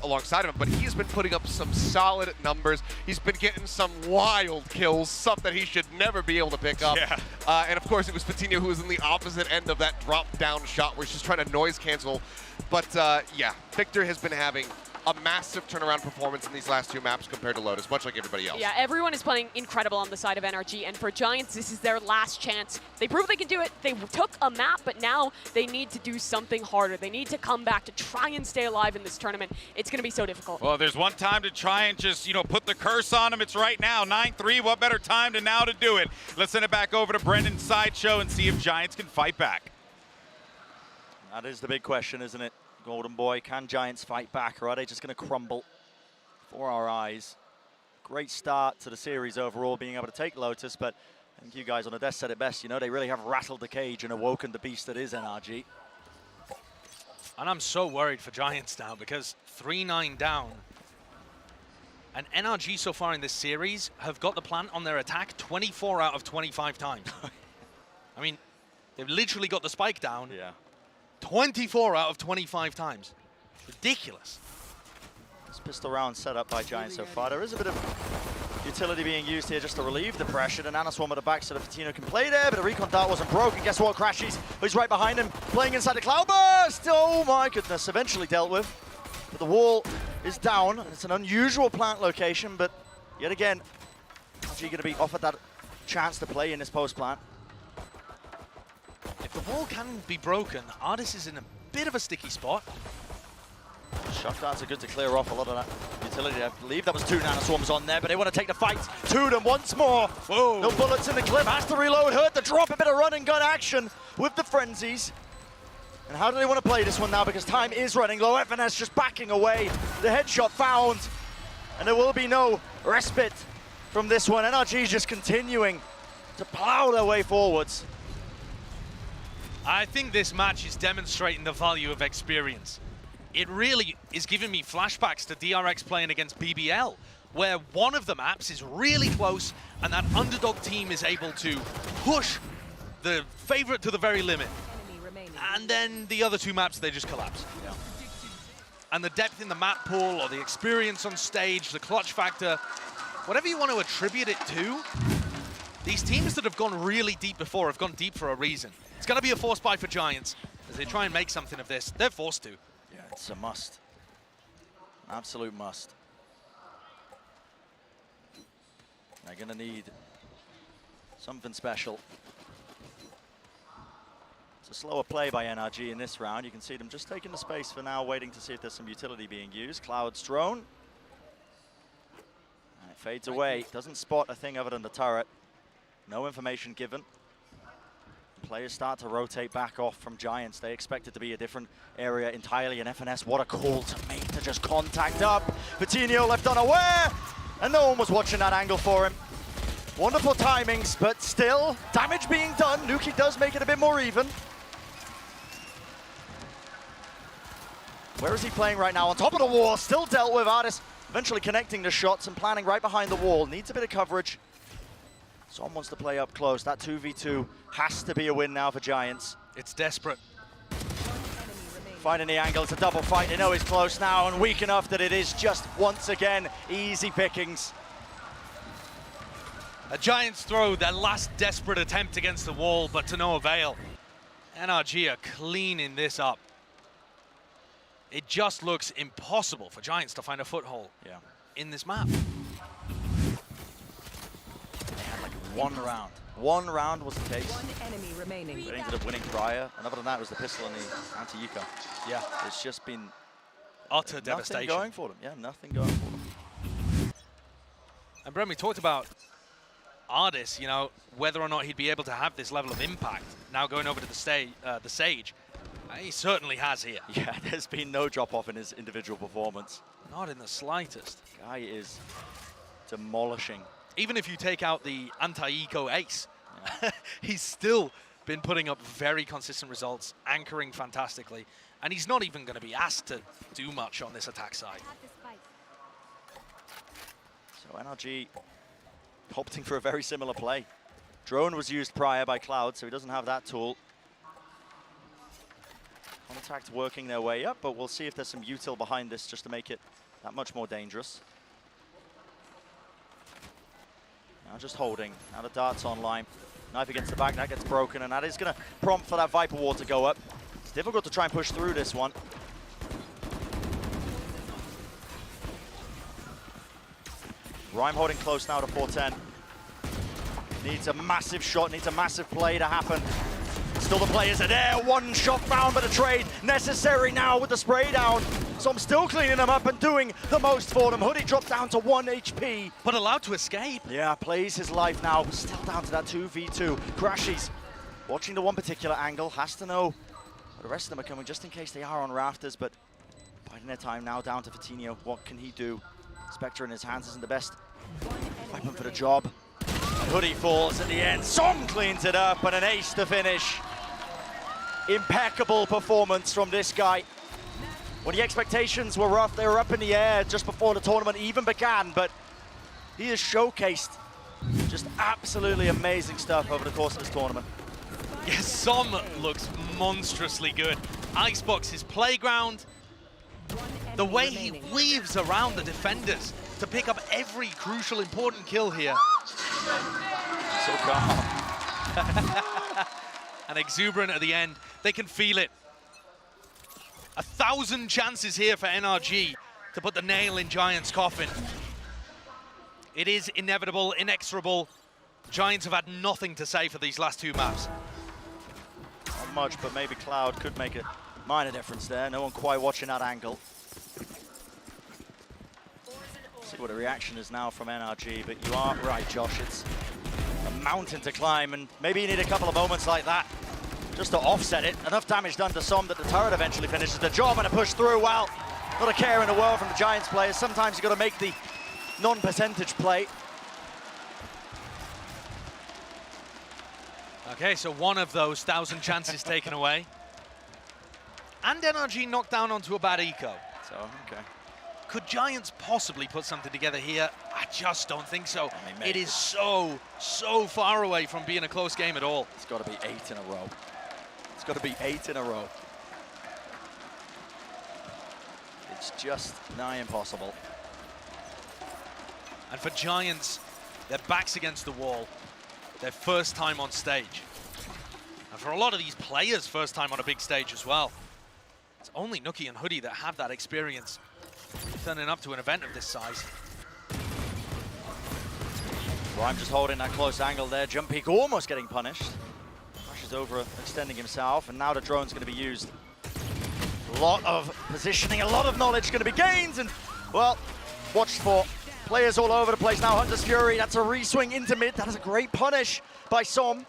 alongside of him. But he's been putting up some solid numbers. He's been getting some wild kills, something he should never be able to pick up. And of course, it was Fatinho who was in the opposite end of that drop-down shot where he's just trying to noise cancel. But yeah, Victor has been having a massive turnaround performance in these last 2 maps compared to Lotus, much like everybody else. Yeah, everyone is playing incredible on the side of NRG, and for Giants, this is their last chance. They proved they can do it. They took a map, but now they need to do something harder. They need to come back to try and stay alive in this tournament. It's going to be so difficult. Well, there's one time to try and just, put the curse on them. It's right now, 9-3. What better time than now to do it? Let's send it back over to Brendan's Sideshow and see if Giants can fight back. That is the big question, isn't it? Golden Boy, can Giants fight back, or are they just going to crumble for our eyes? Great start to the series overall, being able to take Lotus, but I think you guys on the desk said it best. They really have rattled the cage and awoken the beast that is NRG. And I'm so worried for Giants now, because 3-9 down. And NRG so far in this series have got the plant on their attack 24 out of 25 times. I mean, they've literally got the spike down. 24 out of 25 times. Ridiculous. This pistol round set up by Giants so far. There is a bit of utility being used here just to relieve the pressure. The Nano Swarm at the back so that Fatinho can play there, but the recon dart wasn't broken. Guess what? Crashies, who's right behind him, playing inside the Cloudburst. Oh my goodness, eventually dealt with. But the wall is down. It's an unusual plant location, but yet again, NRG going to be offered that chance to play in this post plant. If the wall can be broken, Artis is in a bit of a sticky spot. Shot darts are good to clear off a lot of that utility. I believe that was 2 Nano Swarms on there, but they want to take the fight to them once more. Whoa. No bullets in the clip, has to reload, heard the drop, a bit of run and gun action with the frenzies. And how do they want to play this one now? Because time is running low. FNS just backing away. The headshot found, and there will be no respite from this one. NRG just continuing to plow their way forwards. I think this match is demonstrating the value of experience. It really is giving me flashbacks to DRX playing against BBL, where one of the maps is really close and that underdog team is able to push the favorite to the very limit. And then the other 2 maps, they just collapse. And the depth in the map pool, or the experience on stage, the clutch factor, whatever you want to attribute it to, these teams that have gone really deep before have gone deep for a reason. It's going to be a force buy for Giants. As they try and make something of this, they're forced to. Yeah, it's a must. Absolute must. They're going to need something special. It's a slower play by NRG in this round. You can see them just taking the space for now, waiting to see if there's some utility being used. Cloud's drone. And it fades away. Doesn't spot a thing other than the turret. No information given. Players start to rotate back off from Giants. They expect it to be a different area entirely. And FNS, what a call to make to just contact up. Fatinho left unaware, and no one was watching that angle for him. Wonderful timings, but still, damage being done. Nuki does make it a bit more even. Where is he playing right now? On top of the wall, still dealt with. Artis eventually connecting the shots and planning right behind the wall. Needs a bit of coverage. Someone wants to play up close. That 2v2 has to be a win now for Giants. It's desperate. Finding the angle, it's a double fight. They know he's close now and weak enough that it is just once again easy pickings. A Giants throw their last desperate attempt against the wall, but to no avail. NRG are cleaning this up. It just looks impossible for Giants to find a foothold in this map. They had like one round. One round was the case. One enemy remaining. They ended up winning prior, and other than that was the pistol and the anti-eco. Yeah. It's just been utter nothing devastation. Going for them. Yeah, nothing going for them. And Brent, we talked about Ardis, you know, whether or not he'd be able to have this level of impact. Now going over to the Sage, he certainly has here. Yeah, there's been no drop-off in his individual performance. Not in the slightest. Guy is demolishing. Even if you take out the anti-eco ace, he's still been putting up very consistent results, anchoring fantastically, and he's not even going to be asked to do much on this attack side. So NRG opting for a very similar play. Drone was used prior by Cloud, so he doesn't have that tool. Contact working their way up, but we'll see if there's some util behind this just to make it that much more dangerous. Now just holding. Now the dart's online. Knife against the back, that gets broken, and that is going to prompt for that Viper Ward to go up. It's difficult to try and push through this one. Rhyme holding close now to 410. Needs a massive shot, needs a massive play to happen. Still the players are there, one shot found, but a trade necessary now with the spray down. So I'm still cleaning them up and doing the most for them. Hoodie drops down to 1 HP. But allowed to escape. Yeah, plays his life now, still down to that 2v2. Crashies, watching the one particular angle, has to know the rest of them are coming just in case they are on rafters, but biding their time now down to Vitinho. What can he do? Spectre in his hands isn't the best weapon for the job. And Hoodie falls at the end. Som cleans it up and an ace to finish. Impeccable performance from this guy. When the expectations were rough, they were up in the air just before the tournament even began, but he has showcased just absolutely amazing stuff over the course of this tournament. Yes, Som looks monstrously good. Icebox, his playground, the way he weaves around the defenders to pick up every crucial, important kill here. So calm. And exuberant at the end. They can feel it. 1,000 chances here for NRG to put the nail in Giants' coffin. It is inevitable, inexorable. Giants have had nothing to say for these last two maps. Not much, but maybe Cloud could make a minor difference there. No one quite watching that angle. See what the reaction is now from NRG, but you are right, Josh. It's a mountain to climb, and maybe you need a couple of moments like that just to offset it. Enough damage done to Som that the turret eventually finishes the job, and a push through. Well, not a care in the world from the Giants players. Sometimes you've got to make the non-percentage play. Okay, so one of those 1,000 chances taken away. And NRG knocked down onto a bad eco. So, okay. Could Giants possibly put something together here? I just don't think so. I mean, it is so far away from being a close game at all. It's got to be 8 in a row. It's got to be 8 in a row. It's just nigh impossible. And for Giants, their backs against the wall, their first time on stage. And for a lot of these players, first time on a big stage as well. It's only Nookie and Hoodie that have that experience turning up to an event of this size. Rhyme just holding that close angle there. Jump peek almost getting punished. Rushes over, extending himself, and now the drone's going to be used. A lot of positioning, a lot of knowledge going to be gained, and, well, watched for players all over the place now. Hunter's Fury, that's a re-swing into mid. That is a great punish by Som.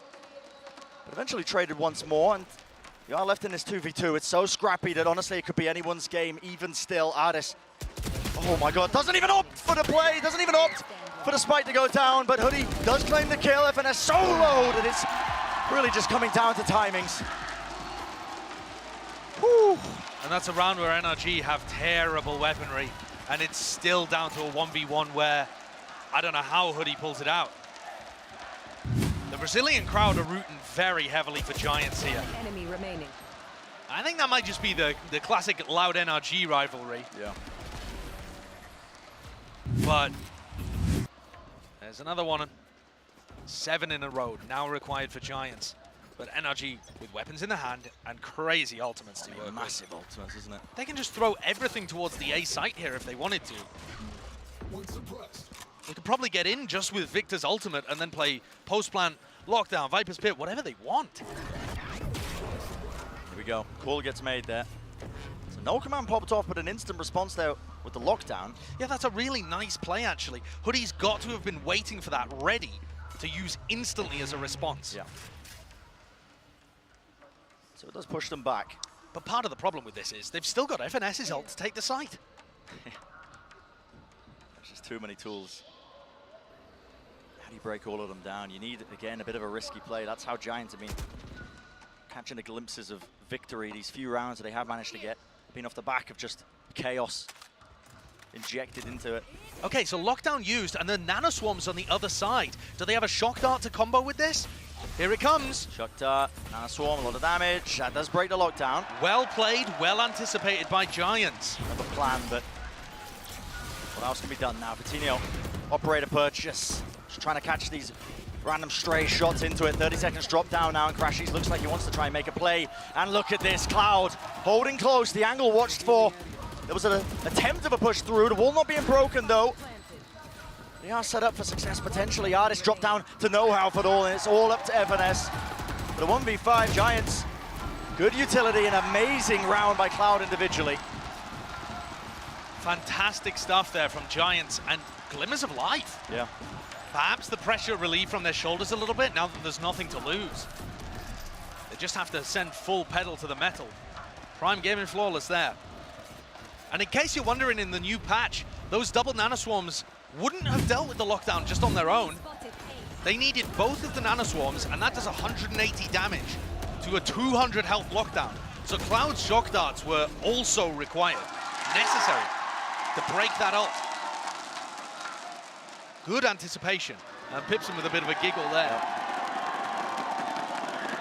But eventually traded once more, and you are left in this 2v2. It's so scrappy that honestly it could be anyone's game, even still. Ardis, oh my god, doesn't even opt for the play, doesn't even opt for the spike to go down, but Hoodie does claim the kill. FNS so low that it's really just coming down to timings. Whew. And that's a round where NRG have terrible weaponry, and it's still down to a 1v1 where I don't know how Hoodie pulls it out. The Brazilian crowd are rooting very heavily for Giants here. Enemy remaining. I think that might just be the classic loud NRG rivalry. Yeah. But there's another one. 7 in a row now required for Giants. But NRG with weapons in the hand and crazy ultimates to work massive ultimates, isn't it? They can just throw everything towards the A site here if they wanted to. They could probably get in just with Victor's ultimate and then play post-plant, lockdown, Viper's Pit, whatever they want. Here we go. Call gets made there. So no command popped off, but an instant response there with the lockdown. Yeah, that's a really nice play, actually. Hoodie's got to have been waiting for that, ready to use instantly as a response. Yeah. So it does push them back. But part of the problem with this is they've still got FNS's ult to take the site. There's just too many tools. How do you break all of them down? You need, again, a bit of a risky play. That's how Giants have been catching the glimpses of victory these few rounds that they have managed to get. Been off the back of just chaos injected into it. Okay, so lockdown used, and then nanoswarms on the other side. Do they have a shock dart to combo with this? Here it comes. Shock dart, nanoswarm, a lot of damage. That does break the lockdown. Well played, well anticipated by Giants. Another plan, but what else can be done now? Vitinho, operator purchase. Just trying to catch these random stray shots into it. 30 seconds drop down now, and Crashies looks like he wants to try and make a play. And look at this, Cloud holding close. The angle watched for. There was an attempt of a push through. The wall not being broken though. They are set up for success potentially. Artist dropped down to know-how for it all, and it's all up to FNS. But a 1v5, Giants, good utility, an amazing round by Cloud individually. Fantastic stuff there from Giants, and glimmers of life. Yeah. Perhaps the pressure relieved from their shoulders a little bit now that there's nothing to lose. They just have to send full pedal to the metal. Prime Gaming flawless there. And in case you're wondering, in the new patch, those double nanoswarms wouldn't have dealt with the lockdown just on their own. They needed both of the nanoswarms, and that does 180 damage to a 200 health lockdown. So Cloud's shock darts were also required, necessary to break that ult. Good anticipation, and Pipson with a bit of a giggle there.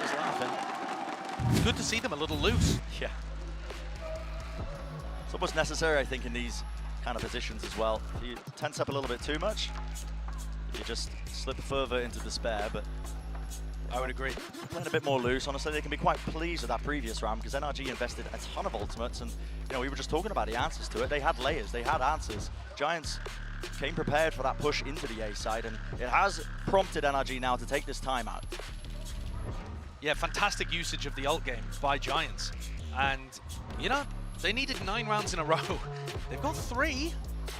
He's laughing. Good to see them a little loose. Yeah. It's almost necessary, I think, in these kind of positions as well. If you tense up a little bit too much, you just slip further into despair, but I would agree. Playing a bit more loose, honestly, they can be quite pleased with that previous round because NRG invested a ton of ultimates, and you know, we were just talking about the answers to it. They had layers, they had answers. Giants came prepared for that push into the A side, and it has prompted NRG now to take this time out. Yeah, fantastic usage of the ult game by Giants. And, you know, they needed 9 rounds in a row. They've got 3.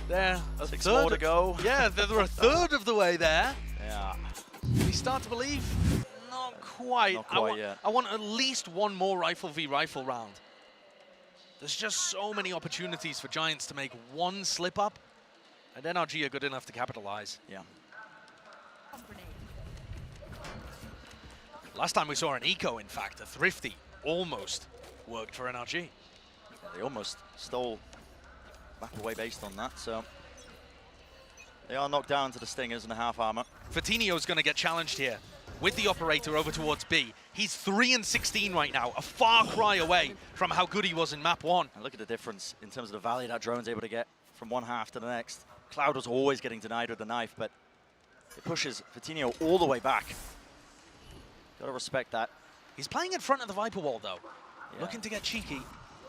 They're a 6 third more to go. Yeah, they're a third of the way there. Yeah. We start to believe? Not quite. Not quite yet. I want at least one more rifle v rifle round. There's just so many opportunities for Giants to make one slip up, and NRG are good enough to capitalize. Yeah. Last time we saw an eco, in fact, a thrifty, almost worked for NRG. Yeah, they almost stole back away based on that, so they are knocked down to the Stingers and the half armor. Vitinho's going to get challenged here with the operator over towards B. He's 3 and 16 right now, a far cry away from how good he was in map 1. And look at the difference in terms of the value that drone's able to get from one half to the next. Cloud was always getting denied with the knife, but it pushes Vitinho all the way back. Gotta respect that. He's playing in front of the Viper wall though, Yeah. looking to get cheeky.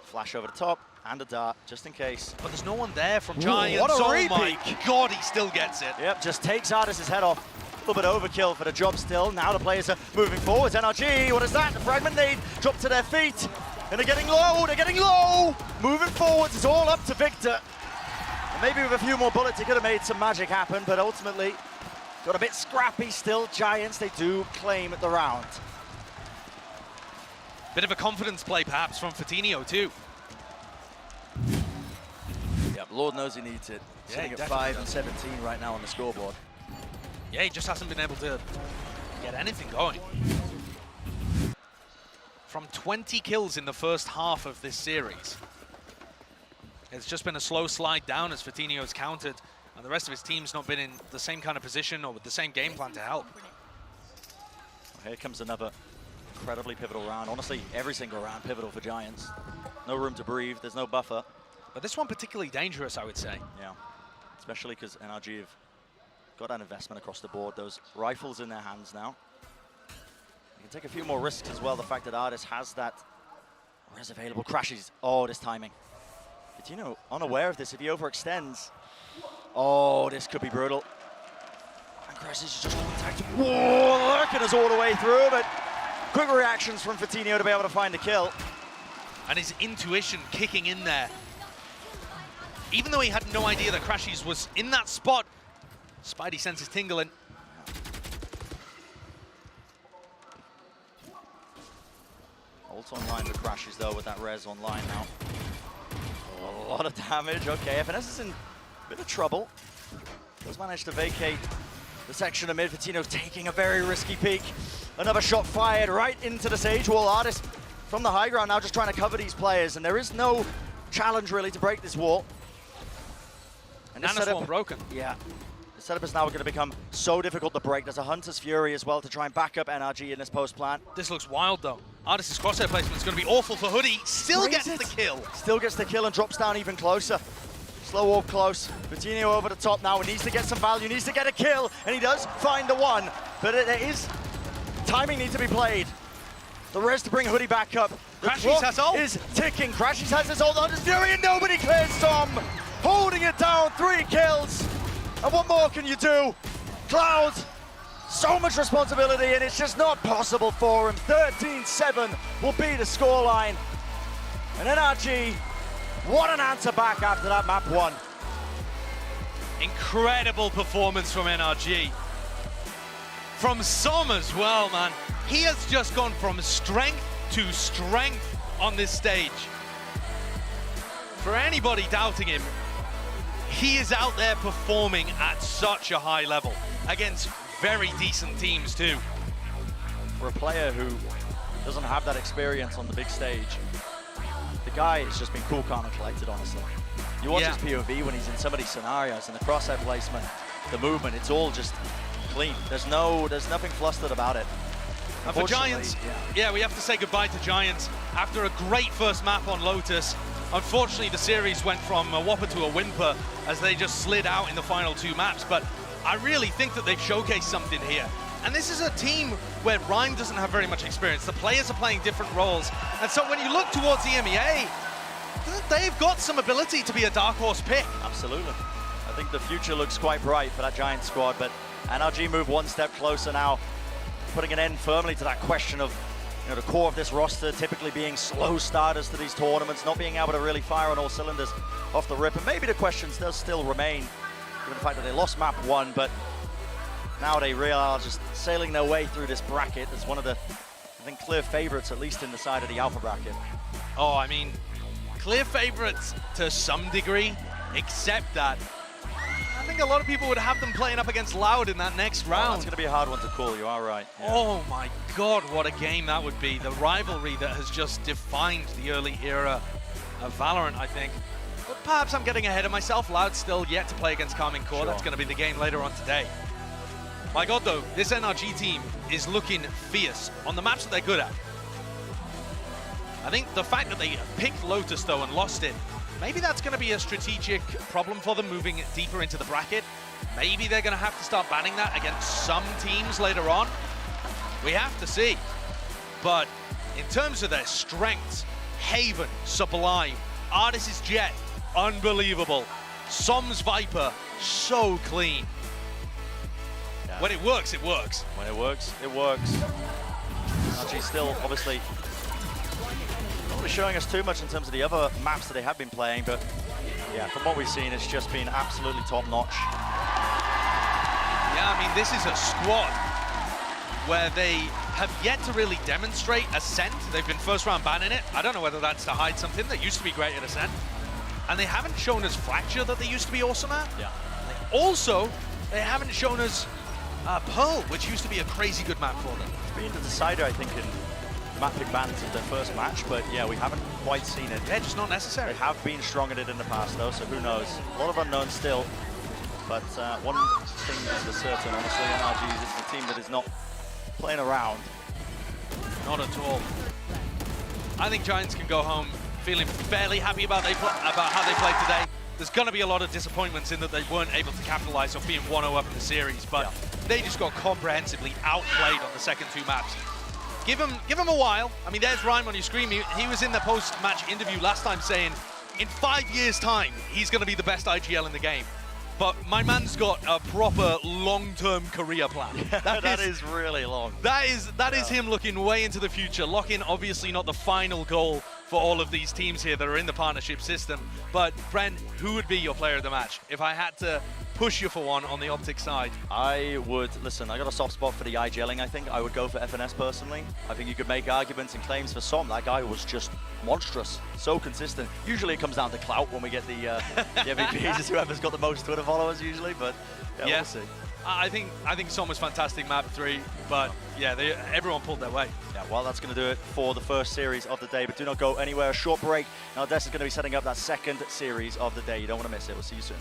Flash over the top and a dart, just in case. But there's no one there from Ooh, Giants. what a Oh repeat. my God, he still gets it. Yep, just takes Artis' head off. A little bit overkill for the job still. Now the players are moving forwards. NRG, what is that? The fragment nade dropped to their feet. And they're getting low, Moving forwards, it's all up to Victor. And maybe with a few more bullets, he could have made some magic happen, but ultimately got a bit scrappy still. Giants, they do claim the round. Bit of a confidence play perhaps from Vitinho too. Yep, Lord knows he needs it. Yeah, Sitting he at definitely 5 and does. 17 right now on the scoreboard. Yeah, he just hasn't been able to get anything going. From 20 kills in the first half of this series, it's just been a slow slide down as Vitinho's countered, and the rest of his team's not been in the same kind of position or with the same game plan to help. Well, here comes another incredibly pivotal round. Honestly, every single round pivotal for Giants. No room to breathe, there's no buffer. But this one particularly dangerous, I would say. Yeah, especially because NRG have got that investment across the board. Those rifles in their hands now. They can take a few more risks as well. The fact that Artis has that res available. Crashes. Oh, this timing. But you know, unaware of this, if he overextends, oh, this could be brutal. And Crashes is just attacked. Whoa, lurking us all the way through, but quick reactions from Vitinho to be able to find a kill. And his intuition kicking in there. Even though he had no idea that Crashes was in that spot, Spidey senses tingling. Ult online for Crashes though with that res online now. Oh, a lot of damage. Okay, FNS is in a bit of trouble. Does manage to vacate the section of mid. Vitinho taking a very risky peek. Another shot fired right into the Sage Wall. Artis from the high ground now just trying to cover these players, and there is no challenge really to break this wall. And this Nanoswarm broken. Yeah. The setup is now going to become so difficult to break. There's a Hunter's Fury as well to try and back up NRG in this post plant. This looks wild though. Artis' crosshair placement is going to be awful for Hoodie. Still gets the kill. Still gets the kill and drops down even closer. Slow walk close. Vitinho over the top now. He needs to get some value, needs to get a kill, and he does find the one. But there is timing needs to be played. The res to bring Hoodie back up. The Crashes has ult. is ticking. Crashes has his ult. Hunter's Fury and nobody clears Tom. Holding it down, 3 kills. And what more can you do? Cloud, so much responsibility, and it's just not possible for him. 13-7 will be the scoreline. And NRG, what an answer back after that map 1. Incredible performance from NRG. From Som as well, man. He has just gone from strength to strength on this stage. For anybody doubting him, he is out there performing at such a high level against very decent teams too. For a player who doesn't have that experience on the big stage, the guy has just been cool, calm and collected, honestly. You watch his POV when he's in some of these scenarios, and the crosshair placement, the movement, it's all just clean. There's nothing flustered about it. And for Giants, yeah, we have to say goodbye to Giants after a great first map on Lotus. Unfortunately, the series went from a whopper to a whimper as they just slid out in the final 2 maps, but I really think that they've showcased something here. And this is a team where Rhyme doesn't have very much experience. The players are playing different roles. And so when you look towards EMEA, they've got some ability to be a dark horse pick. Absolutely. I think the future looks quite bright for that Giants squad, but NRG move one step closer now, putting an end firmly to that question of the core of this roster typically being slow starters to these tournaments, not being able to really fire on all cylinders off the rip. And maybe the questions does still remain, given the fact that they lost map 1, but now they really are just sailing their way through this bracket as one of the, I think, clear favorites, at least in the side of the alpha bracket. Oh, I mean, clear favorites to some degree, except that I think a lot of people would have them playing up against Loud in that next round. That's going to be a hard one to call, you are right. Yeah. Oh my God, what a game that would be. The rivalry that has just defined the early era of Valorant, I think. But perhaps I'm getting ahead of myself. Loud's still yet to play against Carmine Corp. Sure. That's going to be the game later on today. My God, though, this NRG team is looking fierce on the maps that they're good at. I think the fact that they picked Lotus, though, and lost it, maybe that's going to be a strategic problem for them moving deeper into the bracket. Maybe they're going to have to start banning that against some teams later on. We have to see. But in terms of their strengths, Haven, Sublime, Artis' Jet, unbelievable. Som's Viper, so clean. Yeah. When it works, it works. When it works, it works. NRG still, obviously, not really showing us too much in terms of the other maps that they have been playing, but yeah, from what we've seen, it's just been absolutely top-notch. Yeah, I mean, this is a squad where they have yet to really demonstrate Ascent. They've been first-round banning it. I don't know whether that's to hide something. They used to be great at Ascent. And they haven't shown us Fracture that they used to be awesome at. Yeah. Also, they haven't shown us Pearl, which used to be a crazy good map for them. It's been the decider, I think, in mapping bans of their first match, but yeah, we haven't quite seen it. Yeah, just not necessary. They have been strong at it in the past, though, so who knows? A lot of unknowns still, but one thing is for certain, honestly, NRG is a team that is not playing around. Not at all. I think Giants can go home feeling fairly happy about how they played today. there's going to be a lot of disappointments in that they weren't able to capitalize on being 1-0 up in the series, but they just got comprehensively outplayed on the second 2 maps. Give him a while. I mean, there's Rhyme on your screen. He was in the post-match interview last time saying, in 5 years' time, he's going to be the best IGL in the game. But my man's got a proper long-term career plan. That is really long. That is him looking way into the future. LOCKIN, obviously not the final goal for all of these teams here that are in the partnership system. But Brent, who would be your player of the match? If I had to push you for one on the Optic side. I would, listen, I got a soft spot for the IGLing, I think. I would go for FNS personally. I think you could make arguments and claims for some. That guy was just monstrous, so consistent. Usually it comes down to clout when we get the MVPs. It's whoever's got the most Twitter followers usually, but yeah, we'll see. I think Som was fantastic map 3, but yeah, everyone pulled their weight. Yeah, well, that's going to do it for the first series of the day, but do not go anywhere. A short break. Now, Des is going to be setting up that second series of the day. You don't want to miss it. We'll see you soon.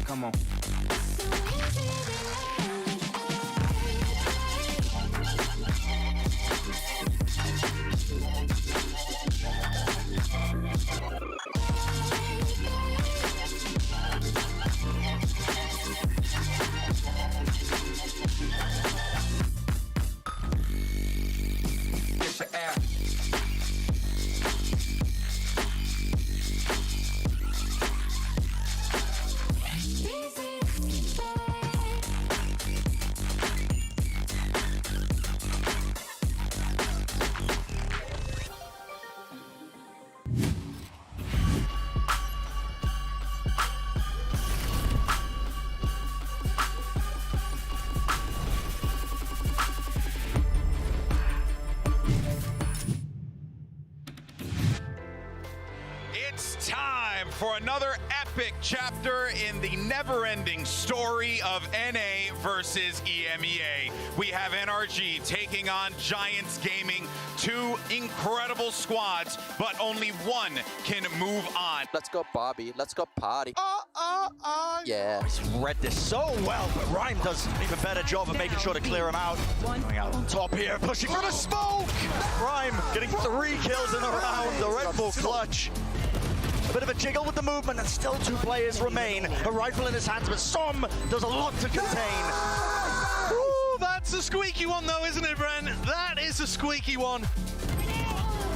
Come on. It's time for another epic chapter in the never-ending story of NA versus EMEA. We have NRG taking on Giants Gaming, two incredible squads, but only one can move on. Let's go, Bobby. Let's go party. Yeah. He's read this so well, but Rhyme does an even better job of making sure to clear him out. Going out on top here, pushing for the smoke! Rhyme getting 3 kills in a round, the Red Bull clutch. A bit of a jiggle with the movement, and still 2 players remain. A rifle in his hands, but Som does a lot to contain. Ooh, that's a squeaky one though, isn't it, Bren? That is a squeaky one.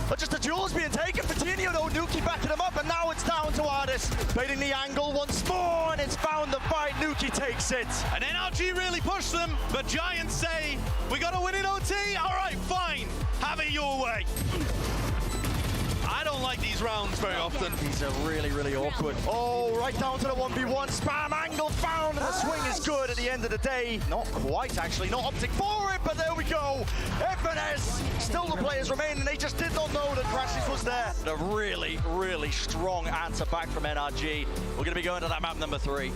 But just the duel's being taken for Tinio though, Nuki backing him up, and now it's down to Artis. Baiting the angle once more, and it's found the fight. Nuki takes it. And NRG really pushed them, but Giants say, we gotta win in OT? All right, fine, have it your way. I don't like these rounds very often. These are really, really awkward. Oh, right down to the 1v1. Spam angle found, and the swing is good at the end of the day. Not quite, actually. Not opting for it, but there we go. FNS, still the players remain, and they just did not know that Crashes was there. A really, really strong answer back from NRG. We're going to be going to that map number 3.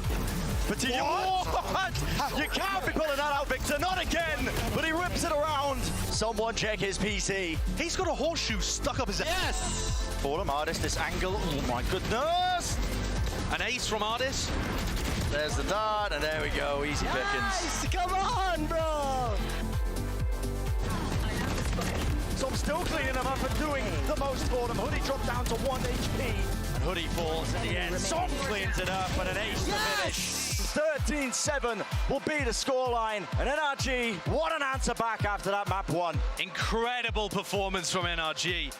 What? You can't be pulling that out, Victor. Not again. But he rips it around. Someone check his PC. He's got a horseshoe stuck up his ass. Yes. For him, Artis, this angle. Oh my goodness. An ace from Artis. There's the dart, and there we go. Easy pickings. Nice. Come on, bro. So I'm still cleaning him up and doing the most for them. Hoodie dropped down to 1 HP. And Hoodie falls in the end. Som cleans it up, and an ace to finish. 13-7 will be the scoreline. And NRG, what an answer back after that map 1. Incredible performance from NRG.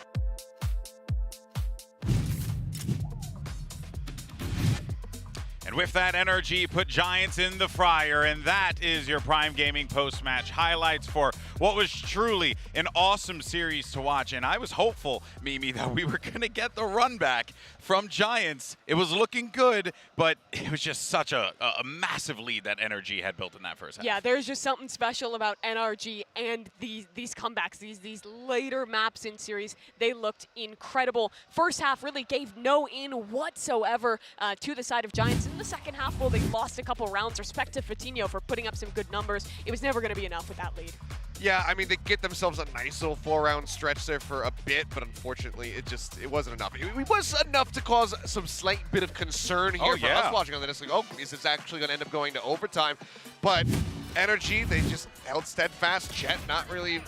And with that, NRG put Giants in the fryer, and that is your Prime Gaming post-match highlights for what was truly an awesome series to watch. And I was hopeful, Mimi, that we were going to get the run back from Giants. It was looking good, but it was just such a massive lead that NRG had built in that first half. Yeah, there's just something special about NRG and these comebacks, these later maps in series. They looked incredible. First half really gave no in whatsoever to the side of Giants. In the second half, well, they lost a couple rounds. Respect to Fatinho for putting up some good numbers. It was never going to be enough with that lead. Yeah, I mean, they get themselves a nice little 4-round stretch there for a bit, but unfortunately, it wasn't enough. It was enough to cause some slight bit of concern here for us watching on the disc. Like, oh, is this actually going to end up going to overtime? But NRG, they just held steadfast. Jet not really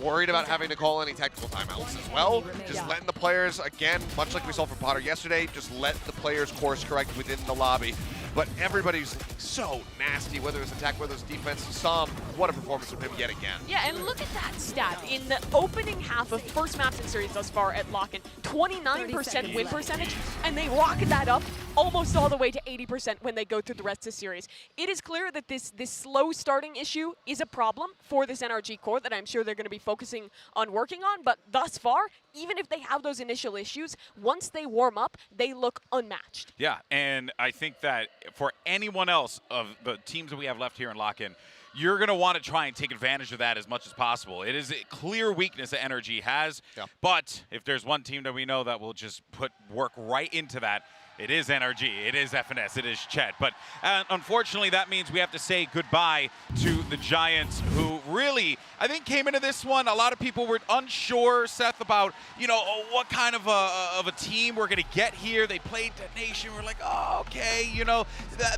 worried about having to call any technical timeouts as well. Just letting the players, again, much like we saw from Potter yesterday, just let the players course correct within the lobby. But everybody's so nasty, whether it's attack, whether it's defense. Som, what a performance from him yet again. Yeah, and look at that stat. In the opening half of first maps in series thus far at LOCKIN, 29% win percentage, and they rocket that up almost all the way to 80% when they go through the rest of the series. It is clear that this slow starting issue is a problem for this NRG core that I'm sure they're going to be focusing on working on, but thus far, even if they have those initial issues, once they warm up, they look unmatched. Yeah, and I think that for anyone else of the teams that we have left here in LOCKIN, you're going to want to try and take advantage of that as much as possible. It is a clear weakness that NRG has, but if there's one team that we know that will just put work right into that, It is NRG, it is FNS, it is Chet. But unfortunately, that means we have to say goodbye to the Giants, who really, I think, came into this one. A lot of people were unsure, Seth, about, you know, what kind of a team we're going to get here. They played Detonation. We're like, oh, okay, you know,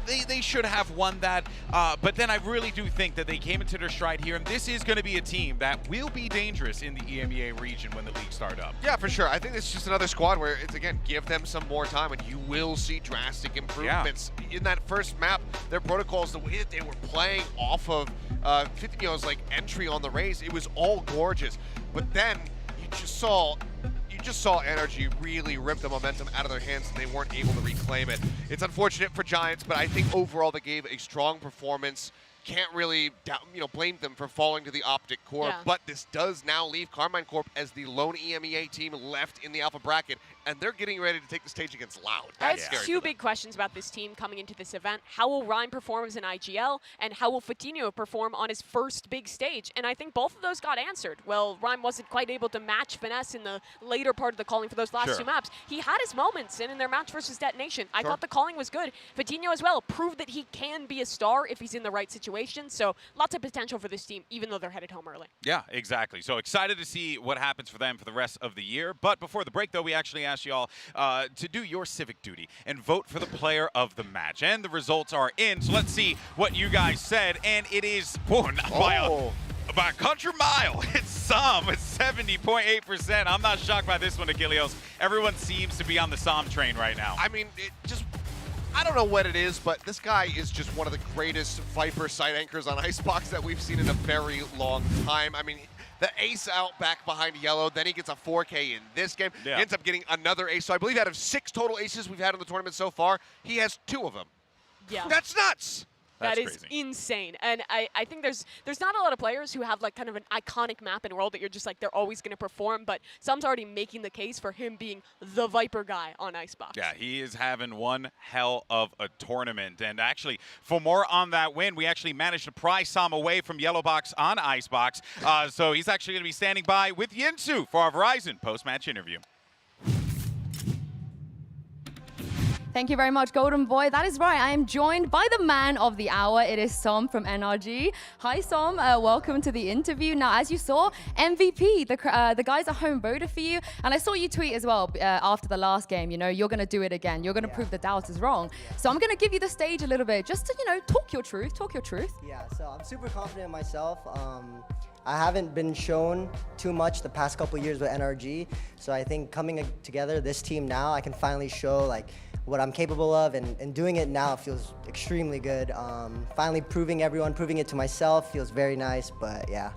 they should have won that. But then I really do think that they came into their stride here, and this is going to be a team that will be dangerous in the EMEA region when the league start up. Yeah, for sure. I think it's just another squad where it's, again, give them some more time and you will see drastic improvements. In that first map, their protocols, the way that they were playing off of Fitino's like entry on the race, it was all gorgeous. But then you just saw NRG really rip the momentum out of their hands and they weren't able to reclaim it. It's unfortunate for Giants, but I think overall they gave a strong performance. Can't really blame them for falling to the Optic Corp, but this does now leave Carmine Corp as the lone EMEA team left in the Alpha bracket, and they're getting ready to take the stage against Loud. I have two big questions about this team coming into this event. How will Rhyme perform as an IGL, and how will Fatino perform on his first big stage? And I think both of those got answered. Well, Rhyme wasn't quite able to match Finesse in the later part of the calling for those last two maps. He had his moments, and in their match versus Detonation, I thought the calling was good. Fatino as well proved that he can be a star if he's in the right situation. So lots of potential for this team, even though they're headed home early. Yeah, exactly. So excited to see what happens for them for the rest of the year. But before the break, though, we actually asked y'all to do your civic duty and vote for the player of the match. And the results are in. So let's see what you guys said. And it is by a country mile. It's Som with 70.8%. I'm not shocked by this one, Achilleos. Everyone seems to be on the Som train right now. I mean, I don't know what it is, but this guy is just one of the greatest Viper side anchors on Icebox that we've seen in a very long time. I mean, the ace out back behind yellow, then he gets a 4K in this game. He ends up getting another ace. So I believe out of 6 total aces we've had in the tournament so far, he has 2 of them. Yeah. That's nuts. That is insane. And I think there's not a lot of players who have like kind of an iconic map in World that you're just like, they're always going to perform, but Som's already making the case for him being the Viper guy on Icebox. Yeah, he is having one hell of a tournament. And actually, for more on that win, we actually managed to pry Som away from Yellowbox on Icebox. So he's actually going to be standing by with Yinsu for our Verizon post-match interview. Thank you very much, Golden Boy. That is right. I am joined by the man of the hour. It is Som from NRG. Hi, Som. Welcome to the interview. Now, as you saw, MVP. The guys at home voted for you. And I saw you tweet as well after the last game, you know, you're going to do it again. You're going to prove the doubters wrong. So I'm going to give you the stage a little bit just to, you know, talk your truth. Yeah, so I'm super confident in myself. I haven't been shown too much the past couple years with NRG. So I think coming together, this team now, I can finally show like what I'm capable of, and doing it now feels extremely good. Finally proving it to myself feels very nice, but yeah.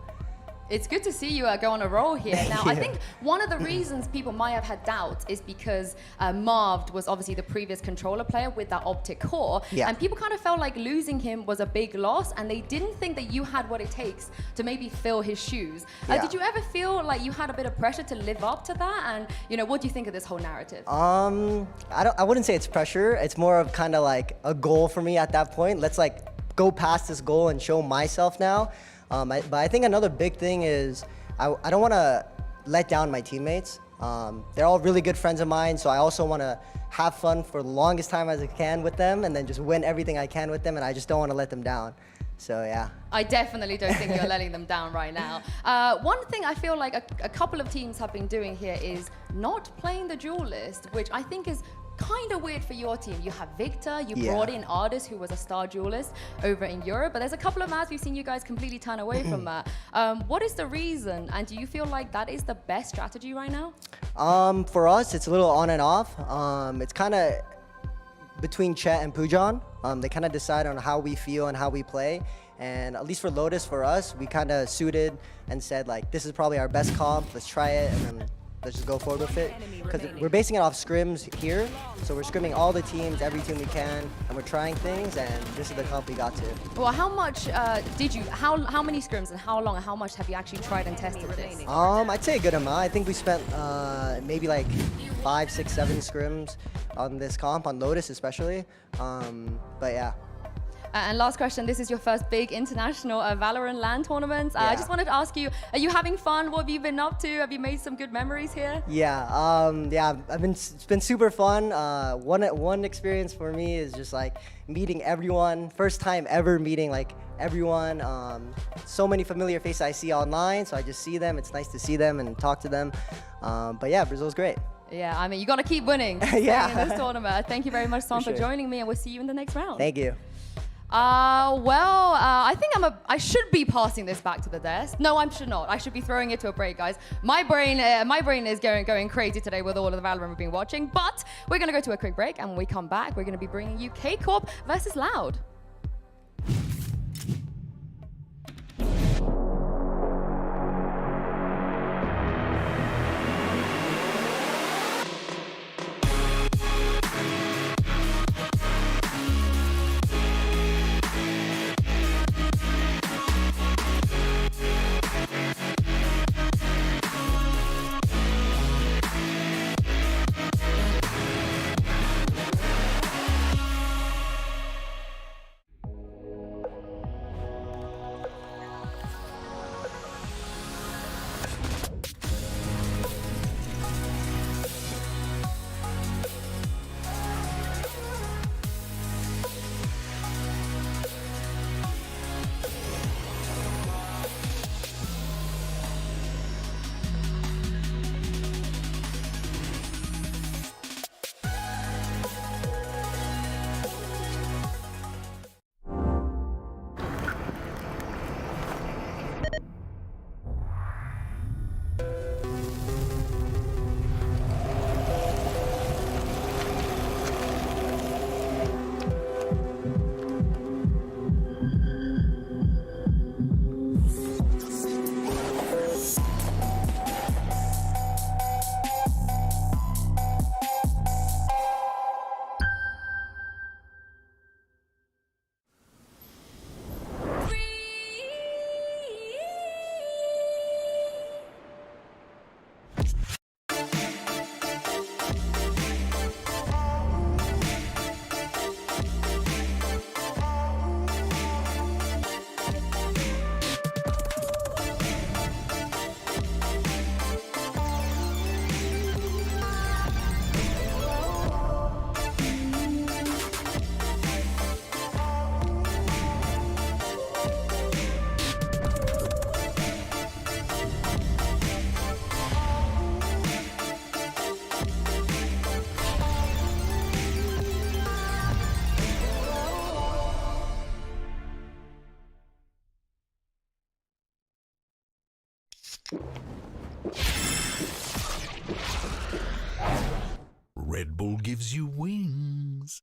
It's good to see you go on a roll here. Now, I think one of the reasons people might have had doubts is because Marved was obviously the previous controller player with that Optic core, and people kind of felt like losing him was a big loss, and they didn't think that you had what it takes to maybe fill his shoes. Did you ever feel like you had a bit of pressure to live up to that? And you know, what do you think of this whole narrative? I wouldn't say it's pressure. It's more of kind of like a goal for me at that point. Let's like go past this goal and show myself now. But I think another big thing is I don't want to let down my teammates. They're all really good friends of mine, so I also want to have fun for the longest time as I can with them, and then just win everything I can with them, and I just don't want to let them down. So yeah. I definitely don't think you're letting them down right now. One thing I feel like a couple of teams have been doing here is not playing the duelist, which I think is kind of weird for your team. You have Victor, you brought in Ardis, who was a star duelist over in Europe, but there's a couple of maps we've seen you guys completely turn away from that. What is the reason, and do you feel like that is the best strategy right now? For us, it's a little on and off. It's kind of between Chet and Pujan. They kind of decide on how we feel and how we play. And at least for Lotus, for us, we kind of suited and said, like, this is probably our best comp, let's try it, and then let's just go forward with it. Because we're basing it off scrims here, so we're scrimming all the teams, every team we can, and we're trying things, and this is the comp we got to. Well, how much how many scrims and how long and how much have you actually tried and tested this? I'd say a good amount. I think we spent maybe like 5, 6, 7 scrims on this comp, on Lotus especially, but yeah. And last question, this is your first big international Valorant LAN tournament. I just wanted to ask you, are you having fun? What have you been up to? Have you made some good memories here? It's been super fun. One experience for me is just like meeting everyone. First time ever meeting like everyone. So many familiar faces I see online, so I just see them. It's nice to see them and talk to them. But yeah, Brazil's great. Yeah, I mean, you got to keep winning in this tournament. Thank you very much, Son, for joining me, and we'll see you in the next round. Thank you. I think I should be passing this back to the desk. No, I should not. I should be throwing it to a break, guys. My brain is going crazy today with all of the Valorant we've been watching. But we're gonna go to a quick break, and when we come back, we're gonna be bringing you K Corp versus Loud. Red Bull gives you wings.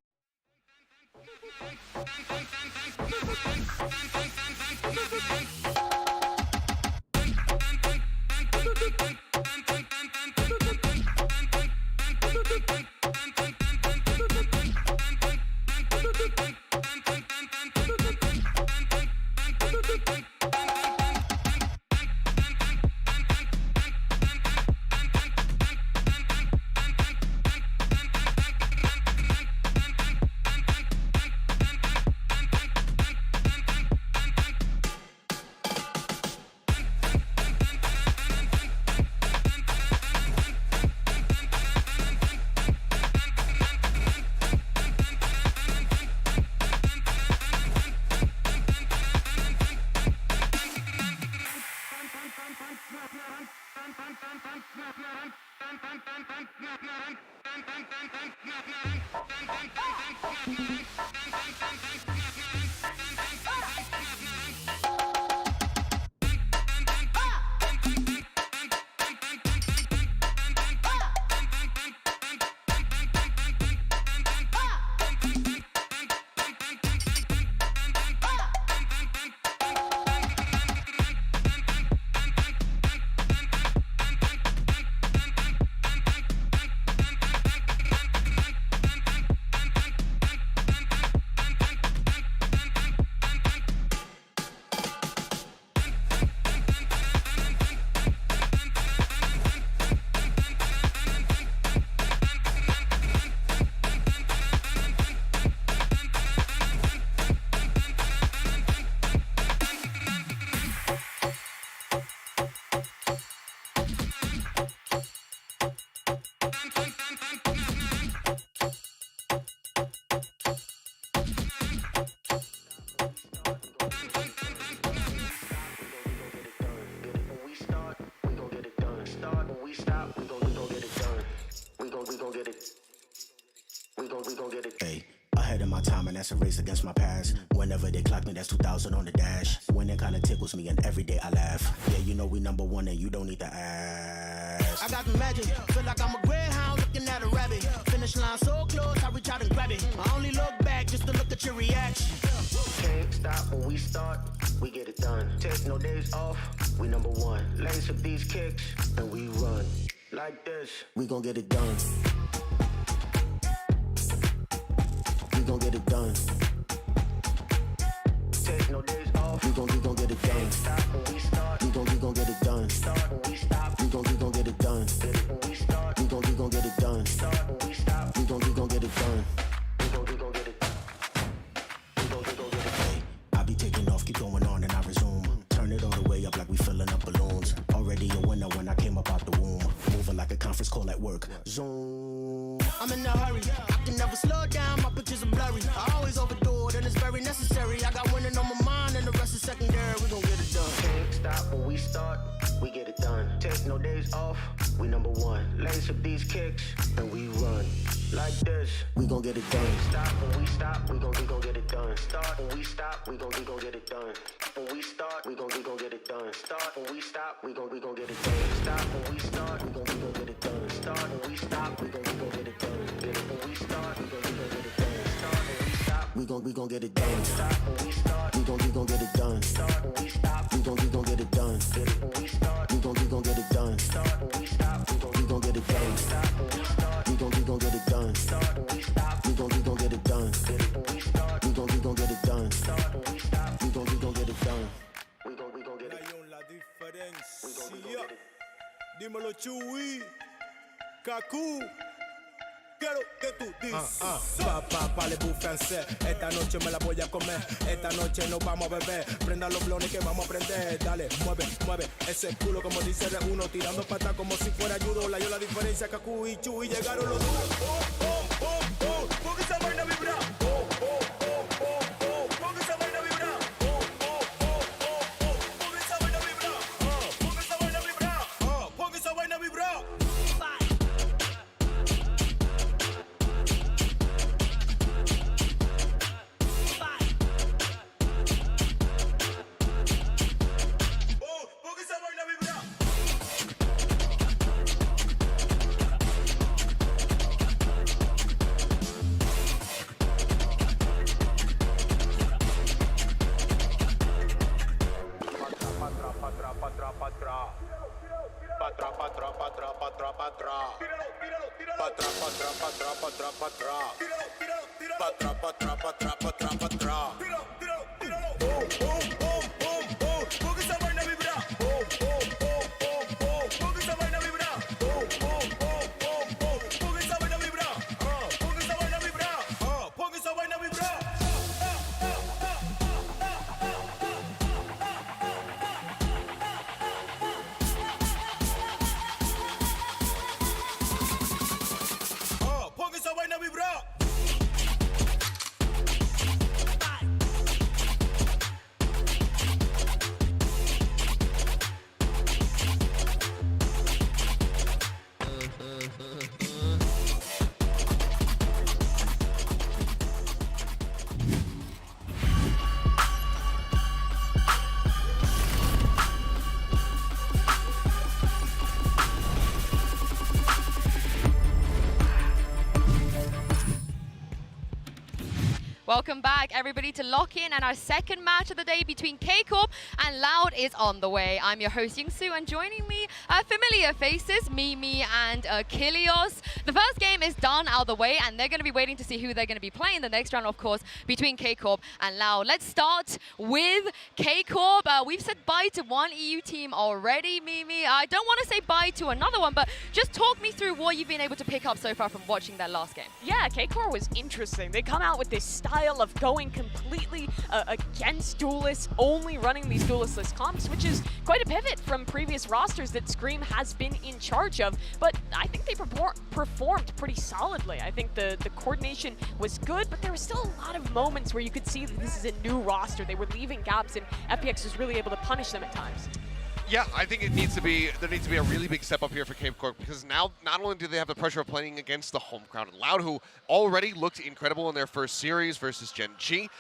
massive race against my past. Whenever they clock me, that's 2,000 on the dash. Winning kinda tickles me, and every day I laugh. Yeah, you know we #1 and you don't need to ask. I got the magic, feel like I'm a greyhound looking at a rabbit. Finish line so close, I reach out and grab it. I only look back just to look at your reaction. Can't stop when we start, we get it done. Take no days off, we #1. Lace up these kicks, and we run. Like this, we gon' get it done. We gon' get it done. Take no days off, we gon' get it done. Stop when we start, we gon' get it done. Start when we stop, we gon' get it done. Get it when we start, we gon' get it done. Start when we stop, we gon' get it done. We gon' get it done. We gon' get it done. I be taking off, keep going on, and I resume. Turn it all the way up like we filling up balloons. Already a winner when I came up out the womb. Moving like a conference call at work. Zoom. I'm in a hurry, I can never slow down, my pictures are blurry. I always overdo it and it's very necessary. I got winning on my mind and the rest is secondary, we gon' get it done. Can't stop when we start, we get it done. Take no days off, we #1. Lace up these kicks, and we run. Like this, we gon' get it done. Stop when we stop, we gon' get it done. Start when we stop, we gon' get it done. When we start, we gon' get it done. Start when we stop, we gon' get it done. Stop when we start, we gon' get it done. Start when we stop, we gon' get it done. Get it when we start, we gon' get it done. Start when we stop, we gon' get it done. Stop when we start, we gon' get it done. Start when we stop, we gon' get it done. Get it when we start, we gon' get it done. Start when we stop, we gon' get it done. Stop when we start, we gon' get it done. Start when we stop, we gon' get it done. Get it when we start, we gon' get it done. Start when we stop, we gon' get it done. We gon' get it. La diferencia. Dímelo Chuy, KRÜ. Quiero que tú dices. Parlez vous français. Esta noche me la voy a comer. Esta noche nos vamos a beber. Prenda los blones que vamos a prender. Dale, mueve, mueve ese culo como dice de uno. Tirando patas como si fuera judo. La diferencia, KRÜ y Chuy llegaron los duros. Porque esa vaina vibra. Porque esa vaina vibra. Porque esa vaina vibra. Porque esa vaina vibra. Porque esa vaina vibra. Welcome back, everybody, to Lock-In, and our second match of the day between K-Corp and Loud is on the way. I'm your host, Youngsu, and joining me are familiar faces, Mimi and Kilios. The first game is done out of the way, and they're going to be waiting to see who they're going to be playing the next round, of course, between K-Corp and Loud. Let's start with K-Corp. We've said bye to one EU team already, Mimi. I don't want to say bye to another one, but just talk me through what you've been able to pick up so far from watching their last game. Yeah, K-Corp was interesting. They come out with this style of going completely against duelists, only running these duelist-less comps, which is quite a pivot from previous rosters that Scream has been in charge of. But I think they performed pretty solidly. I think the coordination was good, but there were still a lot of moments where you could see that this is a new roster. They were leaving gaps, and FPX was really able to punish them at times. Yeah, I think there needs to be a really big step up here for KRÜ Corp, because now not only do they have the pressure of playing against the home crowd and Loud, who already looked incredible in their first series versus Gen.G,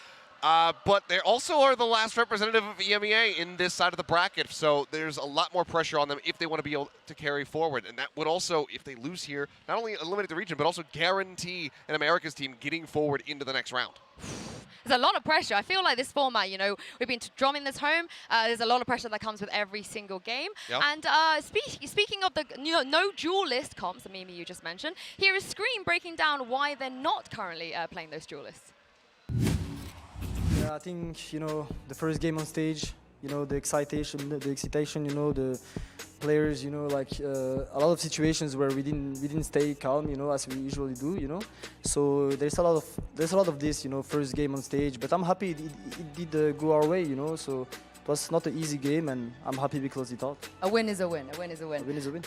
but they also are the last representative of EMEA in this side of the bracket, so there's a lot more pressure on them if they want to be able to carry forward. And that would also, if they lose here, not only eliminate the region, but also guarantee an Americas team getting forward into the next round. There's a lot of pressure. I feel like this format, we've been drumming this home. There's a lot of pressure that comes with every single game. Yep. And speaking of the no duelist comps, Mimi, you just mentioned, here is Scream breaking down why they're not currently playing those duelists. Yeah, I think, the first game on stage, the excitation, the players, a lot of situations where we didn't stay calm, as we usually do, So there's a lot of this, first game on stage. But I'm happy it did go our way, So it was not an easy game, and I'm happy we closed it out. A win is a win. A win is a win. A win is a win.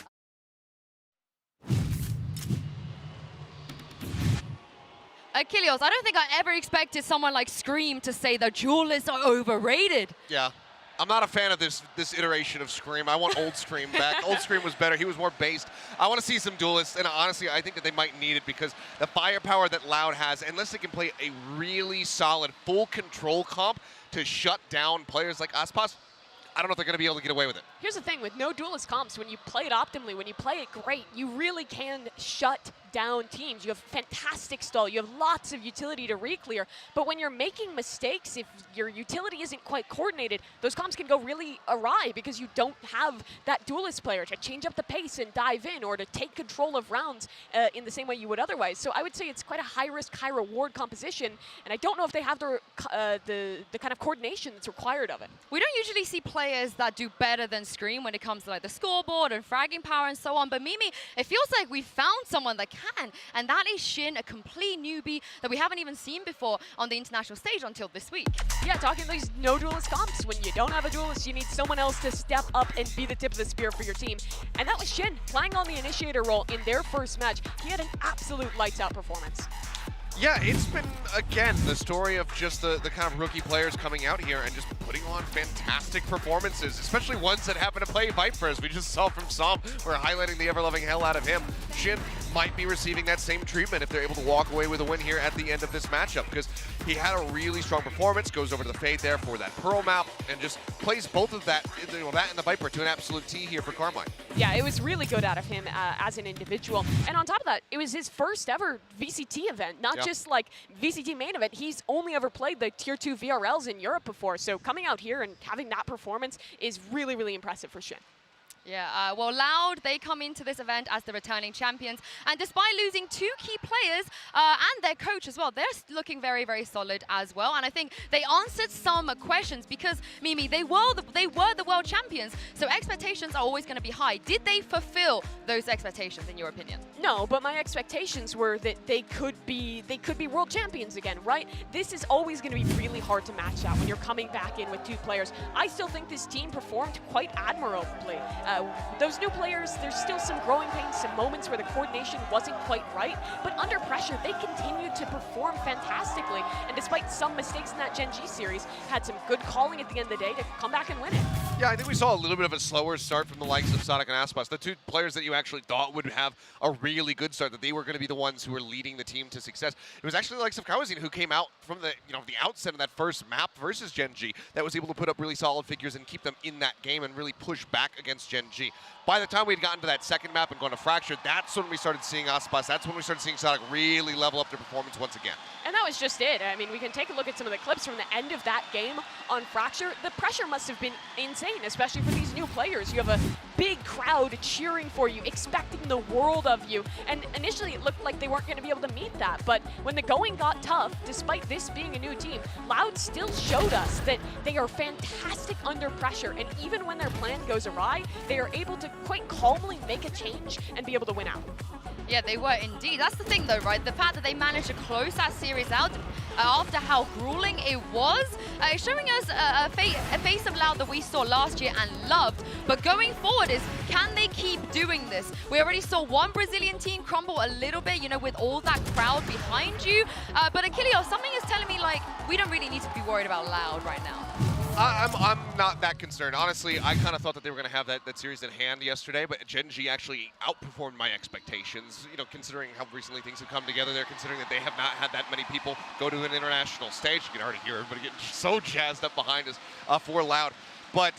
Kilios, I don't think I ever expected someone like Scream to say the duelists are overrated. Yeah. I'm not a fan of this iteration of Scream. I want old Scream back. Old Scream was better. He was more based. I want to see some duelists, and honestly, I think that they might need it because the firepower that Loud has, unless they can play a really solid full control comp to shut down players like Aspas, I don't know if they're going to be able to get away with it. Here's the thing, with no duelist comps, when you play it optimally, when you play it great, you really can shut down teams. You have fantastic stall, you have lots of utility to re-clear, but when you're making mistakes, if your utility isn't quite coordinated, those comps can go really awry because you don't have that duelist player to change up the pace and dive in or to take control of rounds in the same way you would otherwise. So I would say it's quite a high-risk, high-reward composition, and I don't know if they have the kind of coordination that's required of it. We don't usually see players that do better than Scream when it comes to like the scoreboard and fragging power and so on, but Mimi, it feels like we found someone that can, and that is Shin, a complete newbie that we haven't even seen before on the international stage until this week. Yeah, talking these no duelist comps, when you don't have a duelist, you need someone else to step up and be the tip of the spear for your team. And that was Shin, playing on the initiator role in their first match. He had an absolute lights-out performance. Yeah, it's been, again, the story of just the kind of rookie players coming out here and just putting on fantastic performances, especially ones that happen to play Viper, as we just saw from Som. We're highlighting the ever-loving hell out of him. Shin might be receiving that same treatment if they're able to walk away with a win here at the end of this matchup, because he had a really strong performance, goes over to the Fade there for that Pearl map, and just plays both of that, that and the Viper to an absolute T here for Carmine. Yeah, it was really good out of him as an individual. And on top of that, it was his first ever VCT event, not just like VCT main event. He's only ever played the Tier 2 VRLs in Europe before, so coming out here and having that performance is really, really impressive for Shin. Yeah, well, Loud, they come into this event as the returning champions, and despite losing two key players and their coach as well, they're looking very, very solid as well. And I think they answered some questions because, Mimi, they were the world champions, so expectations are always going to be high. Did they fulfill those expectations, in your opinion? No, but my expectations were that they could be world champions again, right? This is always going to be really hard to match that when you're coming back in with two players. I still think this team performed quite admirably. Those new players, there's still some growing pains, some moments where the coordination wasn't quite right, but under pressure, they continued to perform fantastically. And despite some mistakes in that Gen.G series, had some good calling at the end of the day to come back and win it. Yeah, I think we saw a little bit of a slower start from the likes of Sonic and Aspas, the two players that you actually thought would have a really good start, that they were going to be the ones who were leading the team to success. It was actually the likes of Kawazin who came out from the outset of that first map versus Gen.G that was able to put up really solid figures and keep them in that game and really push back against Gen.G. By the time we'd gotten to that second map and gone to Fracture, that's when we started seeing Aspas. That's when we started seeing Sonic really level up their performance once again. And that was just it. I mean, we can take a look at some of the clips from the end of that game on Fracture. The pressure must have been insane, especially for these new players. You have a big crowd cheering for you, expecting the world of you. And initially it looked like they weren't going to be able to meet that. But when the going got tough, despite this being a new team, Loud still showed us that they are fantastic under pressure. And even when their plan goes awry, they are able to quite calmly make a change and be able to win out. Yeah, they were indeed. That's the thing though, right? The fact that they managed to close that series out after how grueling it was, showing us a face of Loud that we saw last year and loved. But going forward is, can they keep doing this? We already saw one Brazilian team crumble a little bit, with all that crowd behind you. But Achilles, something is telling me like, we don't really need to be worried about Loud right now. I'm not that concerned. Honestly, I kind of thought that they were going to have that series in hand yesterday, but Gen.G actually outperformed my expectations. You know, considering how recently things have come together there, considering that they have not had that many people go to an international stage. You can already hear everybody getting so jazzed up behind us for Loud. But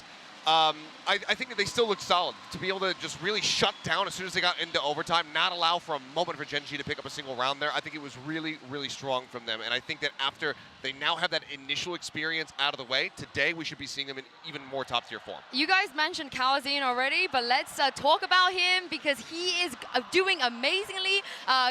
I think that they still look solid. To be able to just really shut down as soon as they got into overtime, not allow for a moment for Gen.G to pick up a single round there, I think it was really, really strong from them. And I think that after they now have that initial experience out of the way, today we should be seeing them in even more top-tier form. You guys mentioned KRÜ already, but let's talk about him because he is doing amazingly,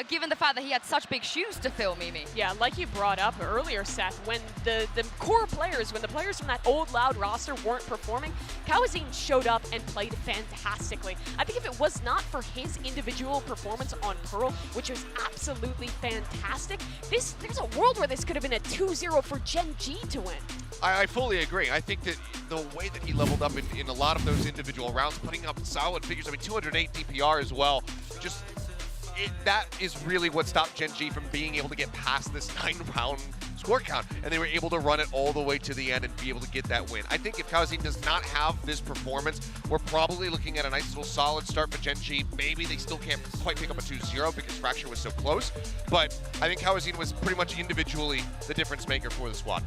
given the fact that he had such big shoes to fill, Mimi. Yeah, like you brought up earlier, Seth, when the core players, when the players from that old Loud roster weren't performing, KRÜ showed up and played fantastically. I think if it was not for his individual performance on Pearl, which was absolutely fantastic, there's a world where this could have been a 2-0 for Gen.G to win. I fully agree. I think that the way that he leveled up in a lot of those individual rounds, putting up solid figures, I mean, 208 DPR as well, just that is really what stopped Gen.G from being able to get past this 9-round score count, and they were able to run it all the way to the end and be able to get that win. I think if KRÜ does not have this performance, we're probably looking at a nice little solid start for Gen.G. Maybe they still can't quite pick up a 2-0 because Fracture was so close, but I think KRÜ was pretty much individually the difference maker for the squad.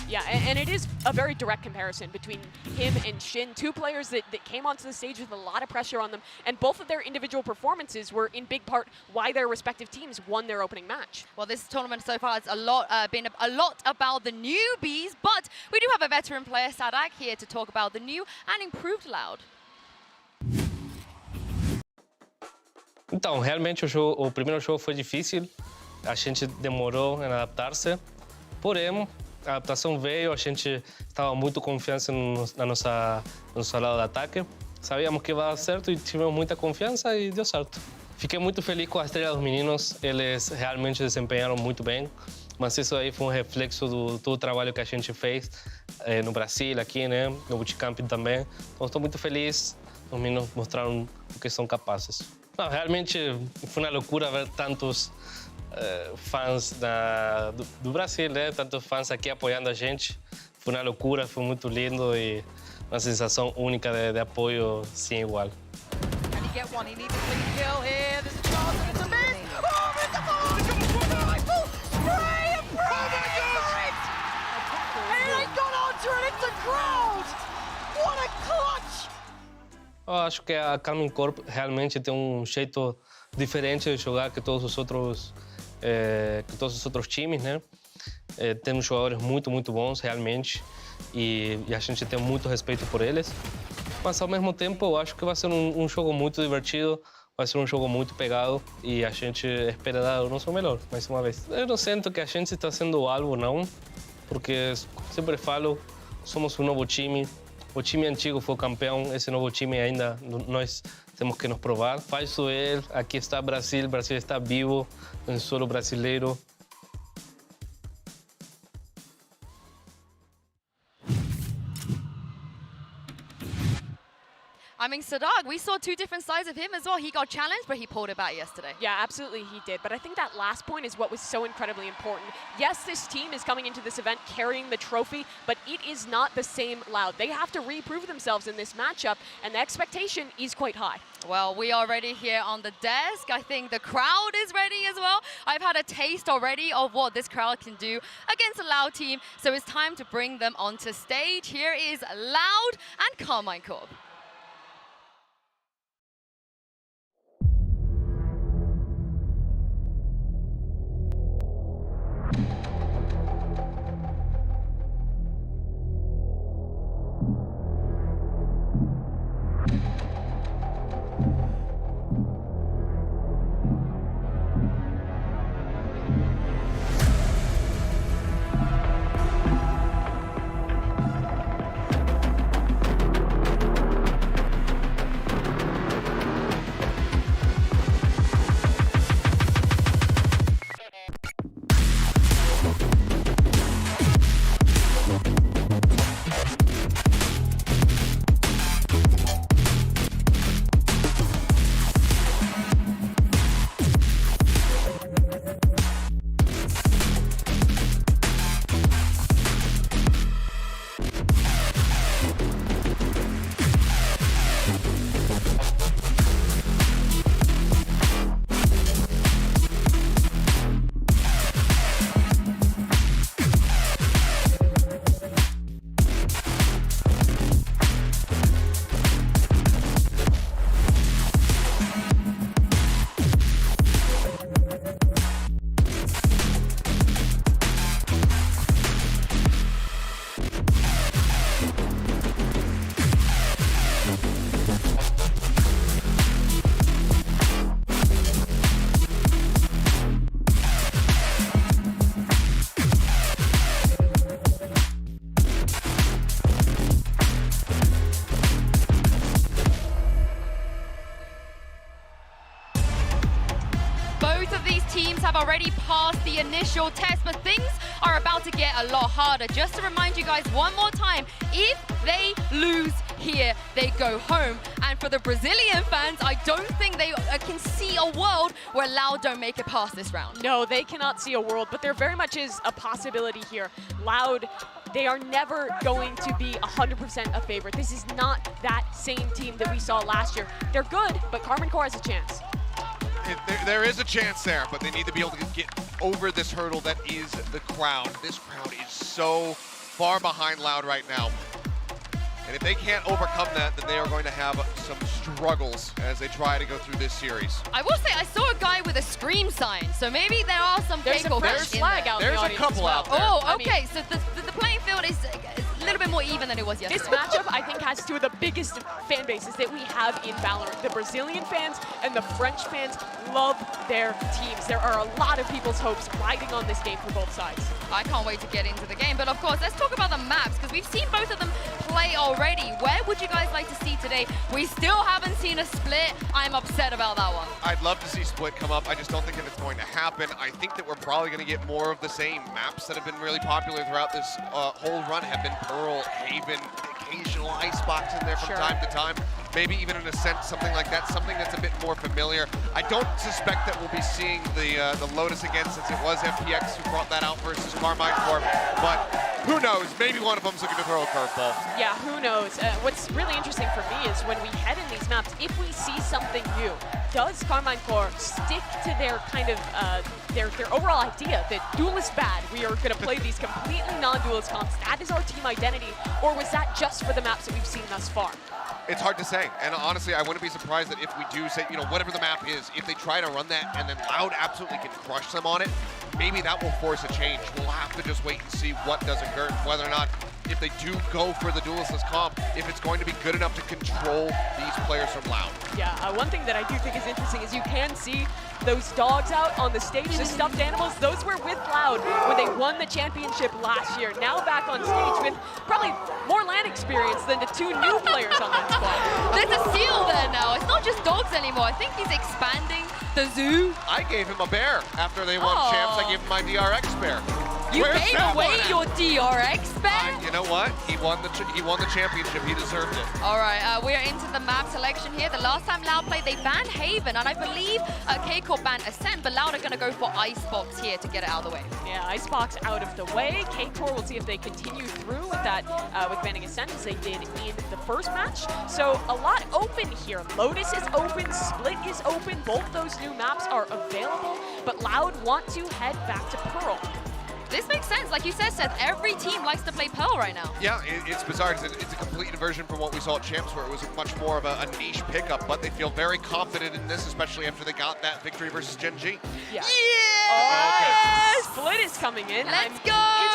Yeah, and it is a very direct comparison between him and Shin, two players that came onto the stage with a lot of pressure on them, and both of their individual performances were in big part why their respective teams won their opening match. Well, this tournament so far has been a lot about the newbies, but we do have a veteran player, Sadak, here to talk about the new and improved Loud. Então, realmente o primeiro jogo foi difícil, a gente demorou em adaptar-se, porém, a adaptação veio, a gente estava muito confiante no nosso lado de ataque. Sabíamos que ia dar certo e tivemos muita confiança e deu certo. Fiquei muito feliz com a estrela dos meninos, eles realmente desempenharam muito bem, mas isso aí foi um reflexo do todo o trabalho que a gente fez no Brasil, aqui, né, no bootcamp também. Então estou muito feliz, os meninos mostraram o que são capazes. Não, realmente foi uma loucura ver tantos fãs do Brasil, né? Tantos fãs aqui apoiando a gente. Foi uma loucura, foi muito lindo e uma sensação única de apoio sem igual. Eu acho que a Carmine Corp realmente tem um jeito diferente de jogar que todos os outros times, né? Temos jogadores muito bons realmente e a gente tem muito respeito por eles. Mas ao mesmo tempo eu acho que vai ser um jogo muito divertido, vai ser um jogo muito pegado e a gente espera dar o nosso melhor mais uma vez. Eu não sinto que a gente está sendo o alvo não, porque sempre falo, somos um novo time. O time antigo foi campeão, esse novo time ainda nós temos que nos provar. Faz o ele, aqui está o Brasil está vivo em solo brasileiro. I mean, Sadak, we saw two different sides of him as well. He got challenged, but he pulled it back yesterday. Yeah, absolutely he did. But I think that last point is what was so incredibly important. Yes, this team is coming into this event carrying the trophy, but it is not the same Loud. They have to reprove themselves in this matchup, and the expectation is quite high. Well, we are ready here on the desk. I think the crowd is ready as well. I've had a taste already of what this crowd can do against a Loud team, so it's time to bring them onto stage. Here is Loud and Carmine Corp. have already passed the initial test, but things are about to get a lot harder. Just to remind you guys one more time, if they lose here, they go home. And for the Brazilian fans, I don't think they can see a world where Loud don't make it past this round. No, they cannot see a world, but there very much is a possibility here. Loud, they are never going to be 100% a favorite. This is not that same team that we saw last year. They're good, but Carmine Corp has a chance. There is a chance there, but they need to be able to get over this hurdle that is the crowd. This crowd is so far behind Loud right now. And if they can't overcome that, then they are going to have some struggles as they try to go through this series. I will say, I saw a guy with a scream sign, so maybe there are some K-Corp fans in flag there. out There's in the a audience couple as well. out there. Oh, okay, so the playing field is a little bit more even than it was yesterday. This matchup, I think, has two of the biggest fan bases that we have in Valorant. The Brazilian fans and the French fans love their teams. There are a lot of people's hopes riding on this game for both sides. I can't wait to get into the game, but of course, let's talk about the maps, because we've seen both of them play already. Where would you guys like to see today? We still haven't seen a split. I'm upset about that one. I'd love to see Split come up. I just don't think that it's going to happen. I think that we're probably going to get more of the same. Maps that have been really popular throughout this whole run have been Pearl, Haven, occasional Icebox in there from time to time. Maybe even in a sense, something like that, something that's a bit more familiar. I don't suspect that we'll be seeing the Lotus again, since it was FPX who brought that out versus Karmine Corp, but who knows? Maybe one of them's looking to throw a curveball. Yeah, who knows? What's really interesting for me is when we head in these maps, if we see something new, does Karmine Corp stick to their kind of their overall idea that duel is bad, we are going to play these completely non-duelist comps, that is our team identity, or was that just for the maps that we've seen thus far? It's hard to say, and honestly, I wouldn't be surprised that if we do say, you know, whatever the map is, if they try to run that and then Loud absolutely can crush them on it, maybe that will force a change. We'll have to just wait and see what does occur, whether or not, if they do go for the duelistless comp, if it's going to be good enough to control these players from Loud. Yeah, one thing that I do think is interesting is you can see those dogs out on the stage, the stuffed animals, those were with Loud when they won the championship last year. Now back on stage with probably more LAN experience than the two new players on that squad. There's a seal there now. It's not just dogs anymore. I think he's expanding the zoo. I gave him a bear after they won champs. I gave him my DRX bear. You gave away your DRX bear? You know what? He won the championship. He deserved it. All right, we are into the map selection here. The last time Loud played, they banned Haven, and I believe K-Corp banned Ascent, but Loud are going to go for Icebox here to get it out of the way. Yeah, Icebox out of the way. K-Corp will see if they continue through with that, with banning Ascent as they did in the first match. So a lot open here. Lotus is open, Split is open. Both those new maps are available, but Loud want to head back to Pearl. This makes sense. Like you said, Seth, every team likes to play Pearl right now. Yeah, it's bizarre. It's a complete inversion from what we saw at Champs, where it was much more of a niche pickup, but they feel very confident in this, especially after they got that victory versus Gen.G. Yeah. Yes! Split is coming in. Let's go!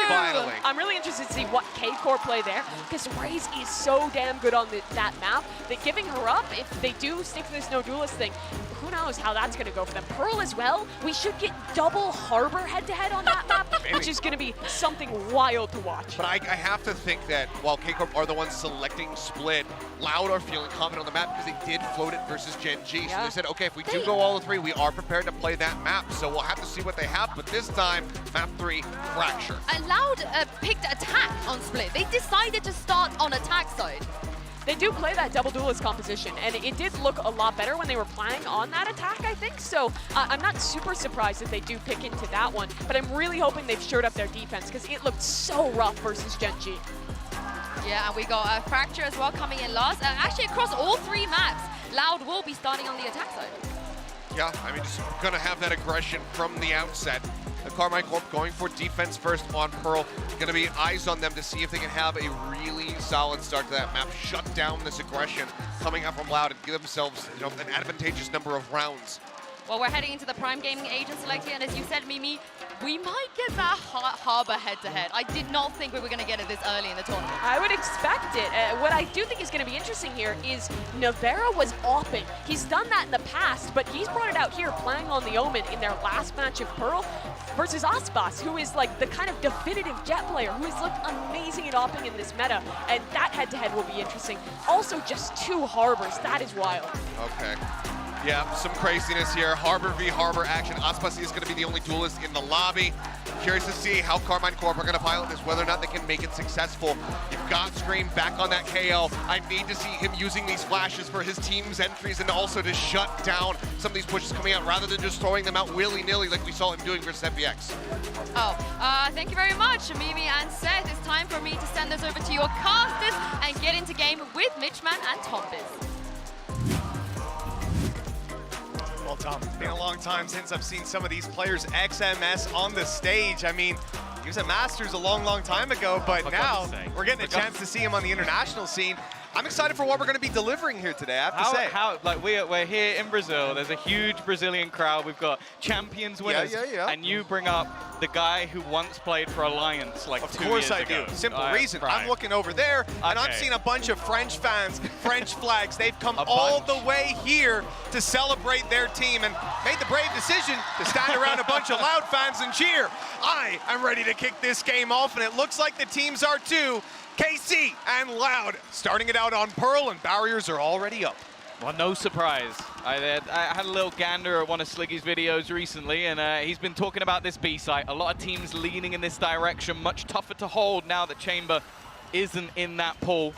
Finally. I'm really interested to see what K-Corp play there, because Raze is so damn good on that map that giving her up, if they do stick to this no duelist thing, who knows how that's going to go for them. Pearl as well, we should get double Harbor head-to-head on that map, which is going to be something wild to watch. But I have to think that while K-Corp are the ones selecting Split, Loud are feeling confident on the map because they did float it versus Gen.G. So they said, okay, if we do go all the three, we are prepared to play that map. So we'll have to see what they have. But this time, map 3, Fracture. And Loud picked attack on Split. They decided to start on attack side. They do play that double duelist composition, and it did look a lot better when they were playing on that attack, I think. So I'm not super surprised that they do pick into that one, but I'm really hoping they've shored up their defense because it looked so rough versus Gen.G. Yeah, and we got Fracture as well coming in last. Actually, across all 3 maps, Loud will be starting on the attack side. Yeah, I mean, just going to have that aggression from the outset. The Karmine Corp going for defense first on Pearl. Going to be eyes on them to see if they can have a really solid start to that map. Shut down this aggression coming out from Loud and give themselves, you know, an advantageous number of rounds. Well, we're heading into the Prime Gaming agent select here, and as you said, Mimi, we might get that Harbor head-to-head. I did not think we were going to get it this early in the tournament. I would expect it. What I do think is going to be interesting here is Navarra was open. He's done that in the past, but he's brought it out here playing on the Omen in their last match of Pearl versus Icebox, who is like the kind of definitive Jet player who has looked amazing at opping in this meta, and that head-to-head will be interesting. Also, just 2 Harbors. That is wild. Okay. Yeah, some craziness here. Harbor v Harbor action. Aspasi is going to be the only duelist in the lobby. Curious to see how Karmine Corp are going to pilot this, whether or not they can make it successful. You've got Scream back on that KO. I need to see him using these flashes for his team's entries and also to shut down some of these pushes coming out rather than just throwing them out willy-nilly like we saw him doing versus FPX. Thank you very much, Mimi and Seth. It's time for me to send this over to your casters and get into game with Mitchman and Tombiz. Well, Tom, it's been a long time since I've seen some of these players XMS on the stage. I mean, he was at Masters a long, long time ago, but now we're getting a chance to see him on the international scene. I'm excited for what we're going to be delivering here today, I have to say. Like we're here in Brazil. There's a huge Brazilian crowd. We've got champions winners. And you bring up the guy who once played for Alliance like 2 years ago. Of course I do. Simple reason. Right. I'm looking over there, and I'm seeing a bunch of French fans, French flags. They've come all the way here to celebrate their team and made the brave decision to stand around a bunch of loud fans and cheer. I am ready to kick this game off, and it looks like the teams are too. KC and Loud starting it out on Pearl, and barriers are already up. Well, no surprise. I had a little gander at one of Sliggy's videos recently, and he's been talking about this B site. A lot of teams leaning in this direction, much tougher to hold now that Chamber isn't in that pool.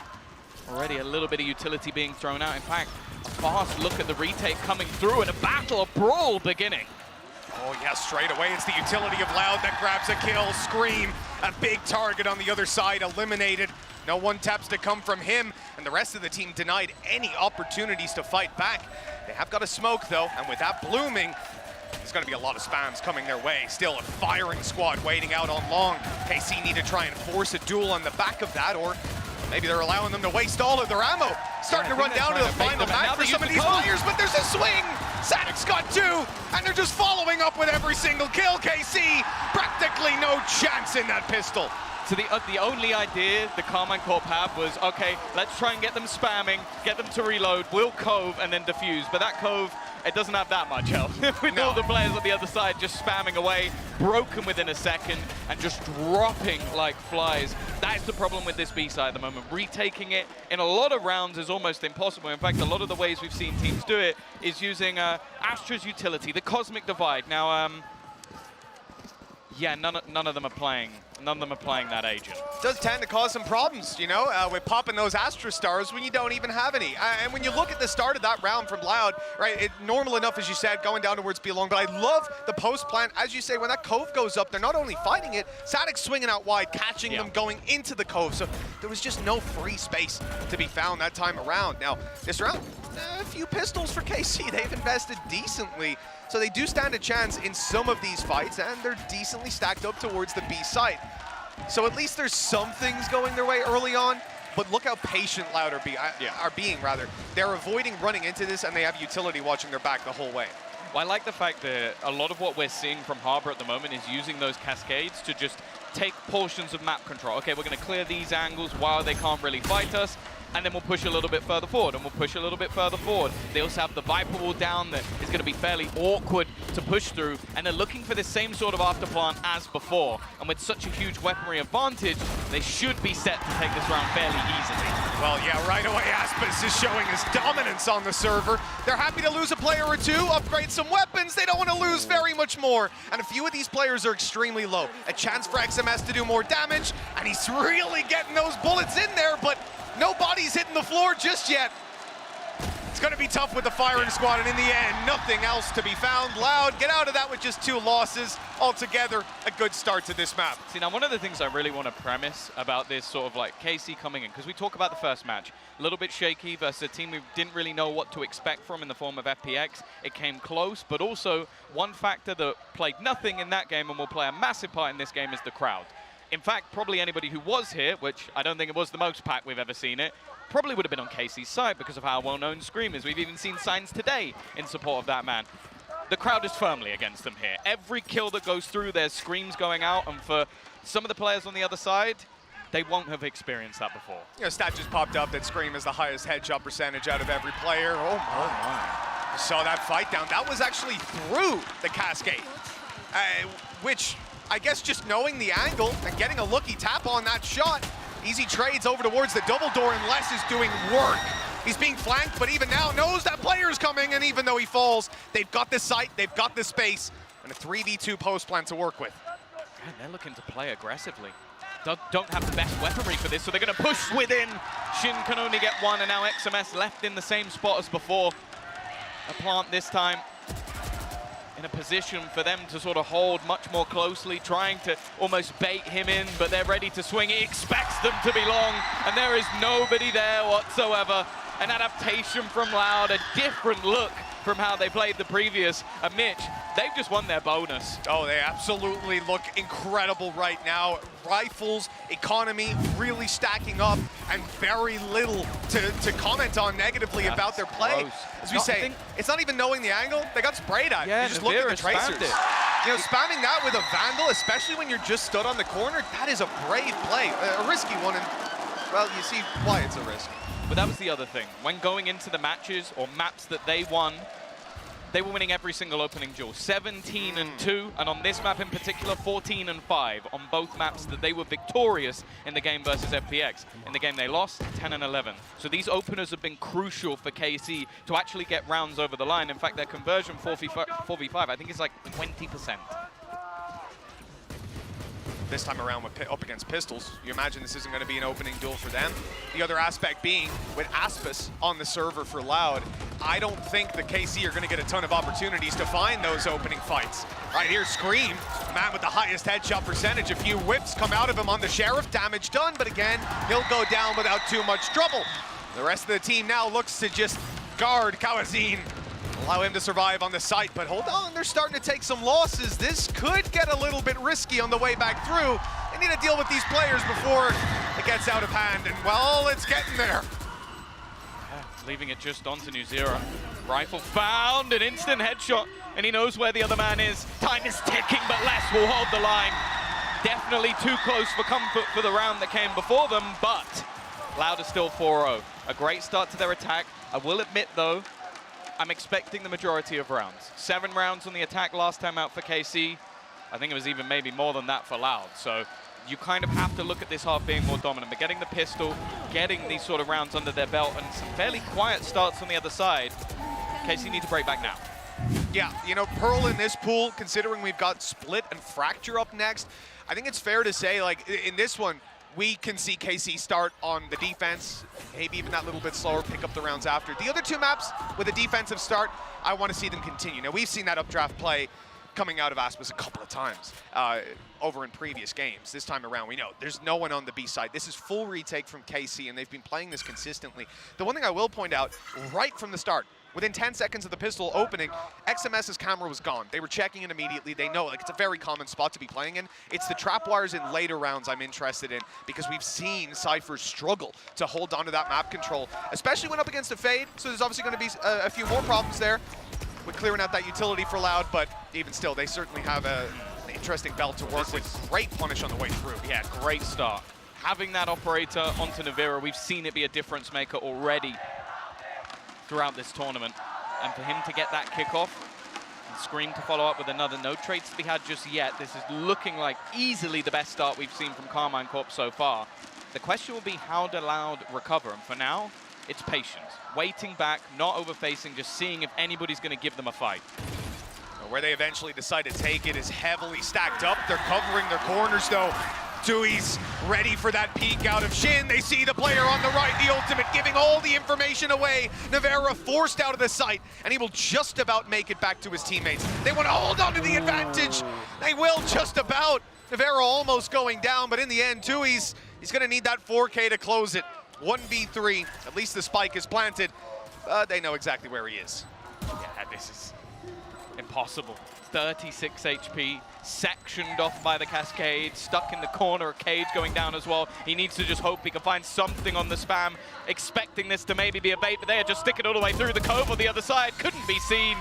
Already a little bit of utility being thrown out. In fact, a fast look at the retake coming through, and a battle, a brawl beginning. Oh yeah, straight away it's the utility of Loud that grabs a kill. Scream, a big target on the other side, eliminated. No one taps to come from him, and the rest of the team denied any opportunities to fight back. They have got a smoke though, and with that blooming, there's going to be a lot of spams coming their way. Still a firing squad waiting out on long. KC need to try and force a duel on the back of that, or maybe they're allowing them to waste all of their ammo. Starting to run down to the final match for some of these players, but there's a swing. Sadic's got 2, and they're just following up with every single kill. KC, practically no chance in that pistol. So the only idea the Karmine Corp had was, okay, let's try and get them spamming, get them to reload, we'll cove and then defuse. But that cove, it doesn't have that much health. With all the players on the other side just spamming away, broken within a second, and just dropping like flies. That's the problem with this B side at the moment. Retaking it in a lot of rounds is almost impossible. In fact, a lot of the ways we've seen teams do it is using Astra's utility, the Cosmic Divide. Now, yeah, none of them are playing. None of them are playing that agent. It does tend to cause some problems, you know, with popping those Astra stars when you don't even have any. And when you look at the start of that round from Loud, right, normal enough, as you said, going down towards B long, but I love the post plant. As you say, when that cove goes up, they're not only fighting it, Sadic's swinging out wide, catching them going into the cove. So there was just no free space to be found that time around. Now, this round, a few pistols for KC. They've invested decently. So they do stand a chance in some of these fights, and they're decently stacked up towards the B site. So at least there's some things going their way early on, but look how patient Loud are being. They're avoiding running into this, and they have utility watching their back the whole way. Well, I like the fact that a lot of what we're seeing from Harbor at the moment is using those cascades to just take portions of map control. Okay, we're going to clear these angles while they can't really fight us, and then we'll push a little bit further forward, and we'll push a little bit further forward. They also have the Viper wall down that is going to be fairly awkward to push through, and they're looking for the same sort of afterplant as before. And with such a huge weaponry advantage, they should be set to take this round fairly easily. Well, yeah, right away, Aspis is showing his dominance on the server. They're happy to lose a player or two, upgrade some weapons. They don't want to lose very much more. And a few of these players are extremely low. A chance for XMS to do more damage, and he's really getting those bullets in there, but nobody's hitting the floor just yet. It's going to be tough with the firing squad, and in the end, nothing else to be found. Loud, get out of that with just 2 losses. Altogether, a good start to this map. See, now one of the things I really want to premise about this sort of like KC coming in, because we talk about the first match, a little bit shaky versus a team we didn't really know what to expect from in the form of FPX. It came close, but also one factor that played nothing in that game and will play a massive part in this game is the crowd. In fact, probably anybody who was here, which I don't think it was the most packed we've ever seen it, probably would have been on KC's side because of how well-known Scream is. We've even seen signs today in support of that man. The crowd is firmly against them here. Every kill that goes through, there's screams going out, and for some of the players on the other side, they won't have experienced that before. You know, stat just popped up that Scream is the highest headshot percentage out of every player. Oh my. You saw that fight down. That was actually through the cascade, which I guess just knowing the angle and getting a looky tap on that shot, easy trades over towards the double door, and Les is doing work He's being flanked, but even now knows that player's coming, and even though he falls, they've got the site, they've got the space, and a 3v2 post plan to work with. And they're looking to play aggressively. Don't have the best weaponry for this, so they're going to push within. Shin can only get one, and now XMS left in the same spot as before. A plant this time in a position for them to sort of hold much more closely, trying to almost bait him in, but they're ready to swing. He expects them to be long, and there is nobody there whatsoever. An adaptation from Loud, a different look from how they played the previous. Mitch, they've just won their bonus. Oh, they absolutely look incredible right now. Rifles, economy, really stacking up, and very little to comment on negatively about their play. Gross. As we say, it's not even knowing the angle. They got sprayed at. Yeah, you just look at the Navira tracers. spammed it. You know, spamming that with a Vandal, especially when you're just stood on the corner, that is a brave play. A risky one, and, well, you see why it's a risk. But that was the other thing. When going into the matches or maps that they won, they were winning every single opening duel. 17-2, and on this map in particular, 14-5 on both maps that they were victorious in the game versus FPX. In the game they lost, 10-11. So these openers have been crucial for KC to actually get rounds over the line. In fact, their conversion 4v5, I think is like 20%. This time around up against Pistols, you imagine this isn't going to be an opening duel for them. The other aspect being, with Aspis on the server for Loud, I don't think the KC are going to get a ton of opportunities to find those opening fights. Right here, Scream, man with the highest headshot percentage. A few whips come out of him on the Sheriff, damage done, but again, he'll go down without too much trouble. The rest of the team now looks to just guard Kawazin, allow him to survive on the site, but hold on, they're starting to take some losses. This could get a little bit risky on the way back through. They need to deal with these players before it gets out of hand, and well, it's getting there. Yeah, leaving it just onto Nuzira. Rifle found, an instant headshot, and he knows where the other man is. Time is ticking, but Les will hold the line. Definitely too close for comfort for the round that came before them, but Loud is still 4-0. A great start to their attack. I will admit, though, I'm expecting the majority of rounds. 7 rounds on the attack last time out for KC. I think it was even maybe more than that for Loud. So you kind of have to look at this half being more dominant. But getting the pistol, getting these sort of rounds under their belt, and some fairly quiet starts on the other side, KC need to break back now. Yeah, you know, Pearl in this pool, considering we've got Split and Fracture up next, I think it's fair to say, like, in this one, we can see KC start on the defense, maybe even that little bit slower, pick up the rounds after. The other two maps with a defensive start, I want to see them continue. Now, we've seen that updraft play coming out of Aspis a couple of times over in previous games. This time around, we know there's no one on the B side. This is full retake from KC, and they've been playing this consistently. The one thing I will point out, right from the start, within 10 seconds of the pistol opening, XMS's camera was gone. They were checking it immediately. They know, like, it's a very common spot to be playing in. It's the trap wires in later rounds I'm interested in, because we've seen Cypher struggle to hold on to that map control, especially when up against a Fade. So there's obviously going to be a few more problems there with clearing out that utility for Loud, but even still, they certainly have an interesting belt to work with. Great punish on the way through. Yeah, great start. Having that operator onto Navira, we've seen it be a difference maker already throughout this tournament, and for him to get that kickoff and Scream to follow up with another, no trades to be had just yet. This is looking like easily the best start we've seen from Carmine Corp so far. The question will be, how do Loud recover? And for now, it's patience, waiting back, not overfacing, just seeing if anybody's going to give them a fight. Where they eventually decide to take it is heavily stacked up. They're covering their corners, though. Tui's ready for that peek out of Shin. They see the player on the right, the ultimate, giving all the information away. Navira forced out of the sight, and he will just about make it back to his teammates. They want to hold on to the advantage. They will just about. Navira almost going down, but in the end, he's going to need that 4K to close it. 1v3, at least the spike is planted. They know exactly where he is. Yeah, this is impossible. 36 HP, sectioned off by the Cascade, stuck in the corner, Cage going down as well. He needs to just hope he can find something on the spam, expecting this to maybe be a bait, but they are just sticking all the way through the cove on the other side, couldn't be seen.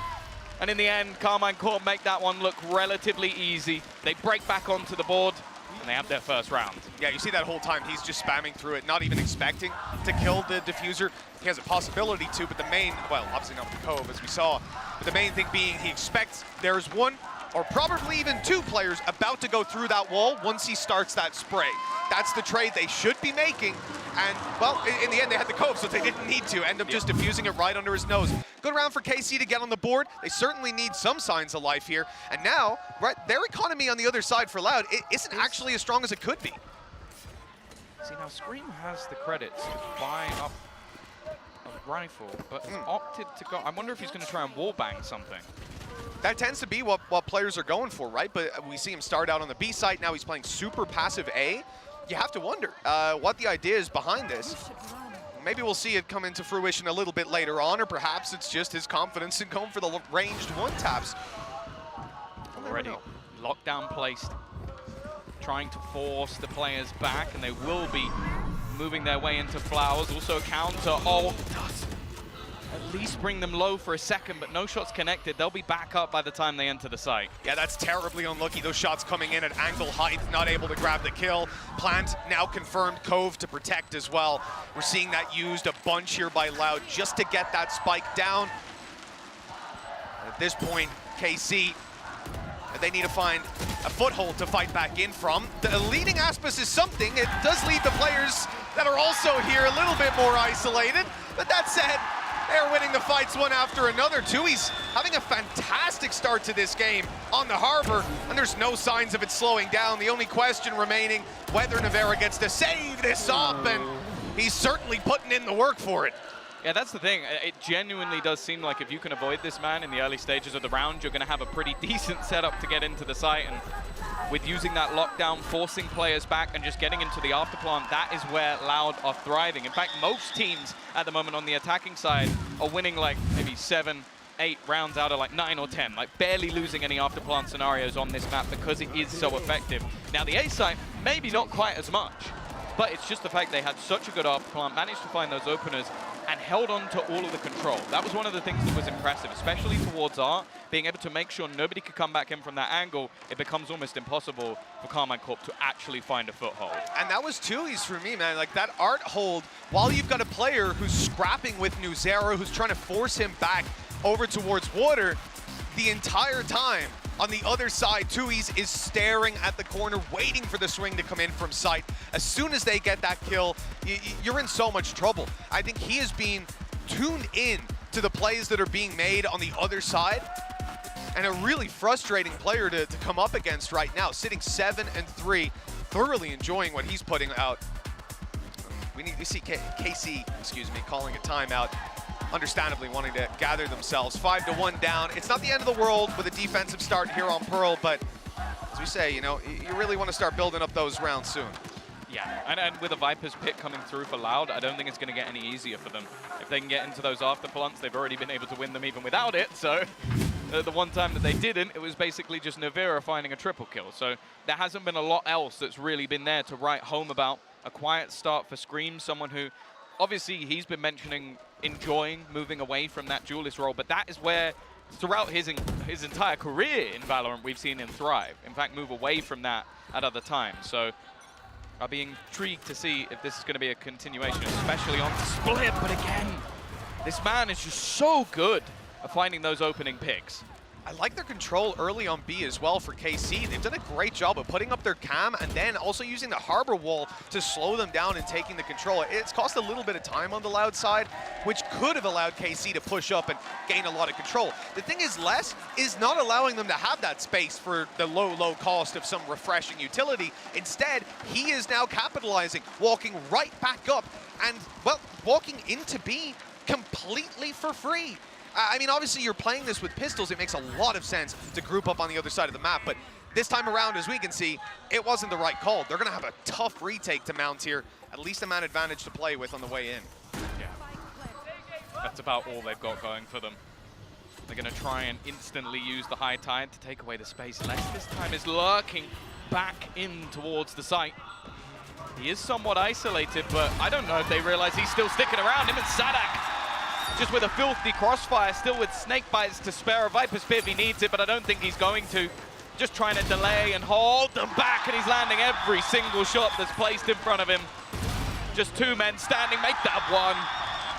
And in the end, Carmine Corp make that one look relatively easy. They break back onto the board, and they have their first round. Yeah, you see that whole time, he's just spamming through it, not even expecting to kill the diffuser. He has a possibility to, but the main, well, obviously not with the Cove, as we saw, but the main thing being he expects there's one or probably even 2 players about to go through that wall once he starts that spray. That's the trade they should be making, And, well, in the end, they had the Cove, so they didn't need to. End up just diffusing it right under his nose. Good round for KC to get on the board. They certainly need some signs of life here. And now, right, their economy on the other side for Loud isn't actually as strong as it could be. See, now Scream has the credits to buy up a rifle, but has opted to go. I wonder if he's going to try and wallbang something. That tends to be what players are going for, right? But we see him start out on the B site. Now he's playing super passive A. You have to wonder what the idea is behind this. Maybe we'll see it come into fruition a little bit later on, or perhaps it's just his confidence in going for the ranged one taps. Already lockdown placed, trying to force the players back, and they will be moving their way into Flowers. Also counter, does at least bring them low for a second, but no shots connected. They'll be back up by the time they enter the site. Yeah, that's terribly unlucky. Those shots coming in at angle height, not able to grab the kill. Plant now confirmed Cove to protect as well. We're seeing that used a bunch here by Loud just to get that spike down. At this point, KC, they need to find a foothold to fight back in from. The leading Aspis is something. It does leave the players that are also here a little bit more isolated. But that said, they're winning the fights one after another. Tui's having a fantastic start to this game on the harbor, and there's no signs of it slowing down. The only question remaining, whether Navera gets to save this up, and he's certainly putting in the work for it. Yeah, that's the thing. It genuinely does seem like if you can avoid this man in the early stages of the round, you're going to have a pretty decent setup to get into the site. And with using that lockdown, forcing players back and just getting into the afterplant, that is where Loud are thriving. In fact, most teams at the moment on the attacking side are winning like maybe 7, 8 rounds out of like 9 or 10, like barely losing any afterplant scenarios on this map because it is so effective. Now the A side, maybe not quite as much, but it's just the fact they had such a good afterplant, managed to find those openers, and held on to all of the control. That was one of the things that was impressive, especially towards Art, being able to make sure nobody could come back in from that angle. It becomes almost impossible for Carmine Corp to actually find a foothold. And that was Tui's for me, man. Like that Art hold, while you've got a player who's scrapping with Nuzera, who's trying to force him back over towards water, the entire time on the other side, Tui's is staring at the corner, waiting for the swing to come in from sight. As soon as they get that kill, you're in so much trouble. I think he is being tuned in to the plays that are being made on the other side, and a really frustrating player to come up against right now, sitting 7-3, thoroughly enjoying what he's putting out. We need to see KC, calling a timeout. Understandably wanting to gather themselves. 5-1 down. It's not the end of the world with a defensive start here on Pearl, but as we say, you know, you really want to start building up those rounds soon. Yeah, and with a Viper's pick coming through for Loud, I don't think it's going to get any easier for them. If they can get into those afterplants, they've already been able to win them even without it, so the one time that they didn't, it was basically just Navera finding a triple kill. So there hasn't been a lot else that's really been there to write home about. A quiet start for Scream, someone who, obviously, he's been mentioning enjoying moving away from that duelist role, but that is where, throughout his entire career in Valorant, we've seen him thrive. In fact, move away from that at other times. So I'll be intrigued to see if this is going to be a continuation, especially on Split. But again, this man is just so good at finding those opening picks. I like their control early on B as well for KC. They've done a great job of putting up their cam and then also using the harbor wall to slow them down and taking the control. It's cost a little bit of time on the Loud side, which could have allowed KC to push up and gain a lot of control. The thing is, Les is not allowing them to have that space for the low cost of some refreshing utility. Instead, he is now capitalizing, walking right back up and, well, walking into B completely for free. I mean, obviously, you're playing this with pistols. It makes a lot of sense to group up on the other side of the map. But this time around, as we can see, it wasn't the right call. They're going to have a tough retake to mount here. At least a man advantage to play with on the way in. Yeah. That's about all they've got going for them. They're going to try and instantly use the high tide to take away the space. Les this time is lurking back in towards the site. He is somewhat isolated, but I don't know if they realize he's still sticking around. Him and Sadak, just with a filthy crossfire, still with snake bites to spare a Viper's Pit if he needs it, but I don't think he's going to. Just trying to delay and hold them back, and he's landing every single shot that's placed in front of him. Just 2 men standing, make that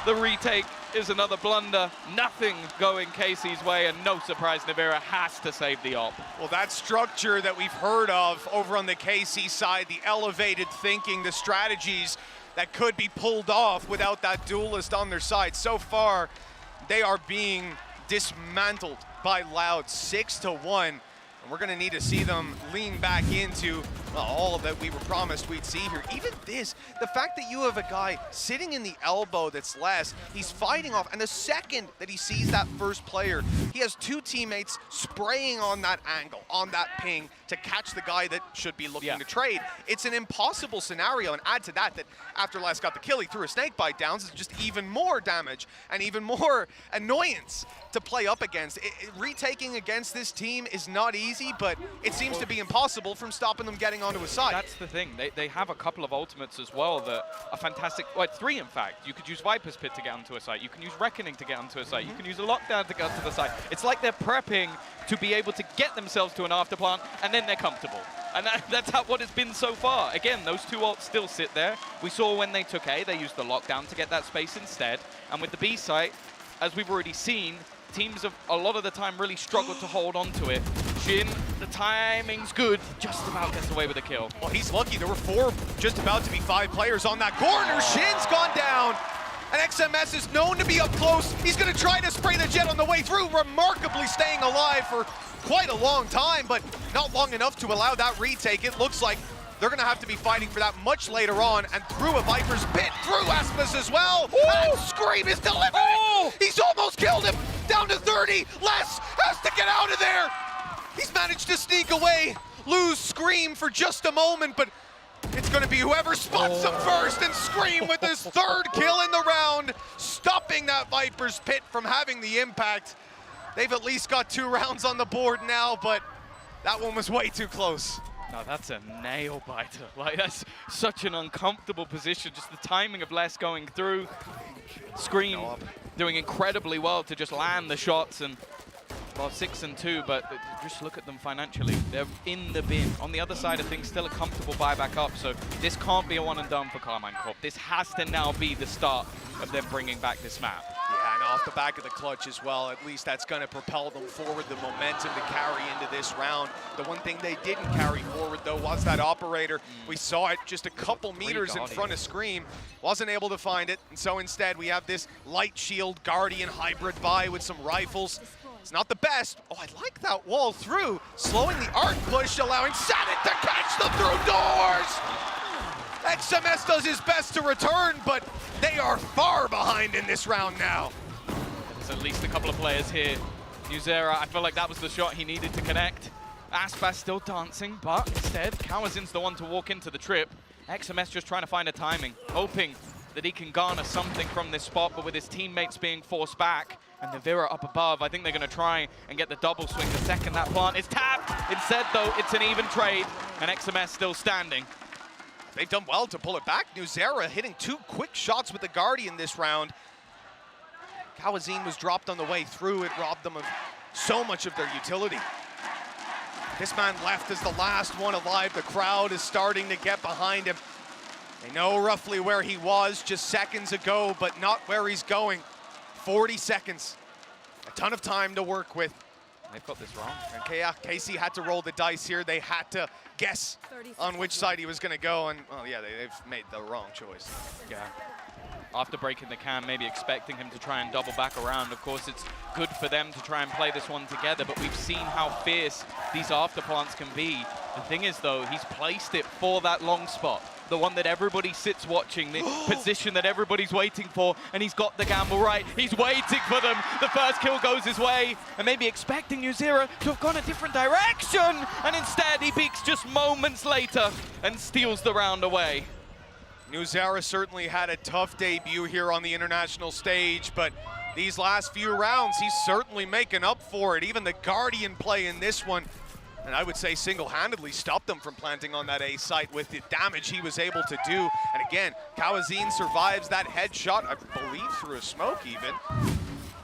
1. The retake is another blunder. Nothing going Casey's way, and no surprise, Navera has to save the op. Well, that structure that we've heard of over on the KC side, the elevated thinking, the strategies, that could be pulled off without that duelist on their side. So far, they are being dismantled by Loud 6-1. And we're going to need to see them lean back into all that we were promised we'd see here. Even this, the fact that you have a guy sitting in the elbow that's less, he's fighting off, and the second that he sees that first player, he has two teammates spraying on that angle, on that ping, to catch the guy that should be looking to trade. It's an impossible scenario, and add to that after Les got the kill, he threw a snake bite down, so it's just even more damage and even more annoyance to play up against. Retaking against this team is not easy, but it seems to be impossible from stopping them getting onto a site. That's the thing. They have a couple of ultimates as well that are fantastic. Well, 3 in fact. You could use Viper's Pit to get onto a site. You can use Reckoning to get onto a site. You can use a Lockdown to get onto the site. It's like they're prepping to be able to get themselves to an afterplant, and then they're comfortable. And that's what it's been so far. Again, those two ults still sit there. We saw when they took A, they used the Lockdown to get that space instead. And with the B site, as we've already seen, teams have a lot of the time really struggled to hold on to it. Shin, the timing's good, just about gets away with a kill. Well, he's lucky. There were 4, just about to be 5 players on that corner. Shin's gone down. And XMS is known to be up close. He's going to try to spray the jet on the way through, remarkably staying alive for quite a long time, but not long enough to allow that retake. It looks like they're going to have to be fighting for that much later on, and through a Viper's Pit, through Asmus as well. And Scream is delivering. He's almost killed him. Down to 30. Les has to get out of there. He's managed to sneak away, lose Scream for just a moment, but it's going to be whoever spots him first, and Scream with his 3rd kill in the round, stopping that Viper's Pit from having the impact. They've at least got 2 rounds on the board now, but that one was way too close. No, that's a nail biter. Like, that's such an uncomfortable position. Just the timing of Les going through. Scream doing incredibly well to just land the shots, and well, 6-2, but just look at them financially. They're in the bin. On the other side of things, still a comfortable buyback up, so this can't be a one and done for Carmine Corp. This has to now be the start of them bringing back this map. Yeah, and off the back of the clutch as well, at least that's going to propel them forward, the momentum to carry into this round. The one thing they didn't carry forward, though, was that operator. We saw it just a couple meters in front of Scream. Wasn't able to find it, and so instead we have this light shield Guardian hybrid buy with some rifles. It's not the best. Oh, I like that wall through, slowing the arc push, allowing Sanet to catch them through doors. XMS does his best to return, but they are far behind in this round now. There's at least a couple of players here. Nuzera, I feel like that was the shot he needed to connect. Aspas still dancing, but instead, Kawazin's the one to walk into the trip. XMS just trying to find a timing, hoping that he can garner something from this spot, but with his teammates being forced back, and Navira up above, I think they're going to try and get the double swing the second that plant is tapped. Instead, though, it's an even trade, and XMS still standing. They've done well to pull it back. Nuzera hitting 2 quick shots with the Guardian this round. Kawazin was dropped on the way through. It robbed them of so much of their utility. This man left as the last one alive. The crowd is starting to get behind him. They know roughly where he was just seconds ago, but not where he's going. 40 seconds. A ton of time to work with. They've got this wrong. And yeah, Casey had to roll the dice here. They had to guess on which side he was going to go, and well, yeah, they've made the wrong choice. Yeah. After breaking the can, maybe expecting him to try and double back around. Of course, it's good for them to try and play this one together, but we've seen how fierce these afterplants can be. The thing is, though, he's placed it for that long spot, the one that everybody sits watching, the position that everybody's waiting for, and he's got the gamble right. He's waiting for them. The first kill goes his way, and maybe expecting Nuzera to have gone a different direction, and instead he peeks just moments later and steals the round away. Nuzera certainly had a tough debut here on the international stage, but these last few rounds, he's certainly making up for it. Even the Guardian play in this one, and I would say single-handedly stopped them from planting on that A site with the damage he was able to do. And again, Kawazin survives that headshot, I believe through a smoke even.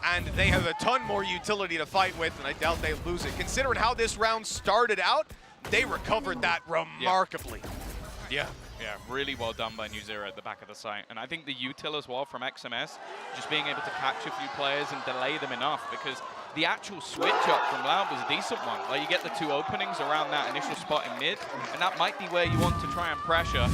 And they have a ton more utility to fight with, and I doubt they lose it. Considering how this round started out, they recovered that remarkably. Yeah, really well done by Nuzera at the back of the site. And I think the util as well from XMS, just being able to catch a few players and delay them enough, because the actual switch up from Loud was a decent one. Like, you get the 2 openings around that initial spot in mid, and that might be where you want to try and pressure.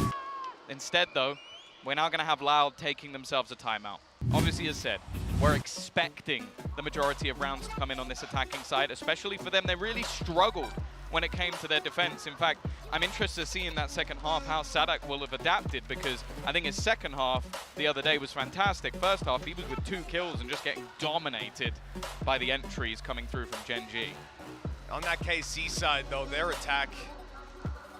Instead, though, we're now going to have Loud taking themselves a timeout. Obviously, as said, we're expecting the majority of rounds to come in on this attacking side, especially for them. They really struggled when it came to their defense. In fact, I'm interested to see in that second half how Sadak will have adapted, because I think his second half the other day was fantastic. First half, he was with 2 kills and just getting dominated by the entries coming through from Gen.G. On that KC side, though, their attack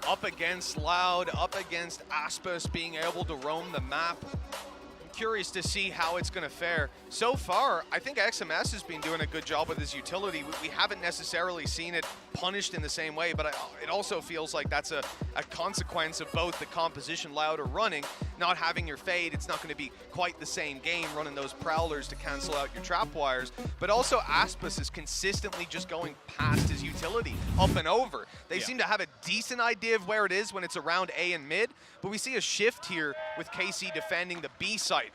up against Loud, up against Aspas being able to roam the map. I'm curious to see how it's going to fare. So far, I think XMS has been doing a good job with his utility. We haven't necessarily seen it punished in the same way, but it also feels like that's a consequence of both the composition Loud are running, not having your fade. It's not going to be quite the same game running those prowlers to cancel out your trap wires, but also Aspas is consistently just going past his utility, up and over. They seem to have a decent idea of where it is when it's around A and mid, but we see a shift here with KC defending the B site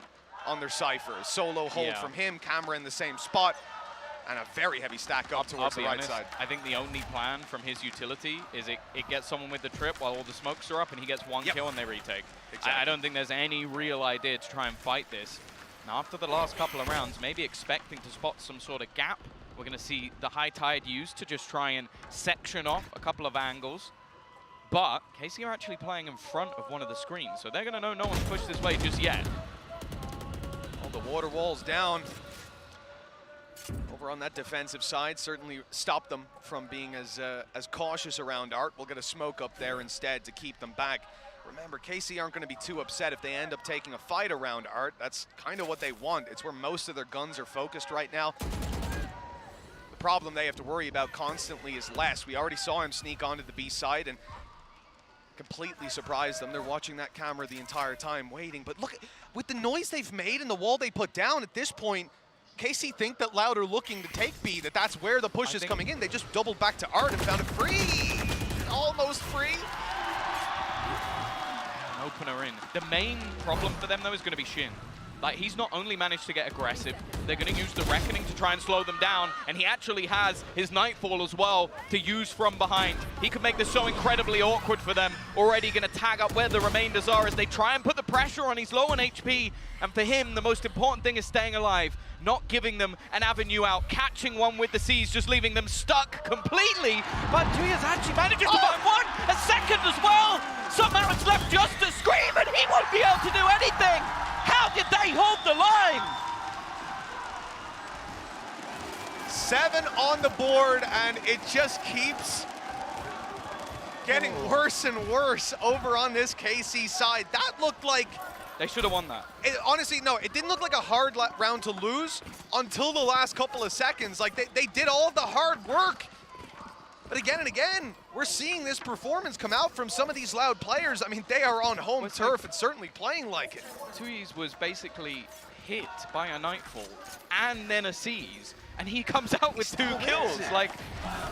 on their Cypher. A solo hold from him, camera in the same spot, and a very heavy stack up towards the right side. I think the only plan from his utility is it gets someone with the trip while all the smokes are up, and he gets 1 kill and they retake. Exactly. I don't think there's any real idea to try and fight this. Now, after the last couple of rounds, maybe expecting to spot some sort of gap, we're going to see the high tide used to just try and section off a couple of angles. But KC are actually playing in front of one of the screens, so they're going to know no one's pushed this way just yet. The water wall's down. Over on that defensive side, certainly stopped them from being as cautious around Art. We'll get a smoke up there instead to keep them back. Remember, KC aren't going to be too upset if they end up taking a fight around Art. That's kind of what they want. It's where most of their guns are focused right now. The problem they have to worry about constantly is less. We already saw him sneak onto the B side and completely surprised them. They're watching that camera the entire time, waiting. But look, with the noise they've made and the wall they put down at this point, KC think that Loud are looking to take B, that's where the push is coming in. They just doubled back to Art and found it free. Almost free. An opener in. The main problem for them, though, is going to be Shin. Like, he's not only managed to get aggressive, they're going to use the Reckoning to try and slow them down, and he actually has his Nightfall as well to use from behind. He could make this so incredibly awkward for them. Already going to tag up where the remainders are as they try and put the pressure on. He's low on HP, and for him, the most important thing is staying alive, not giving them an avenue out, catching one with the C's, just leaving them stuck completely. But Tuyas actually manages to find one, a second as well. Somehow it's left just to scream, and he won't be able to do anything. How did they hold the line? 7 on the board, and it just keeps getting worse and worse over on this KC side. That looked like... They should have won that. Honestly, no, it didn't look like a hard round to lose until the last couple of seconds. Like, they did all the hard work. But again and again, we're seeing this performance come out from some of these Loud players. I mean, they are on home turf and certainly playing like it. Tuyas was basically hit by a Nightfall and then a Seize, and he comes out with 2 kills. Like,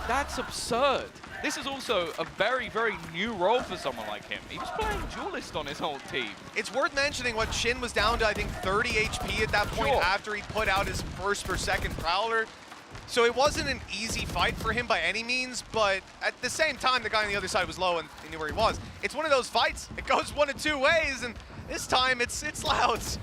that's absurd. This is also a very, very new role for someone like him. He was playing Duelist on his whole team. It's worth mentioning what Shin was down to, I think, 30 HP at that point after he put out his first or second Prowler. So it wasn't an easy fight for him by any means, but at the same time, the guy on the other side was low and he knew where he was. It's one of those fights. It goes one of 2 ways, and this time it's Louds.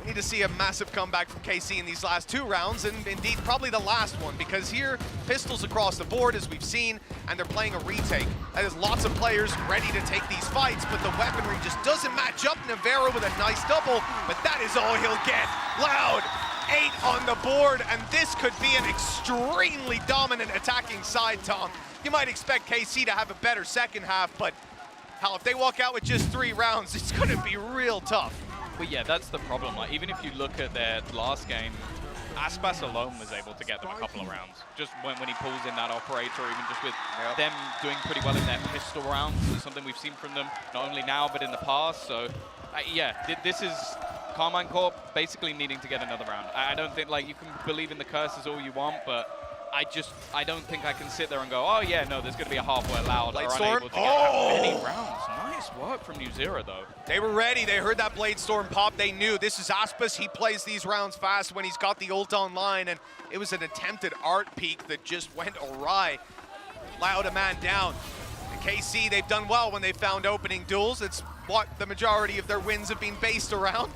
We need to see a massive comeback from KC in these last 2 rounds, and indeed probably the last one, because here, pistols across the board, as we've seen, and they're playing a retake. There's lots of players ready to take these fights, but the weaponry just doesn't match up. Navarro with a nice double, but that is all he'll get. Loud. 8 on the board, and this could be an extremely dominant attacking side, Tom. You might expect KC to have a better second half, but hell, if they walk out with just 3 rounds, it's going to be real tough. But yeah, that's the problem. Like, even if you look at their last game, Aspas alone was able to get them a couple of rounds. Just when he pulls in that operator, even just with them doing pretty well in their pistol rounds, is something we've seen from them, not only now, but in the past. So yeah, this is Carmine Corp basically needing to get another round. I don't think, like, you can believe in the curses all you want, but I don't think I can sit there and go, oh yeah, no, there's going to be a halfwhere Loud or unable to get that many rounds. Nice work from NewZero, though. They were ready. They heard that Blade Storm pop. They knew this is Aspas. He plays these rounds fast when he's got the ult online, and it was an attempted Art peek that just went awry. Loud a man down. And KC, they've done well when they found opening duels. It's what the majority of their wins have been based around.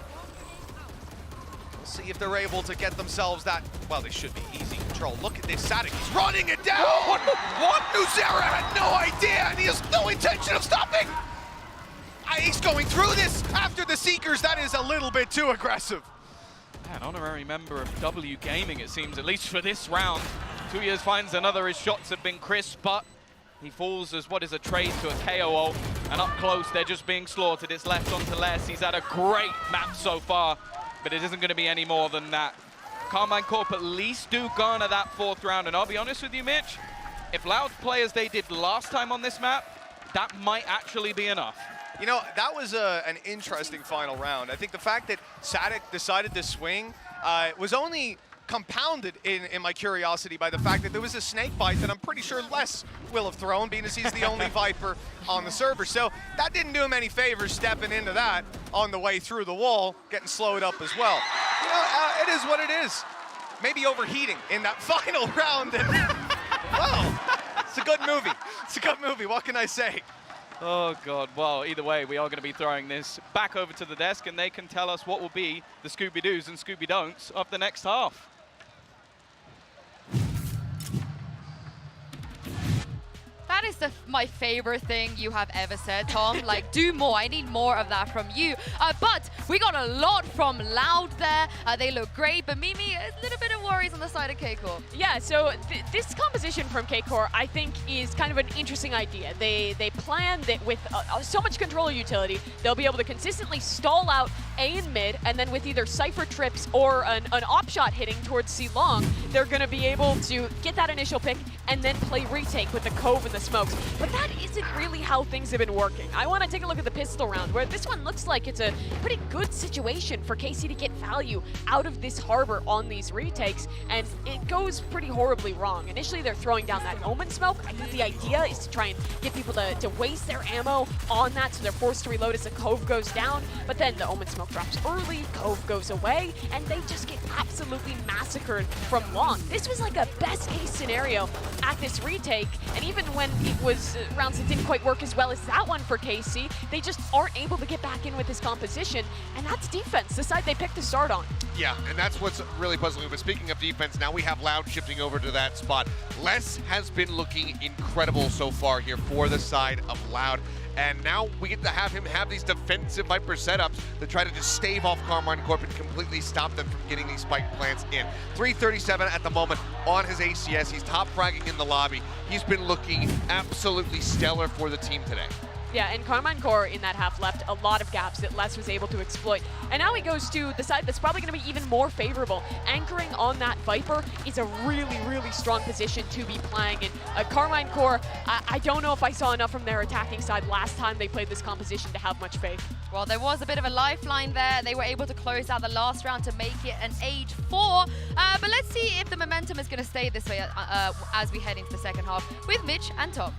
We'll see if they're able to get themselves that, well, they should be easy control. Look at this, Fnatic, he's running it down! What? Nuzera had no idea, and he has no intention of stopping! He's going through this after the Seekers. That is a little bit too aggressive. An honorary member of W Gaming, it seems, at least for this round. 2 years finds another. His shots have been crisp, but he falls as what is a trade to a KO. And up close, they're just being slaughtered. It's left onto less. He's had a great map so far, but it isn't going to be any more than that. Karmine Corp at least do garner that 4th round. And I'll be honest with you, Mitch, if Loud play as they did last time on this map, that might actually be enough. You know, that was an interesting final round. I think the fact that Fnatic decided to swing was only compounded in my curiosity by the fact that there was a snake bite that I'm pretty sure Les will have thrown, being as he's the only Viper on the server. So that didn't do him any favors stepping into that on the way through the wall, getting slowed up as well. You know, it is what it is. Maybe overheating in that final round. And, well, it's a good movie. It's a good movie. What can I say? Oh, God. Well, either way, we are going to be throwing this back over to the desk, and they can tell us what will be the Scooby-Doos and Scooby-Don'ts of the next half. That is my favorite thing you have ever said, Tom. Like, do more. I need more of that from you. But we got a lot from Loud there. They look great, but Mimi, a little bit of worries on the side of K-Corp. Yeah, so this composition from K-Corp, I think, is kind of an interesting idea. They planned that with so much controller utility, they'll be able to consistently stall out A and mid, and then with either Cypher trips or an op shot hitting towards C long, they're going to be able to get that initial pick and then play retake with the Cove and the smokes. But that isn't really how things have been working. I want to take a look at the pistol round, where this one looks like it's a pretty good situation for KC to get value out of this harbor on these retakes, and it goes pretty horribly wrong. Initially, they're throwing down that Omen smoke. I think the idea is to try and get people to waste their ammo on that, so they're forced to reload as the Cove goes down, but then the Omen smoke drops early, Cove goes away, and they just get absolutely massacred from long. This was like a best case scenario at this retake, and even when it was rounds that didn't quite work as well as that one for KC, they just aren't able to get back in with this composition, and that's defense, the side they picked to start on. Yeah, and that's what's really puzzling. But speaking of defense, now we have Loud shifting over to that spot. Les has been looking incredible so far here for the side of Loud. And now we get to have him have these defensive Viper setups to try to just stave off Karmine Corp and completely stop them from getting these spike plants in. 337 at the moment on his ACS. He's top fragging in the lobby. He's been looking absolutely stellar for the team today. Yeah, and Karmine Corp in that half left a lot of gaps that Les was able to exploit. And now he goes to the side that's probably going to be even more favorable. Anchoring on that Viper is a really, really strong position to be playing. And Karmine Corp, I don't know if I saw enough from their attacking side last time they played this composition to have much faith. Well, there was a bit of a lifeline there. They were able to close out the last round to make it an 8-4. But let's see if the momentum is going to stay this way as we head into the second half with Mitch and Tom.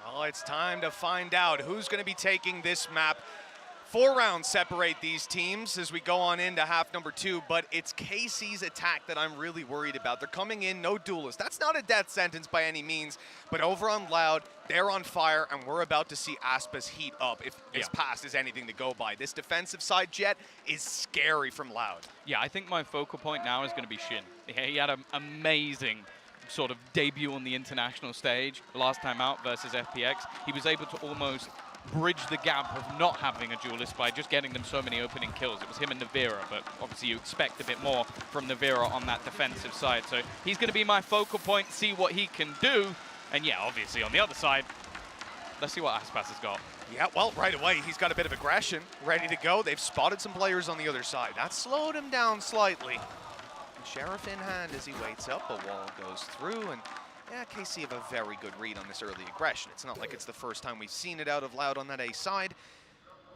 Well, it's time to find out who's going to be taking this map. 4 rounds separate these teams as we go on into half number 2, but it's KC's attack that I'm really worried about. They're coming in, no duelist. That's not a death sentence by any means, but over on Loud, they're on fire, and we're about to see Aspas heat up if his past is anything to go by. This defensive side jet is scary from Loud. Yeah, I think my focal point now is going to be Shin. He had an amazing sort of debut on the international stage last time out versus FPX. He was able to almost bridge the gap of not having a duelist by just getting them so many opening kills. It was him and Navira, but obviously you expect a bit more from Navira on that defensive side. So he's going to be my focal point, see what he can do. And yeah, obviously on the other side, let's see what Aspas has got. Yeah, well, right away, he's got a bit of aggression ready to go. They've spotted some players on the other side. That slowed him down slightly. And Sheriff in hand as he waits up, a wall goes through, and yeah, KC have a very good read on this early aggression. It's not like it's the first time we've seen it out of Loud on that A side,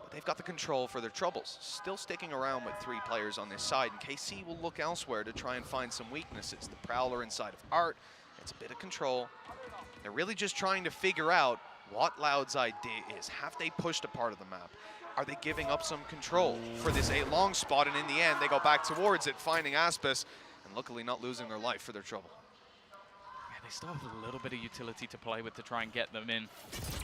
but they've got the control for their troubles. Still sticking around with 3 players on this side, and KC will look elsewhere to try and find some weaknesses. The Prowler inside of Art, it's a bit of control. They're really just trying to figure out what Loud's idea is. Have they pushed a part of the map? are they giving up some control for this A long spot? And in the end, they go back towards it, finding Aspis, and luckily not losing their life for their trouble. Yeah, they still have a little bit of utility to play with to try and get them in.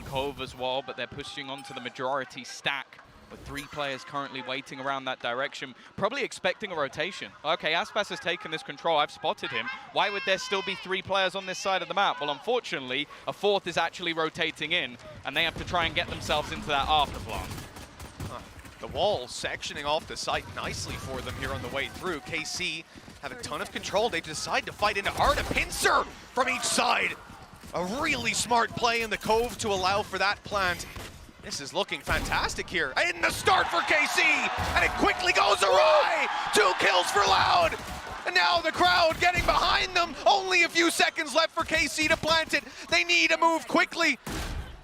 Cove as well, but they're pushing onto the majority stack, with 3 players currently waiting around that direction, probably expecting a rotation. Okay, Aspas has taken this control. I've spotted him. Why would there still be 3 players on this side of the map? Well, unfortunately, a 4th is actually rotating in, and they have to try and get themselves into that after plant. The wall sectioning off the site nicely for them here on the way through. KC have a ton of control. They decide to fight into Art, a pincer from each side. A really smart play in the Cove to allow for that plant. This is looking fantastic here. In the start for KC, and it quickly goes awry. 2 kills for Loud. And now the crowd getting behind them. Only a few seconds left for KC to plant it. They need to move quickly.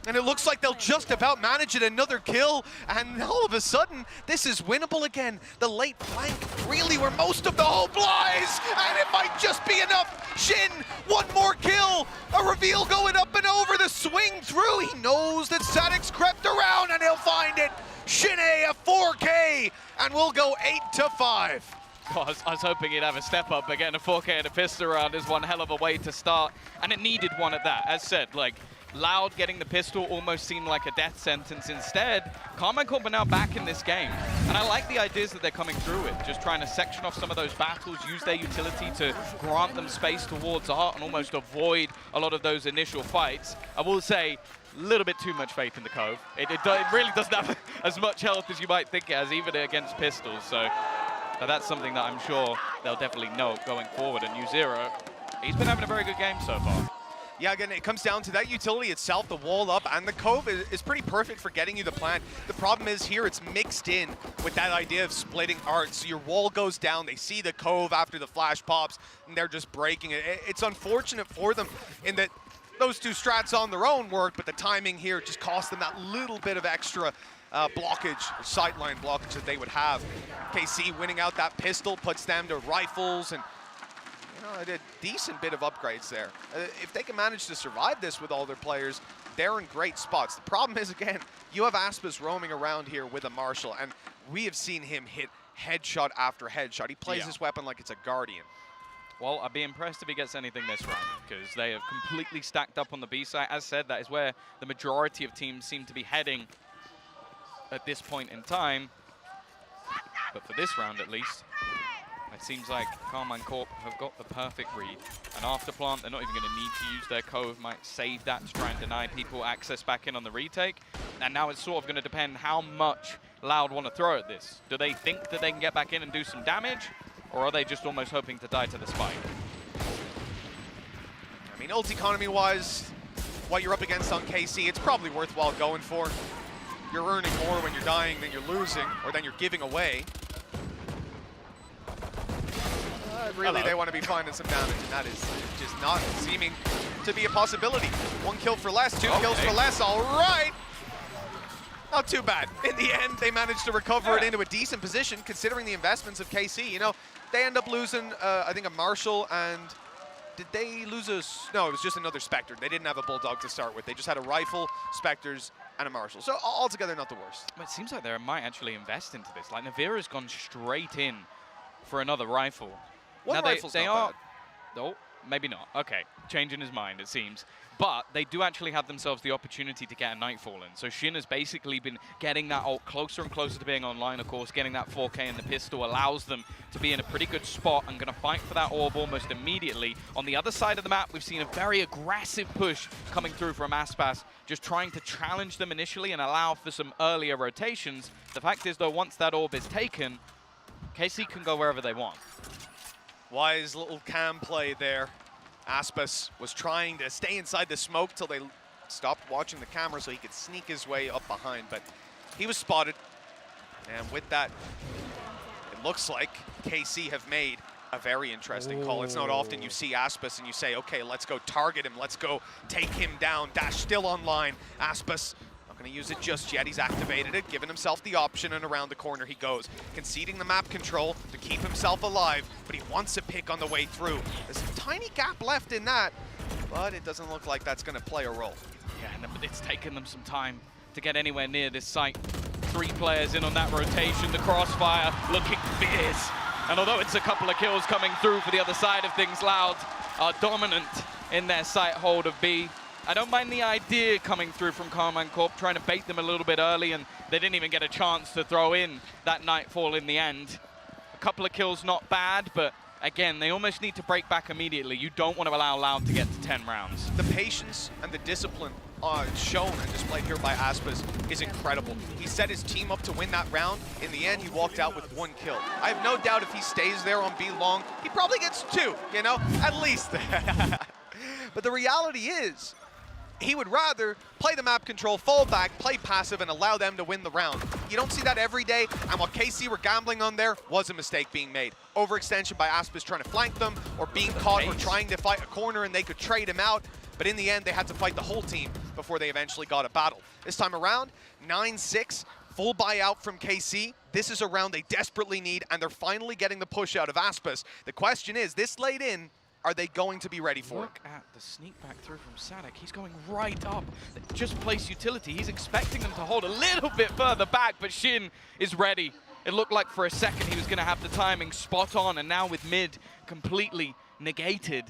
And it looks like they'll just about manage it, another kill, and all of a sudden, this is winnable again. The late flank really where most of the hope lies, and it might just be enough. Shin, 1 more kill, a reveal going up and over, the swing through. He knows that Sadix crept around, and he'll find it. Shin a 4K, and we'll go 8-5. Oh, I was hoping he'd have a step up, but getting a 4K and a pistol round is one hell of a way to start, and it needed one at that. As said, like, Loud getting the pistol almost seemed like a death sentence. Instead, Carmine Corp are now back in this game. And I like the ideas that they're coming through with, just trying to section off some of those battles, use their utility to grant them space towards Art and almost avoid a lot of those initial fights. I will say, a little bit too much faith in the Cove. It really doesn't have as much health as you might think it has, even against pistols. So that's something that I'm sure they'll definitely note going forward. And U0, he's been having a very good game so far. Yeah, again, it comes down to that utility itself, the wall up, and the Cove is pretty perfect for getting you the plant. The problem is here it's mixed in with that idea of splitting Art. So your wall goes down, they see the Cove after the flash pops, and they're just breaking it. It's unfortunate for them in that those 2 strats on their own work, but the timing here just cost them that little bit of extra blockage, or sideline blockage that they would have. KC winning out that pistol puts them to rifles, and a decent bit of upgrades there. If they can manage to survive this with all their players, they're in great spots. The problem is, again, you have Aspis roaming around here with a Marshall, and we have seen him hit headshot after headshot. He plays this weapon like it's a Guardian. Well, I'd be impressed if he gets anything this round, because they have completely stacked up on the B side. As said, that is where the majority of teams seem to be heading at this point in time. But for this round, at least, it seems like Carmine Corp have got the perfect read. And after plant, they're not even going to need to use their Cove, might save that to try and deny people access back in on the retake. And now it's sort of going to depend how much Loud want to throw at this. Do they think that they can get back in and do some damage? Or are they just almost hoping to die to the spike? I mean, ult economy-wise, what you're up against on KC, it's probably worthwhile going for. You're earning more when you're dying than you're losing, or than you're giving away. Really, they want to be finding some damage, and that is just not seeming to be a possibility. 1 kill for less, 2 kills for less, all right. Not too bad. In the end, they managed to recover it into a decent position, considering the investments of KC. You know, they end up losing, I think, a Marshall, and did they lose a... No, it was just another Spectre. They didn't have a Bulldog to start with. They just had a Rifle, Spectres, and a Marshall. So altogether, not the worst. Well, it seems like they might actually invest into this. Like, Navira's gone straight in for another Rifle. One rifle's not bad. No, maybe not. Okay, changing his mind, it seems. But they do actually have themselves the opportunity to get a Nightfall in. So Shin has basically been getting that ult closer and closer to being online, of course. Getting that 4K in the pistol allows them to be in a pretty good spot and going to fight for that orb almost immediately. On the other side of the map, we've seen a very aggressive push coming through from Aspas, just trying to challenge them initially and allow for some earlier rotations. The fact is, though, once that orb is taken, KC can go wherever they want. Wise little cam play there. Aspas was trying to stay inside the smoke till they stopped watching the camera so he could sneak his way up behind, but he was spotted. And with that, it looks like KC have made a very interesting call. It's not often you see Aspas and you say, okay, let's go target him, let's go take him down. Dash still online. Aspas going to use it just yet. He's activated it, giving himself the option, and around the corner he goes. Conceding the map control to keep himself alive, but he wants a pick on the way through. There's a tiny gap left in that, but it doesn't look like that's going to play a role. Yeah, and it's taken them some time to get anywhere near this site. 3 players in on that rotation. The crossfire looking fierce. And although it's a couple of kills coming through for the other side of things, Loud are dominant in their sight hold of B. I don't mind the idea coming through from Carmine Corp, trying to bait them a little bit early, and they didn't even get a chance to throw in that Nightfall in the end. A couple of kills, not bad, but again, they almost need to break back immediately. You don't want to allow Loud to get to 10 rounds. The patience and the discipline shown and displayed here by Aspas is incredible. He set his team up to win that round. In the end, he walked out with 1 kill. I have no doubt if he stays there on B long, he probably gets 2, you know, at least. But the reality is, he would rather play the map control, fall back, play passive, and allow them to win the round. You don't see that every day, and what KC were gambling on there was a mistake being made. Overextension by Aspas trying to flank them, or being caught or trying to fight a corner and they could trade him out. But in the end, they had to fight the whole team before they eventually got a battle. This time around, 9-6, full buyout from KC. This is a round they desperately need, and they're finally getting the push out of Aspas. The question is, this late in, are they going to be ready for it? Look at the sneak back through from Sadek. He's going right up. Just place utility. He's expecting them to hold a little bit further back, but Shin is ready. It looked like for a second he was going to have the timing spot on, and now with mid completely negated,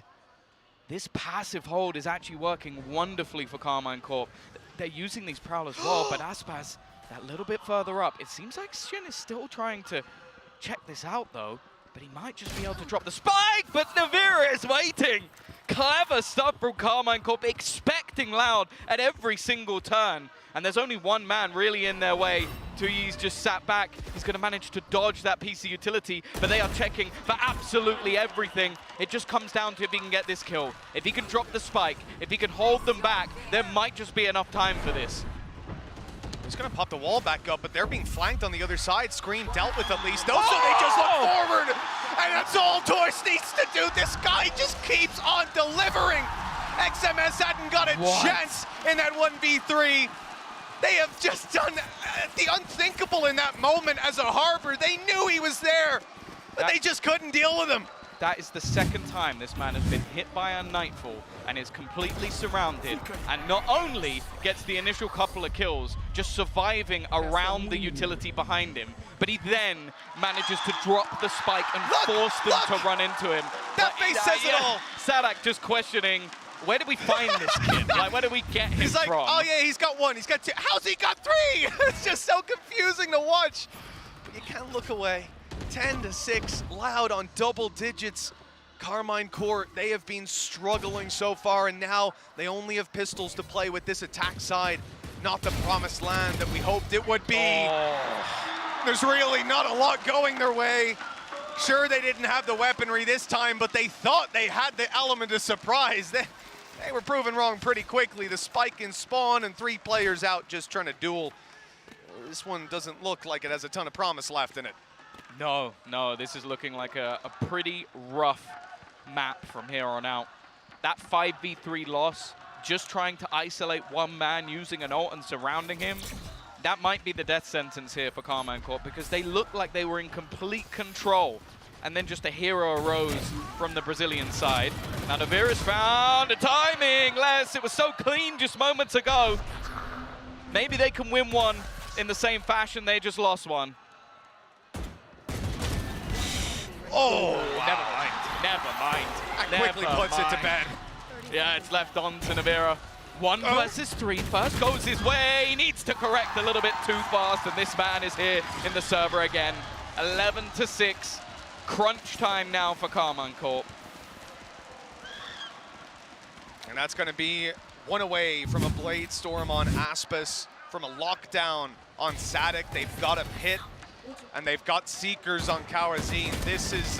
this passive hold is actually working wonderfully for Carmine Corp. They're using these prowlers well, but Aspas that little bit further up. It seems like Shin is still trying to check this out, though. But he might just be able to drop the spike, but Navira is waiting. Clever stuff from Carmine Corp, expecting Loud at every single turn. And there's only one man really in their way. Tuyi's just sat back. He's going to manage to dodge that PC utility, but they are checking for absolutely everything. It just comes down to if he can get this kill. If he can drop the spike, if he can hold them back, there might just be enough time for this. He's going to pop the wall back up, but they're being flanked on the other side. Screen dealt with at least. No, so they just look forward. And that's all Torch needs to do. This guy just keeps on delivering. XMS hadn't got a chance in that 1v3. They have just done the unthinkable in that moment as a Harbor. They knew he was there, but they just couldn't deal with him. That is the second time this man has been hit by a Nightfall and is completely surrounded, and not only gets the initial couple of kills, just surviving around the utility behind him, but he then manages to drop the spike and force them to run into him. That face says it all. Sadak just questioning, where did we find this kid? Like, where did we get him He's like, from? oh yeah, he's got 1, he's got 2. How's he got 3? It's just so confusing to watch. But you can't look away. 10-6, Loud on double digits. Carmine Corp, they have been struggling so far, and now they only have pistols to play with. This attack side. Not the promised land that we hoped it would be. There's really not a lot going their way. Sure, they didn't have the weaponry this time, but they thought they had the element of surprise. They were proven wrong pretty quickly. The spike in spawn and 3 players out just trying to duel. This one doesn't look like it has a ton of promise left in it. No, this is looking like a pretty rough map from here on out. That 5v3 loss, just trying to isolate one man using an ult and surrounding him, that might be the death sentence here for Carmine Corp, because they looked like they were in complete control. And then just a hero arose from the Brazilian side. Now Navira's found a timing, Les. It was so clean just moments ago. Maybe they can win one in the same fashion they just lost one. Oh, wow. Never mind. That quickly puts it to bed. Yeah, it's left on to Navira. 1 versus 3. First goes his way. He needs to correct a little bit too fast, and this man is here in the server again. 11-6. Crunch time now for Carmine Corp. And that's going to be 1 away from a Blade Storm on Aspas, from a lockdown on Sadek. They've got a pit, and they've got Seekers on Karazin. This is,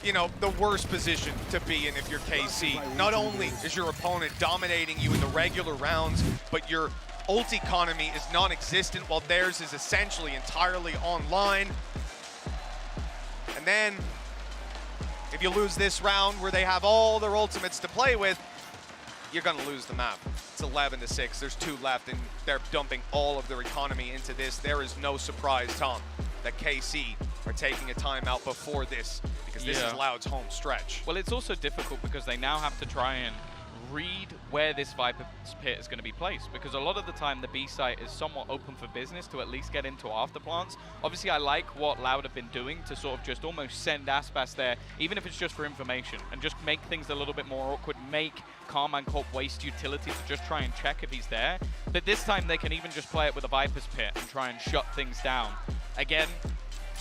you know, the worst position to be in if you're KC. Not only is your opponent dominating you in the regular rounds, but your ult economy is non-existent, while theirs is essentially entirely online. And then, if you lose this round where they have all their ultimates to play with, you're gonna lose the map. It's 11-6, there's 2 left, and they're dumping all of their economy into this. There is no surprise, Tom, that KC are taking a timeout before this, because this is Loud's home stretch. Well, it's also difficult because they now have to try and read where this Viper's pit is going to be placed, because a lot of the time the B site is somewhat open for business to at least get into afterplants. Obviously I like what Loud have been doing to sort of just almost send Aspas there, even if it's just for information, and just make things a little bit more awkward, make Carmine Corp waste utility to just try and check if he's there. But this time they can even just play it with a Viper's pit and try and shut things down. Again,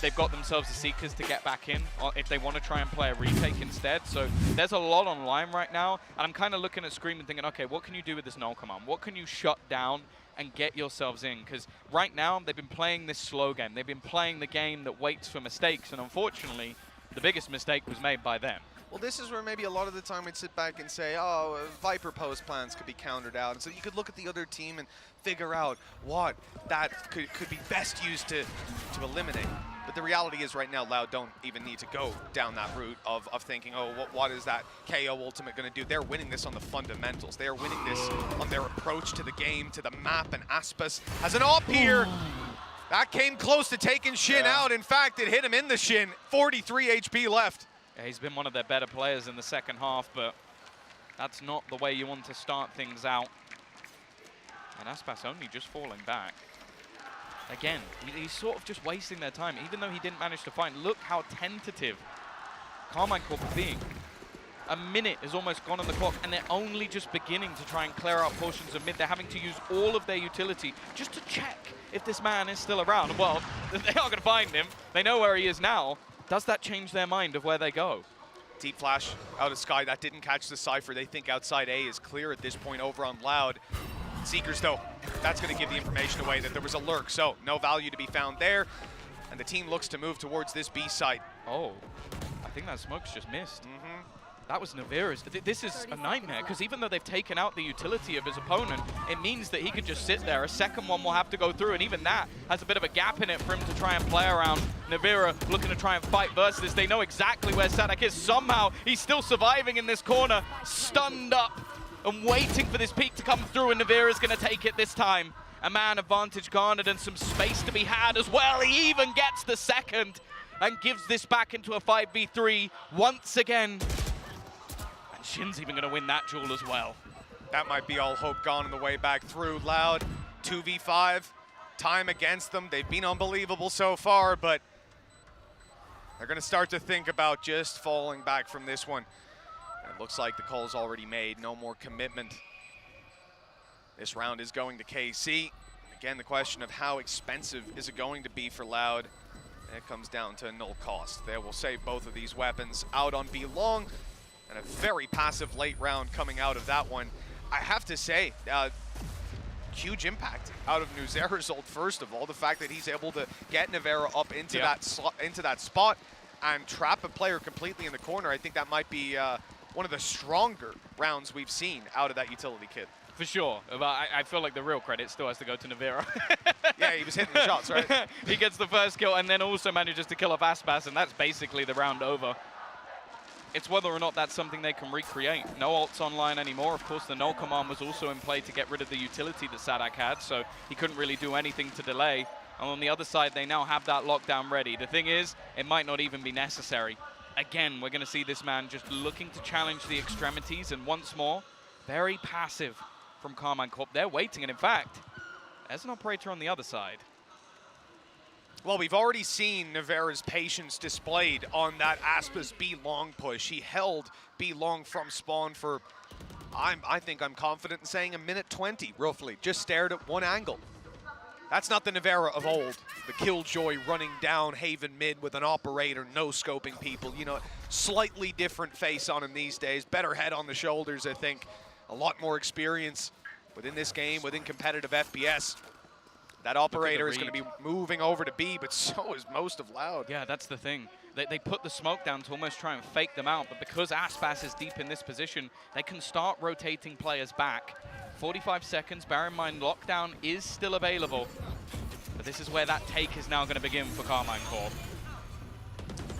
they've got themselves the Seekers to get back in if they want to try and play a retake instead. So there's a lot on line right now. And I'm kind of looking at Scream and thinking, okay, what can you do with this null command? What can you shut down and get yourselves in? Because right now they've been playing this slow game. They've been playing the game that waits for mistakes. And unfortunately, the biggest mistake was made by them. Well, this is where maybe a lot of the time we'd sit back and say, oh, Viper post plans could be countered out. And so you could look at the other team and figure out what that could be best used to eliminate. But the reality is right now, Loud don't even need to go down that route of thinking, oh, what is that KO ultimate going to do? They're winning this on the fundamentals. They are winning this on their approach to the game, to the map, and Aspas has an op here. That came close to taking Shin out. In fact, it hit him in the shin. 43 HP left. Yeah, he's been one of their better players in the second half, but that's not the way you want to start things out. And Aspas only just falling back. Again, he's sort of just wasting their time, even though he didn't manage to find. Look how tentative Carmine Corp are being. A minute is almost gone on the clock, and they're only just beginning to try and clear out portions of mid. They're having to use all of their utility just to check if this man is still around. Well, they are going to find him. They know where he is now. Does that change their mind of where they go? Deep flash out of Sky. That didn't catch the Cypher. They think outside A is clear at this point over on Loud. Seekers, though, that's going to give the information away that there was a lurk, so no value to be found there. And the team looks to move towards this B site. Oh, I think that smoke's just missed. That was Navira's. This is a nightmare, because even though they've taken out the utility of his opponent, it means that he can just sit there. A second one will have to go through, and even that has a bit of a gap in it for him to try and play around. Navira looking to try and fight versus this. They know exactly where Sadak is. Somehow, he's still surviving in this corner, stunned up and waiting for this peak to come through, and Navira's going to take it this time. A man advantage garnered and some space to be had as well. He even gets the second and gives this back into a 5v3 once again. And Shin's even going to win that duel as well. That might be all hope gone on the way back through. Loud, 2v5, time against them. They've been unbelievable so far, but they're going to start to think about just falling back from this one. And it looks like the call's already made. No more commitment. This round is going to KC. Again, the question of how expensive is it going to be for Loud? It comes down to null cost. They will save both of these weapons out on B long, and a very passive late round coming out of that one. I have to say, huge impact out of Nuzera's ult, first of all. The fact that he's able to get Navera up into that spot and trap a player completely in the corner. I think that might be one of the stronger rounds we've seen out of that utility kit. For sure, but I feel like the real credit still has to go to Navira. Yeah, he was hitting the shots, right? He gets the first kill and then also manages to kill off Aspas, and that's basically the round over. It's whether or not that's something they can recreate. No ults online anymore. Of course, the null command was also in play to get rid of the utility that Sadak had, so he couldn't really do anything to delay. And on the other side, they now have that lockdown ready. The thing is, it might not even be necessary. Again, we're going to see this man just looking to challenge the extremities, and once more, very passive from Carmine Corp. They're waiting, and in fact, there's an operator on the other side. Well, we've already seen Navera's patience displayed on that Aspas B long push. He held B long from spawn for, I think I'm confident in saying, a minute 20, roughly. Just stared at one angle. That's not the Navera of old. The Killjoy running down Haven mid with an operator, no-scoping people. You know, slightly different face on him these days. Better head on the shoulders, I think. A lot more experience within this game, within competitive FPS. That operator is going to be moving over to B, but so is most of Loud. Yeah, that's the thing. They put the smoke down to almost try and fake them out, but because Aspas is deep in this position, they can start rotating players back. 45 seconds, bear in mind, lockdown is still available. But this is where that take is now going to begin for Carmine Corp.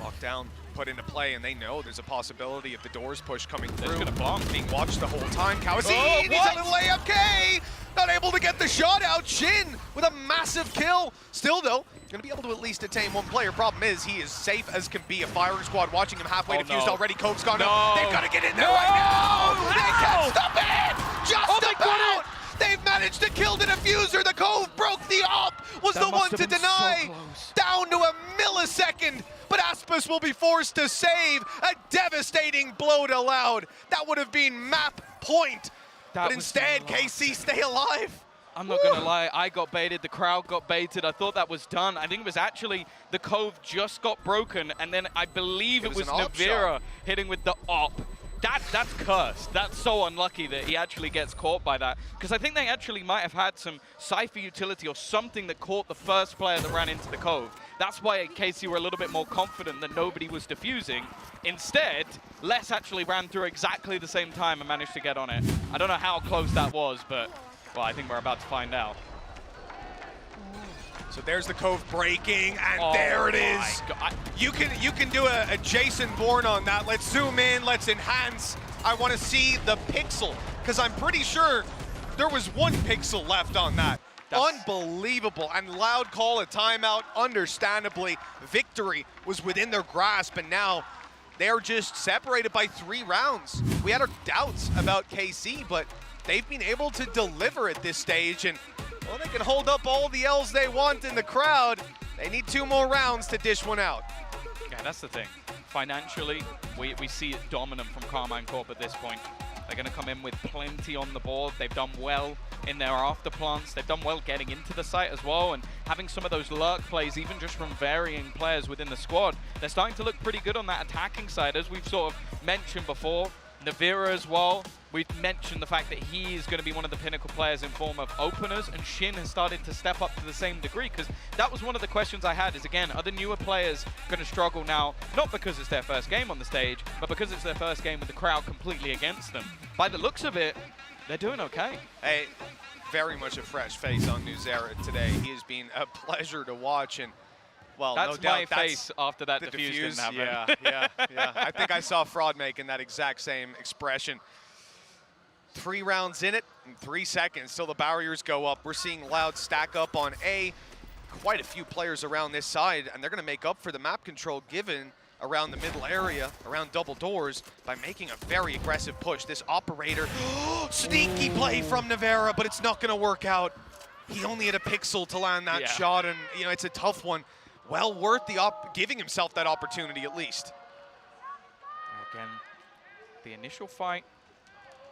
Lockdown put into play, and they know there's a possibility of the doors push coming through. They're going to bomb. Being watched the whole time. Kawasi, he's on the layup K! Not able to get the shot out. Shin with a massive kill. Still, though, going to be able to at least detain one player. Problem is, he is safe as can be. A firing squad watching him halfway defused already. Coke's gone up. They've got to get in there right now. They can't stop was the one to deny. Down to a millisecond, but Aspas will be forced to save. A devastating blow to Loud. That would have been map point. But instead, KC stay alive. I'm not going to lie, I got baited, the crowd got baited. I thought that was done. I think it was actually the Cove just got broken, and then I believe it was Navira hitting with the op. That's cursed. That's so unlucky that he actually gets caught by that. Because I think they actually might have had some Cypher utility or something that caught the first player that ran into the Cove. That's why KC were a little bit more confident that nobody was defusing. Instead, Les actually ran through exactly the same time and managed to get on it. I don't know how close that was, but well, I think we're about to find out. So there's the Cove breaking, and there it is. You can do a Jason Bourne on that. Let's zoom in, let's enhance. I want to see the pixel, because I'm pretty sure there was 1 pixel left on that. Unbelievable, and Loud call a timeout, understandably. Victory was within their grasp, and now they're just separated by 3 rounds. We had our doubts about KC, but they've been able to deliver at this stage, and well, they can hold up all the L's they want in the crowd. They need 2 more rounds to dish one out. Yeah, that's the thing. Financially, we see it dominant from Carmine Corp at this point. They're going to come in with plenty on the board. They've done well in their after plants. They've done well getting into the site as well, and having some of those lurk plays, even just from varying players within the squad. They're starting to look pretty good on that attacking side, as we've sort of mentioned before. Navira as well. We've mentioned the fact that he is going to be one of the pinnacle players in form of openers, and Shin has started to step up to the same degree, because that was one of the questions I had is, again, are the newer players going to struggle now, not because it's their first game on the stage, but because it's their first game with the crowd completely against them? By the looks of it, they're doing okay. Hey, very much a fresh face on Nuzera today. He has been a pleasure to watch, and well, that's no doubt, my face after that defuse didn't happen. Yeah. I think I saw Fraud making that exact same expression. 3 rounds in it, in 3 seconds till the barriers go up. We're seeing Loud stack up on A. Quite a few players around this side, and they're going to make up for the map control given around the middle area, around double doors, by making a very aggressive push. This operator, sneaky play from Navera, but it's not going to work out. He only had a pixel to land that shot, and you know, it's a tough one. Well worth giving himself that opportunity at least. Again, the initial fight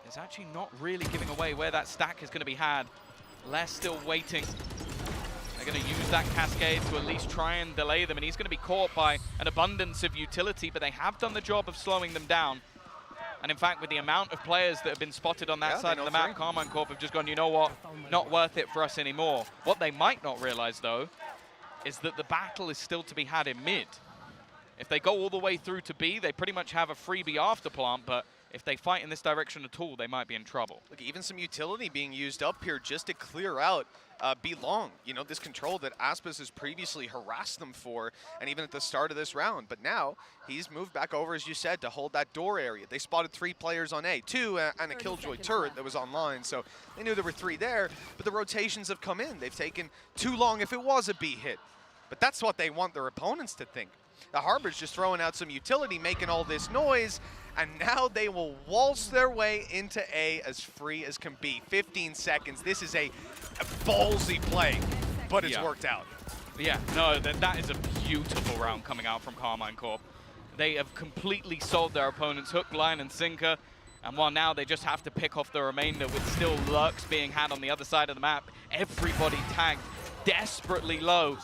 is actually not really giving away where that stack is going to be had. Les still waiting. They're going to use that cascade to at least try and delay them, and he's going to be caught by an abundance of utility, but they have done the job of slowing them down. And in fact, with the amount of players that have been spotted on that side of the map, Carmine Corp have just gone, you know what, not worth it for us anymore. What they might not realize, though, is that the battle is still to be had in mid. If they go all the way through to B, they pretty much have a freebie after plant, but if they fight in this direction at all, they might be in trouble. Look, even some utility being used up here just to clear out B long. You know, this control that Aspas has previously harassed them for, and even at the start of this round. But now, he's moved back over, as you said, to hold that door area. They spotted 3 players on A, 2 and a Killjoy turret that was online, so they knew there were 3 there, but the rotations have come in. They've taken too long if it was a B hit. But that's what they want their opponents to think. The Harbor's just throwing out some utility, making all this noise, and now they will waltz their way into A as free as can be. 15 seconds. This is a ballsy play, but it's worked out. Yeah, no, that is a beautiful round coming out from Carmine Corp. They have completely sold their opponent's hook, line, and sinker, and while now they just have to pick off the remainder with still lurks being had on the other side of the map, everybody tagged desperately low.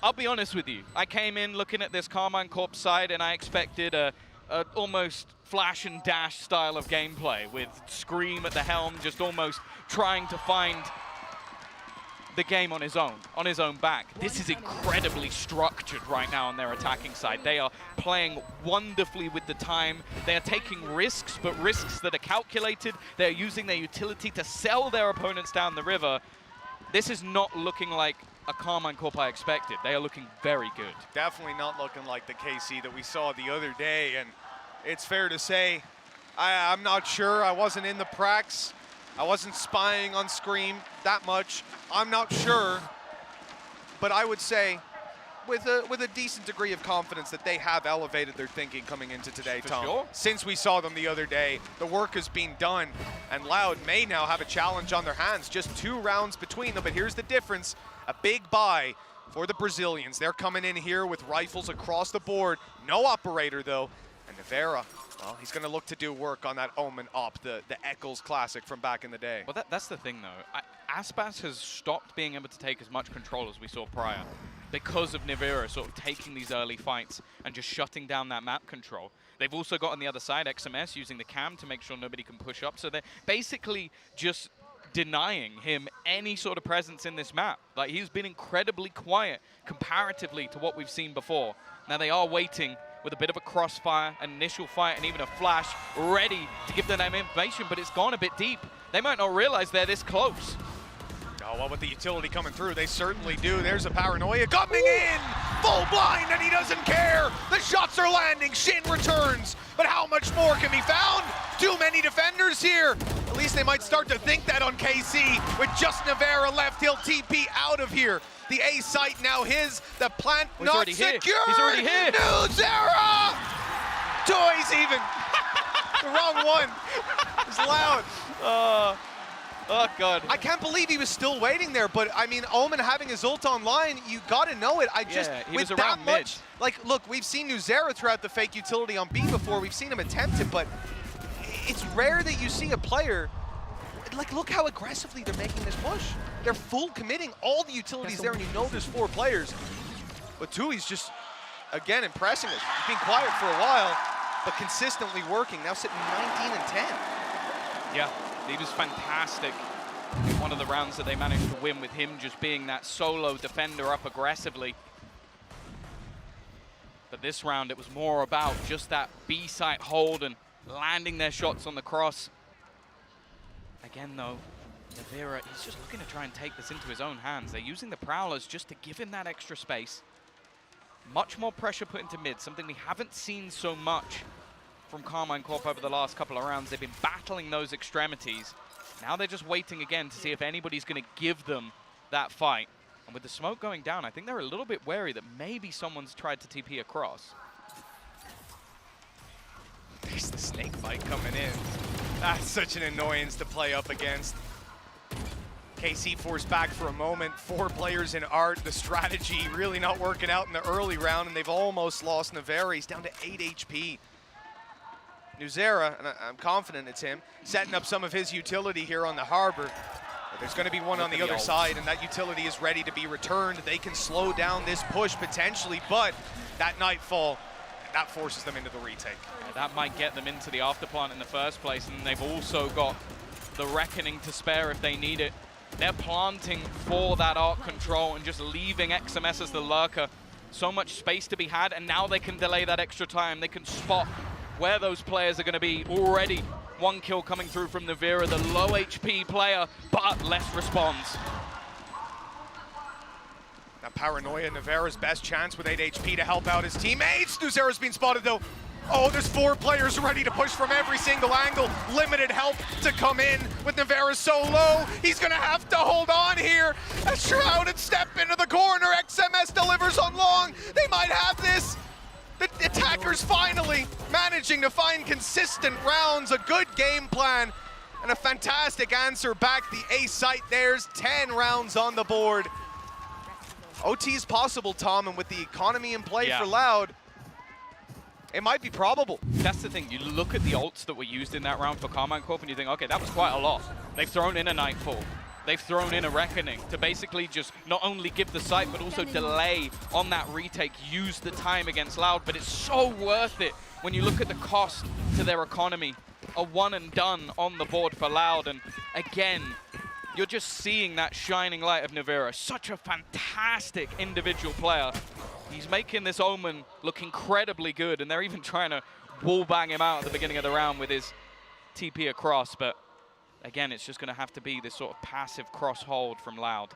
I'll be honest with you, I came in looking at this Carmine Corp side and I expected a almost flash and dash style of gameplay with Scream at the helm, just almost trying to find the game on his own back. This is incredibly structured right now on their attacking side. They are playing wonderfully with the time. They are taking risks, but risks that are calculated. They're using their utility to sell their opponents down the river. This is not looking like a Carmine Corp I expected. They are looking very good. Definitely not looking like the KC that we saw the other day, and it's fair to say, I'm not sure. I wasn't in the pracs. I wasn't spying on Scream that much. I'm not sure, but I would say with a decent degree of confidence that they have elevated their thinking coming into today, Tom. Sure. Since we saw them the other day, the work has been done, and Loud may now have a challenge on their hands. Just 2 rounds between them, but here's the difference. A big buy for the Brazilians. They're coming in here with rifles across the board. No operator, though. And Nivera, well, he's going to look to do work on that Omen op, the Eccles classic from back in the day. Well, that's the thing, though. Aspas has stopped being able to take as much control as we saw prior because of Nivera sort of taking these early fights and just shutting down that map control. They've also got on the other side XMS using the cam to make sure nobody can push up. So they're basically just denying him any sort of presence in this map. Like, he's been incredibly quiet comparatively to what we've seen before. Now they are waiting with a bit of a crossfire, an initial fight, and even a flash ready to give them information, but it's gone a bit deep. They might not realize they're this close. Oh, well, with the utility coming through, they certainly do. There's a Paranoia coming in! Full blind, and he doesn't care! The shots are landing, Shin returns, but how much more can be found? Too many defenders here! At least they might start to think that on KC. With just Nivera left, he'll TP out of here. The A site now his, the plant not secured! He's already here! Newzera! Toys even! The wrong one. It's loud. Oh, God. I can't believe he was still waiting there, but, I mean, Omen having his ult online, you got to know it. He with was that around much, like, look, we've seen Newzera throughout the fake utility on B before. We've seen him attempt it, but it's rare that you see a player, like, look how aggressively they're making this push. They're full committing all the utilities there, and you know there's 4 players. But Tui's just, again, impressing us. He's been quiet for a while, but consistently working. Now sitting 19 and 10. Yeah. He was fantastic in one of the rounds that they managed to win with him just being that solo defender up aggressively. But this round, it was more about just that B-site hold and landing their shots on the cross. Again, though, Nivera, he's just looking to try and take this into his own hands. They're using the Prowlers just to give him that extra space. Much more pressure put into mid, something we haven't seen so much from Carmine Corp over the last couple of rounds. They've been battling those extremities. Now they're just waiting again to see if anybody's going to give them that fight. And with the smoke going down, I think they're a little bit wary that maybe someone's tried to TP across. There's the snake fight coming in. That's such an annoyance to play up against. KC forced back for a moment. 4 players in Art. The strategy really not working out in the early round, and they've almost lost Nivera. He's down to 8 HP. Newzera, and I'm confident it's him, setting up some of his utility here on the harbor. But there's going to be one on the other side, and that utility is ready to be returned. They can slow down this push potentially, but that Nightfall, that forces them into the retake. Yeah, that might get them into the afterplant in the first place, and they've also got the Reckoning to spare if they need it. They're planting for that arc control and just leaving XMS as the lurker. So much space to be had, and now they can delay that extra time. They can spot where those players are going to be. Already 1 kill coming through from Nivera, the low HP player, but less responds. Now Paranoia, Nivera's best chance with 8 HP to help out his teammates. Newzera's been spotted though. Oh, there's 4 players ready to push from every single angle. Limited help to come in with Nivera so low. He's gonna have to hold on here. A shrouded step into the corner. XMS delivers on long. They might have this. The attackers finally managing to find consistent rounds, a good game plan, and a fantastic answer back. The A site, there's 10 rounds on the board. OT is possible, Tom, and with the economy in play for Loud, it might be probable. That's the thing, you look at the ults that were used in that round for Carmine Corp and you think, okay, that was quite a lot. They've thrown in a Nightfall. They've thrown in a Reckoning to basically just not only give the site, but also delay on that retake, use the time against Loud, but it's so worth it when you look at the cost to their economy. A 1 and done on the board for Loud, and again, you're just seeing that shining light of Nivera. Such a fantastic individual player. He's making this Omen look incredibly good, and they're even trying to wall bang him out at the beginning of the round with his TP across, but again, it's just going to have to be this sort of passive cross hold from Loud.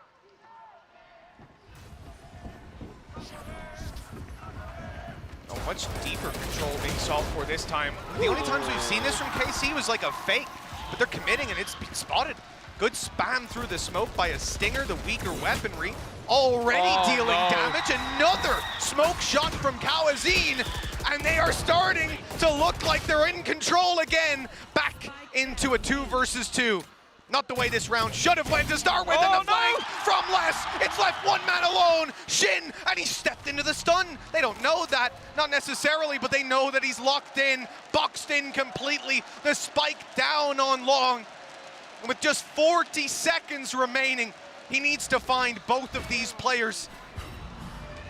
A much deeper control being solved for this time. The only times we've seen this from KC was like a fake, but they're committing and it's been spotted. Good spam through the smoke by a Stinger, the weaker weaponry. Already dealing damage. Another smoke shot from Kawazine, and they are starting to look like they're in control again. Back into a 2 versus 2. Not the way this round should have went to start with, and the flank from Les. It's left one man alone, Shin, and he stepped into the stun. They don't know that, not necessarily, but they know that he's locked in, boxed in completely. The spike down on Long. And with just 40 seconds remaining, he needs to find both of these players,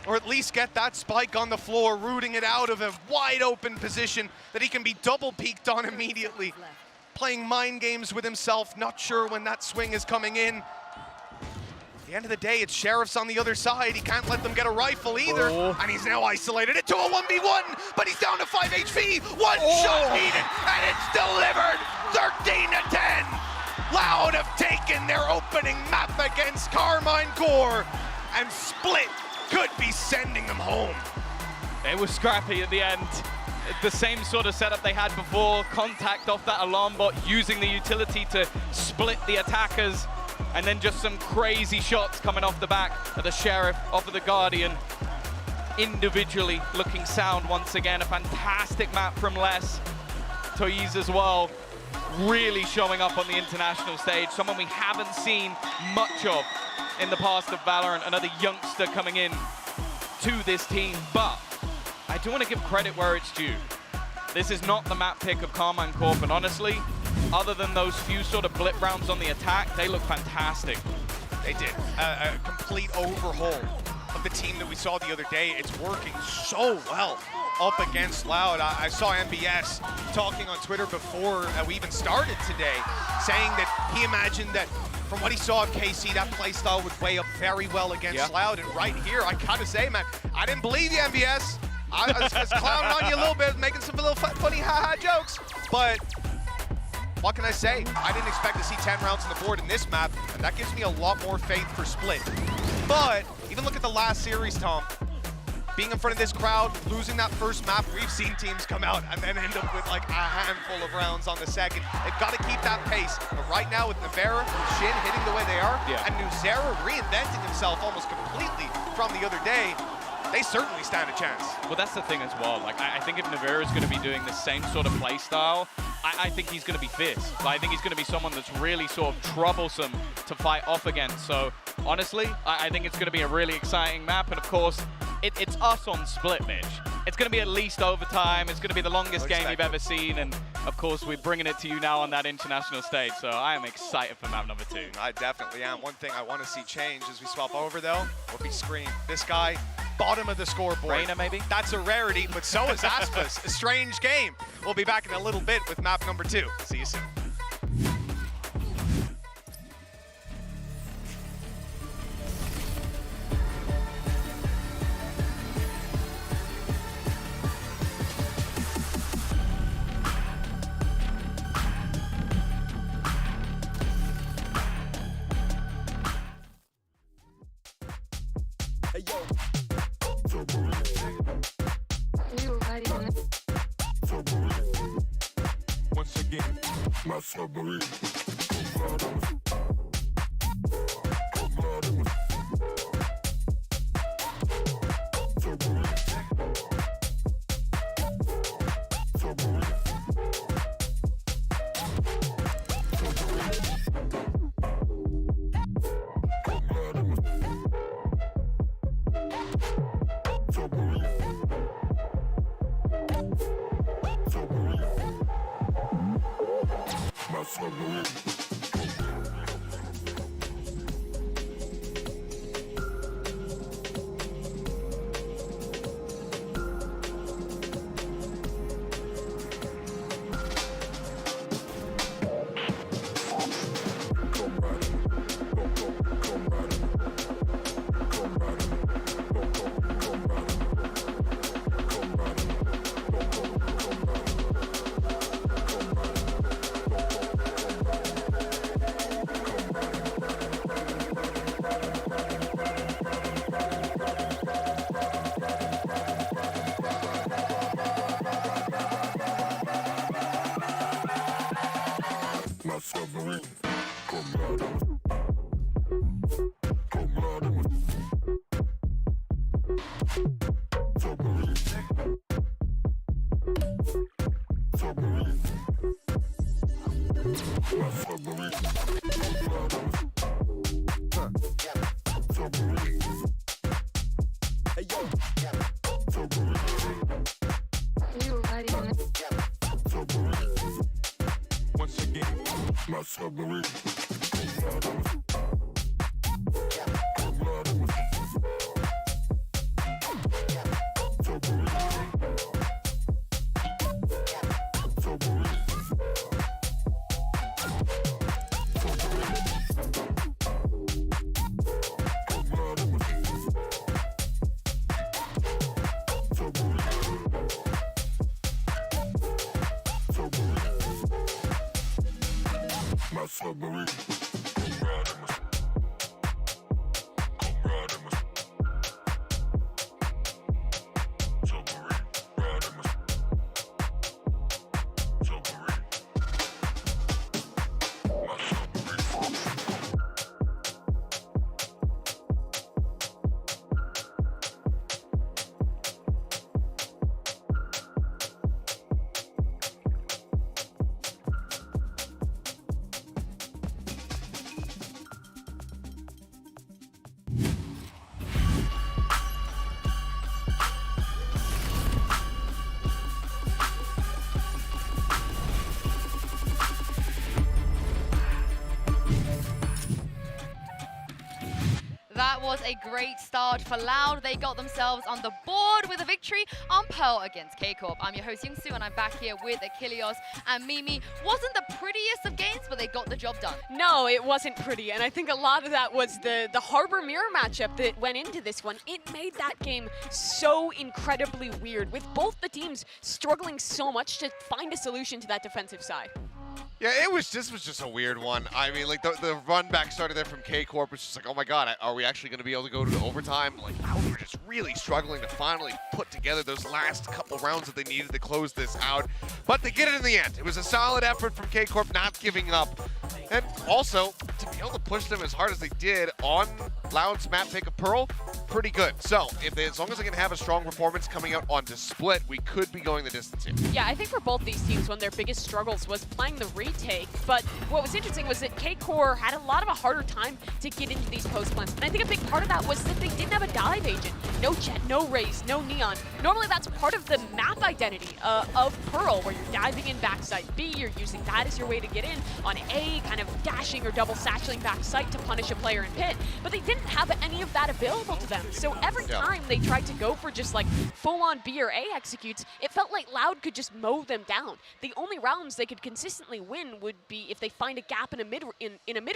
or at least get that spike on the floor, rooting it out of a wide open position that he can be double peeked on immediately. Playing mind games with himself, not sure when that swing is coming in. At the end of the day, it's Sheriffs on the other side. He can't let them get a rifle either, and he's now isolated into a 1v1, but he's down to 5 HP. One shot needed, and it's delivered, 13-10. Loud have taken their opening map against Carmine Corp, and Split could be sending them home. It was scrappy at the end. The same sort of setup they had before, contact off that alarm bot, using the utility to split the attackers, and then just some crazy shots coming off the back of the Sheriff, off of the Guardian. Individually looking sound once again. A fantastic map from Les. Toys as well, really showing up on the international stage. Someone we haven't seen much of in the past of Valorant. Another youngster coming in to this team, but I do want to give credit where it's due. This is not the map pick of Carmine Corp, and honestly, other than those few sort of blip rounds on the attack, they look fantastic. They did. A complete overhaul of the team that we saw the other day. It's working so well up against Loud. I saw MBS talking on Twitter before we even started today, saying that he imagined that from what he saw of KC, that playstyle would weigh up very well against Loud. And right here, I gotta say, man, I didn't believe you, MBS. I was clowning on you a little bit, making some little funny ha-ha jokes, but what can I say? I didn't expect to see 10 rounds on the board in this map, and that gives me a lot more faith for Split. But even look at the last series, Tom. Being in front of this crowd, losing that first map, we've seen teams come out and then end up with like a handful of rounds on the second. They've got to keep that pace. But right now with Navera and Shin hitting the way they are, and Nuzera reinventing himself almost completely from the other day, they certainly stand a chance. Well, that's the thing as well. Like, I think if Navera is going to be doing the same sort of play style, I think he's going to be fierce. I think he's going to be someone that's really sort of troublesome to fight off against. So, honestly, I think it's going to be a really exciting map. And, of course, it's us on Split, Mitch. It's going to be at least overtime. It's going to be the longest game you've ever seen. And, of course, we're bringing it to you now on that international stage. So I am excited for map number 2. I definitely am. One thing I want to see change as we swap over, though, will be Scream. This guy, bottom of the scoreboard. Reina, maybe? That's a rarity, but so is Aspas. A strange game. We'll be back in a little bit with map number 2. See you soon. Once again, my submarine. Once again, my submarine. My submarine. That was a great start for Loud. They got themselves on the board with a victory on Pearl against K-Corp. I'm your host, Youngsu, and I'm back here with Achilles and Mimi. Wasn't the prettiest of games, but they got the job done. No, it wasn't pretty, and I think a lot of that was the Harbor Mirror matchup that went into this one. It made that game so incredibly weird, with both the teams struggling so much to find a solution to that defensive side. Yeah, this was just a weird one. I mean, like, the run back started there from K-Corp, which is like, oh my god, are we actually going to be able to go to overtime? Like, we were just really struggling to finally put together those last couple rounds that they needed to close this out. But they get it in the end. It was a solid effort from K-Corp not giving up. And also, to be able to push them as hard as they did on Loud's map pick of Pearl, pretty good. So, as long as they can have a strong performance coming out on this split, we could be going the distance here. Yeah, I think for both these teams, one of their biggest struggles was playing the retake. But what was interesting was that K-Core had a lot of a harder time to get into these post plants. And I think a big part of that was that they didn't have a dive agent. No Jet, no Raze, no Neon. Normally that's part of the map identity of Pearl, where you're diving in backside B, you're using that as your way to get in. On A, kind of dashing or double satcheling backside to punish a player in pit. But they didn't have any of that available to them. So every time they tried to go for just like full-on B or A executes, it felt like Loud could just mow them down. The only rounds they could consistently win would be if they find a gap in a mid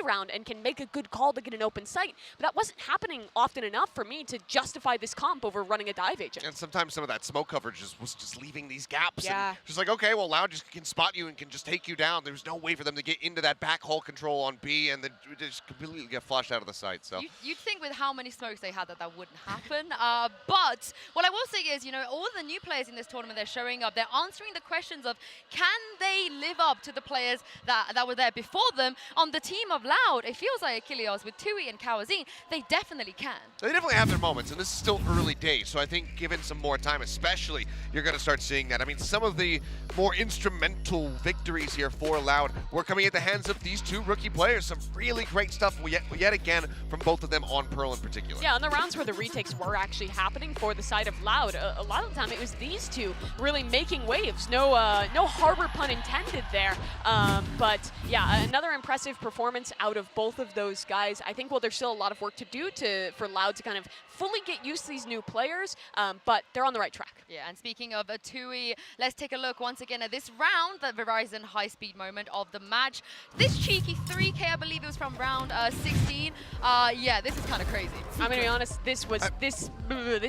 round and can make a good call to get an open site. But that wasn't happening often enough for me to justify this comp over running a dive agent. And sometimes some of that smoke coverage was just leaving these gaps. Yeah. And just like, okay, well, Loud just can spot you and can just take you down. There's no way for them to get into that back hole control on B and then just completely get flushed out of the site. So You'd think with how many smokes they had that wouldn't happen. But what I will say is, you know, all the new players in this tournament, they're showing up. They're answering the questions of, can they live up to the players that were there before them? On the team of Loud, it feels like Achilles with Tui and Kawazin, they definitely can. They definitely have their moments, and this is still early days, so I think given some more time especially, you're going to start seeing that. I mean, some of the more instrumental victories here for Loud were coming at the hands of these two rookie players. Some really great stuff yet again from both of them on Pearl in particular. Yeah, on the rounds where the retakes were actually happening for the side of Loud, a lot of the time it was these two really making waves. No harbor pun intended there. But yeah, another impressive performance out of both of those guys. I think, well, there's still a lot of work to do for Loud to kind of fully get used to these new players, but they're on the right track. Yeah, and speaking of Tui, let's take a look once again at this round, the Verizon high-speed moment of the match. This cheeky 3K, I believe it was from round 16. Yeah, this is kind of crazy. I'm gonna be honest, this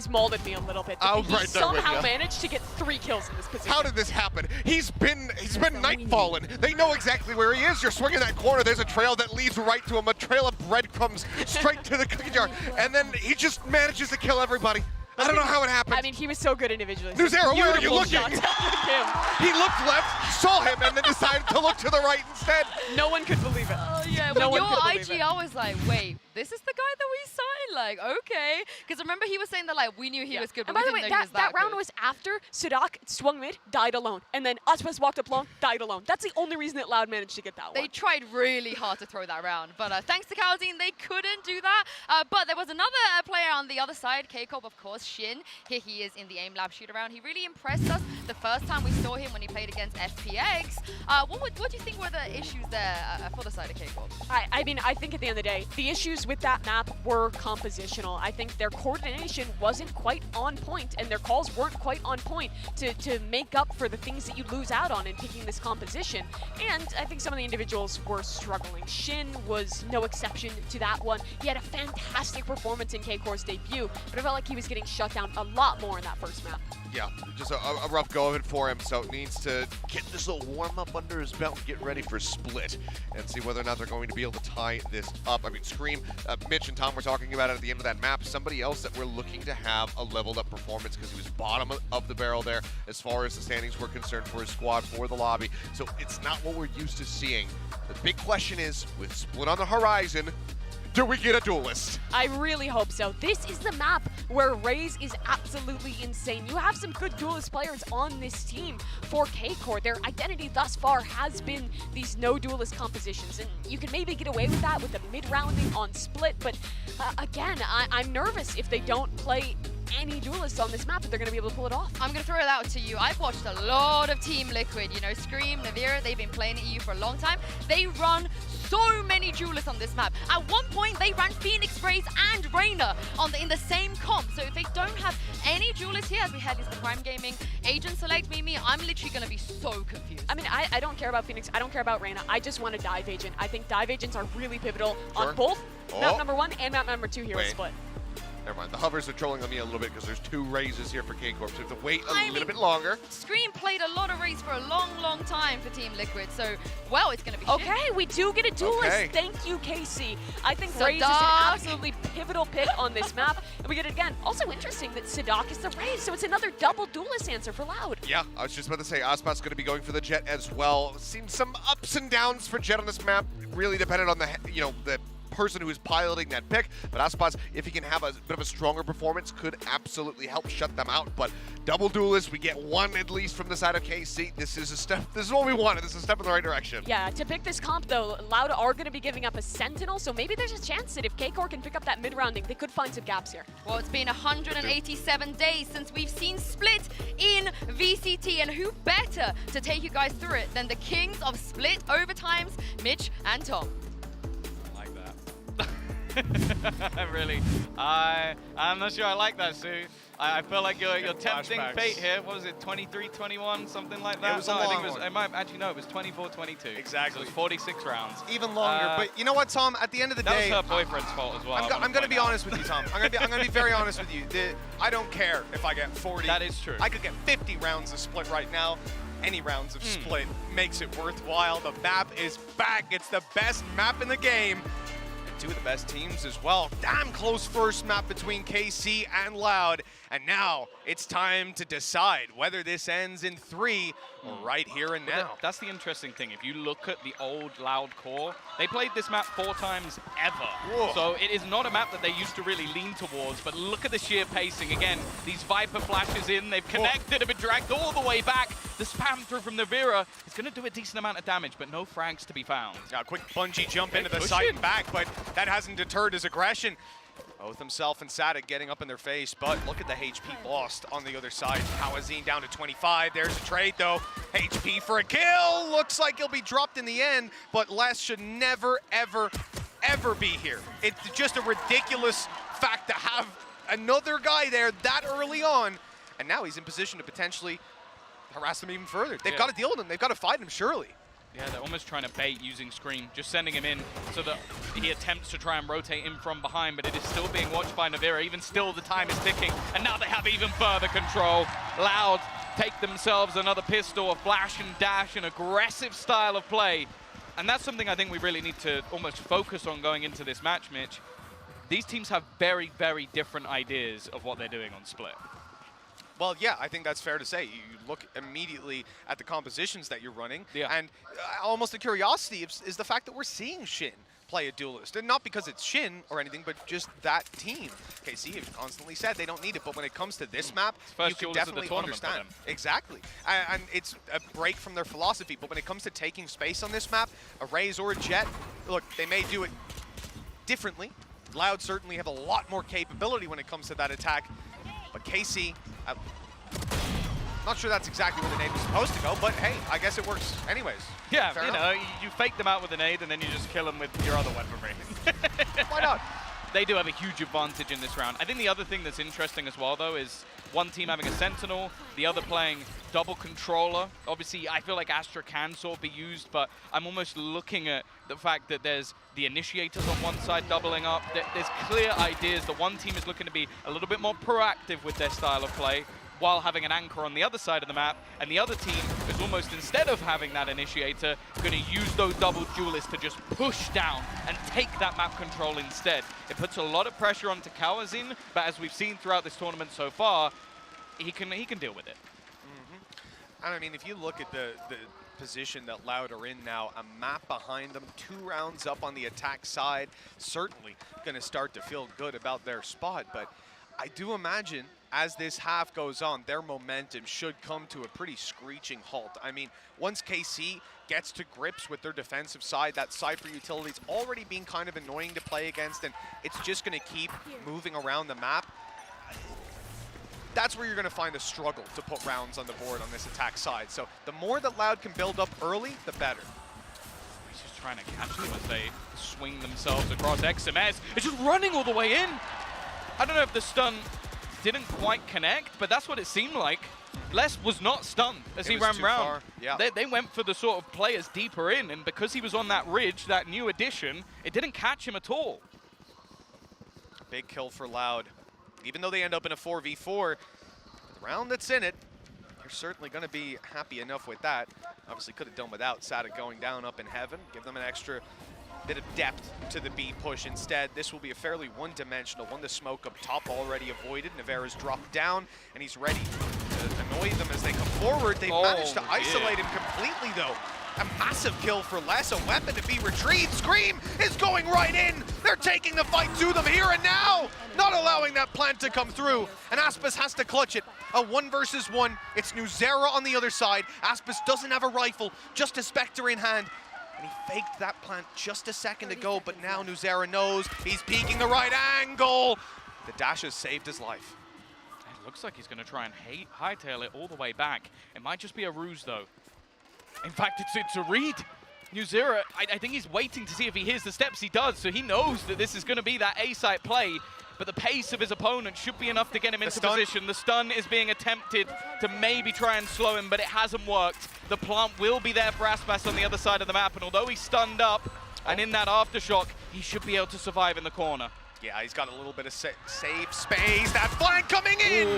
molded me a little bit. He somehow managed to get 3 kills in this position. How did this happen? He's been nightfallen. They know exactly where he is. You're swinging that corner. There's a trail that leads right to him, a trail of breadcrumbs straight to the cookie jar, and then he just manages to kill everybody. I don't know how it happened. I mean, he was so good individually. Nuzera, where are you looking? He looked left, saw him, and then decided to look to the right instead. No one could believe it. Oh, yeah. When your IG, I was like, wait, this is the guy that we signed? Like, okay. Because remember he was saying that, like, we knew he was good, but And by the we way, didn't know he was that round good. was after Sadak swung mid, died alone. And then Icebox walked up long, died alone. That's the only reason that Loud managed to get that They one. tried really hard to throw that round, but thanks to Caldine, they couldn't do that. But there was another player on the other side, K-Corp, of course, Shin. Here he is in the aim lab shoot around. He really impressed us the first time we saw him when he played against FPX. What do you think were the issues there for the side of K-Corp? I mean, I think at the end of the day, the issues with that map were compositional. I think their coordination wasn't quite on point, and their calls weren't quite on point to make up for the things that you lose out on in picking this composition. And I think some of the individuals were struggling. Shin was no exception to that one. He had a fantastic performance in K-Corp's debut, but I felt like he was getting shut down a lot more in that first map. Yeah, just a rough go of it for him, so needs to get this little warm-up under his belt and get ready for Split and see whether or not they're going to be able to tie this up. I mean, Scream, Mitch and Tom were talking about it at the end of that map. Somebody else that we're looking to have a leveled up performance because he was bottom of the barrel there as far as the standings were concerned for his squad, for the lobby. So it's not what we're used to seeing. The big question is, with Split on the horizon, do we get a duelist? I really hope so. This is the map where Raze is absolutely insane. You have some good duelist players on this team for K-Corp. Their identity thus far has been these no duelist compositions, and you can maybe get away with that with the mid-rounding on Split, but again, I'm nervous if they don't play any duelists on this map that they're going to be able to pull it off. I'm going to throw it out to you. I've watched a lot of Team Liquid. You know, Scream, Navira, they've been playing at EU for a long time. They run so many duelists on this map. At one point, they ran Phoenix, Raze, and Reyna in the same comp. So if they don't have any duelists here, as we had is the Prime Gaming Agent Select Mimi, I'm literally going to be so confused. I mean, I don't care about Phoenix. I don't care about Reyna. I just want a dive agent. I think dive agents are really pivotal on both map number 1 and map number 2 here with Split. Never mind. The hovers are trolling on me a little bit because there's 2 Razes here for K-Corp, so we have to wait a little bit longer. Scream played a lot of Raze for a long, long time for Team Liquid, so, well, it's going to be okay, shit. We do get a duelist. Okay. Thank you, KC. I think Sadak. Raze is an absolutely pivotal pick on this map, and we get it again. Also interesting that Sadak is the Raze, so it's another double duelist answer for Loud. Yeah, I was just about to say, Icebox going to be going for the Jet as well. Seen some ups and downs for Jet on this map, really dependent on the, the person who is piloting that pick, but Icebox, if he can have a bit of a stronger performance, could absolutely help shut them out. But double duelist, we get 1 at least from the side of KC. This is a step. This is what we wanted. This is a step in the right direction. Yeah, to pick this comp though, Loud are going to be giving up a Sentinel, so maybe there's a chance that if K-Corp can pick up that mid-rounding, they could find some gaps here. Well, it's been 187 days since we've seen Split in VCT, and who better to take you guys through it than the kings of Split overtimes, Mitch and Tom. Really, I'm not sure I like that, Sue. I feel like you're tempting fate here. What was it, 23-21, something like that? It was a long one. It might actually no, it was 24-22. Exactly. So it was 46 rounds. Even longer. But you know what, Tom? At the end of the day, that was her boyfriend's fault as well. I'm going to be honest with you, Tom. I'm going to be very honest with you. I don't care if I get 40. That is true. I could get 50 rounds of Split right now. Any rounds of Split makes it worthwhile. The map is back. It's the best map in the game. 2 of the best teams as well. Damn close first map between KC and Loud. And now it's time to decide whether this ends in 3 or right here and now. That's the interesting thing. If you look at the old Loud core, they played this map 4 times ever. Whoa. So it is not a map that they used to really lean towards, but look at the sheer pacing. Again, these Viper flashes in, they've connected, have been dragged all the way back. The spam through from Navira is going to do a decent amount of damage, but no frags to be found. Yeah, quick bungee jump into the site and back, but that hasn't deterred his aggression. Both himself and Sadak getting up in their face, but look at the HP lost on the other side. Hawazin down to 25. There's a trade, though. HP for a kill. Looks like he'll be dropped in the end, but Les should never, ever, ever be here. It's just a ridiculous fact to have another guy there that early on, and now he's in position to potentially harass them even further. They've got to deal with him. They've got to fight him, surely. Yeah, they're almost trying to bait using Scream, just sending him in so that he attempts to try and rotate in from behind, but it is still being watched by Navira. Even still, the time is ticking, and now they have even further control. Loud take themselves another pistol, a flash and dash, an aggressive style of play. And that's something I think we really need to almost focus on going into this match, Mitch. These teams have very, very different ideas of what they're doing on Split. Well, yeah, I think that's fair to say. You look immediately at the compositions that you're running, and almost a curiosity is the fact that we're seeing Shin play a duelist. And not because it's Shin or anything, but just that team. KC have constantly said they don't need it, but when it comes to this map, you can definitely understand. Exactly. And it's a break from their philosophy, but when it comes to taking space on this map, a Raze or a Jet, look, they may do it differently. Loud certainly have a lot more capability when it comes to that attack, but KC, not sure that's exactly where the nade was supposed to go, but hey, I guess it works anyways. Yeah, Fair you enough. know, you fake them out with an nade and then you just kill them with your other weaponry. Why not? They do have a huge advantage in this round. I think the other thing that's interesting as well, though, is one team having a Sentinel, the other playing double controller. Obviously, I feel like Astra can sort of be used, but I'm almost looking at the fact that there's the initiators on one side doubling up. There's clear ideas. The one team is looking to be a little bit more proactive with their style of play, while having an anchor on the other side of the map, and the other team is almost, instead of having that initiator, going to use those double duelists to just push down and take that map control instead. It puts a lot of pressure onto Kawazin, but as we've seen throughout this tournament so far, he can deal with it. And I mean, if you look at the position that Loud are in now, a map behind them, 2 rounds up on the attack side, certainly going to start to feel good about their spot, but I do imagine as this half goes on, their momentum should come to a pretty screeching halt. I mean, once KC gets to grips with their defensive side, that Cypher utility's already been kind of annoying to play against, and it's just going to keep moving around the map. That's where you're going to find a struggle to put rounds on the board on this attack side. So the more that Loud can build up early, the better. He's just trying to catch them as they swing themselves across XMS. It's just running all the way in. I don't know if the stun didn't quite connect, but that's what it seemed like. Les was not stunned as he ran round. Yeah. They went for the sort of players deeper in, and because he was on that ridge, that new addition, it didn't catch him at all. Big kill for Loud. Even though they end up in a 4v4, the round that's in it, you're certainly going to be happy enough with that. Obviously could have done without ZETA going down up in heaven, give them an extra bit of depth to the B push. Instead, this will be a fairly one-dimensional one. The smoke up top already avoided. Navarra's dropped down, and he's ready to annoy them as they come forward. They've managed to isolate him completely, though. A massive kill for Les, a weapon to be retrieved. Scream is going right in. They're taking the fight to them here and now, not allowing that plant to come through. And Aspas has to clutch it. A 1 versus 1. It's Nuzera on the other side. Aspas doesn't have a rifle, just a Spectre in hand. And he faked that plant just a second ago, but now Nuzera knows he's peeking the right angle. The dash has saved his life. It looks like he's going to try and hightail it all the way back. It might just be a ruse, though. In fact, it's a read. Nuzera, I think he's waiting to see if he hears the steps. He does, so he knows that this is going to be that A-site play. But the pace of his opponent should be enough to get him into position. The stun is being attempted to maybe try and slow him, but it hasn't worked. The plant will be there for Aspas on the other side of the map, and although he's stunned up and in that aftershock, he should be able to survive in the corner. Yeah, he's got a little bit of save space. That flank coming in,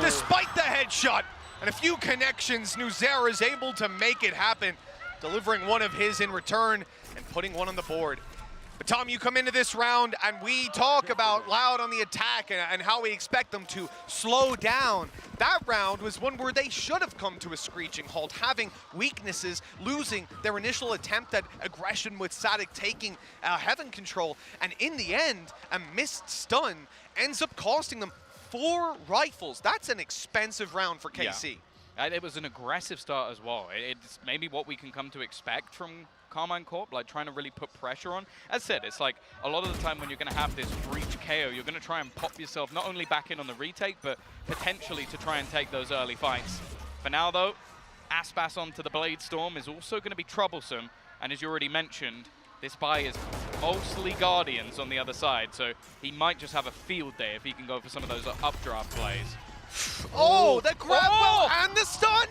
despite the headshot. And a few connections, Nuzera is able to make it happen, delivering one of his in return and putting one on the board. But Tom, you come into this round and we talk about Loud on the attack and how we expect them to slow down. That round was one where they should have come to a screeching halt, having weaknesses, losing their initial attempt at aggression with Fnatic taking heaven control. And in the end, a missed stun ends up costing them 4 rifles. That's an expensive round for KC. Yeah. It was an aggressive start as well. It's maybe what we can come to expect from Carmine Corp, like trying to really put pressure on. As said, it's like a lot of the time when you're going to have this breach KO, you're going to try and pop yourself not only back in on the retake, but potentially to try and take those early fights. For now, though, Aspas onto the Blade Storm is also going to be troublesome. And as you already mentioned, this buy is mostly Guardians on the other side, so he might just have a field day if he can go for some of those updraft plays. Oh, the grab well and the stun!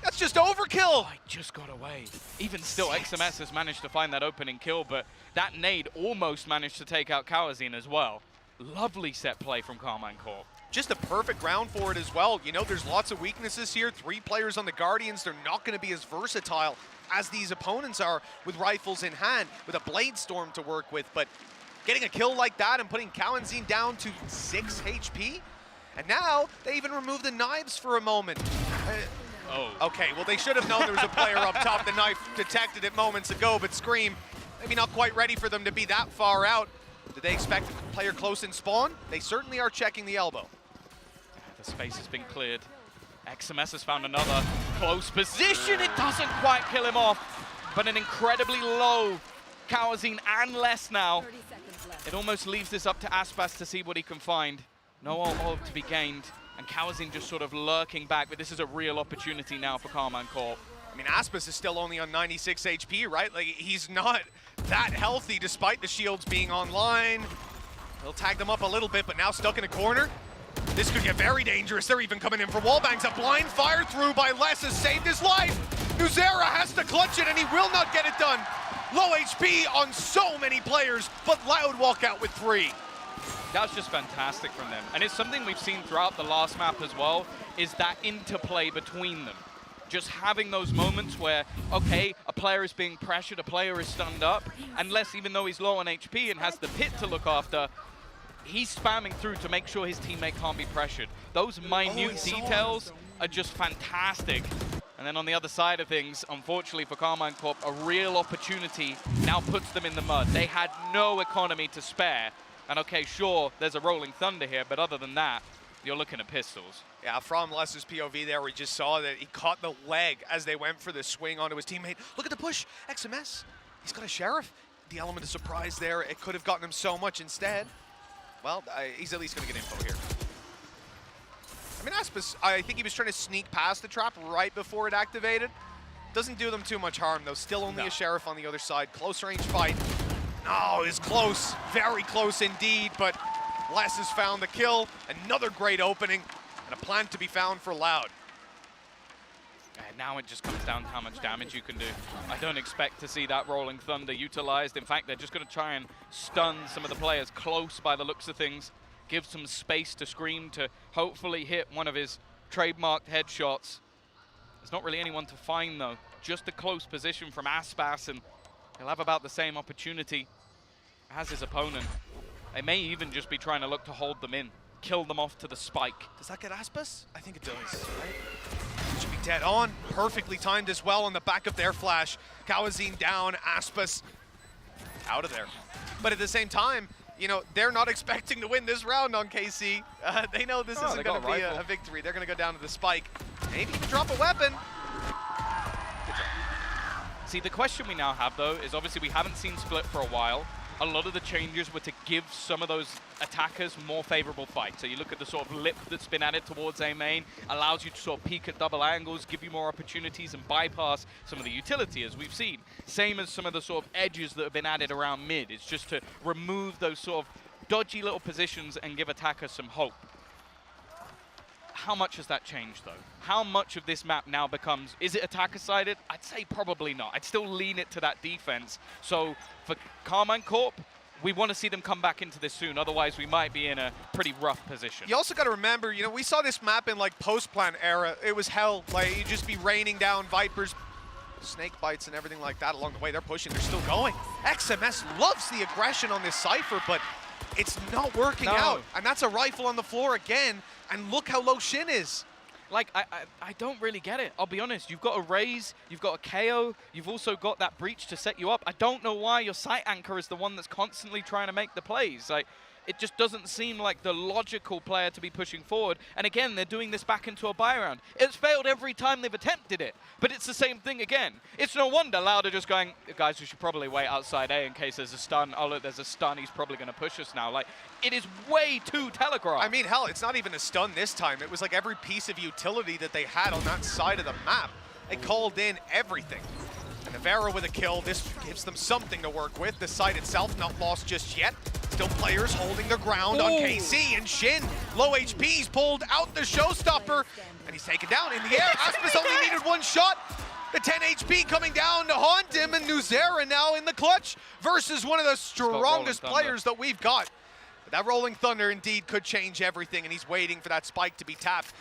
That's just overkill! I just got away. Even still, XMS has managed to find that opening kill, but that nade almost managed to take out Kawazin as well. Lovely set play from Carmine Corp. Just a perfect round for it as well. You know, there's lots of weaknesses here. 3 players on the Guardians. They're not going to be as versatile as these opponents are with rifles in hand, with a Blade Storm to work with. But getting a kill like that and putting Kawazin down to 6 HP. And now they even removed the knives for a moment. Okay, well, they should have known there was a player up top. The knife detected it moments ago, but Scream maybe not quite ready for them to be that far out. Did they expect a player close in spawn? They certainly are checking the elbow. The space has been cleared. XMS has found another close position. It doesn't quite kill him off, but an incredibly low Kawazine and less now. It almost leaves this up to Aspas to see what he can find. No ult to be gained, and Kawazine just sort of lurking back, but this is a real opportunity now for Karmine Corp. I mean, Aspas is still only on 96 HP, right? Like, he's not that healthy despite the shields being online. He'll tag them up a little bit, but now stuck in a corner. This could get very dangerous. They're even coming in for wallbangs. A blind fire through by Les has saved his life. Nuzera has to clutch it, and he will not get it done. Low HP on so many players, but Loud walk out with 3. That was just fantastic from them. And it's something we've seen throughout the last map as well, is that interplay between them. Just having those moments where, okay, a player is being pressured, a player is stunned up, and Les, even though he's low on HP and has the pit to look after, he's spamming through to make sure his teammate can't be pressured. Those minute details are just fantastic. And then on the other side of things, unfortunately for Karmine Corp, a real opportunity now puts them in the mud. They had no economy to spare. And okay, sure, there's a rolling thunder here, but other than that, you're looking at pistols. Yeah, from Les's POV there, we just saw that he caught the leg as they went for the swing onto his teammate. Look at the push, XMS. He's got a Sheriff. The element of surprise there, it could have gotten him so much instead. Well, he's at least going to get info here. I mean, Aspas, I think he was trying to sneak past the trap right before it activated. Doesn't do them too much harm, though. Still only a Sheriff on the other side. Close range fight. Oh, it's close. Very close indeed, but Les has found the kill. Another great opening, and a plan to be found for Loud. And now it just comes down to how much damage you can do. I don't expect to see that Rolling Thunder utilized. In fact, they're just going to try and stun some of the players close by the looks of things. Give some space to Scream to hopefully hit one of his trademarked headshots. There's not really anyone to find, though. Just a close position from Aspas, and he'll have about the same opportunity as his opponent. They may even just be trying to look to hold them in, kill them off to the spike. Does that get Aspas? I think it does, right? Should be dead on. Perfectly timed as well on the back of their flash. Kawazine down, Aspas out of there. But at the same time, you know, they're not expecting to win this round on KC. They know this isn't going to be a victory. They're going to go down to the spike. Maybe even drop a weapon. See, the question we now have, though, is obviously we haven't seen Split for a while. A lot of the changes were to give some of those attackers more favorable fights. So you look at the sort of lip that's been added towards A main, allows you to sort of peek at double angles, give you more opportunities and bypass some of the utility, as we've seen. Same as some of the sort of edges that have been added around mid. It's just to remove those sort of dodgy little positions and give attackers some hope. How much has that changed, though? How much of this map now becomes, is it attacker-sided? I'd say probably not. I'd still lean it to that defense. So for Karmine Corp, we want to see them come back into this soon. Otherwise, we might be in a pretty rough position. You also got to remember, you know, we saw this map in like post-plan era. It was hell. Like, you'd just be raining down Vipers, snake bites and everything like that along the way. They're pushing. They're still going. XMS loves the aggression on this Cypher, but it's not working out. And that's a rifle on the floor again. And look how low Shin is. Like, I don't really get it. I'll be honest. You've got a Raze, you've got a KO, you've also got that breach to set you up. I don't know why your site anchor is the one that's constantly trying to make the plays. Like, it just doesn't seem like the logical player to be pushing forward. And again, they're doing this back into a buy round. It's failed every time they've attempted it, but it's the same thing again. It's no wonder Loud are just going, guys, we should probably wait outside A in case there's a stun. Oh, look, there's a stun. He's probably going to push us now. Like, it is way too telegraphed. I mean, hell, it's not even a stun this time. It was like every piece of utility that they had on that side of the map. They called in everything. And Navarro with a kill. This gives them something to work with. The site itself not lost just yet. Still players holding their ground on KC, and Shin, low HP, he's pulled out the showstopper, and he's taken down in the air. Aspas only needed one shot. The 10 HP coming down to haunt him, and Nuzera now in the clutch versus one of the strongest players that we've got. But that Rolling Thunder indeed could change everything, and he's waiting for that spike to be tapped.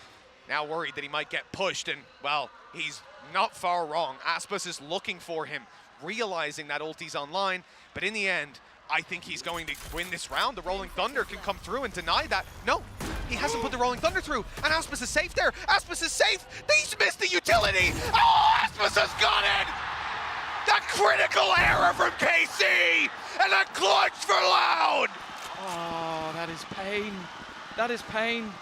Now worried that he might get pushed, and, well, he's not far wrong. Aspas is looking for him, realizing that ulti's online, but in the end, I think he's going to win this round. The Rolling Thunder can come through and deny that. No, he hasn't put the Rolling Thunder through, and Aspas is safe there. Aspas is safe. He's missed the utility. Oh, Aspas has got it! The critical error from KC! And a clutch for Loud! Oh, that is pain. That is pain.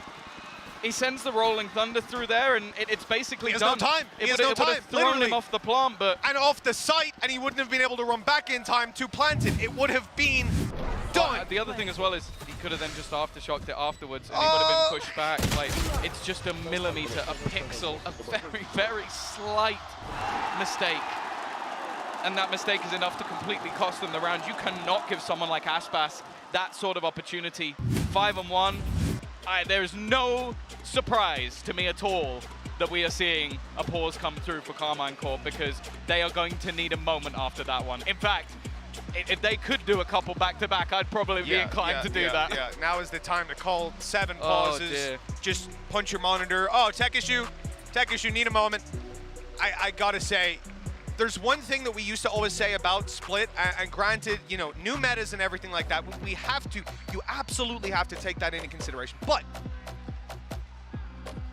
He sends the Rolling Thunder through there, and it's basically He has done. no time. He has no It would time, have thrown literally. him off the plant, but... And off the site, and he wouldn't have been able to run back in time to plant it. It would have been done. The other thing as well is he could have then just aftershocked it afterwards, and he would have been pushed back. Like, it's just a millimeter, a pixel, a very, very slight mistake. And that mistake is enough to completely cost them the round. You cannot give someone like Aspas that sort of opportunity. 5-1. There's no surprise to me at all that we are seeing a pause come through for Carmine Corp, because they are going to need a moment after that one. In fact, if they could do a couple back-to-back, I'd probably be inclined to do that. Yeah, now is the time to call 7 Oh, pauses. dear. Just punch your monitor. Oh, tech issue, need a moment. I gotta say, there's one thing that we used to always say about Split, and granted, you know, new metas and everything like that, we have to, you absolutely have to take that into consideration. But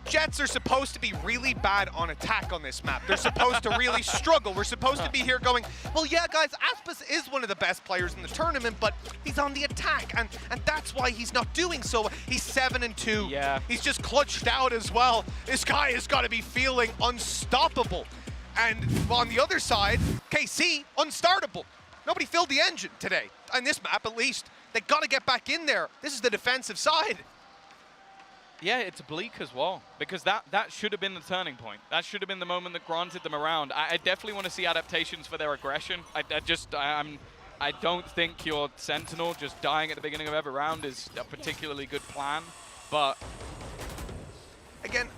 Jets are supposed to be really bad on attack on this map. They're supposed to really struggle. We're supposed to be here going, well, yeah, guys, Aspas is one of the best players in the tournament, but he's on the attack, and that's why he's not doing so. He's 7-2. Yeah. He's just clutched out as well. This guy has got to be feeling unstoppable. And on the other side, KC, unstartable. Nobody filled the engine today, on this map at least. They got to get back in there. This is the defensive side. Yeah, it's bleak as well, because that should have been the turning point. That should have been the moment that granted them a round. I definitely want to see adaptations for their aggression. I don't think your Sentinel just dying at the beginning of every round is a particularly good plan, but... Again,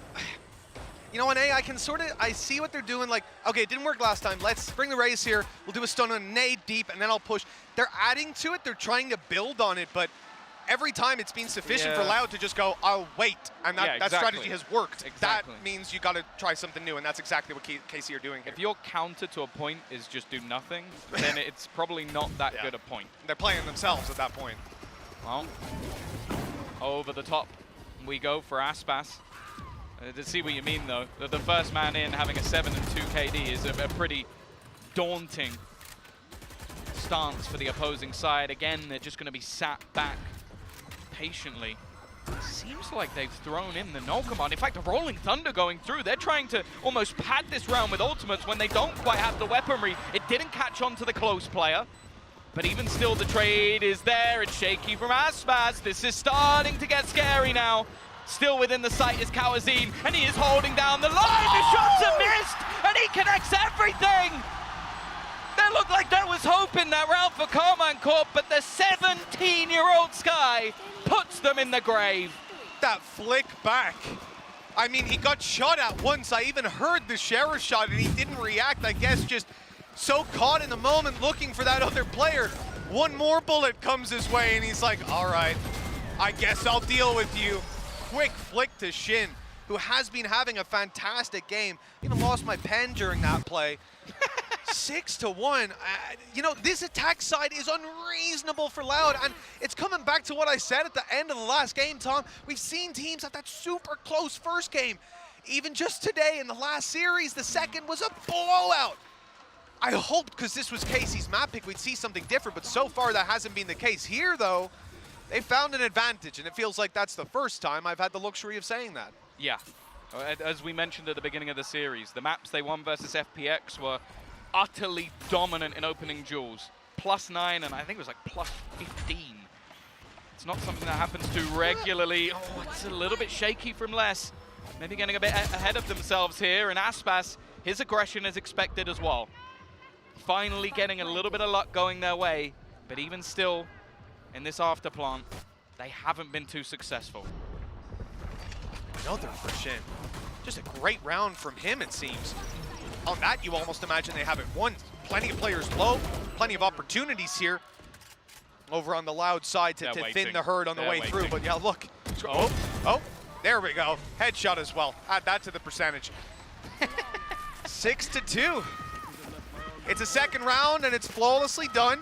you know, on A, I see what they're doing. Like, okay, it didn't work last time. Let's bring the Raze here. We'll do a stun on a nade deep, and then I'll push. They're adding to it. They're trying to build on it, but every time it's been sufficient for Loud to just go, I'll wait. And that strategy has worked. Exactly. That means you got to try something new, and that's exactly what KC are doing here. If your counter to a point is just do nothing, then it's probably not that good a point. They're playing themselves at that point. Well, over the top we go for Aspas. To see what you mean, though, the first man in having a 7-2 KD is a pretty daunting stance for the opposing side. Again, they're just going to be sat back patiently. It seems like they've thrown in the no command. In fact, the Rolling Thunder going through. They're trying to almost pad this round with ultimates when they don't quite have the weaponry. It didn't catch on to the close player. But even still, the trade is there. It's shaky from Aspas. This is starting to get scary now. Still within the sight is Kawazine, and he is holding down the line. The shots are missed, and he connects everything. There looked like there was hope in that round for Carmine Corp, but the 17-year-old Sky puts them in the grave. That flick back. I mean, he got shot at once. I even heard the sheriff shot, and he didn't react. I guess just so caught in the moment looking for that other player. One more bullet comes his way, and he's like, all right, I guess I'll deal with you. Quick flick to Shin, who has been having a fantastic game. Even lost my pen during that play. 6-1. You know, this attack side is unreasonable for Loud, and it's coming back to what I said at the end of the last game, Tom. We've seen teams have that super close first game. Even just today in the last series, the second was a blowout. I hoped, because this was Casey's map pick, we'd see something different, but so far that hasn't been the case. Here, though, they found an advantage, and it feels like that's the first time I've had the luxury of saying that. Yeah. As we mentioned at the beginning of the series, the maps they won versus FPX were utterly dominant in opening duels. +9, and I think it was like +15. It's not something that happens too regularly. Oh, it's a little bit shaky from Les. Maybe getting a bit ahead of themselves here, and Aspas, his aggression is expected as well. Finally getting a little bit of luck going their way, but even still, in this afterplant, they haven't been too successful. Another for Shin. Just a great round from him, it seems. On that, you almost imagine they haven't won. Plenty of players low, plenty of opportunities here. Over on the Loud side to thin the herd on the way through. But yeah, look. Oh, there we go. Headshot as well. Add that to the percentage. 6-2. It's a second round, and it's flawlessly done.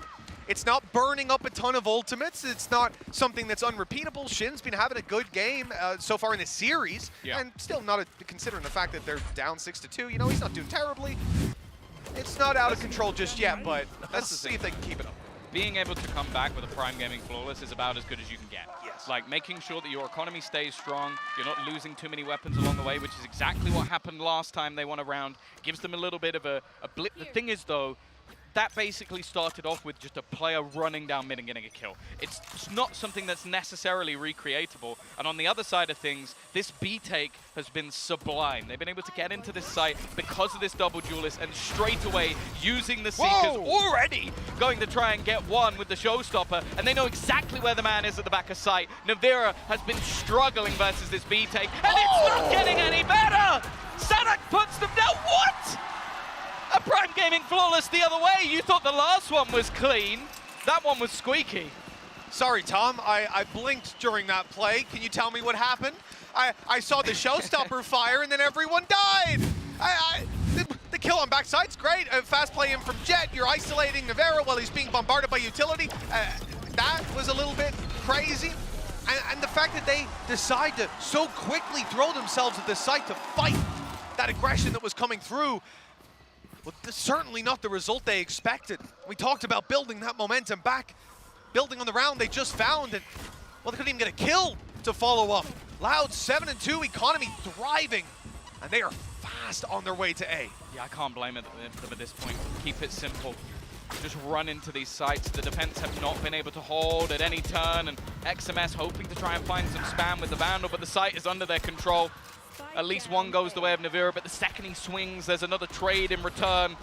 It's not burning up a ton of ultimates. It's not something that's unrepeatable. Shin's been having a good game so far in this series, and still not considering the fact that they're down 6-2. You know, he's not doing terribly. It's not out of control just yet, but let's see if they can keep it up. Being able to come back with a Prime Gaming Flawless is about as good as you can get. Yes. Like making sure that your economy stays strong, you're not losing too many weapons along the way, which is exactly what happened last time they won a round. Gives them a little bit of a blip. The thing is, though, that basically started off with just a player running down mid and getting a kill. It's not something that's necessarily recreatable. And on the other side of things, this B take has been sublime. They've been able to get into this site because of this double duelist and straight away using the Seekers already going to try and get one with the showstopper. And they know exactly where the man is at the back of site. Navira has been struggling versus this B take, and it's not getting any better! Sanak puts them down. What? A Prime Gaming Flawless the other way. You thought the last one was clean. That one was squeaky. Sorry, Tom. I blinked during that play. Can you tell me what happened? I saw the showstopper fire and then everyone died. The kill on backside's great. Fast play in from Jet. You're isolating Navera while he's being bombarded by utility. That was a little bit crazy. And the fact that they decide to so quickly throw themselves at the site to fight that aggression that was coming through. Well, this is certainly not the result they expected. We talked about building that momentum back, building on the round they just found, and, well, they couldn't even get a kill to follow up. Loud 7-2, economy thriving, and they are fast on their way to A. Yeah, I can't blame them at this point. Keep it simple. Just run into these sites. The defense have not been able to hold at any turn, and XMS hoping to try and find some spam with the Vandal, but the site is under their control. At least one goes the way of Navira, but the second he swings, there's another trade in return.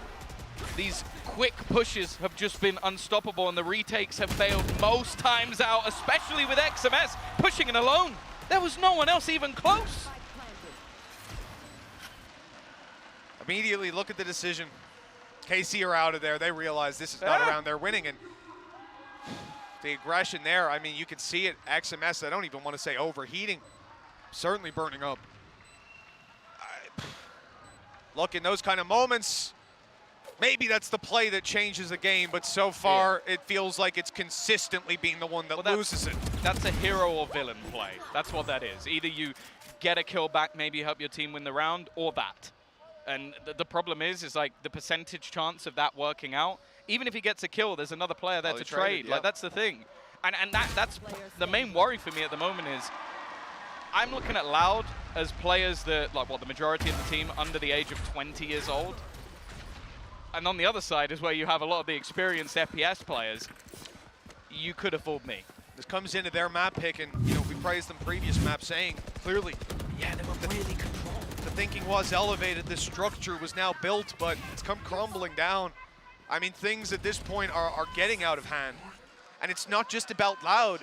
These quick pushes have just been unstoppable, and the retakes have failed most times out, especially with XMS pushing it alone. There was no one else even close. Immediately look at the decision. KC are out of there. They realize this is not around. They're winning, and the aggression there, I mean, you can see it. XMS, I don't even want to say overheating, certainly burning up. Look, in those kind of moments, maybe that's the play that changes the game, but so far it feels like it's consistently being the one that loses it. That's a hero or villain play. That's what that is. Either you get a kill back, maybe help your team win the round, or that. And the problem is like the percentage chance of that working out, even if he gets a kill, there's another player there to trade. Like, that's the thing. And that's the main worry for me at the moment is I'm looking at Loud as players that, like, well, the majority of the team under the age of 20 years old. And on the other side is where you have a lot of the experienced FPS players. You could have fooled me. This comes into their map pick, and, you know, we praised them previous map saying, clearly, yeah, they were really controlled. The thinking was elevated, the structure was now built, but it's come crumbling down. I mean, things at this point are getting out of hand. And it's not just about Loud.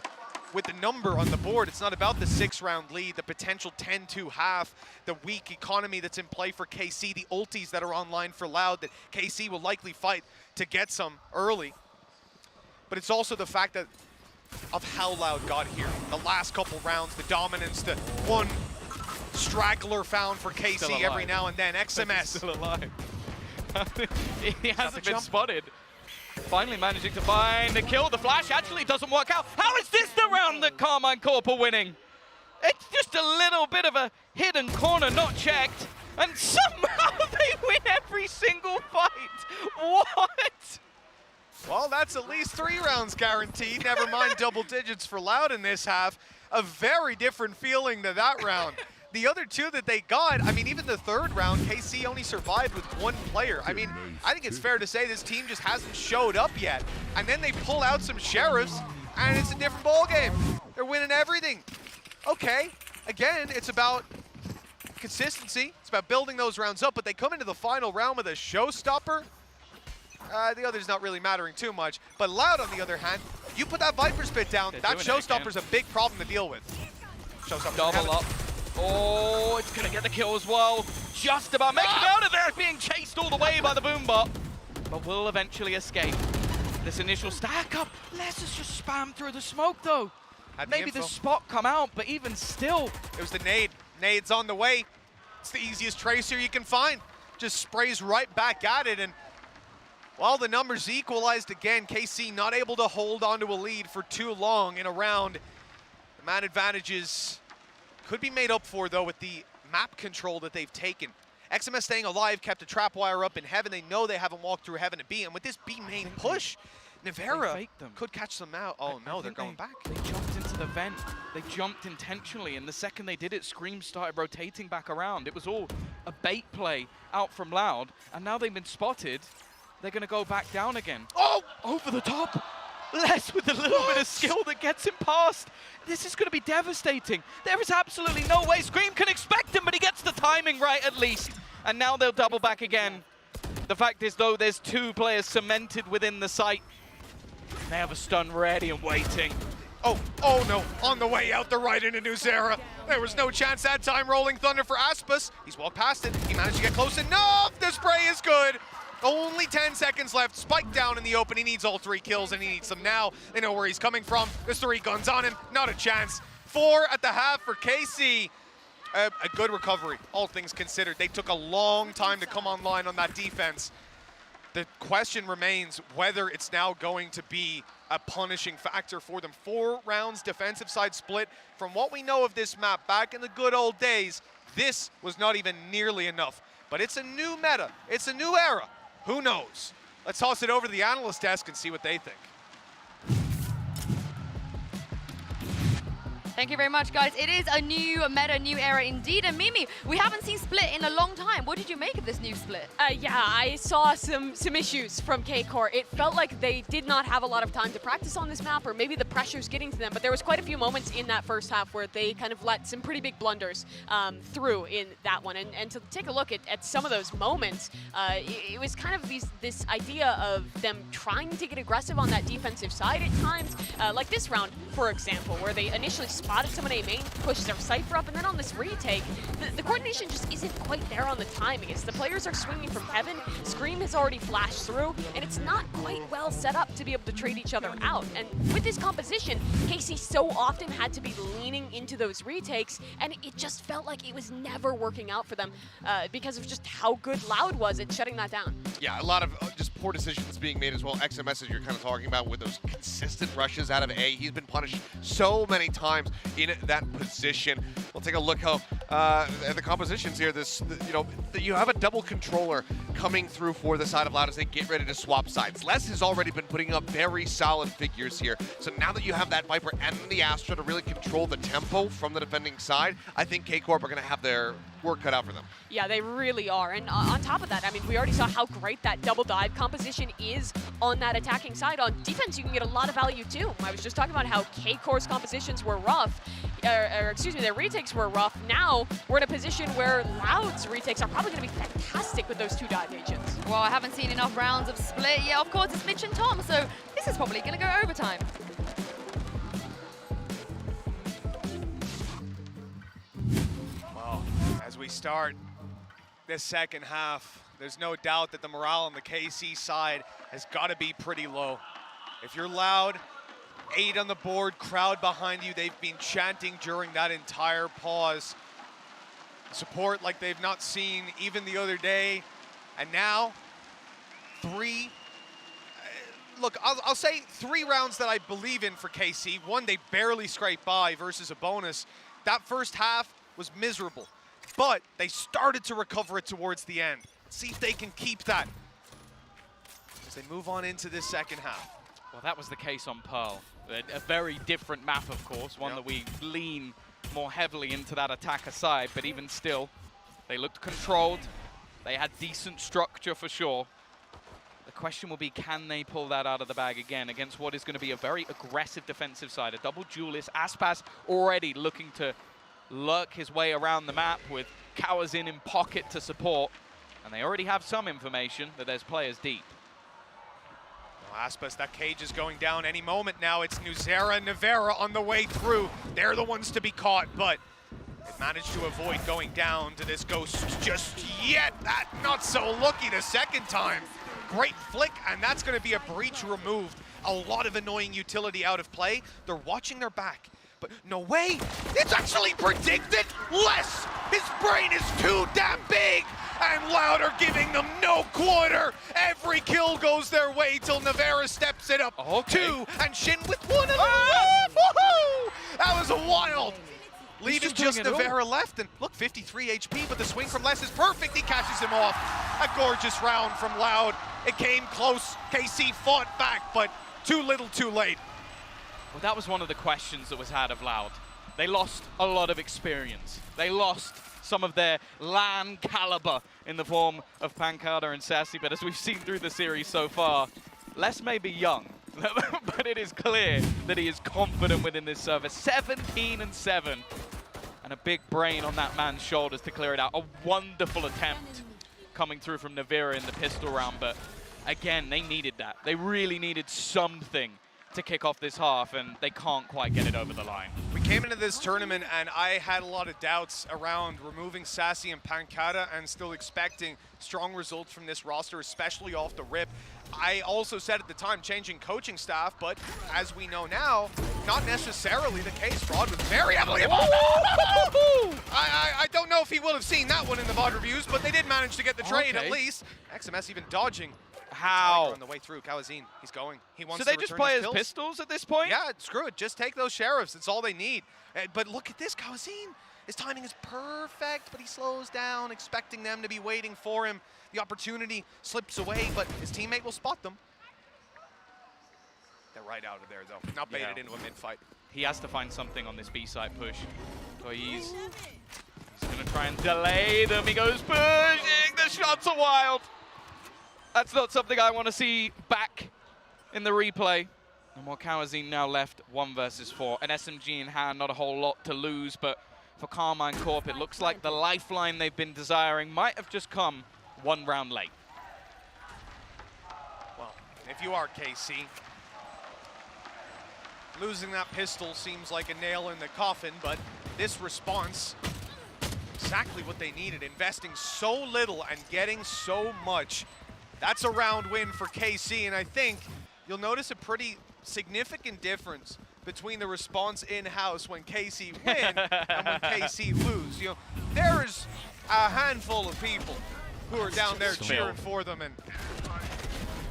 With the number on the board, it's not about the 6-round lead, the potential 10-2 half, the weak economy that's in play for KC, the ultis that are online for Loud that KC will likely fight to get some early. But it's also the fact that of how Loud got here. The last couple rounds, the dominance, the one straggler found for KC every now and then. XMS. Still alive. He hasn't been spotted. Finally managing to find the kill. The flash actually doesn't work out. How is this the round that Carmine Corp are winning? It's just a little bit of a hidden corner not checked, and somehow they win every single fight. What? Well, that's at least 3 rounds guaranteed. Never mind double digits for Loud in this half. A very different feeling to that round. The other 2 that they got, I mean, even the 3rd round, KC only survived with 1 player. I mean, I think it's fair to say this team just hasn't showed up yet. And then they pull out some sheriffs, and it's a different ballgame. They're winning everything. Okay, again, it's about consistency. It's about building those rounds up, but they come into the final round with a showstopper. The other's not really mattering too much. But Loud, on the other hand, you put that Viper Spit down, that showstopper's a big problem to deal with. Showstopper. Double up. Oh, it's going to get the kill as well. Just about making it out of there, being chased all the way by the Boombot. But will eventually escape. This initial stack up. Let's just spam through the smoke, though. Maybe the spot come out, but even still. It was the nade. Nade's on the way. It's the easiest tracer you can find. Just sprays right back at it, and while the numbers equalized again, KC not able to hold onto a lead for too long in a round. The man advantages could be made up for, though, with the map control that they've taken. XMS staying alive, kept a trap wire up in heaven. They know they haven't walked through heaven to B, and with this B main push, Nivera could catch them out. Oh no, they're going back. They jumped into the vent. They jumped intentionally, and the second they did it, Scream started rotating back around. It was all a bait play out from Loud, and now they've been spotted. They're going to go back down again. Oh, over the top. Les with a little bit of skill that gets him past. This is going to be devastating. There is absolutely no way Scream can expect him, but he gets the timing right at least. And now they'll double back again. The fact is, though, there's 2 players cemented within the site. They have a stun ready and waiting. Oh no, on the way out the right into Nuzera. There was no chance that time. Rolling Thunder for Aspas. He's walked past it. He managed to get close enough. The spray is good. Only 10 seconds left. Spike down in the open. He needs all 3 kills, and he needs them now. They know where he's coming from. There's 3 guns on him. Not a chance. 4 at the half for KC. A good recovery, all things considered. They took a long time to come online on that defense. The question remains whether it's now going to be a punishing factor for them. 4 rounds defensive side split. From what we know of this map back in the good old days, this was not even nearly enough. But it's a new meta. It's a new era. Who knows? Let's toss it over to the analyst desk and see what they think. Thank you very much, guys. It is a new meta, new era indeed. And Mimi, we haven't seen Split in a long time. What did you make of this new Split? Yeah, I saw some issues from KRÜ. It felt like they did not have a lot of time to practice on this map, or maybe the pressure's getting to them. But there was quite a few moments in that first half where they kind of let some pretty big blunders through in that one. And to take a look at some of those moments, it was kind of this idea of them trying to get aggressive on that defensive side at times. Like this round, for example, where they initially spotted someone A main, pushed their Cypher up, and then on this retake, the coordination just isn't quite there on the timing. As the players are swinging from heaven, Scream has already flashed through, and it's not quite well set up to be able to trade each other out. And with this composition, KC so often had to be leaning into those retakes, and it just felt like it was never working out for them because of just how good Loud was at shutting that down. Yeah, a lot of just poor decisions being made as well. XMS, as you're kind of talking about, with those consistent rushes out of A. He's been punished so many times in that position. We'll take a look how the compositions here. You have a double controller coming through for the side of Loud as they get ready to swap sides. Les has already been putting up very solid figures here. So now that you have that Viper and the Astra to really control the tempo from the defending side, I think K-Corp are going to have their work cut out for them. Yeah, they really are. And on top of that, I mean, we already saw how great that double dive composition is on that attacking side. On defense, you can get a lot of value too. I was just talking about how K-Corp's compositions were rough, or excuse me, their retakes were rough. Now we're in a position where Loud's retakes are probably going to be fantastic with those 2 dive agents. Well, I haven't seen enough rounds of Split. Yeah, of course, it's Mitch and Tom, so this is probably going to go overtime. Well, as we start this second half, there's no doubt that the morale on the KC side has got to be pretty low. If you're Loud, 8 on the board, crowd behind you, they've been chanting during that entire pause. Support like they've not seen even the other day. And now, 3, look, I'll say 3 rounds that I believe in for KC. 1, they barely scraped by versus a bonus. That first half was miserable, but they started to recover it towards the end. See if they can keep that as they move on into this second half. Well, that was the case on Pearl. A very different map, of course, one that we lean more heavily into that attacker side, but even still, they looked controlled. They had decent structure for sure. The question will be, can they pull that out of the bag again against what is going to be a very aggressive defensive side? A double duelist. Aspas already looking to lurk his way around the map with Cowers in pocket to support. And they already have some information that there's players deep. Aspas, that cage is going down any moment now. It's Nuzera and Nivera on the way through. They're the ones to be caught, but they managed to avoid going down to this ghost just yet. That not so lucky the second time. Great flick, and that's going to be a breach removed. A lot of annoying utility out of play. They're watching their back, but no way. It's actually predicted. Less. His brain is too damn big. And Loud are giving them no quarter. Every kill goes their way till Nivera steps it up. 2, and Shin with 1 of them. Woohoo! That was wild. leaving just Navera left. And look, 53 HP, but the swing from Les is perfect. He catches him off. A gorgeous round from Loud. It came close. KC fought back, but too little, too late. Well, that was one of the questions that was had of Loud. They lost a lot of experience. They lost some of their LAN caliber in the form of Pancada and Sassy, but as we've seen through the series so far, Les may be young, but it is clear that he is confident within this service. 17-7, and a big brain on that man's shoulders to clear it out. A wonderful attempt coming through from Navera in the pistol round, but again, they needed that. They really needed something to kick off this half, and they can't quite get it over the line. We came into this tournament and I had a lot of doubts around removing Sassy and Pancada and still expecting strong results from this roster, especially off the rip. I also said at the time changing coaching staff, but as we know now, not necessarily the case. Rod was very heavily involved. I don't know if he will have seen that one in the VOD reviews, but they did manage to get the trade at least. XMS even dodging. How? On the way through, Kawazin, he's going. He wants so to they just return play his as kills. pistols at this point? Yeah, screw it. Just take those sheriffs. That's all they need. But look at this, Kawazin. His timing is perfect, but he slows down, expecting them to be waiting for him. The opportunity slips away, but his teammate will spot them. They're right out of there, though. Not baited into a mid-fight. He has to find something on this B-side push. So he's going to try and delay them. He goes pushing. The shots are wild. That's not something I want to see back in the replay. No more Kawazin now left, 1 versus 4. An SMG in hand, not a whole lot to lose, but for Carmine Corp, it looks like the lifeline they've been desiring might have just come 1 round late. Well, if you are KC, losing that pistol seems like a nail in the coffin, but this response, exactly what they needed, investing so little and getting so much. That's a round win for KC, and I think you'll notice a pretty significant difference between the response in-house when KC win and when KC lose. You know, there's a handful of people who are down there cheering for them. And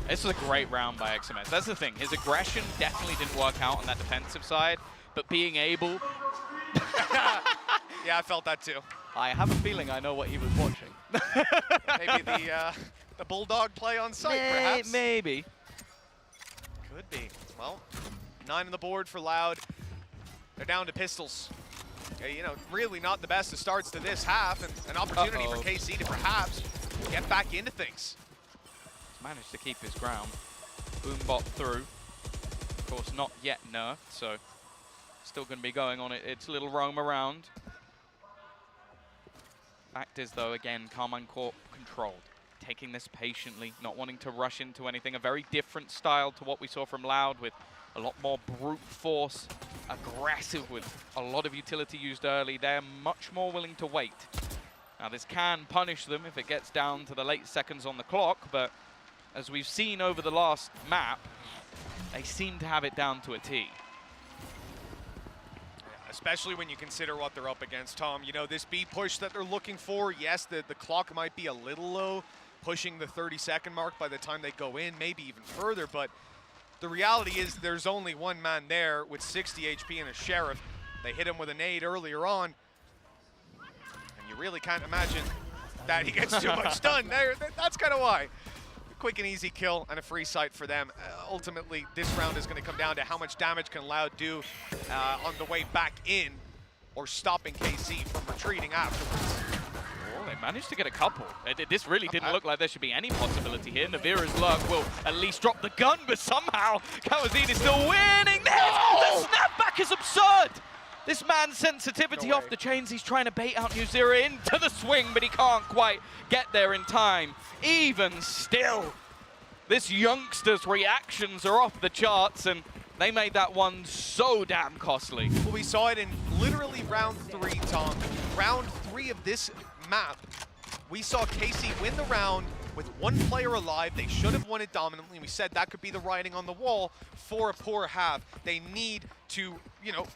this was a great round by XMS. That's the thing. His aggression definitely didn't work out on that defensive side, but being able... Yeah, I felt that too. I have a feeling I know what he was watching. Maybe the Bulldog play on site, perhaps? Maybe. Could be. Well, 9 on the board for Loud. They're down to pistols. You know, really not the best of starts to this half, and an opportunity for KC to perhaps get back into things. He's managed to keep his ground. Boombot through. Of course, not yet nerfed, so still going to be going on its little roam around. Fact is, though, again, Carmine Corp controlled. Taking this patiently, not wanting to rush into anything. A very different style to what we saw from Loud, with a lot more brute force, aggressive with a lot of utility used early. They're much more willing to wait. Now, this can punish them if it gets down to the late seconds on the clock, but as we've seen over the last map, they seem to have it down to a T. Especially when you consider what they're up against, Tom. You know, this B push that they're looking for, yes, the clock might be a little low, pushing the 30-second mark by the time they go in, maybe even further, but the reality is there's only one man there with 60 HP and a Sheriff. They hit him with a nade earlier on, and you really can't imagine that he gets too much done there. That's kind of why. Quick and easy kill and a free sight for them. Ultimately, this round is going to come down to how much damage can Loud do on the way back in, or stopping KC from retreating afterwards. Oh, they managed to get a couple. This really didn't look like there should be any possibility here. Navira's luck will at least drop the gun, but somehow Kawazin is still winning. The snapback is absurd. This man's sensitivity off the chains. He's trying to bait out Nuzira into the swing, but he can't quite get there in time. Even still, this youngster's reactions are off the charts, and they made that one so damn costly. Well, we saw it in literally round 3, Tom. Round 3 of this map, we saw KC win the round with 1 player alive. They should have won it dominantly. We said that could be the writing on the wall for a poor half. They need to, you know,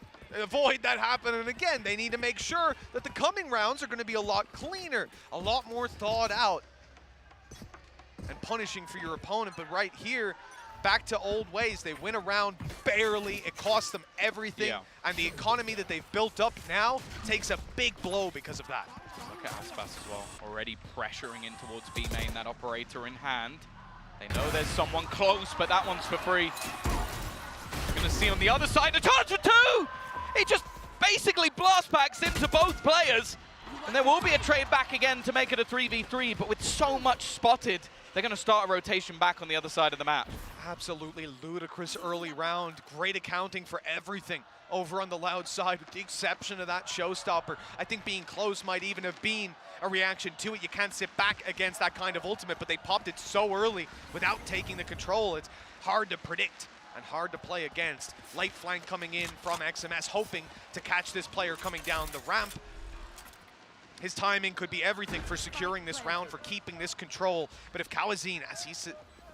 avoid that happening again. They need to make sure that the coming rounds are going to be a lot cleaner, a lot more thought out, and punishing for your opponent. But right here, back to old ways. They win a round barely. It costs them everything. And the economy that they've built up now takes a big blow because of that. Look at Aspas as well, already pressuring in towards B main, that operator in hand. They know there's someone close, but that one's for free. We're gonna see on the other side, a chance for two! He just basically blast packs into both players. And there will be a trade back again to make it a 3v3, but with so much spotted, they're gonna start a rotation back on the other side of the map. Absolutely ludicrous early round. Great accounting for everything over on the Loud side, with the exception of that showstopper. I think being close might even have been a reaction to it. You can't sit back against that kind of ultimate, but they popped it so early without taking the control. It's hard to predict and hard to play against. Late flank coming in from XMS, hoping to catch this player coming down the ramp. His timing could be everything for securing this round, for keeping this control. But if Kawazine, as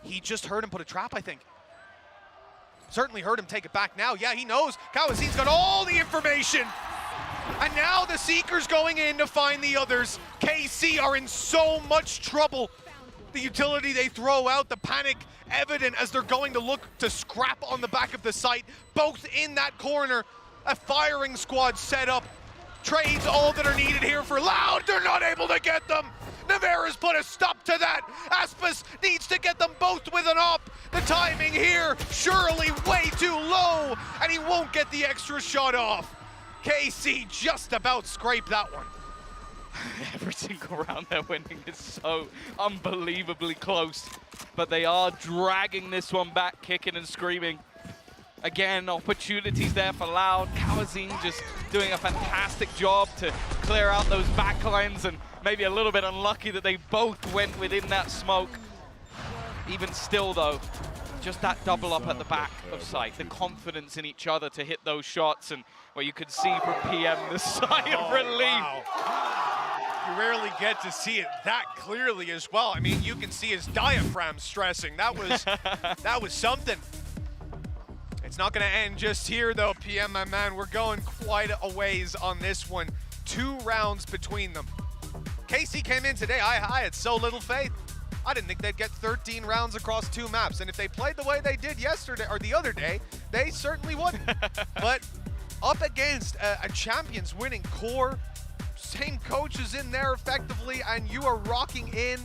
he just heard him put a trap, I think. Certainly heard him take it back now. Yeah, he knows. Kawazine's got all the information. And now the Seekers going in to find the others. KC are in so much trouble. The utility they throw out, the panic evident as they're going to look to scrap on the back of the site. Both in that corner, a firing squad set up. Trades all that are needed here for Loud. They're not able to get them. Navarra's put a stop to that. Aspas needs to get them both with an op. The timing here, surely way too low, and he won't get the extra shot off. KC just about scraped that one. Every single round they're winning is so unbelievably close, but they are dragging this one back, kicking and screaming. Again, opportunities there for Loud. Kawazine just doing a fantastic job to clear out those backlines, and maybe a little bit unlucky that they both went within that smoke. Even still though, just that double up at the back of sight, the confidence in each other to hit those shots, and where you could see from PM the sigh of relief. Wow. You rarely get to see it that clearly as well. I mean, you can see his diaphragm stressing. That was something. It's not going to end just here, though, PM, my man. We're going quite a ways on this one. 2 rounds between them. KC came in today. I had so little faith. I didn't think they'd get 13 rounds across 2 maps. And if they played the way they did yesterday, or the other day, they certainly wouldn't. But up against a champions winning core, same coaches in there effectively, and you are rocking in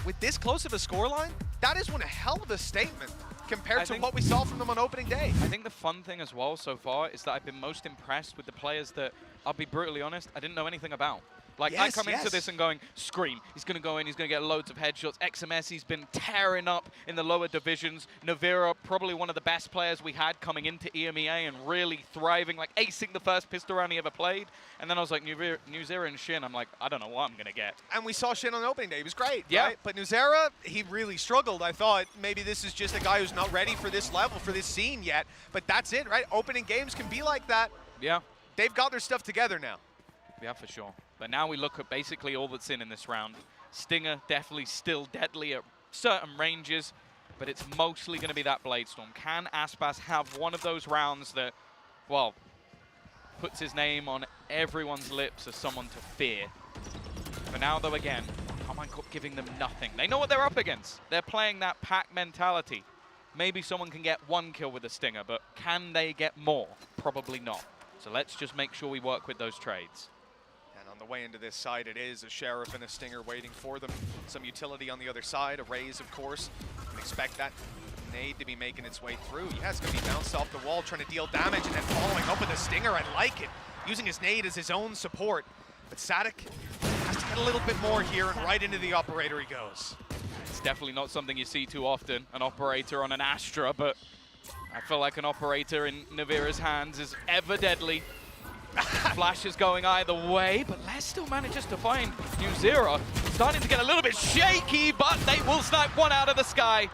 with this close of a scoreline, that is one hell of a statement compared to what we saw from them on opening day. I think the fun thing as well so far is that I've been most impressed with the players that, I'll be brutally honest, I didn't know anything about. Like, I come into this and going, Scream, he's going to go in, he's going to get loads of headshots. XMS, he's been tearing up in the lower divisions. Navira, probably one of the best players we had coming into EMEA and really thriving, like acing the first pistol round he ever played. And then I was like, Nuzera and Shin, I'm like, I don't know what I'm going to get. And we saw Shin on opening day, he was great, right? But Nuzera, he really struggled. I thought maybe this is just a guy who's not ready for this level, for this scene yet. But that's it, right? Opening games can be like that. Yeah. They've got their stuff together now. Yeah, for sure. But now we look at basically all that's in this round. Stinger definitely still deadly at certain ranges, but it's mostly going to be that Blade Storm. Can Aspas have one of those rounds that, well, puts his name on everyone's lips as someone to fear? For now, though, again, Carmine Corp giving them nothing. They know what they're up against. They're playing that pack mentality. Maybe someone can get 1 kill with a Stinger, but can they get more? Probably not. So let's just make sure we work with those trades. On the way into this side, it is a Sheriff and a Stinger waiting for them. Some utility on the other side, a Raze, of course. You can expect that nade to be making its way through. Yeah, it's going to be bounced off the wall, trying to deal damage, and then following up with a Stinger. I like it. Using his nade as his own support. But Sadik has to get a little bit more here, and right into the operator he goes. It's definitely not something you see too often, an operator on an Astra, but I feel like an operator in Navira's hands is ever deadly. Flash is going either way, but Les still manages to find Nuzera. Starting to get a little bit shaky, but they will snipe one out of the sky.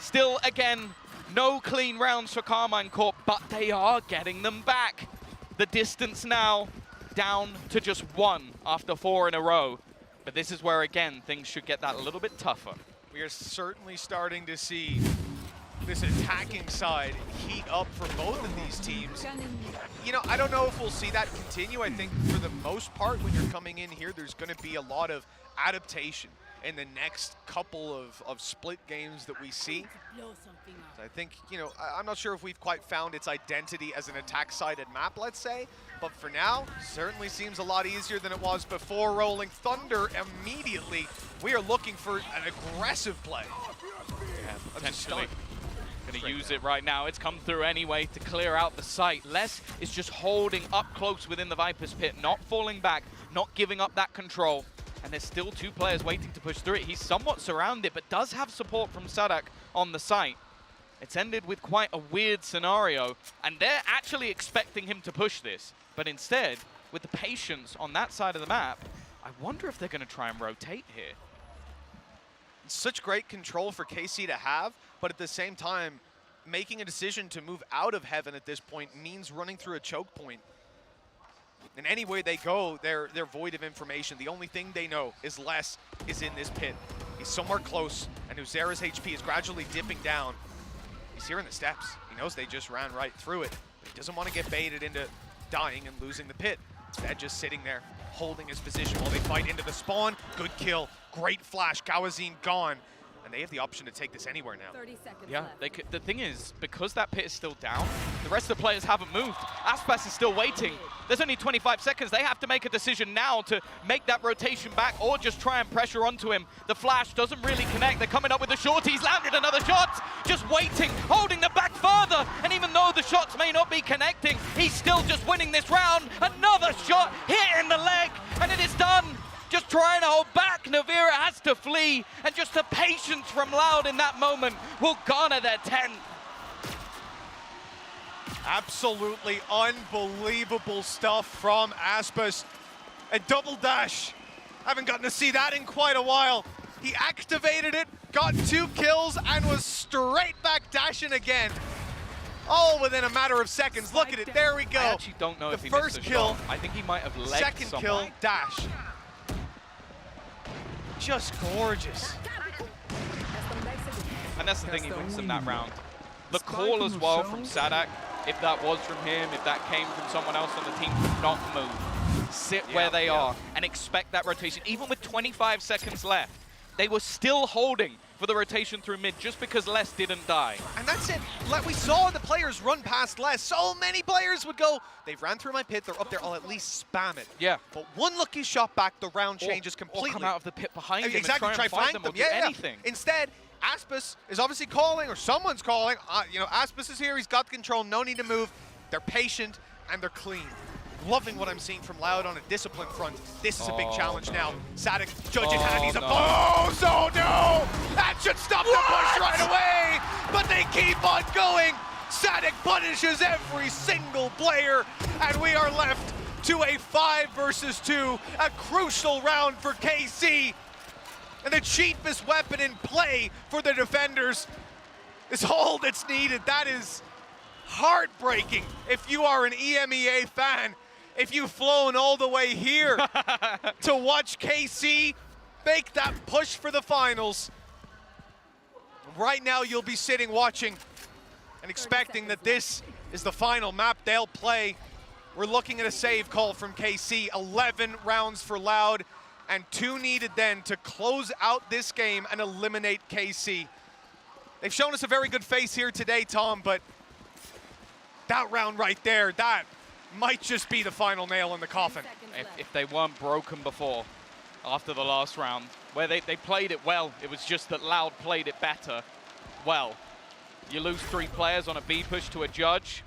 Still, again, no clean rounds for Carmine Corp, but they are getting them back. The distance now down to just 1 after 4 in a row. But this is where, again, things should get that a little bit tougher. We are certainly starting to see this attacking side heat up for both of these teams. You know, I don't know if we'll see that continue. I think for the most part, when you're coming in here, there's going to be a lot of adaptation. in the next couple of split games that we see. So I think, you know, I'm not sure if we've quite found its identity as an attack-sided map, let's say, but for now, certainly seems a lot easier than it was before. Rolling Thunder immediately. We are looking for an aggressive play. Yeah, potentially. Going to use it right now. It's come through anyway to clear out the site. Les is just holding up close within the Viper's pit, not falling back, not giving up that control. And there's still 2 players waiting to push through it. He's somewhat surrounded, but does have support from Sadak on the site. It's ended with quite a weird scenario, and they're actually expecting him to push this. But instead, with the patience on that side of the map, I wonder if they're going to try and rotate here. Such great control for KC to have, but at the same time, making a decision to move out of Heaven at this point means running through a choke point. And any way they go, they're void of information. The only thing they know is Les is in this pit. He's somewhere close, and Uzera's HP is gradually dipping down. He's here in the steps. He knows they just ran right through it. But he doesn't want to get baited into dying and losing the pit. Instead, just sitting there, holding his position while they fight into the spawn. Good kill. Great flash. Gawazine gone. And they have the option to take this anywhere now. 30 seconds Yeah, left. the thing is, because that pit is still down, the rest of the players haven't moved. Aspas is still waiting. There's only 25 seconds. They have to make a decision now to make that rotation back or just try and pressure onto him. The flash doesn't really connect. They're coming up with the short. He's landed another shot. Just waiting, holding the back further. And even though the shots may not be connecting, he's still just winning this round. Another shot hit in the leg, and it is done. Just trying to hold back. Navira has to flee, and just the patience from Loud in that moment will garner their 10th. Absolutely unbelievable stuff from Aspas. A double dash. Haven't gotten to see that in quite a while. He activated it, got 2 kills, and was straight back dashing again. All within a matter of seconds. Look at it, there we go. I actually don't know if he missed a kill. shot. I think he might have legged Second someone. kill, dash. Just gorgeous. And that's the thing, he wins them that round. The call as well from Sadak, if that was from him, if that came from someone else on the team, do not move. Sit where they are and expect that rotation. Even with 25 seconds left, they were still holding for the rotation through mid just because Les didn't die. And that's it. We saw the players run past Les. So many players would go, they've ran through my pit, they're up there, I'll at least spam it. Yeah. But one lucky shot back, the round changes completely. Or come out of the pit behind him exactly, and try and find them or do anything. Instead, Aspas is obviously calling, or someone's calling. You know, Aspas is here, he's got control, no need to move. They're patient and they're clean. Loving what I'm seeing from Loud on a discipline front. This is a big challenge now. Sadak judges handies up. Oh, so no! That should stop the push right away! But they keep on going! Sadak punishes every single player, and we are left to a 5 versus 2, a crucial round for KC. And the cheapest weapon in play for the defenders is all that's needed. That is heartbreaking if you are an EMEA fan. If you've flown all the way here to watch KC make that push for the finals. Right now you'll be sitting watching and expecting that this is the final map they'll play. We're looking at a save call from KC, 11 rounds for Loud, and 2 needed then to close out this game and eliminate KC. They've shown us a very good face here today, Tom, but that round right there, that might just be the final nail in the coffin. If they weren't broken before, after the last round, where they played it well, it was just that Loud played it better. Well, you lose 3 players on a B push to a judge,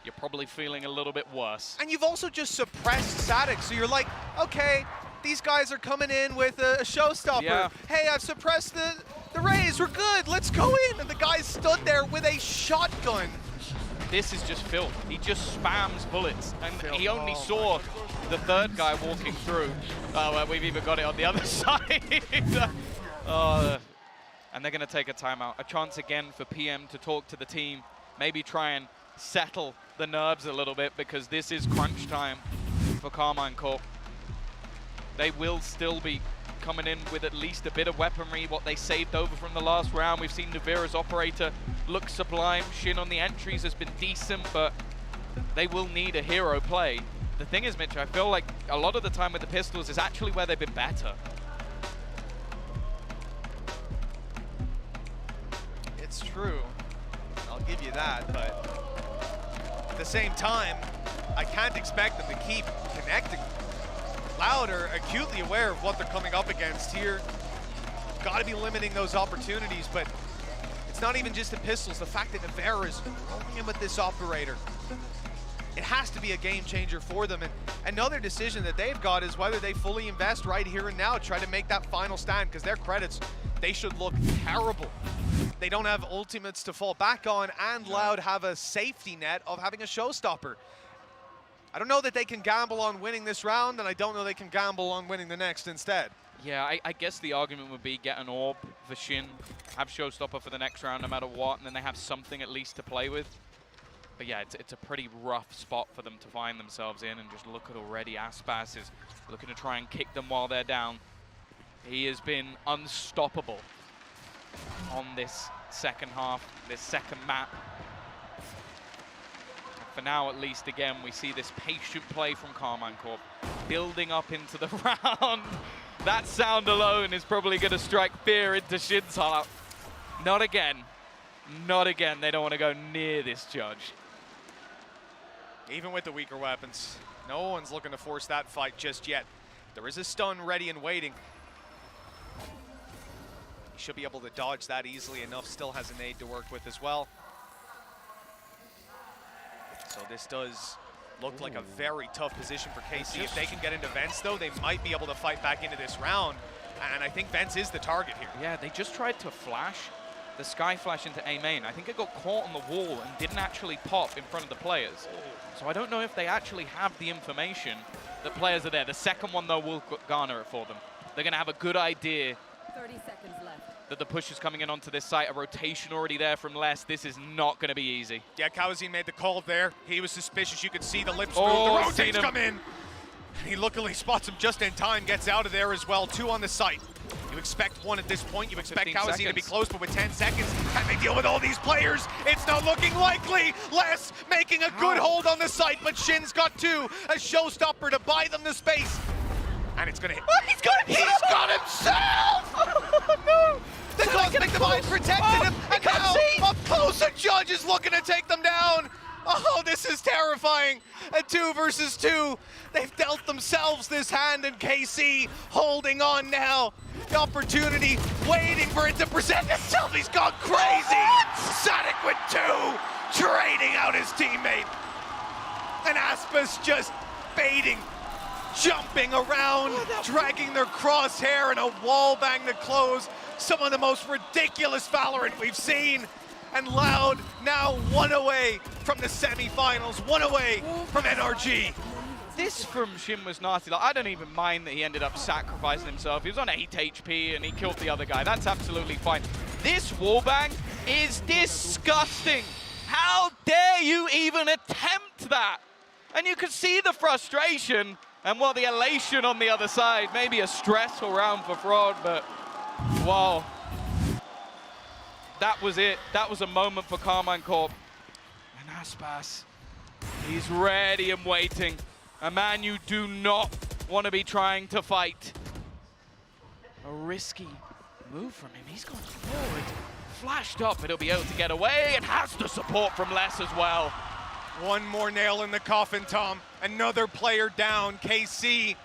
you're probably feeling a little bit worse. And you've also just suppressed Sadak, so you're like, okay, these guys are coming in with a showstopper. Yeah. Hey, I've suppressed the Rays, we're good, let's go in. And the guy stood there with a shotgun. This is just filth. He just spams bullets, and he only saw the 3rd guy walking through. Oh, well, we've even got it on the other side. And they're going to take a timeout. A chance again for PM to talk to the team, maybe try and settle the nerves a little bit, because this is crunch time for Carmine Corp. They will still be coming in with at least a bit of weaponry, what they saved over from the last round. We've seen Navira's operator look sublime. Shin on the entries has been decent, but they will need a hero play. The thing is, Mitch, I feel like a lot of the time with the pistols is actually where they've been better. true. I'll give you that, but at the same time, I can't expect them to keep connecting. Loud are acutely aware of what they're coming up against here. Got to be limiting those opportunities, but it's not even just the pistols. The fact that Navarre is rolling in with this operator, it has to be a game changer for them. And another decision that they've got is whether they fully invest right here and now, try to make that final stand, because their credits, they should look terrible. They don't have ultimates to fall back on, and Loud have a safety net of having a showstopper. I don't know that they can gamble on winning this round, and I don't know they can gamble on winning the next instead. Yeah, I guess the argument would be get an orb for Xin, have showstopper for the next round no matter what, and then they have something at least to play with. But yeah, it's a pretty rough spot for them to find themselves in, and just look at already Aspas is looking to try and kick them while they're down. He has been unstoppable on this second half, this second map. For now, at least, again, we see this patient play from Carmine Corp, building up into the round. That sound alone is probably going to strike fear into Shin's heart. Not again. Not again. They don't want to go near this judge. Even with the weaker weapons, no one's looking to force that fight just yet. There is a stun ready and waiting. He should be able to dodge that easily enough. Still has a nade to work with as well. So this does look like a very tough position for KC. If they can get into Vents, though, they might be able to fight back into this round. And I think Vents is the target here. Yeah, they just tried to flash the Sky Flash into A main. I think it got caught on the wall and didn't actually pop in front of the players. So I don't know if they actually have the information that players are there. The second one, though, will garner it for them. They're going to have a good idea 30 seconds left. that the push is coming in onto this site. A rotation already there from Les. This is not going to be easy. Yeah, Kawazine made the call there. He was suspicious. You could see the lips move. Oh, the rotates come in. He luckily spots him just in time, gets out of there as well. 2 on the site. You expect 1 at this point. You expect Kawazine to be close, but with 10 seconds, can they deal with all these players? It's not looking likely. Les making a good hold on the site, but Shin's got 2. A showstopper to buy them the space. And it's gonna hit. Oh, he's got himself! He's got himself! No! The Cosmic Divine protected him, and now up close, a judge is looking to take them down. Oh, this is terrifying. A 2 versus 2. They've dealt themselves this hand, and KC holding on now. The opportunity, waiting for it to present itself. He's gone crazy. Sonic with 2, trading out his teammate. And Aspas just baiting, jumping around, dragging their crosshair, and a wall bang to close. Some of the most ridiculous Valorant we've seen. And Loud now 1 away from the semifinals, 1 away from NRG. This from Shin was nasty. Like, I don't even mind that he ended up sacrificing himself. He was on 8 HP and he killed the other guy. That's absolutely fine. This wallbang is disgusting. How dare you even attempt that? And you could see the frustration and the elation on the other side. Maybe a stressful round for Fraud, but wow. That was it. That was a moment for Carmine Corp. And Aspas, he's ready and waiting. A man you do not want to be trying to fight. A risky move from him. He's gone forward, flashed up, but he'll be able to get away and has the support from Les as well. 1 more nail in the coffin, Tom. Another player down, KC.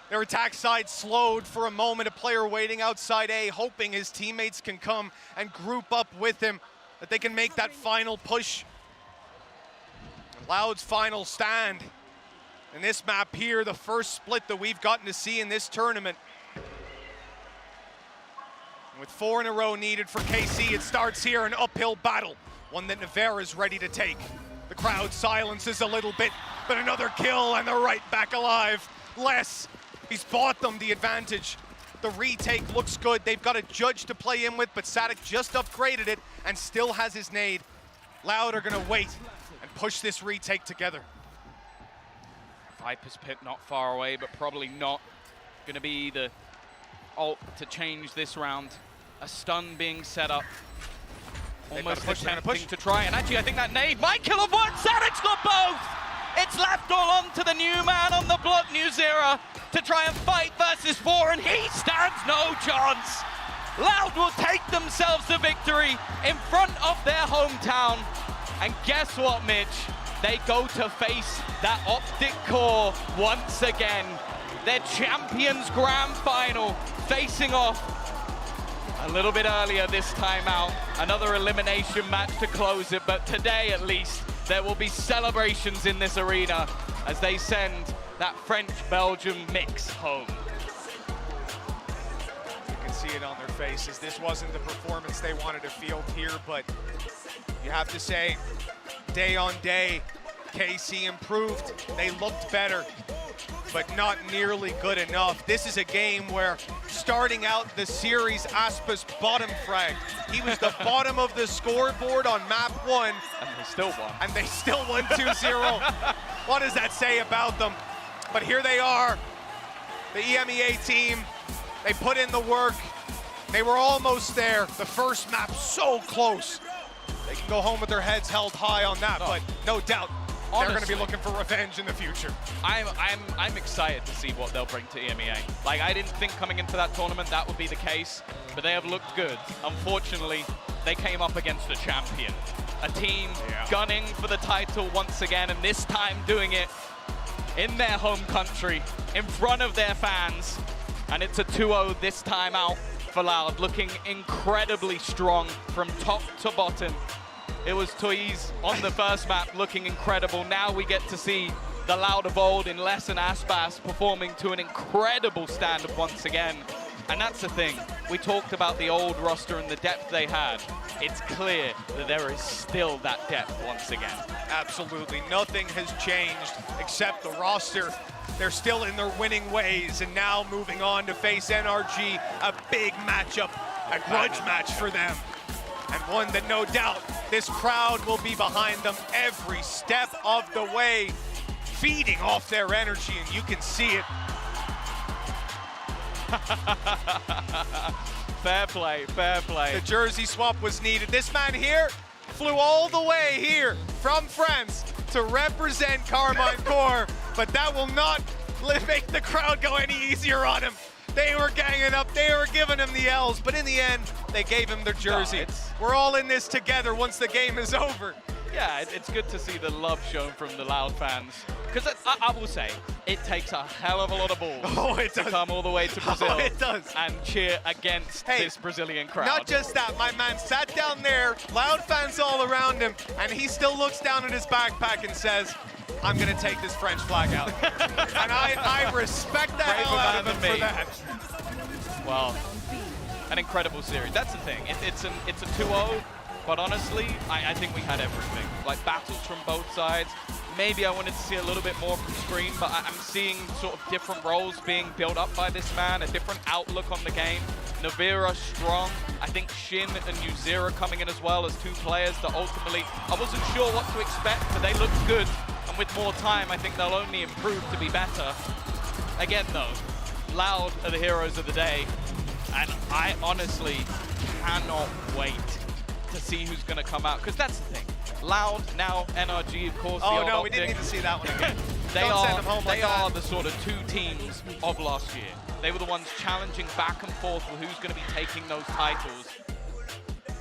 Their attack side slowed for a moment. A player waiting outside A, hoping his teammates can come and group up with him, that they can make that final push. Loud's final stand. In this map here, the first split that we've gotten to see in this tournament. And with 4 in a row needed for KC, it starts here, an uphill battle. One that Navarre is ready to take. The crowd silences a little bit, but another kill and they're right back alive. Les, he's bought them the advantage. The retake looks good. They've got a judge to play in with, but Sadik just upgraded it and still has his nade. Loud are gonna wait and push this retake together. Viper's Pit not far away, but probably not gonna be the ult to change this round. A stun being set up. Almost attempting to try, and actually I think that nade might kill off 1. Sadic's got both! It's left all on to the new man on the block, New Zera, to try and fight versus 4, and he stands no chance. Loud will take themselves the victory in front of their hometown. And guess what, Mitch? They go to face that Optic Core once again. Their Champions Grand Final facing off a little bit earlier this time out. Another elimination match to close it, but today at least there will be celebrations in this arena as they send that French-Belgium mix home. You can see it on their faces. This wasn't the performance they wanted to field here, but you have to say, day on day, KC improved. They looked better, but not nearly good enough. This is a game where, starting out the series, Aspas bottom frag. He was the bottom of the scoreboard on map 1. And they still won. And they still won 2-0. What does that say about them? But here they are, the EMEA team. They put in the work. They were almost there. The first map so close. They can go home with their heads held high on that, but no doubt they're going to be looking for revenge in the future. I'm excited to see what they'll bring to EMEA. Like, I didn't think coming into that tournament that would be the case, but they have looked good. Unfortunately, they came up against a champion, a team gunning for the title once again, and this time doing it in their home country, in front of their fans. And it's a 2-0 this time out for Loud, looking incredibly strong from top to bottom. It was Toys on the first map looking incredible. Now we get to see the Loud of old in Les and Aspas performing to an incredible standard once again. And that's the thing. We talked about the old roster and the depth they had. It's clear that there is still that depth once again. Absolutely. Nothing has changed except the roster. They're still in their winning ways, and now moving on to face NRG, a big matchup, a grudge match for them. And one that no doubt this crowd will be behind them every step of the way, feeding off their energy, and you can see it. Fair play, fair play. The jersey swap was needed. This man here flew all the way here from France to represent Carmine Corp, but that will not make the crowd go any easier on him. They were ganging up, they were giving him the L's, but in the end, they gave him their jersey. No, we're all in this together once the game is over. Yeah, it's good to see the love shown from the Loud fans. Because I will say, it takes a hell of a lot of balls to come all the way to Brazil and cheer against this Brazilian crowd. Not just that, my man sat down there, Loud fans all around him, and he still looks down at his backpack and says, I'm going to take this French flag out. And I respect the hell out of him for that. Well, an incredible series. That's the thing. It's a 2-0. But honestly, I think we had everything. Like, battles from both sides. Maybe I wanted to see a little bit more from Screen, but I'm seeing sort of different roles being built up by this man, a different outlook on the game. Navira strong. I think Shin and Uzira coming in as well as two players that ultimately, I wasn't sure what to expect, but they looked good. And with more time, I think they'll only improve to be better. Again, though, Loud are the heroes of the day. And I honestly cannot wait to see who's going to come out, because that's the thing. Loud, now NRG, of course. Oh no, we didn't need to see that one again. They are the sort of two teams of last year. They were the ones challenging back and forth with who's going to be taking those titles.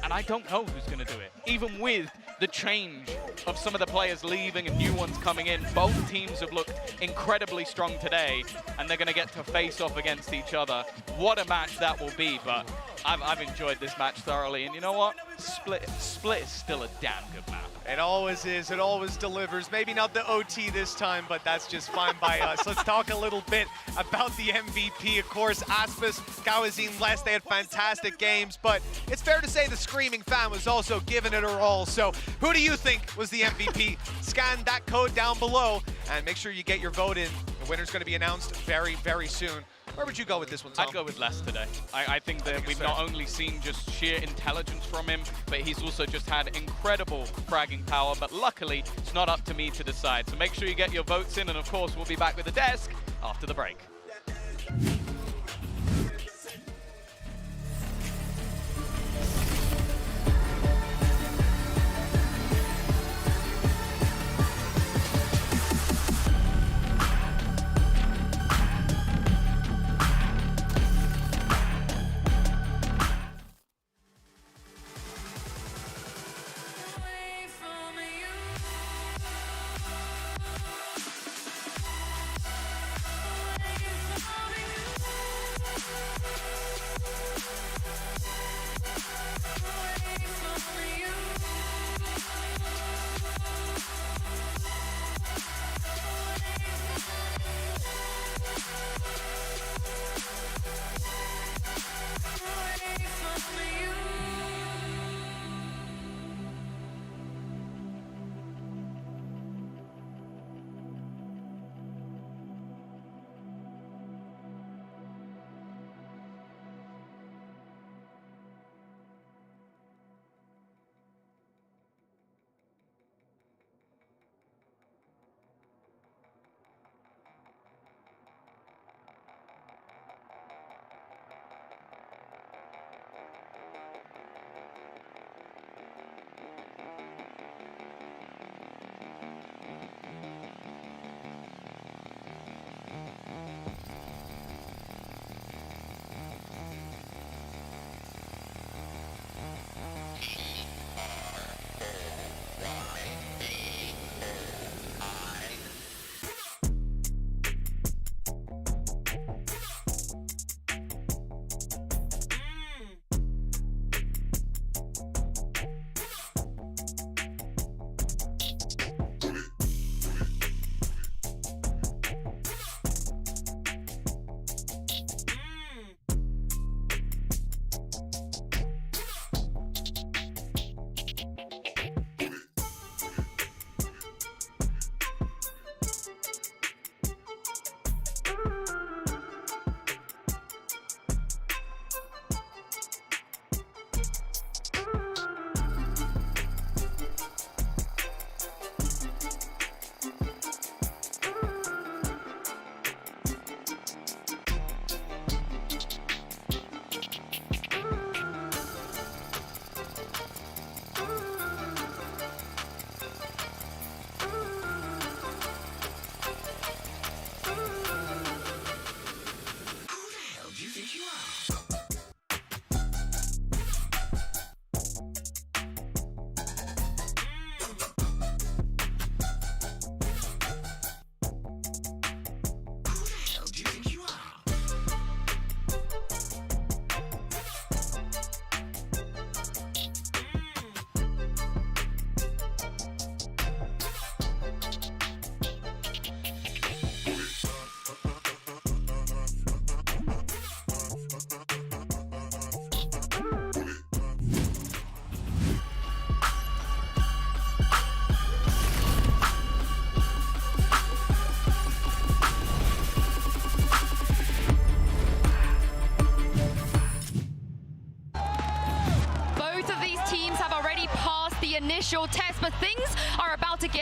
And I don't know who's going to do it. Even with the change of some of the players leaving and new ones coming in, both teams have looked incredibly strong today, and they're going to get to face off against each other. What a match that will be, but I've enjoyed this match thoroughly. And you know what? Split is still a damn good map. It always is. It always delivers. Maybe not the OT this time, but that's just fine by us. Let's talk a little bit about the MVP. Of course, Aspas, Gawazine, Les, they had fantastic games, but it's fair to say the Screaming fan was also giving it her all. So who do you think was the MVP? Scan that code down below and make sure you get your vote in. The winner's going to be announced very, very soon. Where would you go with this one, Tom? I'd go with Les today. I think that we've not only seen just sheer intelligence from him, but he's also just had incredible fragging power. But luckily, it's not up to me to decide. So make sure you get your votes in. And of course, we'll be back with the desk after the break.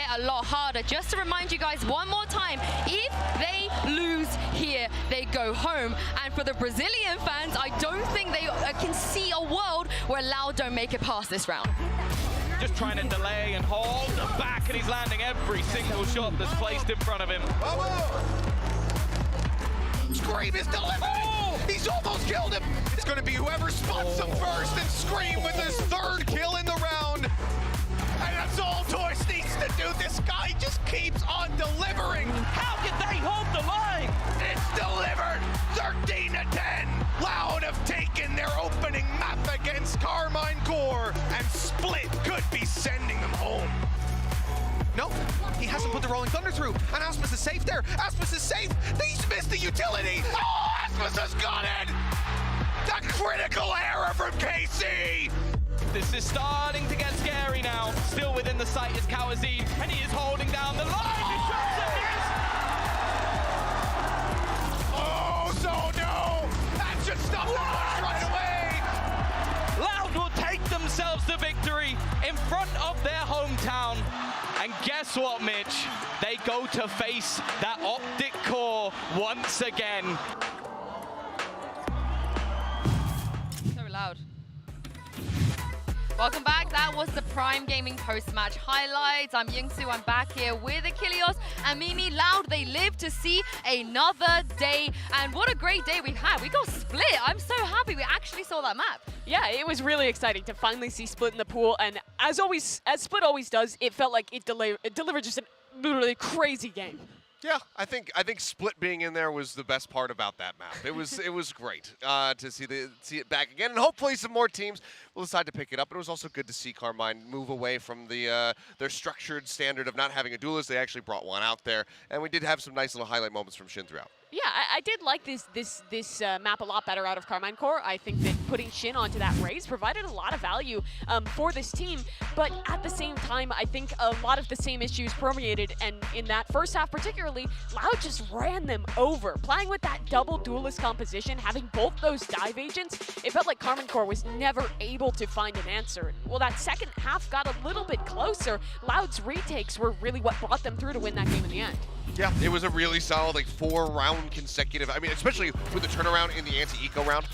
get a lot harder. Just to remind you guys one more time, if they lose here, they go home. And for the Brazilian fans, I don't think they can see a world where Loud don't make it past this round. Just trying to delay and hold back, and he's landing every single shot that's placed in front of him. Scream is delivered! Oh! He's almost killed him! It's going to be whoever spots him first, and Scream with his 3rd kill in the round. And that's all Torch needs to do. This guy just keeps on delivering. How did they hold the line? It's delivered! 13-10! Loud have taken their opening map against Karmine Corp, and Split could be sending them home. No, he hasn't put the Rolling Thunder through, and Asmus is safe there. Asmus is safe. He's missed the utility. Oh, Asmus has got it. The critical error from KC. This is starting to get scary now. Still within the sight is Kawazid, and he is holding down the line. His shots are missed. Oh, so no. That should stop the push right away. Loud will take themselves the victory in front of their hometown. And guess what, Mitch? They go to face that Optic Core once again. So Loud. Welcome back. That was the Prime Gaming post-match highlights. I'm Youngsu. I'm back here with Achilles and Mimi. Loud, they live to see another day. And what a great day we've had. We got Split. I'm so happy we actually saw that map. Yeah, it was really exciting to finally see Split in the pool. And as always, as Split always does, it felt like it delivered just a literally crazy game. Yeah, I think Split being in there was the best part about that map. It was great to see it back again, and hopefully some more teams will decide to pick it up. But it was also good to see Karmine move away from their structured standard of not having a duelist. They actually brought one out there, and we did have some nice little highlight moments from Shin throughout. Yeah, I did like this map a lot better out of Karmine Corp. I think that putting Shin onto that raise provided a lot of value for this team, but at the same time, I think a lot of the same issues permeated, and in that first half particularly, Loud just ran them over. Playing with that double duelist composition, having both those dive agents, it felt like Karmine Corp was never able to find an answer. Well, that second half got a little bit closer. Loud's retakes were really what brought them through to win that game in the end. Yeah, it was a really solid, like, 4-round consecutive. I mean, especially with the turnaround in the anti-eco round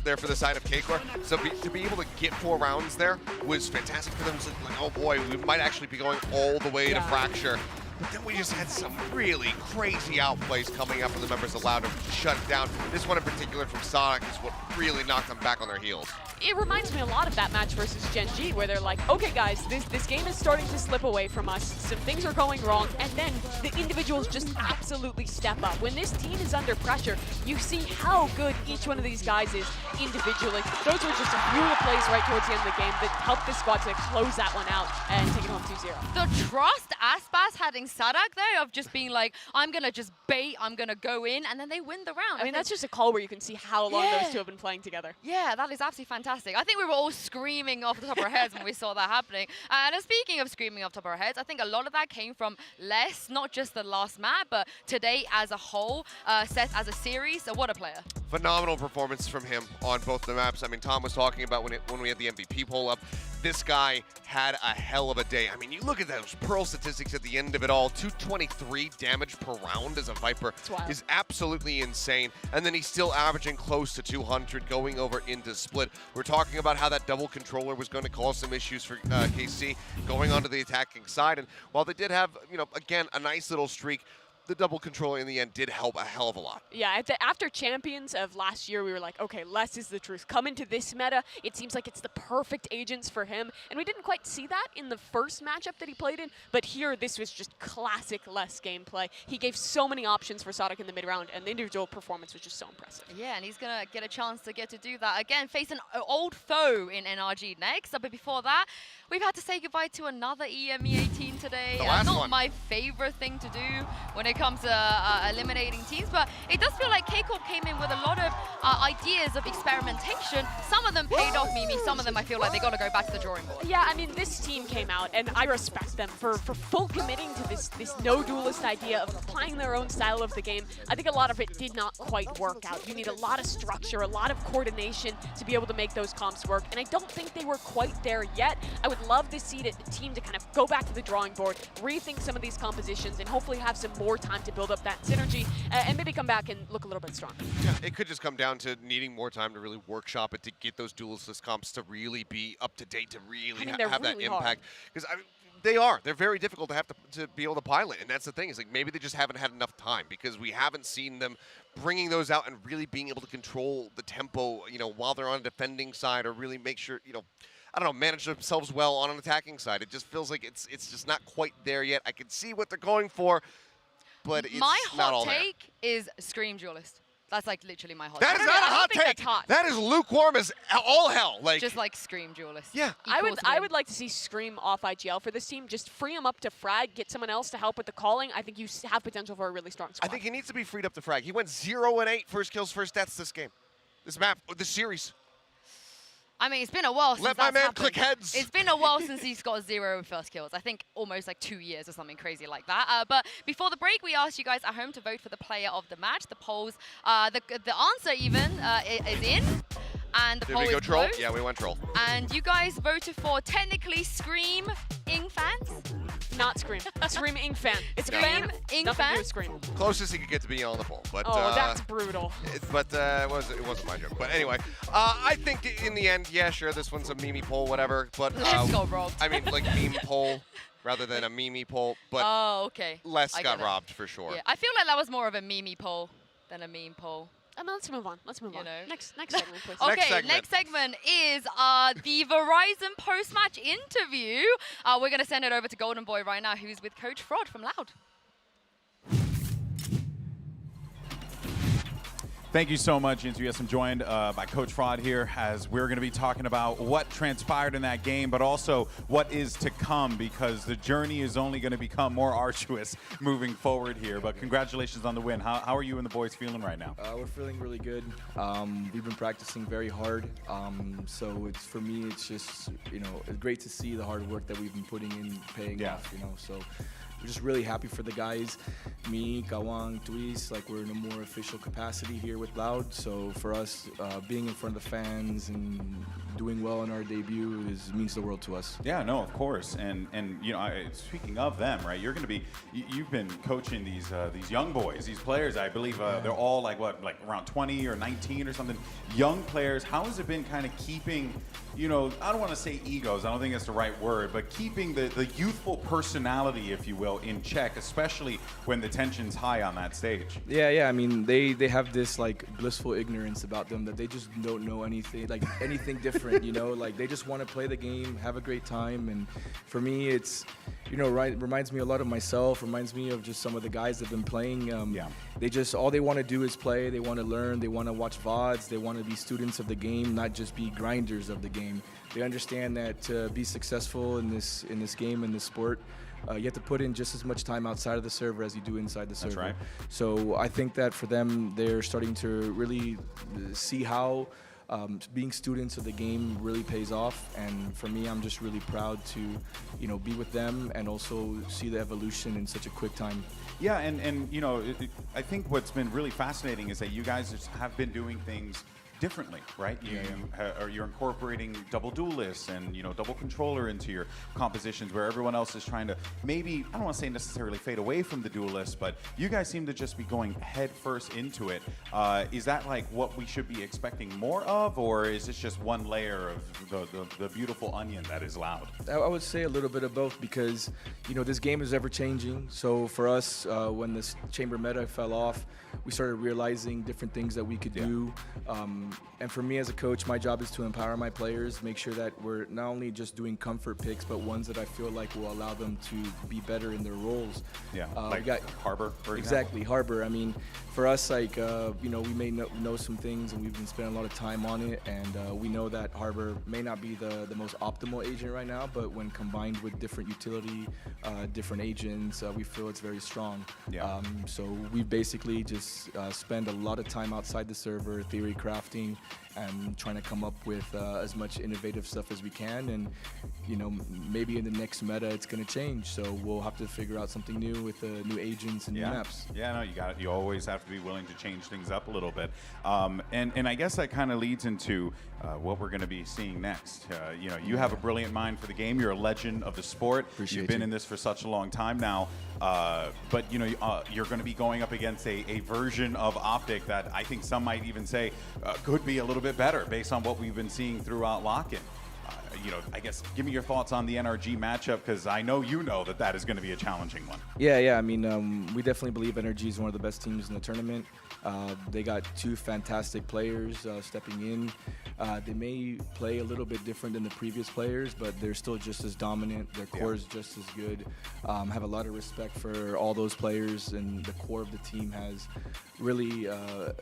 there for the side of K-Corp. So to be able to get 4 rounds there was fantastic for them. So, like, oh boy, we might actually be going all the way to Fracture. But then we just had some really crazy outplays coming up from the members of Loud to shut it down. This one in particular from Sonic is what really knocked them back on their heels. It reminds me a lot of that match versus Gen.G, where they're like, okay guys, this game is starting to slip away from us, some things are going wrong, and then the individuals just absolutely step up. When this team is under pressure, you see how good each one of these guys is individually. Those were just a few of the plays right towards the end of the game that helped the squad to close that one out and take it home 2-0. The trust Aspas had in Sadak there of just being like, I'm going to just bait, I'm going to go in, and then they win the round. I mean, that's just a call where you can see how long those two have been playing together. Yeah, that is absolutely fantastic. I think we were all screaming off the top of our heads when we saw that happening. And speaking of screaming off the top of our heads, I think a lot of that came from Les, not just the last map, but today as a whole, set as a series. So what a player. Phenomenal performance from him on both the maps. I mean, Tom was talking about when we had the MVP poll up. This guy had a hell of a day. I mean, you look at those Pearl statistics at the end of it all. 223 damage per round as a Viper is absolutely insane. And then he's still averaging close to 200 going over into Split. We're talking about how that double controller was going to cause some issues for KC going onto the attacking side. And while they did have, again, a nice little streak, the double controller in the end did help a hell of a lot. Yeah, after Champions of last year, we were like, okay, Les is the truth. Come into this meta, it seems like it's the perfect agents for him. And we didn't quite see that in the first matchup that he played in, but here, this was just classic Les gameplay. He gave so many options for Sonic in the mid-round, and the individual performance was just so impressive. Yeah, and he's going to get a chance to get to do that again, face an old foe in NRG next. But before that, we've had to say goodbye to another EMEA team today. The last not one. my favorite thing to do when it it comes to eliminating teams. But it does feel like K-Corp came in with a lot of ideas of experimentation. Some of them paid off, Mimi. Some of them I feel like they got to go back to the drawing board. Yeah, I mean, this team came out, and I respect them for full committing to this no duelist idea of applying their own style of the game. I think a lot of it did not quite work out. You need a lot of structure, a lot of coordination to be able to make those comps work, and I don't think they were quite there yet. I would love to see the team to kind of go back to the drawing board, rethink some of these compositions, and hopefully have some more time to build up that synergy, and maybe come back and look a little bit stronger. Yeah, it could just come down to needing more time to really workshop it, to get those duelist comps to really be up to date, to really have that impact. Because I mean, they're very difficult to have to be able to pilot, and that's the thing, is like maybe they just haven't had enough time, because we haven't seen them bringing those out and really being able to control the tempo, you know, while they're on a defending side, or really make sure, you know, I don't know, manage themselves well on an attacking side. It just feels like it's just not quite there yet. I can see what they're going for, but it's my not all hot there. take is Scream Duelist. That's like literally my hot That take. is not a hot think take. that's hot. That is lukewarm as all hell. Like just like Scream Duelist. Yeah. I would like to see Scream off IGL for this team. Just free him up to frag, get someone else to help with the calling. I think you have potential for a really strong squad. I think he needs to be freed up to frag. He went 0-8 first kills, first deaths this game. This map, this series. I mean, it's been a while since Let my that's man happened. click heads. It's been a while since he's got 0 first kills. I think almost like 2 years or something crazy like that. But before the break, we asked you guys at home to vote for the player of the match. The polls, the answer even is in. And the Did poll we go is troll? closed. Yeah, we went troll. And you guys voted for technically Scream Ing fans? Not Scream. Scream Ing fan. It's No. Scream Ing Nothing to do fan? with Scream. Closest he could get to being on the poll. But, Oh, that's brutal. It wasn't my joke. But anyway, I think in the end, yeah, sure, this one's a Mimi poll, whatever. But Let's go, Rob. I mean, like meme poll rather than a Mimi poll. But Oh, okay. Les I got get it. robbed for sure. Yeah, I feel like that was more of a Mimi poll than a meme poll. Let's move on. Let's move on. Next segment, please. Okay, next segment is the Verizon post-match interview. We're going to send it over to Golden Boy right now, who's with Coach Fraud from Loud. Thank you so much, Inzu. Yes, I'm joined by Coach Fraud here, as we're going to be talking about what transpired in that game, but also what is to come, because the journey is only going to become more arduous moving forward here. But congratulations on the win. How are you and the boys feeling right now? We're feeling really good. We've been practicing very hard, so for me, it's just, you know, it's great to see the hard work that we've been putting in paying off, you know. So we're just really happy for the guys. Me, Kawang, Tuis, like we're in a more official capacity here with Loud. So for us, being in front of the fans and doing well in our debut means the world to us. Yeah, no, of course. And you know, speaking of them, right? You're going to be, you've been coaching these young boys, these players. I believe they're all like around 20 or 19 or something. Young players. How has it been kind of keeping, you know, I don't want to say egos, I don't think that's the right word, but keeping the youthful personality, if you will, in check, especially when the tension's high on that stage? Yeah. I mean, they have this like blissful ignorance about them that they just don't know anything different, you know, like they just want to play the game, have a great time. And for me, it's, you know, reminds me a lot of myself, reminds me of just some of the guys that have been playing. They just, all they want to do is play, they want to learn, they want to watch VODs, they want to be students of the game, not just be grinders of the game. They understand that to be successful in this game, in this sport, you have to put in just as much time outside of the server as you do inside the server. That's right. So I think that for them, they're starting to really see how being students of the game really pays off. And for me, I'm just really proud to, you know, be with them and also see the evolution in such a quick time. Yeah, and you know, I think what's been really fascinating is that you guys have been doing things differently, right? You're incorporating double duelists and, you know, double controller into your compositions, where everyone else is trying to maybe, I don't want to say necessarily fade away from the duelists, but you guys seem to just be going head first into it. Is that like what we should be expecting more of, or is this just one layer of the beautiful onion that is Loud? I would say a little bit of both, because, you know, this game is ever changing. So for us, when this chamber meta fell off, we started realizing different things that we could do. and for me as a coach, my job is to empower my players, make sure that we're not only just doing comfort picks, but ones that I feel like will allow them to be better in their roles. Yeah, we got Harbor, for exactly, Harbor. I mean, for us, like, you know, we may know some things, and we've been spending a lot of time on it, and we know that Harbor may not be the most optimal agent right now, but when combined with different utility, different agents, we feel it's very strong. Yeah. So we basically just spend a lot of time outside the server, theory crafting, and trying to come up with as much innovative stuff as we can. And you know, maybe in the next meta it's going to change, so we'll have to figure out something new with new agents and new maps. Yeah, no, you always have to be willing to change things up a little bit. And I guess that kind of leads into what we're going to be seeing next. You know, you have a brilliant mind for the game. You're a legend of the sport. You've been in this for such a long time now. But you know, you're going to be going up against a version of Optic that I think some might even say could be a little bit better based on what we've been seeing throughout LOCKIN. You know, I guess give me your thoughts on the NRG matchup, because I know you know that is going to be a challenging one. Yeah. I mean, we definitely believe NRG is one of the best teams in the tournament. They got two fantastic players stepping in. They may play a little bit different than the previous players, but they're still just as dominant. Their core is just as good. Have a lot of respect for all those players, and the core of the team has really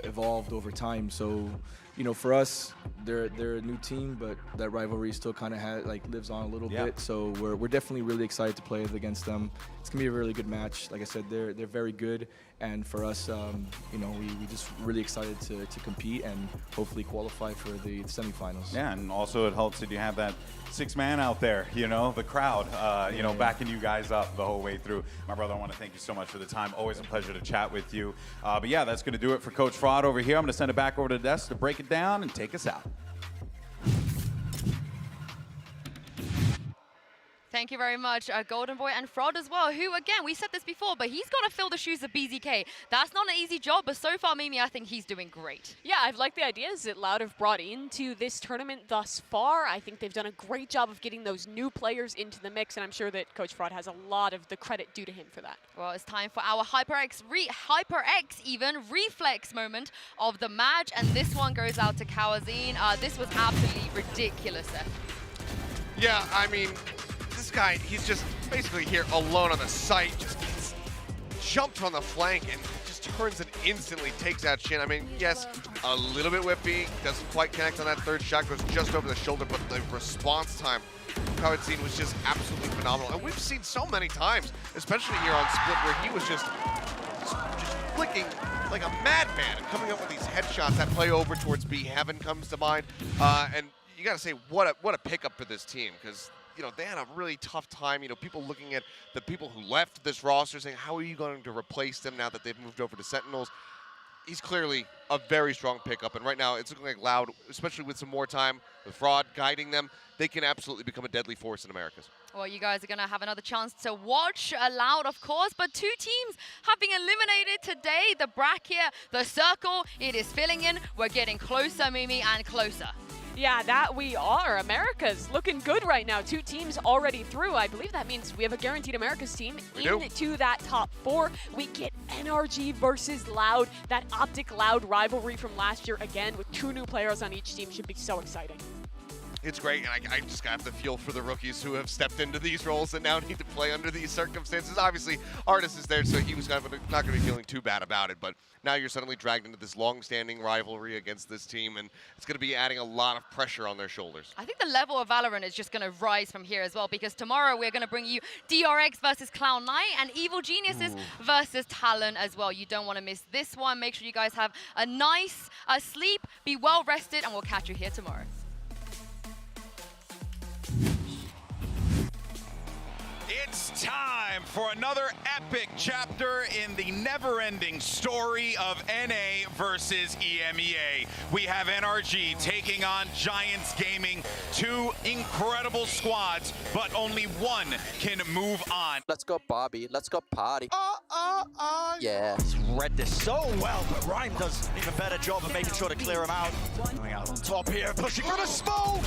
evolved over time. So, you know, for us, they're a new team, but that rivalry still kind of lives on a little bit. So we're definitely really excited to play against them. It's gonna be a really good match. Like I said, they're very good, and for us, you know, we just really excited to compete and hopefully qualify for the semifinals. Yeah, and also it helps that you have that 6-man out there, you know, the crowd, you know, backing you guys up the whole way through. My brother, I want to thank you so much for the time. Always a pleasure to chat with you. But yeah, that's going to do it for Coach Fraud over here. I'm going to send it back over to the desk to break it down and take us out. Thank you very much, Golden Boy and Fraud as well, who, again, we said this before, but he's got to fill the shoes of BZK. That's not an easy job, but so far, Mimi, I think he's doing great. Yeah, I've liked the ideas that Loud have brought into this tournament thus far. I think they've done a great job of getting those new players into the mix, and I'm sure that Coach Fraud has a lot of the credit due to him for that. Well, it's time for our HyperX reflex moment of the match, and this one goes out to Kawazine. This was absolutely ridiculous. Yeah, I mean, this guy, he's just basically here alone on the site, just gets jumped on the flank and just turns and instantly takes out Shin. I mean, yes, a little bit whippy, doesn't quite connect on that third shot, goes just over the shoulder, but the response time Kawazine was just absolutely phenomenal. And we've seen so many times, especially here on Split, where he was just flicking like a madman and coming up with these headshots. That play over towards B Heaven comes to mind. And you got to say, what a pickup for this team, because you know, they had a really tough time. You know, people looking at the people who left this roster saying, how are you going to replace them now that they've moved over to Sentinels? He's clearly a very strong pickup, and right now it's looking like Loud, especially with some more time, with Fraud guiding them, they can absolutely become a deadly force in Americas. Well, you guys are going to have another chance to watch Loud, of course, but two teams have been eliminated today. The bracket, the circle, it is filling in. We're getting closer, Mimi, and closer. Yeah, that we are. America's looking good right now. Two teams already through. I believe that means we have a guaranteed America's team into that top 4. We get NRG versus Loud. That Optic Loud rivalry from last year again with 2 new players on each team should be so exciting. It's great, and I just have to feel for the rookies who have stepped into these roles and now need to play under these circumstances. Obviously, Artis is there, so he was not going to be feeling too bad about it, but now you're suddenly dragged into this long-standing rivalry against this team, and it's going to be adding a lot of pressure on their shoulders. I think the level of Valorant is just going to rise from here as well, because tomorrow we're going to bring you DRX versus Cloud9 and Evil Geniuses versus Talon as well. You don't want to miss this one. Make sure you guys have a nice sleep, be well rested, and we'll catch you here tomorrow. It's time for another epic chapter in the never-ending story of NA versus EMEA. We have NRG taking on Giants Gaming, 2 incredible squads, but only one can move on. Let's go Bobby, let's go party. Yeah. He's read this so well, but Rhyme does an even better job of making sure to clear him out. Going out on top here, pushing for the smoke!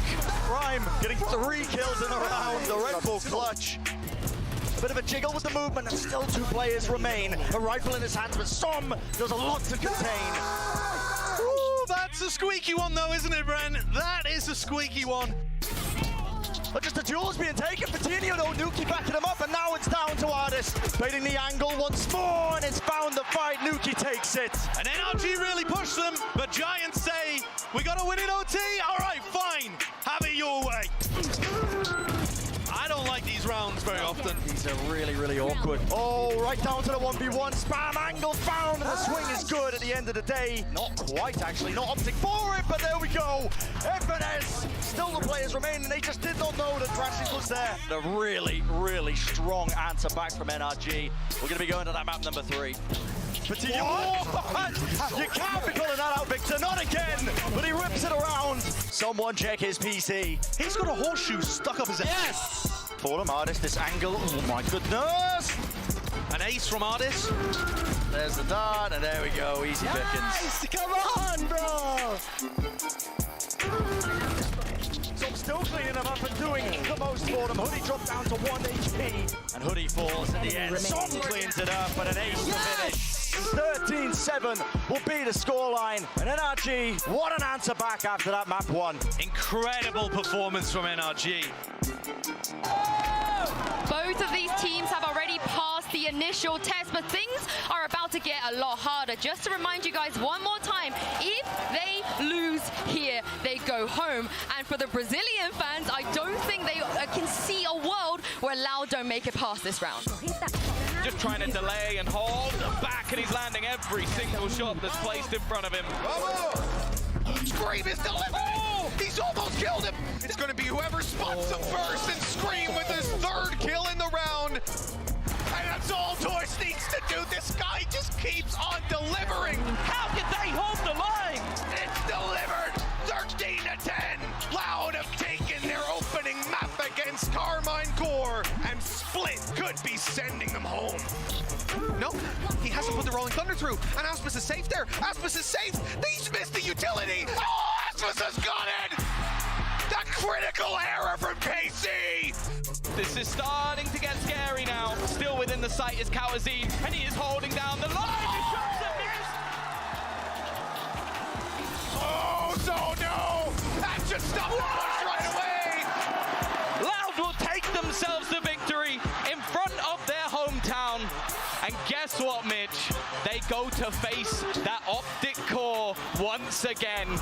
Rhyme getting 3 kills in the round, the Red Bull clutch. A bit of a jiggle with the movement, and still 2 players remain. A rifle in his hands, but Som does a lot to contain. Ooh, that's a squeaky one though, isn't it, Bren? That is a squeaky one. But just the duel's being taken. Fatinho though, Nuki backing him up, and now it's down to Artis. Baiting the angle once more, and it's found the fight. Nuki takes it. And NRG really pushed them, but Giants say, we gotta win in OT? All right, fine. Have it your way. I don't like these rounds very often. These are really, really awkward. Oh, right down to the 1v1. Spam angle found, and the swing is good at the end of the day. Not quite, actually. Not opting for it, but there we go. FNS, still the players remaining. They just did not know that Trashes was there. A really, really strong answer back from NRG. We're going to be going to that map number 3. You can't be calling that out, Victor. Not again. But he rips it around. Someone check his PC. He's got a horseshoe stuck up his ass. Yes! For him, Artis, this angle. Oh my goodness! An ace from Artis. There's the dart, and there we go. Easy pickings. Nice! Come on, bro! So I'm still cleaning them up and doing the most for them. Hoodie dropped down to 1 HP. And Hoodie falls in the end. Som cleans it up, but an ace to finish. 13-7 will be the scoreline. And NRG, what an answer back after that map 1. Incredible performance from NRG. Both of these teams have already passed the initial test, but things are about to get a lot harder. Just to remind you guys one more time, if they lose here, they go home. And for the Brazilian fans, I don't think they can see a world where Loud don't make it past this round. Just trying to delay and hold back, and he's landing every single shot that's placed in front of him. Scream is delivered! Oh, he's almost killed him! It's going to be whoever spots him first, and Scream with his 3rd kill in the round. And that's all Torch needs to do. This guy just keeps on delivering. How did they hold the line? It's delivered! 13-10. Loud have taken their opening map against Carmine Corp, and Split could be sending them home. No, he hasn't put the Rolling Thunder through, and Aspis is safe there. Aspis is safe. He's missed the utility. Oh, Aspis has got it. The critical error from KC. This is starting to get scary now. Still within the sight is Kawazine, and he is holding down the line. His shots are missed. Oh, so no! That just stopped the push right away! Loud will take themselves the victory in front of their hometown. And guess what, Mitch? They go to face that Optic Core once again.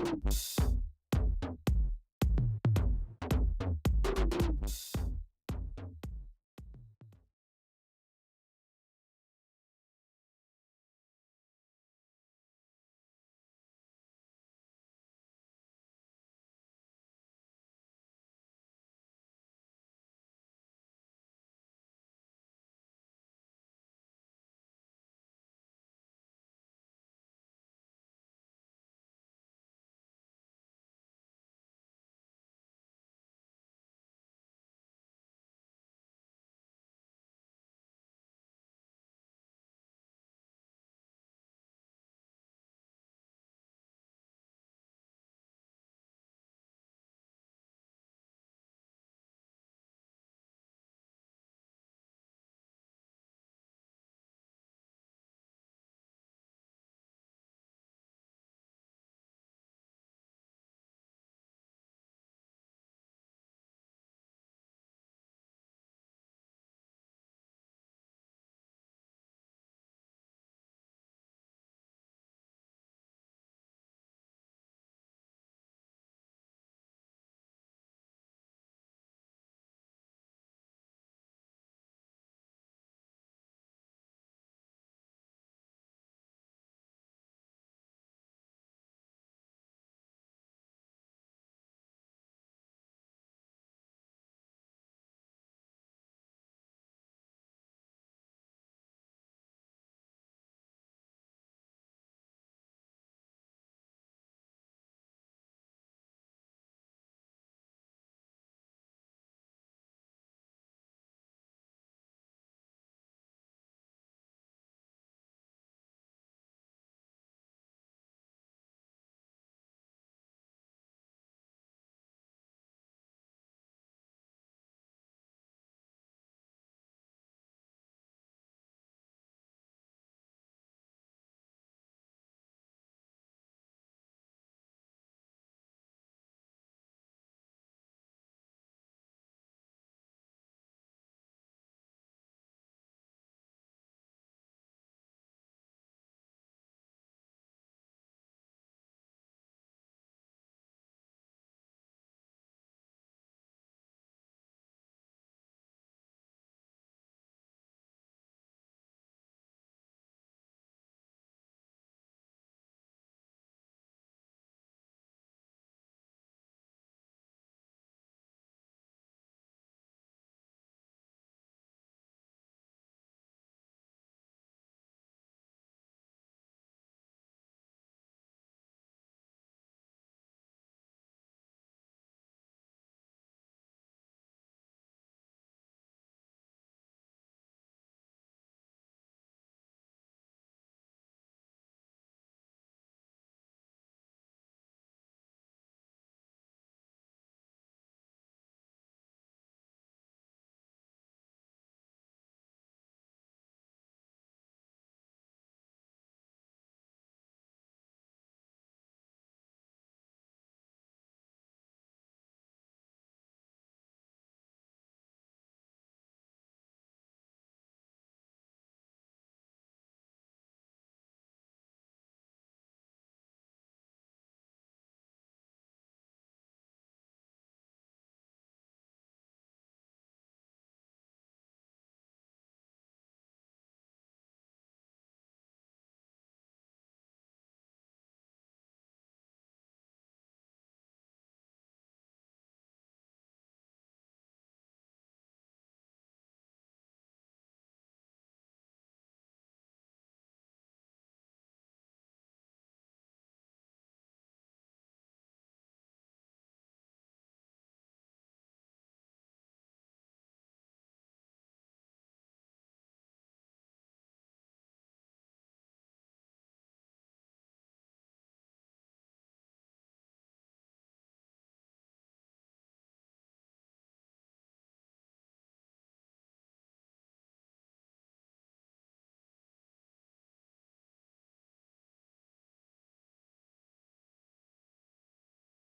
Esports.